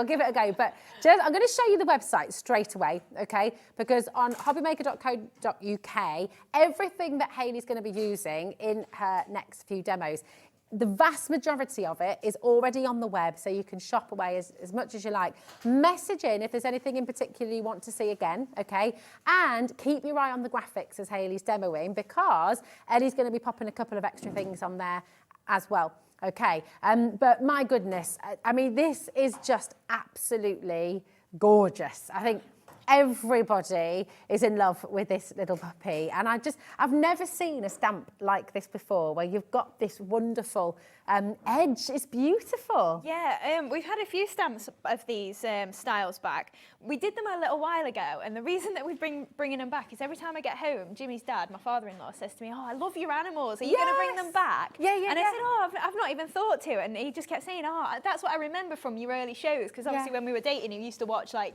But I'm going to show you the website straight away, okay? Because on hobbymaker.co.uk, everything that Hayley's going to be using in her next few demos, the vast majority of it is already on the web, so you can shop away as much as you like. Message in if there's anything in particular you want to see again, okay? And keep your eye on the graphics as Hayley's demoing, because Ellie's going to be popping a couple of extra things on there as well, okay? But my goodness, I mean, this is just absolutely gorgeous. I think everybody is in love with this little puppy, and I've never seen a stamp like this before, where you've got this wonderful edge. It's beautiful. Yeah, we've had a few stamps of these styles back. We did them a little while ago, and the reason that we're bringing them back is every time I get home, Jimmy's dad, my father-in-law, says to me, "Oh, I love your animals. Are you going to bring them back?" Yeah. And I said, "Oh, I've not even thought to," and he just kept saying, "Oh, that's what I remember from your early shows," because obviously when we were dating, he used to watch I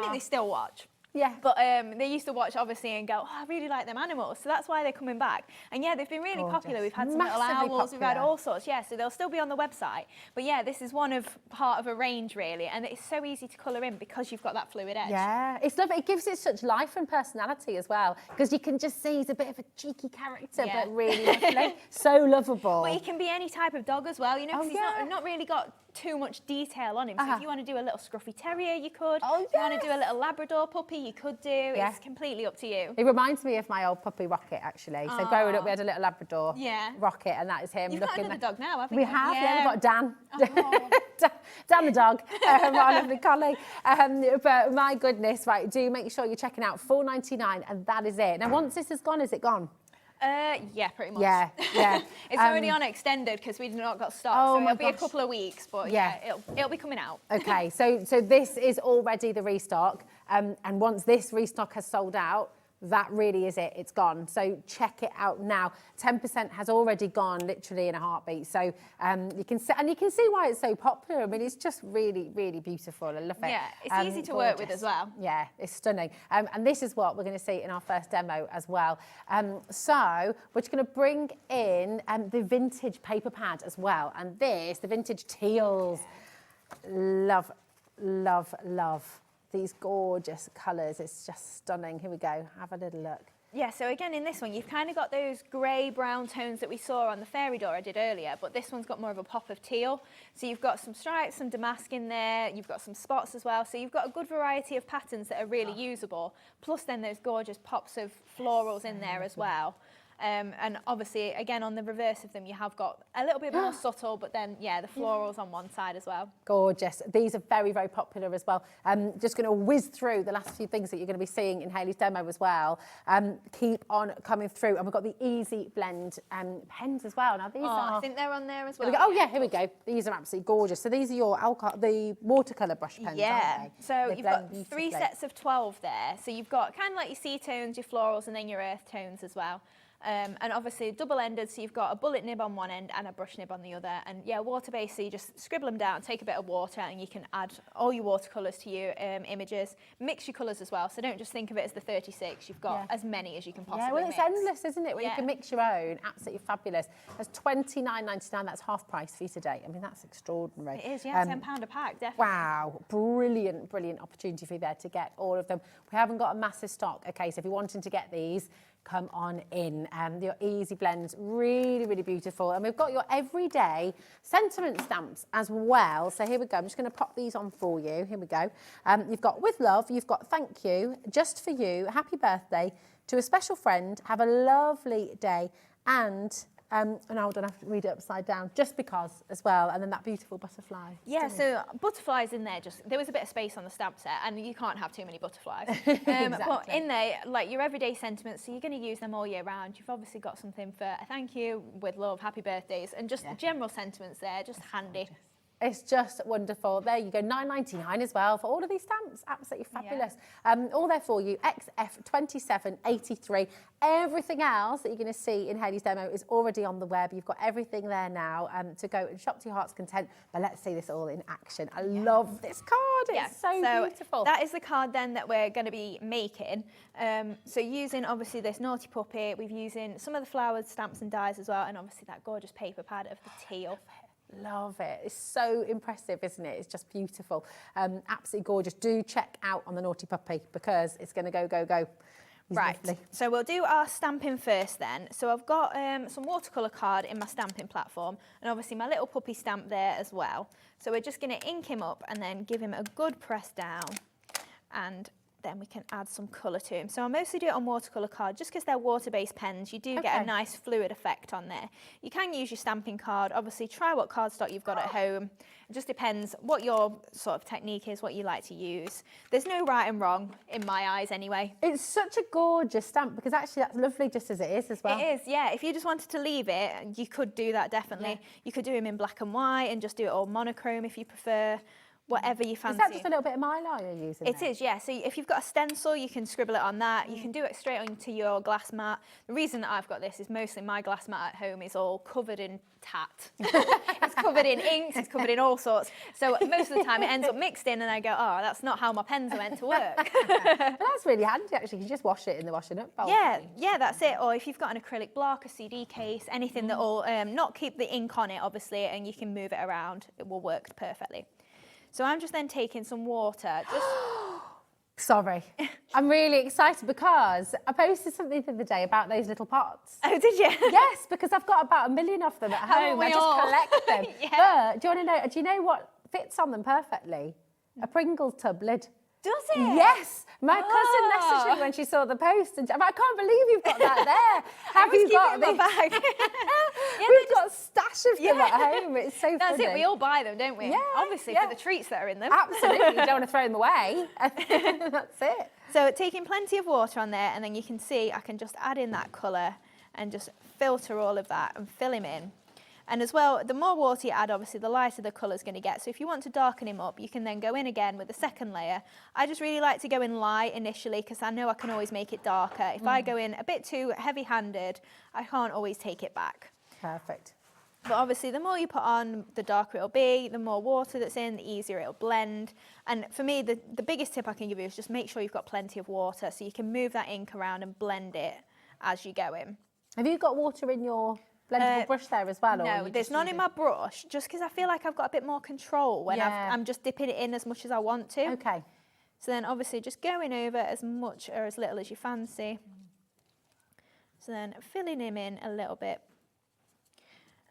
mean, they still watch. Yeah. But they used to watch, obviously, and go, "Oh, I really like them animals." So that's why they're coming back. And yeah, they've been really popular. We've had some little owls, we've had all sorts. Yeah, so they'll still be on the website. But yeah, this is part of a range, really. And it's so easy to colour in because you've got that fluid edge. Yeah, it's lovely. It gives it such life and personality as well, because you can just see he's a bit of a cheeky character, but really lovely. So lovable. But he can be any type of dog as well, you know, because he's not really got too much detail on him. So if you want to do a little scruffy terrier, you could. If you want to do a little Labrador puppy, you could do. It's completely up to you. It reminds me of my old puppy Rocket, actually. So growing up, we had a little Labrador, Rocket, and that is him. You've got another dog now, haven't you? We have, we've got Dan. Dan the dog, our lovely collie. But my goodness, right, do make sure you're checking out $4.99, and that is it. Now, once this is gone, is it gone? Yeah, pretty much. Yeah. It's already on extended because we've not got stock, so it'll be a couple of weeks, but it'll be coming out. Okay, so this is already the restock, and once this restock has sold out, that really is it. It's gone. So check it out now. 10% has already gone, literally in a heartbeat. So you can see why it's so popular. I mean, it's just really, really beautiful. I love it. Yeah, it's easy to work with as well. Yeah, it's stunning. And this is what we're going to see in our first demo as well. So we're just going to bring in the vintage paper pad as well, and the vintage teals. Love, love, love. These gorgeous colours. It's just stunning. Here we go. Have a little look. Yeah, so again in this one, you've kind of got those grey brown tones that we saw on the fairy door I did earlier, but this one's got more of a pop of teal. So you've got some stripes, some damask in there, you've got some spots as well. So you've got a good variety of patterns that are really usable, plus then those gorgeous pops of florals in there as well. And obviously, again, on the reverse of them, you have got a little bit more subtle, but then, yeah, the florals on one side as well. Gorgeous. These are very, very popular as well. Just going to whiz through the last few things that you're going to be seeing in Hayley's demo as well. Keep on coming through. And we've got the Easy Blend pens as well. Now, these are... I think they're on there as well. Oh, yeah, here we go. These are absolutely gorgeous. So these are your the watercolour brush pens, aren't they? So They you've got blend 3 beautifully. sets of 12 there. So you've got kind of like your sea tones, your florals, and then your earth tones as well. And obviously double-ended, so you've got a bullet nib on one end and a brush nib on the other. And yeah, water-based, so you just scribble them down, take a bit of water, and you can add all your watercolours to your images. Mix your colours as well, so don't just think of it as the 36. You've got as many as you can possibly Yeah, well, it's mix. endless, isn't it? Where you can mix your own. Absolutely fabulous. That's $29.99. That's half price for you today. I mean, that's extraordinary. It is, yeah, £10 a pack, definitely. Wow, brilliant, brilliant opportunity for you there to get all of them. We haven't got a massive stock. Okay, so if you're wanting to get these, come on in. Your Easy Blends, really, really beautiful. And we've got your everyday sentiment stamps as well. So here we go. I'm just going to pop these on for you. Here we go. You've got with love, you've got thank you, just for you, happy birthday, to a special friend, have a lovely day, and hold on, I have to read it upside down, just because as well, and then that beautiful butterfly. Yeah, so butterflies in there, there was a bit of space on the stamp set, and you can't have too many butterflies. But in there, like your everyday sentiments, so you're going to use them all year round. You've obviously got something for a thank you, with love, happy birthdays, and just general sentiments there, just handy. It's just wonderful. There you go, $9.99 as well for all of these stamps. Absolutely fabulous. All there for you, XF2783. Everything else that you're going to see in Hayley's demo is already on the web. You've got everything there now to go and shop to your heart's content. But let's see this all in action. I love this card. It's so beautiful. That is the card then that we're going to be making. So using obviously this Naughty Puppy, we've using some of the flowered stamps and dies as well, and obviously that gorgeous paper pad of the teal. Love it. It's so impressive, isn't it? It's just beautiful. Absolutely gorgeous. Do check out on the Naughty Puppy because it's going to go, go, go. Right, so we'll do our stamping first then. So I've got some watercolour card in my stamping platform, and obviously my little puppy stamp there as well. So we're just going to ink him up and then give him a good press down, and then we can add some colour to him. So I mostly do it on watercolour card, just because they're water-based pens, you do get a nice fluid effect on there. You can use your stamping card, obviously try what cardstock you've got at home. It just depends what your sort of technique is, what you like to use. There's no right and wrong, in my eyes anyway. It's such a gorgeous stamp, because actually that's lovely just as it is as well. It is, yeah. If you just wanted to leave it, you could do that definitely. Yeah. You could do him in black and white and just do it all monochrome if you prefer. Whatever you fancy. Is that just a little bit of mylar you're using? It is, yeah. So if you've got a stencil, you can scribble it on that. You can do it straight onto your glass mat. The reason that I've got this is mostly my glass mat at home is all covered in tat. It's covered in inks, it's covered in all sorts. So most of the time it ends up mixed in and I go, oh, that's not how my pens are meant to work. But that's really handy actually. You just wash it in the washing up bowl. Yeah, that's it. Or if you've got an acrylic block, a CD case, anything that will not keep the ink on it, obviously, and you can move it around, it will work perfectly. So I'm just then taking some water. Sorry, I'm really excited because I posted something the other day about those little pots. Oh, did you? Yes, because I've got about 1 million of them at home. I just collect them. But do you know what fits on them perfectly? A Pringles tub lid. Does it? Yes. My cousin messaged me when she saw the post, and I can't believe you've got that there. Have you got them? Bag. We've got a stash of them at home. It's so That's funny. it. We all buy them, don't we? Yeah. Obviously, for the treats that are in them. Absolutely. You don't want to throw them away. That's it. So taking plenty of water on there, and then you can see I can just add in that colour and just filter all of that and fill him in. And as well, the more water you add, obviously, the lighter the colour's going to get. So if you want to darken him up, you can then go in again with the second layer. I just really like to go in light initially because I know I can always make it darker. If I go in a bit too heavy-handed, I can't always take it back. Perfect. But obviously, the more you put on, the darker it'll be, the more water that's in, the easier it'll blend. And for me, the biggest tip I can give you is just make sure you've got plenty of water so you can move that ink around and blend it as you go in. Have you got water in your blendable brush there as well? No, there's none in my brush, just because I feel like I've got a bit more control when I'm just dipping it in as much as I want to. Okay. So then obviously just going over as much or as little as you fancy. So then filling him in a little bit.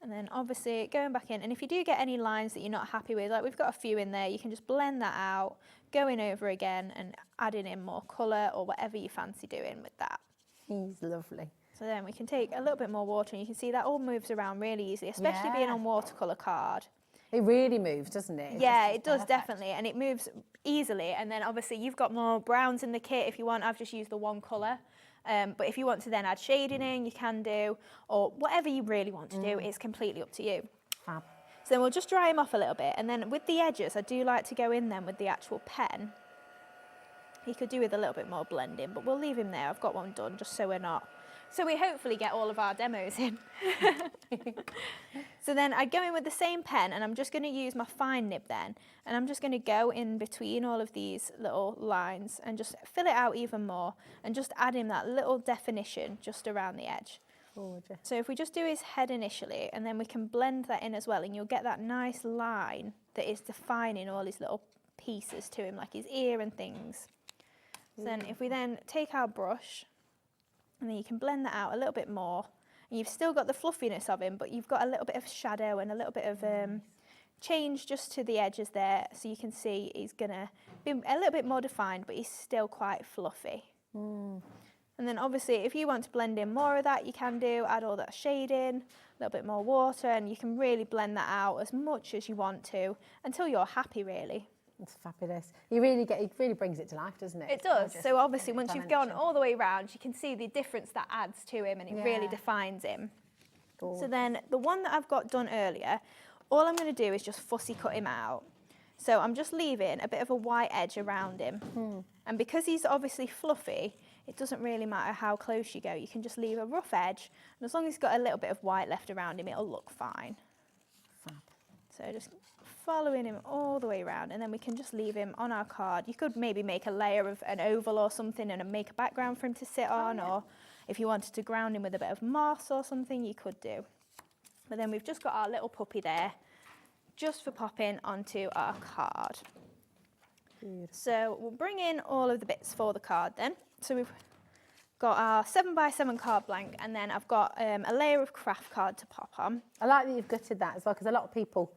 And then obviously going back in, and if you do get any lines that you're not happy with, like we've got a few in there, you can just blend that out, going over again and adding in more colour or whatever you fancy doing with that. He's lovely. So then we can take a little bit more water, and you can see that all moves around really easily, especially being on watercolour card. It really moves, doesn't it? Yeah, it does definitely, and it moves easily. And then obviously you've got more browns in the kit if you want. I've just used the one colour. But if you want to then add shading in, you can do, or whatever you really want to do, it's completely up to you. Fab. So then we'll just dry them off a little bit, and then with the edges, I do like to go in then with the actual pen. You could do with a little bit more blending, but we'll leave him there. I've got one done, just so we're not. So we hopefully get all of our demos in. So then I go in with the same pen, and I'm just going to use my fine nib then, and I'm just going to go in between all of these little lines and just fill it out even more, and just add in that little definition just around the edge. Gorgeous. So if we just do his head initially, and then we can blend that in as well, and you'll get that nice line that is defining all his little pieces to him, like his ear and things. So then if we then take our brush, and then you can blend that out a little bit more, and you've still got the fluffiness of him, but you've got a little bit of shadow and a little bit of change just to the edges there, so you can see he's gonna be a little bit more defined, but he's still quite fluffy. And then obviously if you want to blend in more of that, you can do, add all that shading, a little bit more water, and you can really blend that out as much as you want to until you're happy really. It's fabulous. It really brings it to life, doesn't it? It does. So obviously once you've gone all the way around, you can see the difference that adds to him, and it really defines him. So then the one that I've got done earlier, all I'm going to do is just fussy cut him out. So I'm just leaving a bit of a white edge around him. And because he's obviously fluffy, it doesn't really matter how close you go. You can just leave a rough edge, and as long as he's got a little bit of white left around him, it'll look fine. Fab. So just following him all the way around, and then we can just leave him on our card. You could maybe make a layer of an oval or something and make a background for him to sit on, or if you wanted to ground him with a bit of moss or something, you could do. But then we've just got our little puppy there, just for popping onto our card. So we'll bring in all of the bits for the card then. So we've got our 7x7 card blank, and then I've got a layer of craft card to pop on. I like that you've gutted that as well, because a lot of people,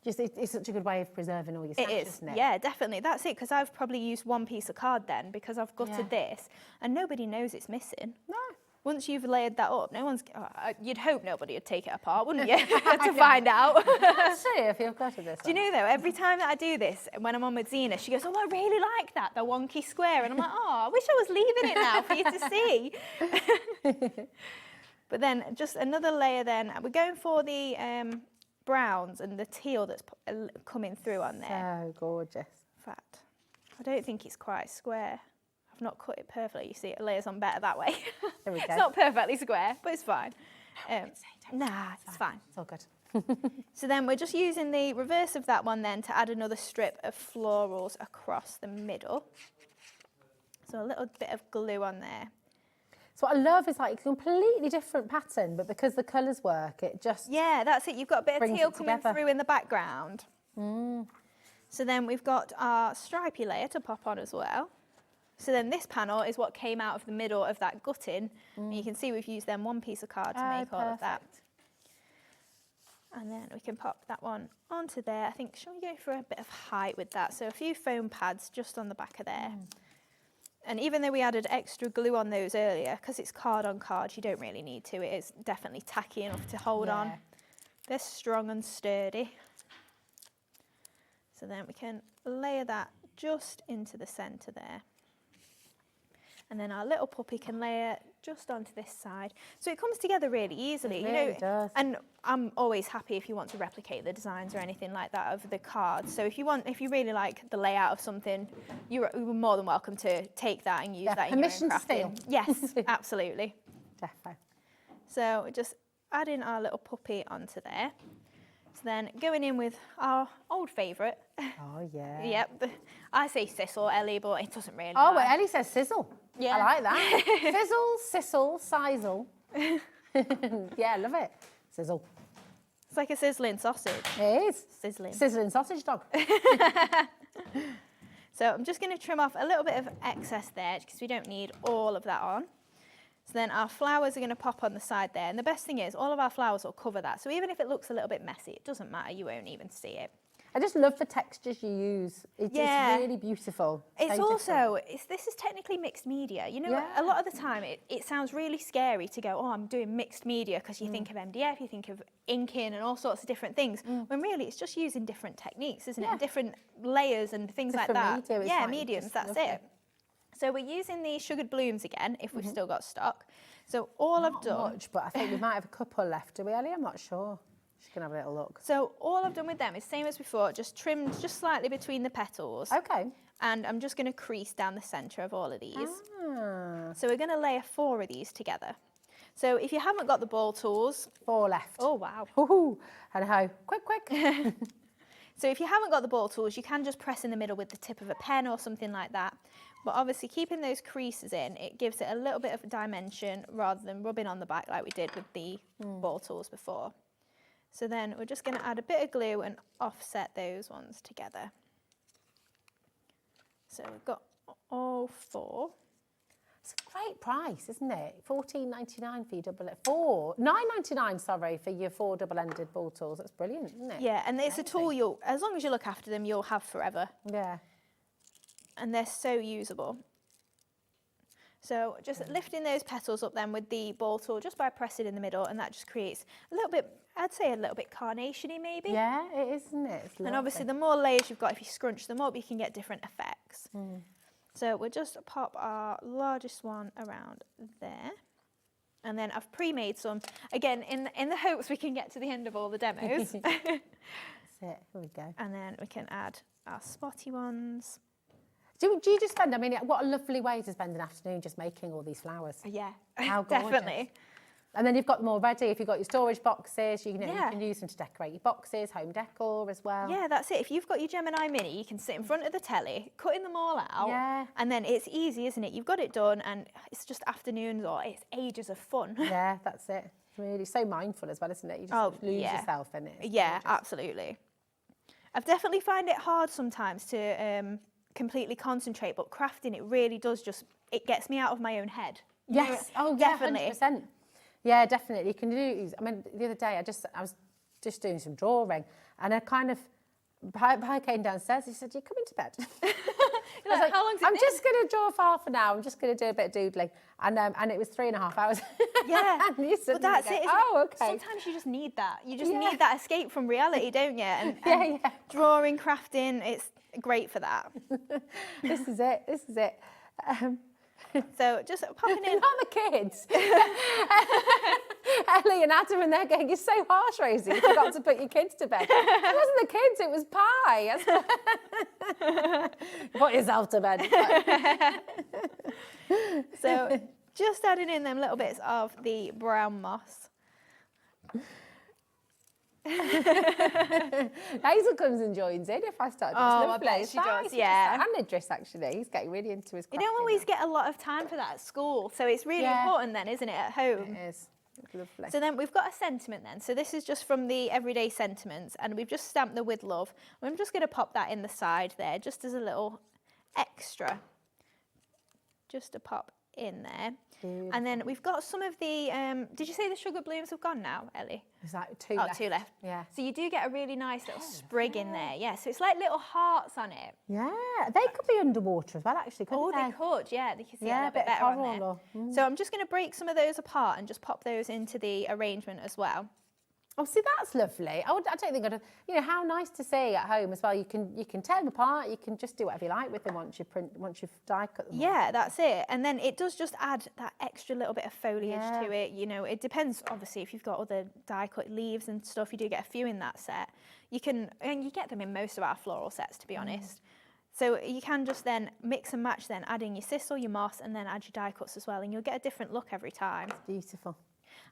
it's such a good way of preserving all your stash, isn't it? Yeah, definitely. That's it, because I've probably used one piece of card then, because I've gutted this, and nobody knows it's missing. No. Once you've layered that up, no one's. You'd hope nobody would take it apart, wouldn't you? To find out. See if you've got this. Do you know though? Every time that I do this, when I'm on with Zena, she goes, "Oh, I really like that, the wonky square," and I'm like, "Oh, I wish I was leaving it now for you to see." But then just another layer. Then we're going for the browns and the teal that's coming through on there. So gorgeous. In fact, I don't think it's quite square. I've not cut it perfectly. You see, it layers on better that way. There we go. It's not perfectly square, but it's fine. Nah, it's fine. It's all good. So then we're just using the reverse of that one then to add another strip of florals across the middle. So a little bit of glue on there. So what I love is like a completely different pattern, but because the colours work, it just that's it. You've got a bit of brings teal it coming together. through in the background. So then we've got our stripy layer to pop on as well. So then this panel is what came out of the middle of that gutting. And you can see we've used then one piece of card to make all of that. And then we can pop that one onto there. I think, shall we go for a bit of height with that? So a few foam pads just on the back of there. And even though we added extra glue on those earlier, because it's card on card, you don't really need to. It is definitely tacky enough to hold on. They're strong and sturdy. So then we can layer that just into the centre there. And then our little puppy can layer just onto this side. So it comes together really easily. It really does. And I'm always happy if you want to replicate the designs or anything like that of the cards. So if you really like the layout of something, you're more than welcome to take that and use that in your own permission to steal. crafting. Yes, absolutely. Defo. So just adding our little puppy onto there. So then going in with our old favourite. Oh yeah. Yep. I say Sissel, Ellie, but it doesn't really Oh, matter. well, Ellie says sizzle. Yeah. I like that. Fizzle, sissel, sizzle. Yeah, I love it. Sizzle. It's like a sizzling sausage. It is. Sizzling. Sizzling sausage dog. So I'm just going to trim off a little bit of excess there because we don't need all of that on. So then our flowers are going to pop on the side there. And the best thing is all of our flowers will cover that. So even if it looks a little bit messy, it doesn't matter. You won't even see it. I just love the textures you use. It's really beautiful. It's also, this is technically mixed media. You know, a lot of the time it sounds really scary to go, oh, I'm doing mixed media, because you think of MDF, you think of inking and all sorts of different things, when really it's just using different techniques, isn't it? And different layers and things like that. Mediums, that's it. So we're using the sugared blooms again, if we've still got stock. So all I've done... Not much, but I think we might have a couple left, do we, Ellie? I'm not sure. Just gonna have a little look. So all I've done with them is same as before, just trimmed just slightly between the petals. Okay. And I'm just going to crease down the centre of all of these. So we're going to layer 4 of these together. So if you haven't got the ball tools... 4 left. Oh, wow. Woohoo! And ho, quick. So if you haven't got the ball tools, you can just press in the middle with the tip of a pen or something like that. But obviously keeping those creases in, it gives it a little bit of a dimension rather than rubbing on the back like we did with the ball tools before. So then we're just going to add a bit of glue and offset those ones together. So we've got all 4. It's a great price, isn't it? $14.99 for your $9.99, sorry, for your 4 double-ended ball tools. That's brilliant, isn't it? Yeah, and it's a tool as long as you look after them, you'll have forever. Yeah. And they're so usable. So just lifting those petals up then with the ball tool just by pressing in the middle, and that just creates a little bit, I'd say a little bit carnation-y maybe. Yeah, it is, isn't it? It's and obviously the more layers you've got, if you scrunch them up, you can get different effects. So we'll just pop our largest one around there. And then I've pre-made some, again, in the hopes we can get to the end of all the demos. That's it, here we go. And then we can add our spotty ones. Do you just spend, I mean, what a lovely way to spend an afternoon just making all these flowers. Yeah, how gorgeous. definitely. And then you've got them all ready. If you've got your storage boxes, you can use them to decorate your boxes, home decor as well. Yeah, that's it. If you've got your Gemini Mini, you can sit in front of the telly, cutting them all out, and then it's easy, isn't it? You've got it done, and it's just afternoons or it's ages of fun. Yeah, that's it. It's really so mindful as well, isn't it? You just lose yourself in it. Yeah, absolutely. I've definitely find it hard sometimes to completely concentrate, but crafting, it really does it gets me out of my own head. Yes, definitely. 100%. Yeah, definitely. You can do. I mean, the other day I was just doing some drawing, and I kind of, I came downstairs. He said, "You coming to bed?" I was like, how long's it I'm been? just going to draw for half an hour. I'm just going to do a bit of doodling, and it was 3.5 hours. Yeah, but that's it. Oh, okay. Sometimes you just need that. You just need that escape from reality, don't you? And drawing, crafting, it's great for that. This is it. So just popping in. Not the kids. Ellie and Adam, and they're going, "You're so harsh, Rosie. You forgot to put your kids to bed." It wasn't the kids, it was Pie. Put yourself to bed. So just adding in them little bits of the brown moss. Hazel comes and joins in if I start. I bet she does, yeah. And Idris, actually, he's getting really into his crafting. You don't always get a lot of time for that at school, so it's really important then, isn't it, at home? It is. It's lovely. So then we've got a sentiment then. So this is just from the Everyday Sentiments, and we've just stamped the With Love. I'm just going to pop that in the side there, just as a little extra, just to pop in there. And then we've got some of the, did you say the sugar blooms have gone now, Ellie? Is that 2 left? 2 left. Yeah. So you do get a really nice little sprig in there. Yeah, so it's like little hearts on it. Yeah, they could be underwater as well, actually, couldn't they? They could, yeah. They could see a little a bit bit better on there. So I'm just going to break some of those apart and just pop those into the arrangement as well. Oh, see, that's lovely. I don't think how nice to see at home as well. You can tear them apart. You can just do whatever you like with them once you've die cut them. Yeah, that's it. And then it does just add that extra little bit of foliage to it. You know, it depends, obviously, if you've got other die cut leaves and stuff, you do get a few in that set. You get them in most of our floral sets, to be honest. So you can just then mix and match, then add in your sisal, your moss, and then add your die cuts as well, and you'll get a different look every time. It's beautiful.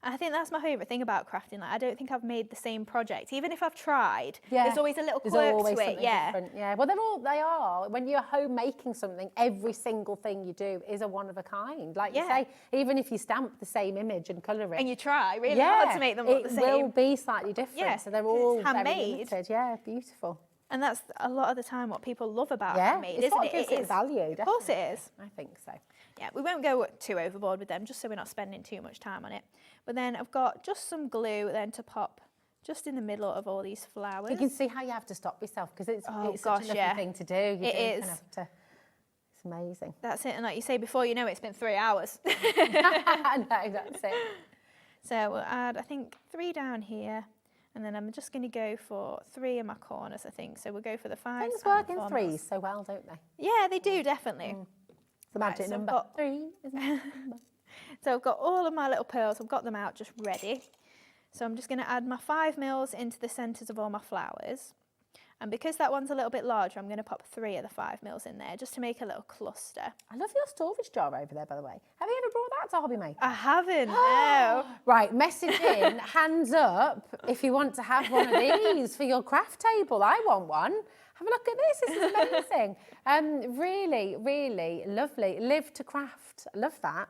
And I think that's my favourite thing about crafting. Like, I don't think I've made the same project. Even if I've tried, there's always a little quirk to it. Different. Yeah, well, they are. When you're home making something, every single thing you do is a one of a kind. Like you say, even if you stamp the same image and colour it. And you try really hard to make them look the same. It will be slightly different. Yeah, so they're all handmade. very limited. Yeah, beautiful. And that's a lot of the time what people love about Yeah, handmade, it's isn't what it? gives It it is. value, Of course it definitely. is. I think so. Yeah, we won't go too overboard with them, just so we're not spending too much time on it. But then I've got just some glue then to pop just in the middle of all these flowers. You can see how you have to stop yourself because it's Oh, such gosh, a lovely yeah. thing to do. You It do is. kind of it's amazing. That's it, and like you say, before you know it, it's been 3 hours. No, that's it. So we'll add, I think, 3 down here, and then I'm just going to go for 3 in my corners, I think. So we'll go for the 5s. Things and work in 4 threes mils. so well, don't they? Yeah, they do, definitely. It's the magic so I've number. got- 3, isn't it? So I've got all of my little pearls, I've got them out just ready. So I'm just going to add my 5 mils into the centres of all my flowers. And because that one's a little bit larger, I'm going to pop 3 of the 5 mils in there just to make a little cluster. I love your storage jar over there, by the way. Have you ever brought that to Hobby Maker? I haven't, no. Right, message in, hands up, if you want to have one of these for your craft table. I want one. Have a look at this. This is amazing. Really, really lovely. Live to craft. I love that.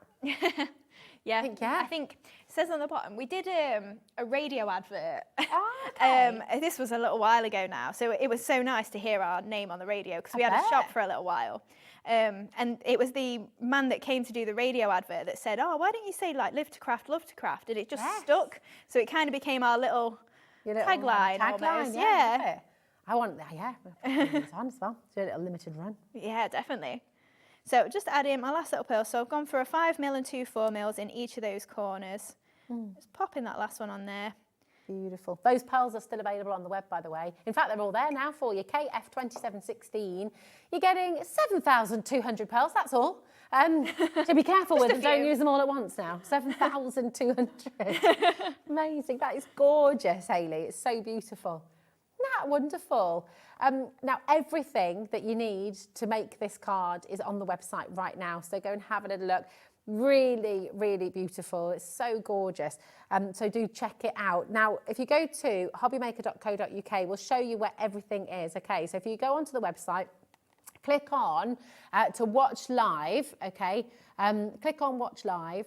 Yeah, yeah. I think it says on the bottom, we did a radio advert. Oh, okay. This was a little while ago now, so it was so nice to hear our name on the radio because we had a shop for a little while. And it was the man that came to do the radio advert that said, oh, why don't you say like live to craft, love to craft? And it just stuck. So it kind of became our little tagline almost. Yeah. Love it. I want that, yeah. It's on as well. Do a little limited run. Yeah, definitely. So just add in my last little pearl. So I've gone for a 5 mil and 2 4 mils in each of those corners. Just popping that last one on there. Beautiful. Those pearls are still available on the web, by the way. In fact, they're all there now for you. KF2716. You're getting 7,200 pearls, that's all. So be careful with them. Don't use them all at once now. 7,200. Amazing. That is gorgeous, Hayley. It's so beautiful. Isn't that wonderful? Now, everything that you need to make this card is on the website right now. So go and have a little look. Really, really beautiful. It's so gorgeous. So do check it out. Now, if you go to hobbymaker.co.uk, we'll show you where everything is. Okay, so if you go onto the website, click on to watch live, okay? Click on watch live.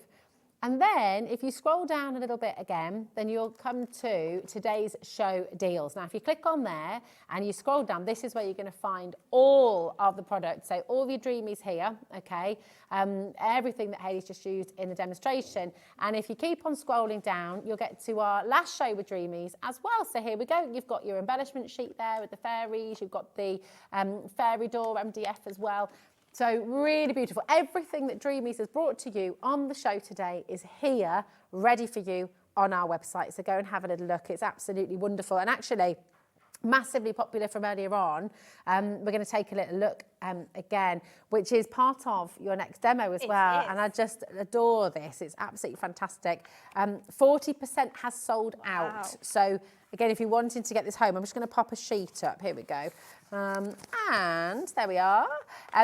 And then if you scroll down a little bit again, then you'll come to today's show deals. Now, if you click on there and you scroll down, this is where you're going to find all of the products. So all of your Dreamees here, okay? Everything that Hayley's just used in the demonstration. And if you keep on scrolling down, you'll get to our last show with Dreamees as well. So here we go. You've got your embellishment sheet there with the fairies. You've got the fairy door MDF as well. So really beautiful. Everything that Dreamees has brought to you on the show today is here, ready for you on our website. So go and have a little look. It's absolutely wonderful. And actually, massively popular from earlier on. We're going to take a little look again, which is part of your next demo as well. Is. And I just adore this. It's absolutely fantastic. 40% has sold out. So again, if you're wanting to get this home, I'm just going to pop a sheet up. Here we go. And there we are.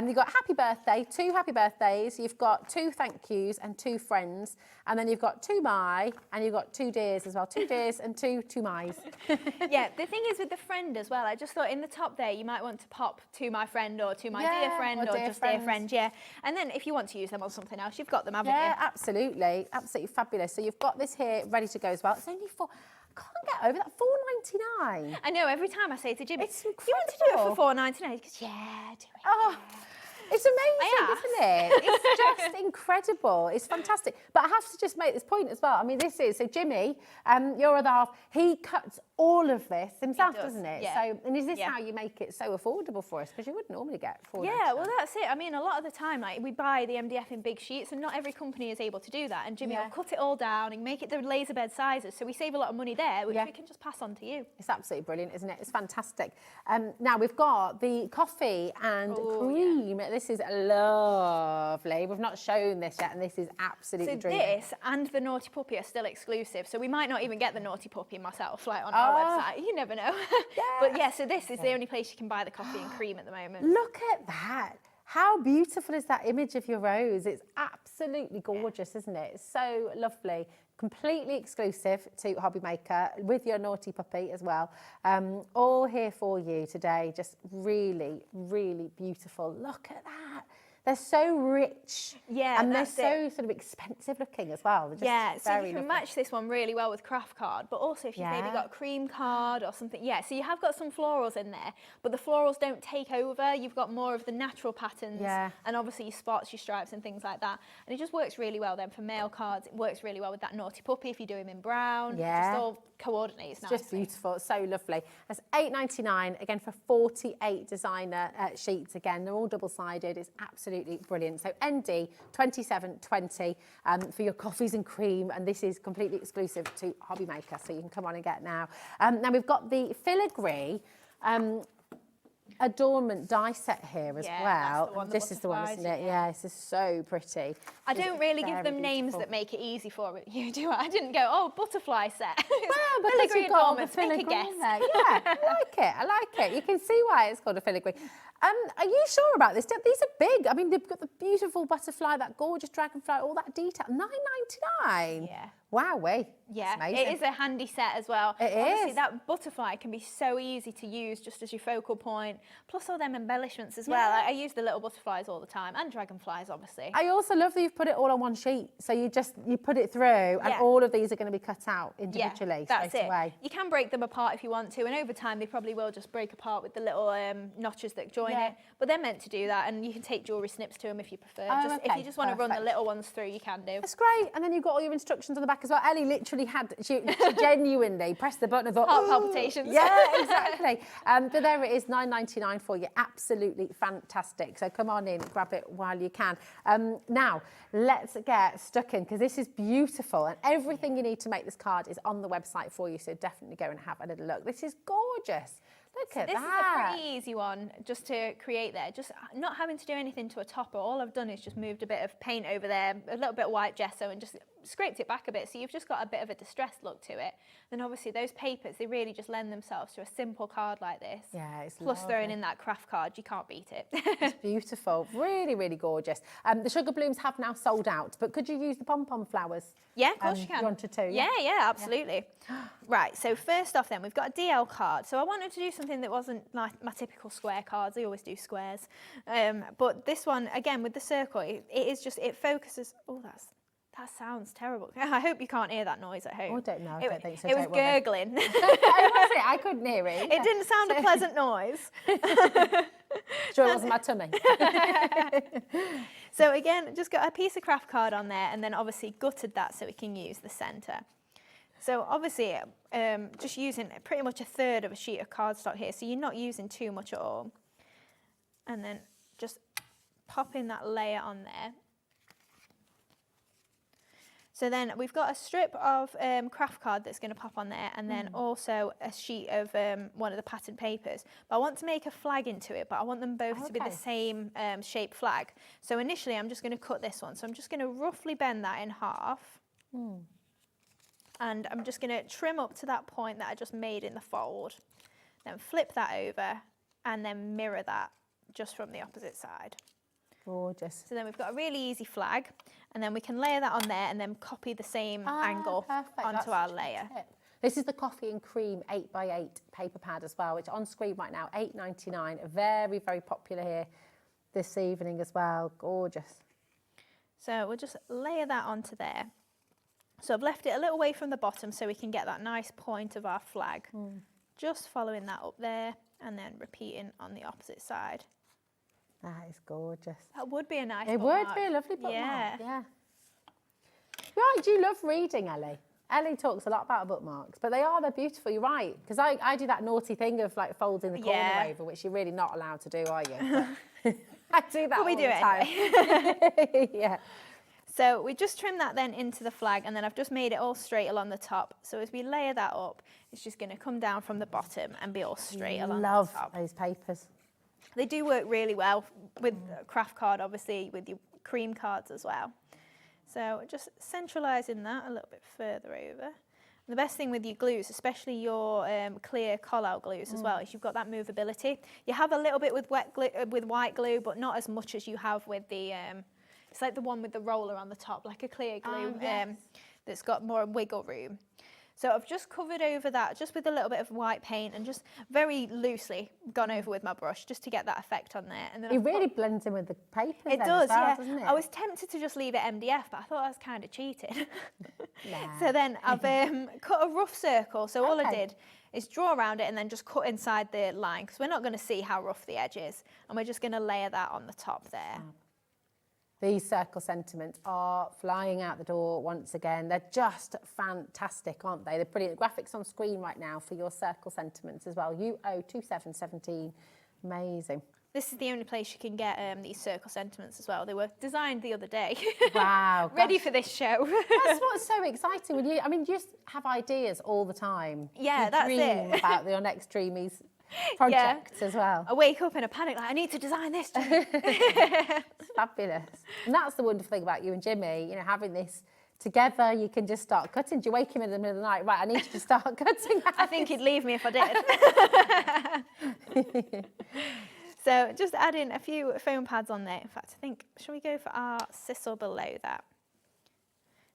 You've got happy birthday, 2 happy birthdays. You've got 2 thank yous and 2 friends. And then you've got 2 my, and you've got 2 dears as well. 2 dears and 2 my's. Yeah, the thing is with the friend as well, I just thought in the top there, you might want to pop to my friend or to my dear friend or just dear friend, yeah. And then if you want to use them on something else, you've got them, haven't you? Yeah, absolutely. Absolutely fabulous. So you've got this here ready to go as well. It's only for, I can't get over that, $4.99. I know, every time I say to Jimmy, It's you want to do it for $4.99? He goes, yeah, do it. Oh, it's amazing, isn't it? It's just incredible. It's fantastic. But I have to just make this point as well. I mean, this is, so Jimmy, your other half, he cuts all of this himself, doesn't it? Yeah. So, and is this how you make it so affordable for us? Because you wouldn't normally get $4.99. Yeah, well, that's it. I mean, a lot of the time, like, we buy the MDF in big sheets, and not every company is able to do that. And Jimmy will cut it all down and make it the laser bed sizes, so we save a lot of money there, which we can just pass on to you. It's absolutely brilliant, isn't it? It's fantastic. Now we've got the coffee and cream. This is lovely. We've not shown this yet, and this is absolutely dreamy. This and the Naughty Puppy are still exclusive, so we might not even get the Naughty Puppy myself, like on our website. You never know. But yeah, so this is the only place you can buy the coffee and cream at the moment. Look at that. How beautiful is that image of your rose? It's absolutely gorgeous, isn't it? It's so lovely. Completely exclusive to Hobby Maker with your Naughty Puppy as well. All here for you today. Just really, really beautiful. Look at that. They're so rich. Yeah, and they're that's so sort of expensive looking as well. They're just yeah, so very you can lovely. match this one really well with craft card, but also if you've maybe Yeah. got a cream card or something, yeah, so you have got some florals in there, but the florals don't take over. You've got more of the natural patterns, Yeah. and obviously your spots, your stripes and things like that. And it just works really well then for male cards. It works really well with that naughty puppy if you do him in brown. Yeah. Just all coordinates nicely. Just beautiful, it's so lovely. That's £8.99 again for 48 designer sheets. Again, they're all double-sided. It's absolutely brilliant. So ND 2720 for your coffees and cream, and this is completely exclusive to Hobby Maker, so you can come on and get now. Now we've got the filigree adornment die set here as Yeah, well. that's the one that This is the one, isn't butterflies, it? Yeah, this is so pretty. I don't really give them names that make it easy for you, do I? I didn't go, oh, butterfly set. Well, because Filigree you've got all the adornments, make a filigree guess. in there. Yeah, I like it. You can see why it's called a filigree. Are you sure about this? These are big. I mean, they've got the beautiful butterfly, that gorgeous dragonfly, all that detail. £9.99. Yeah. Wowee. Yeah, That's amazing. it is a handy set as well. It Obviously, is. that butterfly can be so easy to use just as your focal point, plus all them embellishments as well. I use the little butterflies all the time, and dragonflies, obviously. I also love that you've put it all on one sheet. So you put it through, and Yeah. all of these are going to be cut out individually that's straight it. away. You can break them apart if you want to, and over time they probably will just break apart with the little notches that join Yeah. it. But they're meant to do that, and you can take jewellery snips to them if you prefer. Oh, If okay, you just want to run the perfect. little ones through, you can do. That's great. And then you've got all your instructions on the back as well. Ellie literally she genuinely pressed the button and thought, Heart "Ooh." palpitations. Yeah, exactly. But there it is, £9.99 for you. Absolutely fantastic. So come on in, grab it while you can. Now, let's get stuck in, because this is beautiful, and everything you need to make this card is on the website for you, so definitely go and have a little look. This is gorgeous. Look at This is that. a pretty easy one just to create there. Just not having to do anything to a topper. All I've done is just moved a bit of paint over there, a little bit of white gesso, and just scraped it back a bit. So you've just got a bit of a distressed look to it. Then obviously those papers, they really just lend themselves to a simple card like this. Yeah, it's Plus lovely. throwing in that craft card, you can't beat it. It's beautiful. Really, really gorgeous. The sugar blooms have now sold out, but could you use the pom-pom flowers? Yeah, of course you You can. wanted to? Yeah, absolutely. Right, so first off then, we've got a DL card. So I wanted to do something that wasn't like my typical square cards. I always do squares. But this one, again, with the circle, it focuses... Oh, that sounds terrible. I hope you can't hear that noise at home. Oh, I don't know. I don't think so. It was Don't worry. gurgling. Oh, was it? I couldn't hear it. It didn't sound a pleasant noise. Sure, it wasn't my tummy. So again, just got a piece of craft card on there, and then obviously gutted that so we can use the centre. So obviously, just using pretty much a third of a sheet of cardstock here, so you're not using too much at all. And then just popping that layer on there. So then we've got a strip of craft card that's going to pop on there, and then also a sheet of one of the pattern papers. But I want to make a flag into it, but I want them both to be the same shape flag. So initially I'm just going to cut this one. So I'm just going to roughly bend that in half. And I'm just going to trim up to that point that I just made in the fold. Then flip that over and then mirror that just from the opposite side. Gorgeous. So then we've got a really easy flag, and then we can layer that on there and then copy the same angle onto our layer. This is the coffee and cream 8x8 paper pad as well, which on screen right now, £8.99. Very, very popular here this evening as well. Gorgeous. So we'll just layer that onto there. So I've left it a little way from the bottom so we can get that nice point of our flag. Just following that up there and then repeating on the opposite side. That is gorgeous. That would be a nice It bookmark. would be a lovely bookmark. Yeah. Right, do you love reading, Ellie? Ellie talks a lot about bookmarks, but they're beautiful, you're right. Because I do that naughty thing of like folding the corner over, which you're really not allowed to do, are you? I do that But we all do the it time. anyway. Yeah. So we just trim that then into the flag, and then I've just made it all straight along the top. So as we layer that up, it's just going to come down from the bottom and be all straight along the top. Love those papers. They do work really well with craft card, obviously, with your cream cards as well. So just centralising that a little bit further over. And the best thing with your glues, especially your clear call-out glues as well, is you've got that movability. You have a little bit with white glue, but not as much as you have with the... it's like the one with the roller on the top, like a clear glue that's got more wiggle room. So I've just covered over that just with a little bit of white paint and just very loosely gone over with my brush just to get that effect on there. And then It really blends in with the paper. it then does, as well, yeah. doesn't it? I was tempted to just leave it MDF, but I thought I was kind of cheating. Nah. So then I've cut a rough circle. So all I Okay. did is draw around it and then just cut inside the line because we're not going to see how rough the edge is. And we're just going to layer that on the top there. These circle sentiments are flying out the door once again. They're just fantastic, aren't they? They're brilliant. The graphics on screen right now for your circle sentiments as well. UO2717. Amazing. This is the only place you can get these circle sentiments as well. They were designed the other day. Wow. Ready gosh. for this show. That's what's so exciting with you. I mean, you just have ideas all the time. Yeah, you that's dream it. about your next Dreamees project as well. I wake up in a panic like, I need to design this. It's fabulous. And that's the wonderful thing about you and Jimmy, you know, having this together, you can just start cutting. Do you wake him in the middle of the night? Right, I need you to start cutting. I think he'd leave me if I did. So just adding a few foam pads on there. In fact, I think, shall we go for our sisal below that?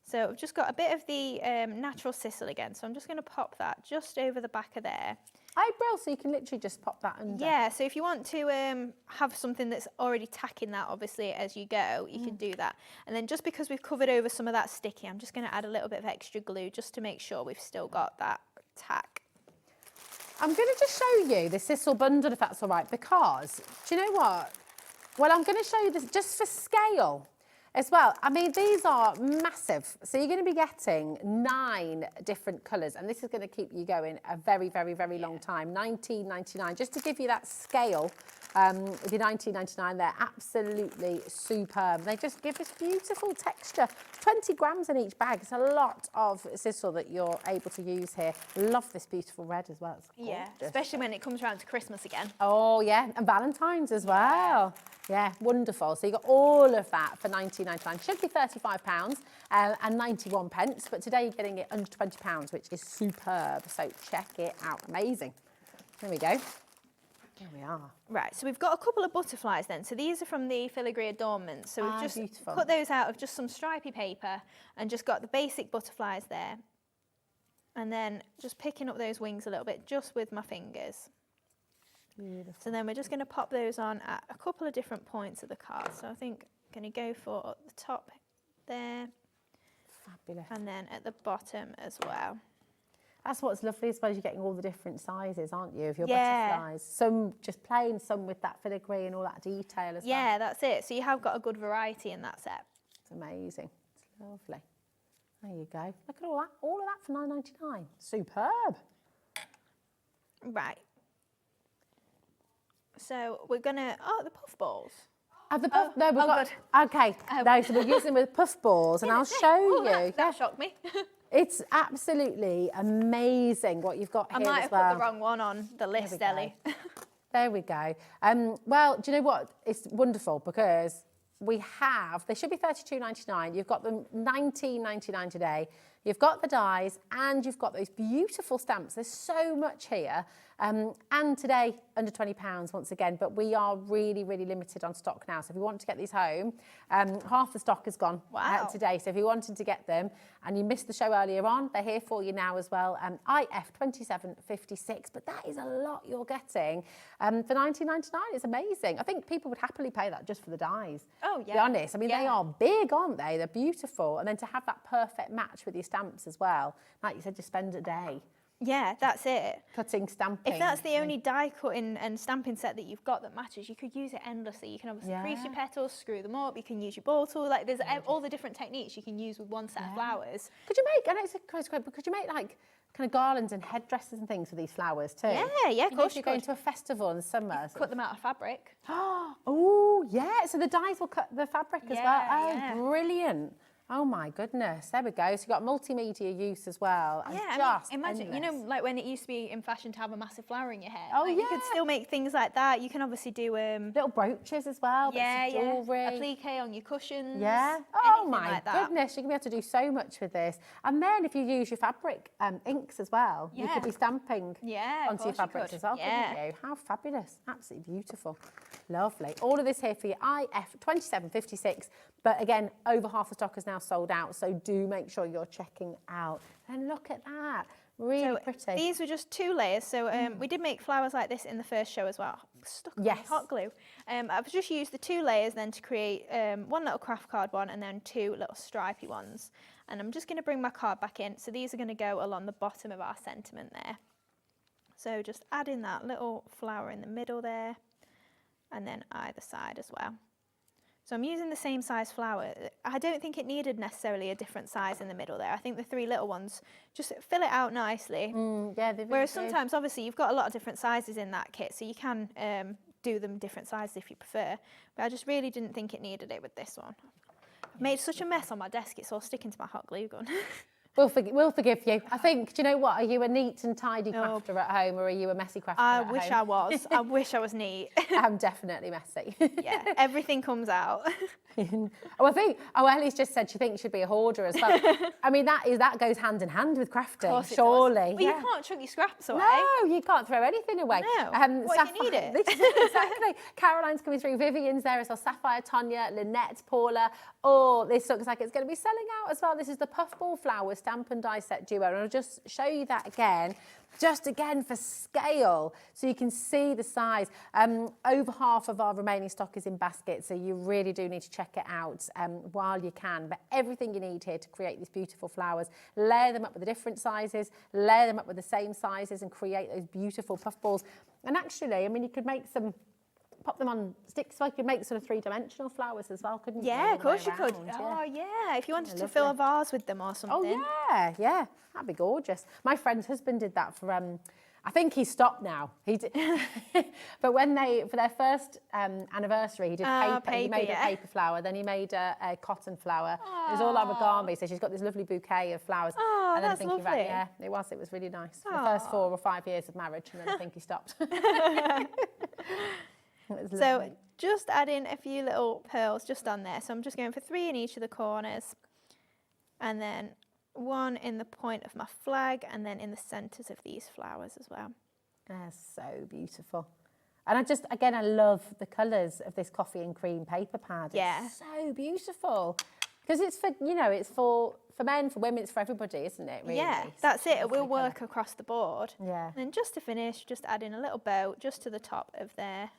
So I've just got a bit of the natural sisal again. So I'm just going to pop that just over the back of there. Eyebrow, so you can literally just pop that under. Yeah, so if you want to have something that's already tacking that, obviously, as you go, you can do that. And then just because we've covered over some of that sticky, I'm just going to add a little bit of extra glue just to make sure we've still got that tack. I'm going to just show you the sisal bundle, if that's all right, because, do you know what? Well, I'm going to show you this just for scale as well. I mean, these are massive. So you're going to be getting 9 different colours, and this is going to keep you going a very, very, very long time. $19.99, just to give you that scale. With your $19.99, they're absolutely superb. They just give this beautiful texture. 20 grams in each bag. It's a lot of sisal that you're able to use here. Love this beautiful red as well. It's Yeah, gorgeous. especially when it comes around to Christmas again. Oh, yeah, and Valentine's as well. Yeah, wonderful. So you got all of that for $19.99. Should be £35 and 91 pence, but today you're getting it under £20, which is superb. So check it out. Amazing. There we go. There we are. Right, so we've got a couple of butterflies then. So these are from the filigree adornments. So we've just beautiful. cut those out of just some stripy paper and just got the basic butterflies there. And then just picking up those wings a little bit just with my fingers. Beautiful. So then we're just going to pop those on at a couple of different points of the card. So I think I'm going to go for at the top there Fabulous. and then at the bottom as well. That's what's lovely, I suppose you're getting all the different sizes, aren't you, of your Yeah. butterflies. Some just plain, some with that filigree and all that detail as well. Yeah, that's it. So you have got a good variety in that set. It's amazing. It's lovely. There you go. Look at all that. All of that for $9.99. Superb. Right. So we're going to, the puff balls. The puff, no, we've got, good. okay. No, so we're using them with puff balls and I'll show you. That shocked me. It's absolutely amazing what you've got I here might as have well. put the wrong one on the list, go. Ellie. There we go. Well, do you know what? It's wonderful because we have, they should be $32.99. You've got them $19.99 today. You've got the dies and you've got those beautiful stamps. There's so much here. And today, under £20 once again, but we are really, really limited on stock now. So if you want to get these home, half the stock is gone today. So if you wanted to get them and you missed the show earlier on, they're here for you now as well. IF2756, but that is a lot you're getting. For $19.99, it's amazing. I think people would happily pay that just for the dies. Oh, To be yeah. honest, I mean, they are big, aren't they? They're beautiful. And then to have that perfect match with your stamps as well. Like you said, just spend a day Yeah, that's it. cutting, stamping. If that's the only die cutting and stamping set that you've got that matches, you could use it endlessly. You can obviously crease your petals, screw them up, you can use your ball tool. Like there's all the different techniques you can use with one set of flowers. Could you make, I know it's a crazy question, but could you make like kind of garlands and headdresses and things for these flowers too? Yeah, of course you're you going could. to a festival in the summer. Cut them out of fabric. Oh, yeah. So the dyes will cut the fabric as well. Oh, Yeah. brilliant. Oh my goodness, there we go. So you've got multimedia use as well. And Yeah, just I mean, imagine, you endless. know, like when it used to be in fashion to have a massive flower in your hair. Oh, like, You could yeah. still make things like that. You can obviously do Little brooches as well, bits of jewellery. applique on your cushions. Yeah. Oh anything my like that. goodness, you're gonna be able to do so much with this. And then if you use your fabric inks as well, you could be stamping Yeah, of onto your course you fabrics could. as well, Yeah. couldn't you? How fabulous. Absolutely beautiful. Lovely. All of this here for your IF2756. But again, over half the stock is now sold out, so do make sure you're checking out. And look at that, really pretty. These were just 2 layers, so we did make flowers like this in the first show as well. Stuck on hot glue. I've just used the 2 layers then to create 1 little craft card one and then 2 little stripy ones. And I'm just going to bring my card back in. So these are going to go along the bottom of our sentiment there. So just adding that little flower in the middle there, and then either side as well. So I'm using the same size flower. I don't think it needed necessarily a different size in the middle there. I think the 3 little ones just fill it out nicely. Yeah, they really Whereas do. sometimes, obviously, you've got a lot of different sizes in that kit, so you can do them different sizes if you prefer. But I just really didn't think it needed it with this one. I've made such a mess on my desk, it's all sticking to my hot glue gun. We'll forgive you. I think, do you know what? Are you a neat and tidy crafter at home, or are you a messy crafter at home? I wish I was. I wish I was neat. I'm definitely messy. Yeah, everything comes out. Ellie's just said she thinks she'd be a hoarder as well. I mean, that goes hand in hand with crafting, Of course it surely. does. Well, you can't chuck your scraps away. No, you can't throw anything away. No. What if you need it? This is it, exactly. Caroline's coming through. Vivian's there as well. Sapphire, Tonya, Lynette, Paula. Oh, this looks like it's going to be selling out as well. This is the Puffball Flowers Stamp and Die Set Duo. And I'll just show you that again. Just again for scale, so you can see the size. Over half of our remaining stock is in baskets, so you really do need to check it out while you can. But everything you need here to create these beautiful flowers, layer them up with the different sizes, layer them up with the same sizes, and create those beautiful puffballs. And actually, I mean, you could make some, pop them on sticks, so you could make sort of 3-dimensional flowers as well, couldn't you? Yeah, of course you could. Yeah. Oh, yeah, if you wanted to lovely. fill a vase with them or something. Oh, yeah, that'd be gorgeous. My friend's husband did that for, I think he stopped now. He did, but for their first anniversary, he did paper. He made a paper flower, then he made a cotton flower. It was all origami, so she's got this lovely bouquet of flowers. Oh, and then that's thinking lovely. About, yeah, it was really nice. For the first 4 or 5 years of marriage, and then I think he stopped. So just add in a few little pearls just on there. So I'm just going for 3 in each of the corners, and then 1 in the point of my flag, and then in the centres of these flowers as well. They're so beautiful. And I love the colours of this coffee and cream paper pad. Yeah. It's so beautiful. Because it's for, it's for men, for women, it's for everybody, isn't it, really? Yeah, that's it. It will work across the board. Yeah. And then just to finish, just add in a little bow just to the top of there,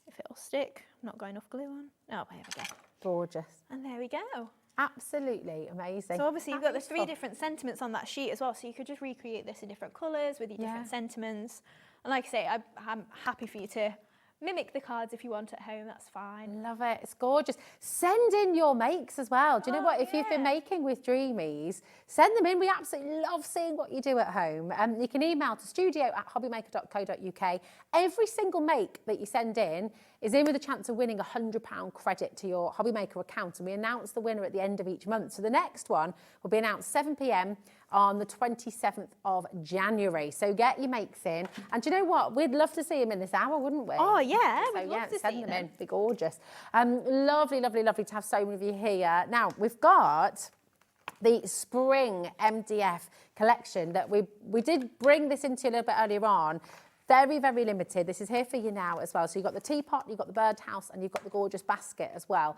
if it'll stick. I'm not got enough glue on. Oh, there we go. Gorgeous. And there we go. Absolutely amazing. So obviously you've got the 3 different sentiments on that sheet as well, so you could just recreate this in different colours with your different sentiments. And like I say, I'm happy for you to mimic the cards if you want at home, that's fine. Love it, it's gorgeous. Send in your makes as well. Do you know what, if you've been making with Dreamees, send them in. We absolutely love seeing what you do at home. You can email to studio@hobbymaker.co.uk. Every single make that you send in is in with a chance of winning £100 credit to your Hobbymaker account, and we announce the winner at the end of each month. So the next one will be announced 7 p.m. on the 27th of January. So get your makes in. And do you know what? We'd love to see them in this hour, wouldn't we? Oh, yeah, So we'd love to send see them them. in. Be gorgeous. Lovely, lovely, lovely to have so many of you here. Now, we've got the spring MDF collection that we did bring this into a little bit earlier on. Very, very limited. This is here for you now as well. So you've got the teapot, you've got the birdhouse, and you've got the gorgeous basket as well.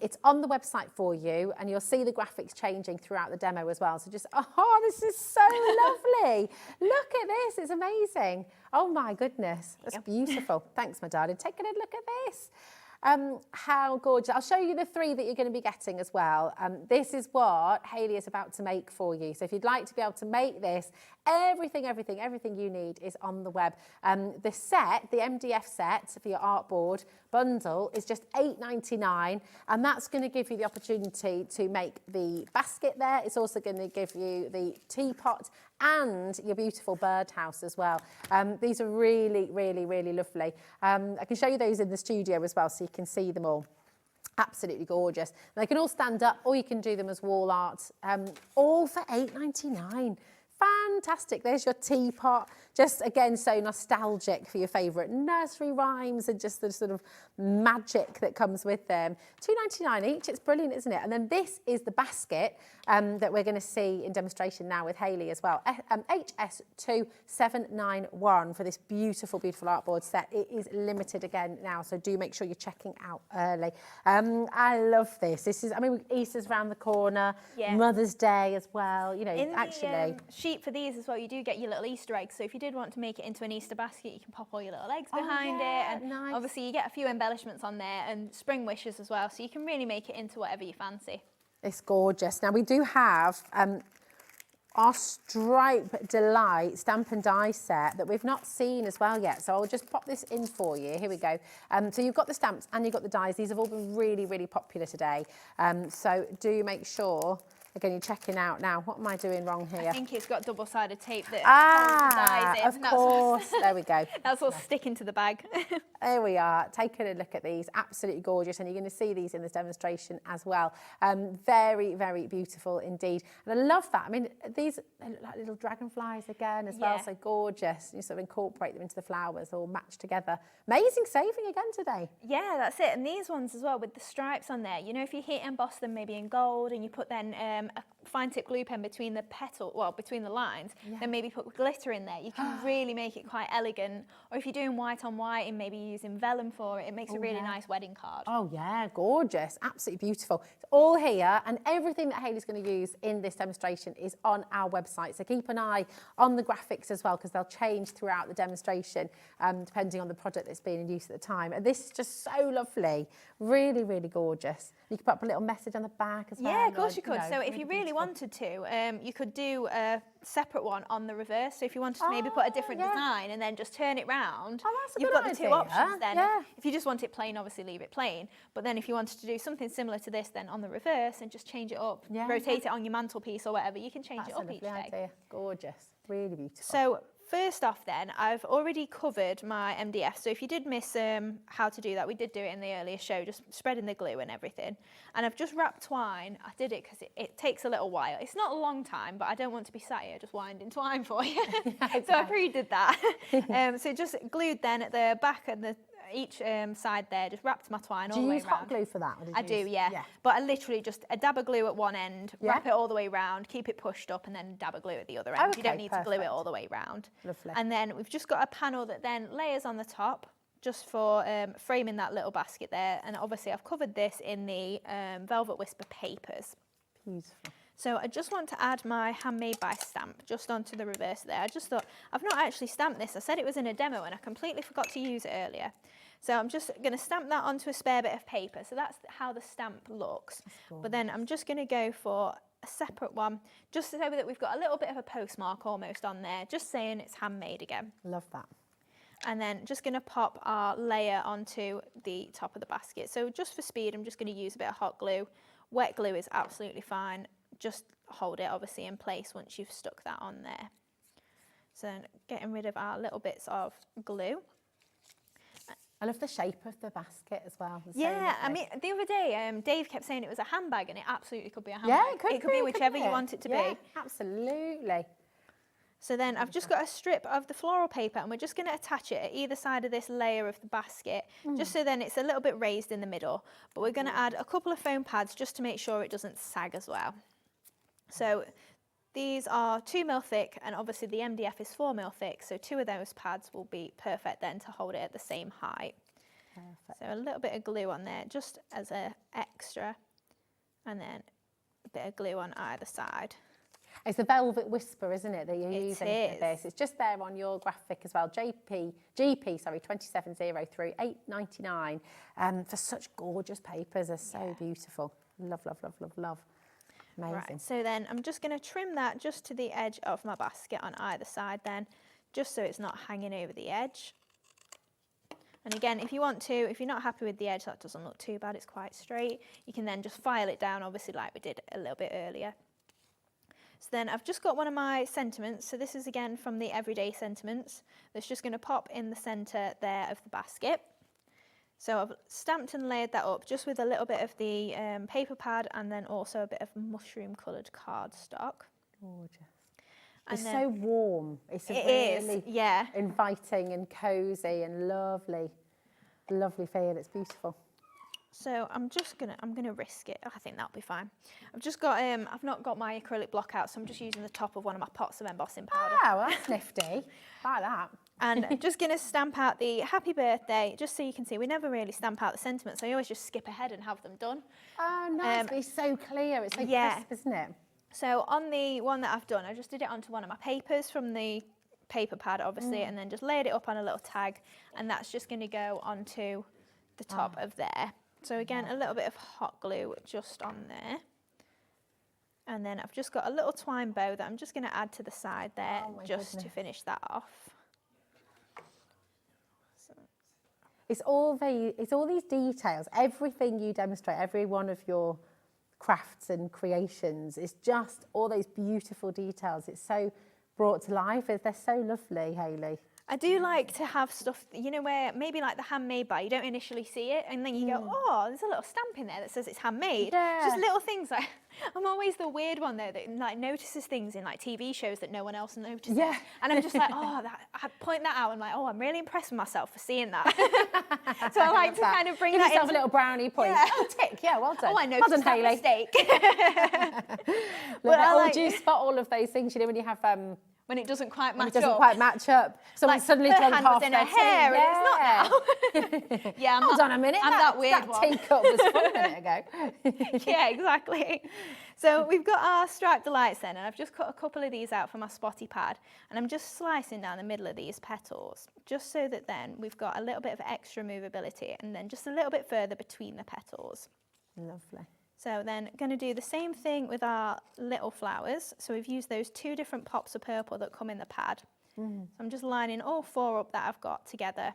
It's on the website for you, and you'll see the graphics changing throughout the demo as well. So just, this is so lovely. Look at this, it's amazing. Oh my goodness, that's beautiful. Thanks, my darling. Take a look at this. How gorgeous. I'll show you the 3 that you're going to be getting as well. This is what Hayley is about to make for you. So if you'd like to be able to make this, everything you need is on the web. The set, the MDF set for your artboard bundle is just £8.99, and that's going to give you the opportunity to make the basket there. It's also going to give you the teapot and your beautiful birdhouse as well. These are really, really, really lovely. I can show you those in the studio as well, so you can see them all. Absolutely gorgeous. And they can all stand up, or you can do them as wall art, all for £8.99. Fantastic. There's your teapot. Just again, so nostalgic for your favourite nursery rhymes and just the sort of magic that comes with them. £2.99 each. It's brilliant, isn't it? And then this is the basket that we're going to see in demonstration now with Hayley as well. HS2791 for this beautiful, beautiful artboard set. It is limited again now, so do make sure you're checking out early. I love this. This is, I mean, Easter's around the corner, Mother's Day as well. You know, in actually. The sheet for these as well, you do get your little Easter eggs. So if you did want to make it into an Easter basket, you can pop all your little eggs behind it. And obviously you get a few embellishments on there and spring wishes as well. So you can really make it into whatever you fancy. It's gorgeous. Now we do have our Stripe Delight stamp and die set that we've not seen as well yet. So I'll just pop this in for you. Here we go. So you've got the stamps and you've got the dies. These have all been really, really popular today. So do make sure, again, you're checking out now. What am I doing wrong here? I think it's got double-sided tape that holds the dies in. Of course. There we go. That's all sticking to the bag. There we are. Taking a look at these. Absolutely gorgeous. And you're going to see these in this demonstration as well. Very, very beautiful indeed. And I love that. I mean, these they look like little dragonflies again as well. So gorgeous. You sort of incorporate them into the flowers, all matched together. Amazing saving again today. Yeah, that's it. And these ones as well with the stripes on there. You know, if you heat emboss them maybe in gold and you put then a fine tip glue pen between the petal, well, between the lines, then maybe put glitter in there. You can really make it quite elegant. Or if you're doing white on white and maybe using vellum for it, it makes a really nice wedding card. Oh yeah, gorgeous, absolutely beautiful. It's all here, and everything that Hayley's going to use in this demonstration is on our website. So keep an eye on the graphics as well, because they'll change throughout the demonstration, depending on the product that's being in use at the time. And this is just so lovely, really, really gorgeous. You could put up a little message on the back as well. Yeah, of course you could. So if you really wanted to, you could do a separate one on the reverse. So if you wanted to maybe put a different design and then just turn it round, you've got the two options then. If you just want it plain, obviously leave it plain. But then if you wanted to do something similar to this then on the reverse and just change it up, rotate it on your mantelpiece or whatever, you can change it up each day. Idea. Gorgeous, really beautiful. So first off then, I've already covered my MDF. So if you did miss how to do that, we did do it in the earlier show, just spreading the glue and everything. And I've just wrapped twine. I did it because it takes a little while. It's not a long time, but I don't want to be sat here just winding twine for you. So I pre-did that. So just glued then at the back and each side there, just wrapped my twine all the way around. Do you use hot glue for that? I do, yeah. But I literally just a dab of glue at one end, wrap it all the way around, keep it pushed up, and then dab of glue at the other end. You don't need to glue it all the way round. Lovely. And then we've just got a panel that then layers on the top, just for framing that little basket there. And obviously I've covered this in the Velvet Whisper papers. Beautiful. So I just want to add my Handmade by stamp just onto the reverse there. I just thought, I've not actually stamped this. I said it was in a demo and I completely forgot to use it earlier. So I'm just going to stamp that onto a spare bit of paper. So that's how the stamp looks. But then I'm just going to go for a separate one, just so that we've got a little bit of a postmark almost on there, just saying it's handmade again. Love that. And then just going to pop our layer onto the top of the basket. So just for speed, I'm just going to use a bit of hot glue. Wet glue is absolutely fine. Just hold it obviously in place once you've stuck that on there. So getting rid of our little bits of glue. I love the shape of the basket as well. Yeah, I mean, the other day, Dave kept saying it was a handbag, and it absolutely could be a handbag. Yeah, it could be whichever you want it to be. Absolutely. So then I've just got a strip of the floral paper, and we're just going to attach it at either side of this layer of the basket, just so then it's a little bit raised in the middle. But we're going to add a couple of foam pads just to make sure it doesn't sag as well. So these are 2mm thick, and obviously the MDF is 4mm thick, so 2 of those pads will be perfect then to hold it at the same height. Perfect. So a little bit of glue on there just as an extra, and then a bit of glue on either side. It's the Velvet Whisper, isn't it, that you're using for this? It's just there on your graphic as well. GP 2703 8.99 for such gorgeous papers. They're so beautiful. Love, love, love, love, love. Amazing. Right, so then I'm just going to trim that just to the edge of my basket on either side then, just so it's not hanging over the edge. And again, if you want to, if you're not happy with the edge, that doesn't look too bad, it's quite straight. You can then just file it down, obviously like we did a little bit earlier. So then I've just got one of my sentiments. So this is again from the Everyday Sentiments. That's just going to pop in the centre there of the basket. So I've stamped and layered that up just with a little bit of the paper pad and then also a bit of mushroom coloured cardstock. Gorgeous. It's so warm. It's really inviting and cosy and lovely feel. It's beautiful. So I'm gonna risk it. I think that'll be fine. I've just got I've not got my acrylic block out, so I'm just using the top of one of my pots of embossing powder. Oh, well, that's nifty. Like that. And I'm just gonna stamp out the happy birthday, just so you can see. We never really stamp out the sentiments, so I always just skip ahead and have them done. Oh, nice. But it's so clear. It's so crisp, isn't it? So on the one that I've done, I just did it onto one of my papers from the paper pad, obviously, and then just laid it up on a little tag, and that's just going to go onto the top of there. So again, a little bit of hot glue just on there. And then I've just got a little twine bow that I'm just going to add to the side there, just to finish that off. So. It's all these details. Everything you demonstrate, every one of your crafts and creations, is just all those beautiful details. It's so brought to life. They're so lovely, Hayley. I do like to have stuff, you know, where maybe like the handmade bar, you don't initially see it, and then you go, oh, there's a little stamp in there that says it's handmade. Yeah. Just little things like, I'm always the weird one though that like notices things in like TV shows that no one else notices. Yeah. And I'm just like, oh, I point that out. I'm like, oh, I'm really impressed with myself for seeing that. So I like to kind of bring Give that yourself into a little brownie point. Yeah. Oh, tick, yeah, well done. Oh, I noticed that mistake. Do you spot all of those things, you know, when you have... when it doesn't quite match up. It doesn't quite match up. Someone Like, suddenly her drunk hand half was in her their hair tea. and it's not now. Yeah, Hold on a minute. I'm that weird one. teacup was from a minute ago. Yeah, exactly. So we've got our striped delights then, and I've just cut a couple of these out from my spotty pad, and I'm just slicing down the middle of these petals, just so that then we've got a little bit of extra movability, and then just a little bit further between the petals. Lovely. So then going to do the same thing with our little flowers. So we've used those 2 different pops of purple that come in the pad. So I'm just lining all 4 up that I've got together.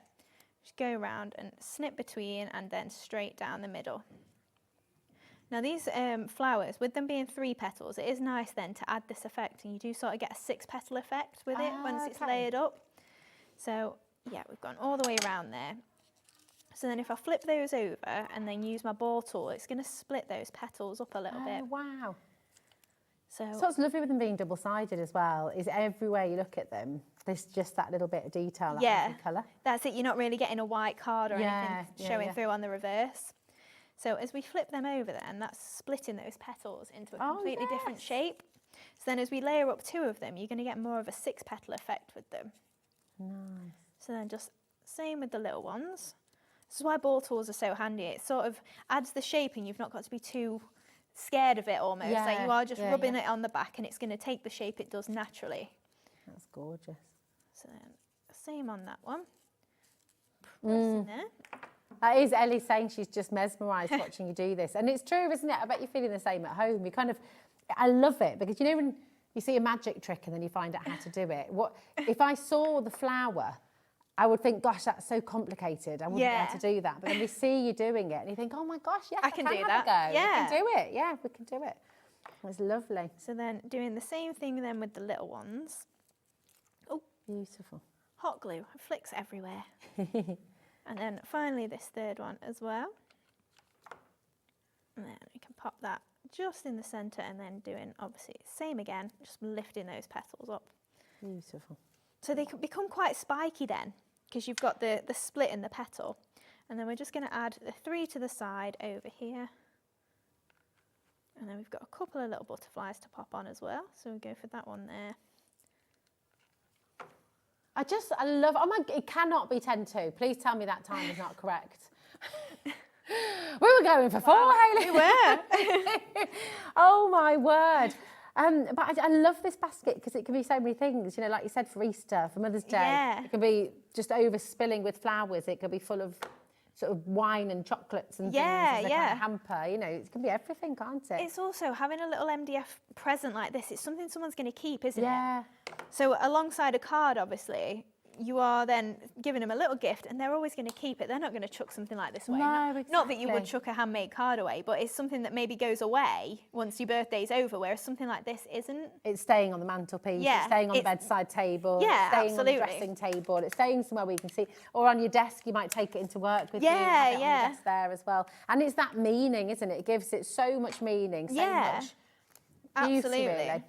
Just go around and snip between and then straight down the middle. Now these flowers, with them being 3 petals, it is nice then to add this effect, and you do sort of get a 6-petal effect with it once it's layered up. So yeah, we've gone all the way around there. So then if I flip those over and then use my ball tool, it's going to split those petals up a little bit. Wow. So what's lovely with them being double-sided as well is everywhere you look at them, there's just that little bit of detail, that colour. That's it. You're not really getting a white card or anything showing through on the reverse. So as we flip them over then, that's splitting those petals into a completely different shape. So then as we layer up 2 of them, you're going to get more of a 6-petal effect with them. Nice. So then just same with the little ones. This is why ball tools are so handy. It sort of adds the shape, and you've not got to be too scared of it almost. Like you are just rubbing it on the back, and it's going to take the shape it does naturally. That's gorgeous. So then same on that one. In there. That is Ellie saying she's just mesmerised watching you do this. And it's true, isn't it? I bet you're feeling the same at home. You kind of, I love it, because you know when you see a magic trick and then you find out how to do it. If I saw the flower, I would think, gosh, that's so complicated. I wouldn't be able to do that. But then we see you doing it and you think, oh my gosh, yes, I can do that. Yeah. We can do it. Yeah, we can do it. It's lovely. So then doing the same thing then with the little ones. Oh, beautiful. Hot glue, it flicks everywhere. And then finally this 3rd one as well. And then we can pop that just in the centre, and then doing obviously same again, just lifting those petals up. Beautiful. So they can become quite spiky then, because you've got the split in the petal. And then we're just going to add the 3 to the side over here. And then we've got a couple of little butterflies to pop on as well. So we go for that one there. I love, oh my, it cannot be 10-2. Please tell me that time is not correct. We were going for 4, Hayley. We were. Oh my word. But I love this basket because it can be so many things, you know, like you said, for Easter, for Mother's Day. Yeah. It can be just overspilling with flowers. It could be full of sort of wine and chocolates and things as a kind of hamper. You know, it can be everything, can't it? It's also having a little MDF present like this. It's something someone's going to keep, isn't it? Yeah. So alongside a card, obviously, you are then giving them a little gift, and they're always going to keep it. They're not going to chuck something like this away. No, exactly. Not that you would chuck a handmade card away, but it's something that maybe goes away once your birthday's over, whereas something like this isn't. It's staying on the mantelpiece, Yeah, it's staying on the bedside table, Yeah, it's staying absolutely. on the dressing table, it's staying somewhere where you can see, or on your desk, you might take it into work with you, and have it on your desk there as well. And it's that meaning, isn't it? It gives it so much meaning, so much beauty, Absolutely. really.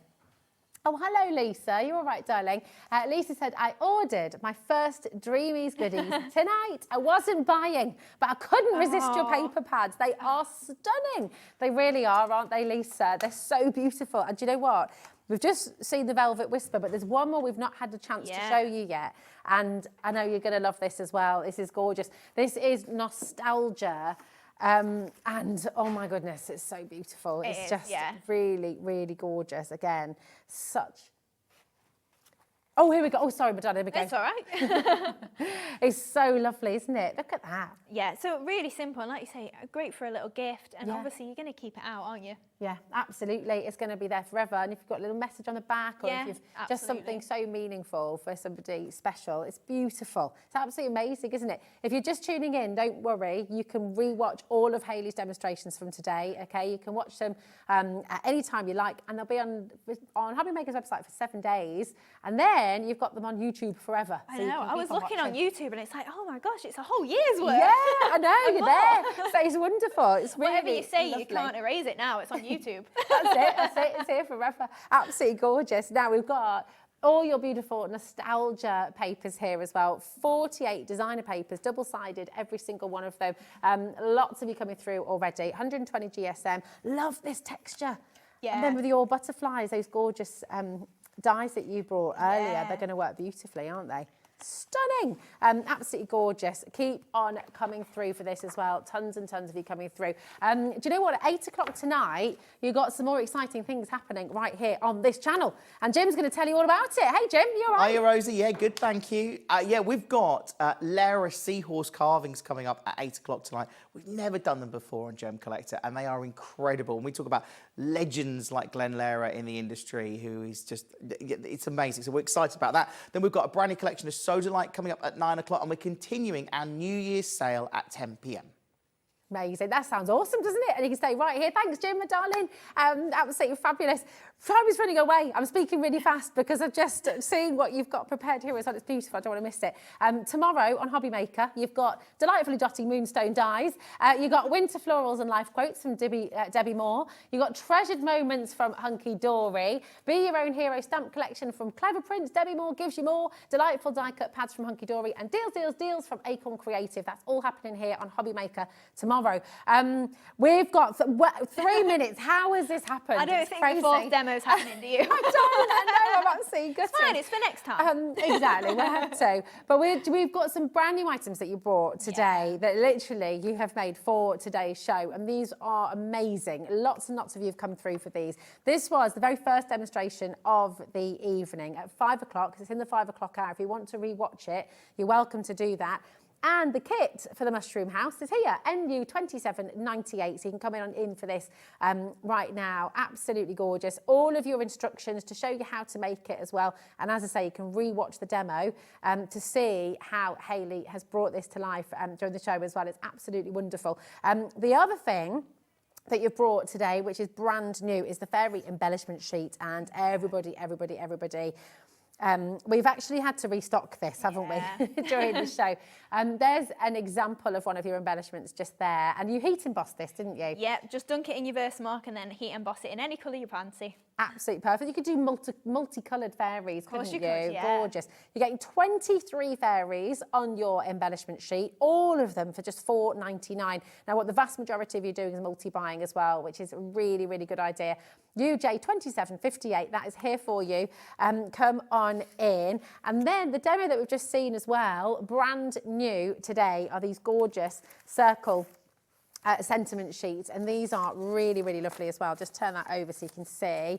Oh, hello, Lisa. You're all right, darling. Lisa said, I ordered my first Dreamees goodies tonight. I wasn't buying, but I couldn't resist your paper pads. They are stunning. They really are, aren't they, Lisa? They're so beautiful. And do you know what? We've just seen the Velvet Whisper, but there's one more we've not had the chance to show you yet. And I know you're going to love this as well. This is gorgeous. This is Nostalgia. And oh my goodness, it's so beautiful. It's just really, really gorgeous. Again, such. Oh, here we go. Oh, sorry, Madonna, here we go. It's all right. It's so lovely, isn't it? Look at that. Yeah, so really simple. And like you say, great for a little gift. And obviously, you're going to keep it out, aren't you? Yeah, absolutely. It's going to be there forever. And if you've got a little message on the back or if you've just something so meaningful for somebody special, it's beautiful. It's absolutely amazing, isn't it? If you're just tuning in, don't worry. You can rewatch all of Hayley's demonstrations from today, okay? You can watch them at any time you like. And they'll be on Hobbymaker's website for 7 days. And then you've got them on YouTube forever. I know. I was looking on YouTube and it's like, oh my gosh, it's a whole year's worth. Yeah, I know. You're there. So it's wonderful. It's really Whatever you say, lovely. you can't erase it now. It's on YouTube. That's it. It's here forever. Absolutely gorgeous. Now we've got all your beautiful nostalgia papers here as well. 48 designer papers, double-sided, every single one of them. Lots of you coming through already. 120 GSM. Love this texture. Yeah. And then with your butterflies, those gorgeous dies that you brought earlier, they're going to work beautifully, aren't they? Stunning. Absolutely gorgeous. Keep on coming through for this as well. Tons and tons of you coming through. Do you know what? At 8 o'clock tonight, you've got some more exciting things happening right here on this channel. And Jim's going to tell you all about it. Hey, Jim, you all right? Hiya, Rosie. Yeah, good, thank you. Yeah, we've got Lara seahorse carvings coming up at 8 o'clock tonight. We've never done them before on Gem Collector, and they are incredible. And we talk about legends like Glenn Lara in the industry, who is just, it's amazing. So we're excited about that. Then we've got a brand new collection of Soda Light coming up at 9 o'clock, and we're continuing our New Year's sale at 10 p.m. Amazing. That sounds awesome, doesn't it? And you can stay right here. Thanks, Jim, my darling. Absolutely fabulous. Time is running away. I'm speaking really fast because I've just seen what you've got prepared here as well. It's beautiful. I don't want to miss it. Tomorrow on Hobby Maker, you've got delightfully dotty moonstone dies. You've got winter florals and life quotes from Debbie Moore. You've got treasured moments from Hunky Dory. Be Your Own Hero stamp collection from Clever Prints. Debbie Moore gives you more. Delightful die cut pads from Hunky Dory. And deals, deals, deals from Acorn Creative. That's all happening here on Hobby Maker tomorrow. We've got 3 minutes. How has this happened? I don't think the fourth demo's happening, do you? I know, I'm absolutely gutted. It's fine, it's for next time. Exactly, we'll have to. But we've got some brand new items that you brought today that literally you have made for today's show. And these are amazing. Lots and lots of you have come through for these. This was the very first demonstration of the evening at 5 o'clock. It's in the 5 o'clock hour. If you want to rewatch it, you're welcome to do that. And the kit for the Mushroom House is here, NU2798. So you can come in for this right now. Absolutely gorgeous. All of your instructions to show you how to make it as well. And as I say, you can re-watch the demo to see how Hayley has brought this to life during the show as well. It's absolutely wonderful. The other thing that you've brought today, which is brand new, is the fairy embellishment sheet. And everybody, we've actually had to restock this, haven't we, during the show. There's an example of one of your embellishments just there. And you heat embossed this, didn't you? Yep, just dunk it in your Versamark and then heat emboss it in any colour you fancy. Absolutely perfect. You could do multicoloured fairies, couldn't you? Yeah. Gorgeous. You're getting 23 fairies on your embellishment sheet, all of them for just $4.99. Now, what the vast majority of you are doing is multi-buying as well, which is a really, really good idea. UJ2758, that is here for you. Come on in. And then the demo that we've just seen as well, brand new today, are these gorgeous circle sentiment sheets, and these are really, really lovely as well. Just turn that over so you can see.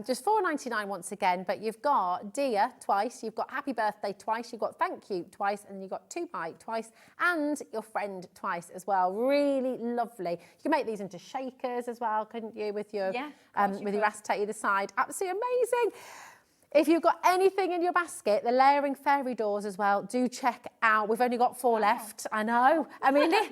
Just $4.99 once again, but you've got Dear twice, you've got Happy Birthday twice, you've got Thank You twice, and you've got To Buy twice, and Your Friend twice as well. Really lovely. You can make these into shakers as well, couldn't you, with your with your acetate either side. Absolutely amazing. If you've got anything in your basket, the layering fairy doors as well, do check out. We've only got 4 left. I know. I mean, time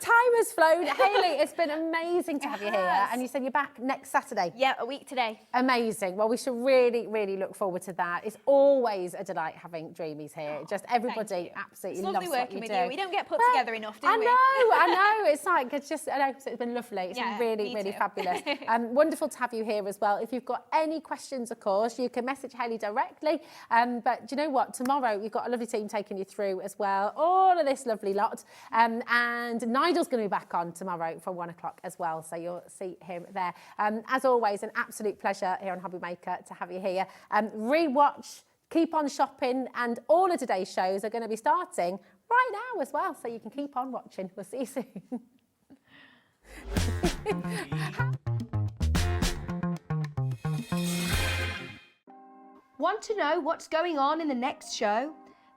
has flown. Hayley, it's been amazing to have you here. And you said you're back next Saturday. Yeah, a week today. Amazing. Well, we should really, really look forward to that. It's always a delight having Dreamees here. Just everybody absolutely loves what you do. It's lovely working with you. We don't get put together enough, do we? I know. It's like, it's just, I know, so it's been lovely. It's been really, really fabulous. Wonderful to have you here as well. If you've got any questions, of course, you can message Hayley directly. But do you know what? Tomorrow, you've got a lovely team taking you through as well. All of this lovely lot. And Nigel's going to be back on tomorrow from 1 o'clock as well. So you'll see him there. As always, an absolute pleasure here on Hobby Maker to have you here. Rewatch, keep on shopping, and all of today's shows are going to be starting right now as well. So you can keep on watching. We'll see you soon. Want to know what's going on in the next show?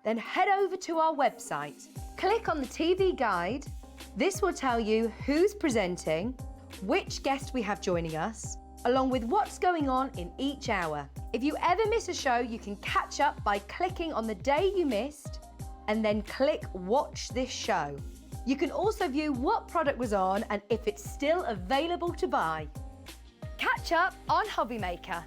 Then head over to our website. Click on the TV guide. This will tell you who's presenting, which guest we have joining us, along with what's going on in each hour. If you ever miss a show, you can catch up by clicking on the day you missed and then click Watch This Show. You can also view what product was on and if it's still available to buy. Catch up on Hobby Maker.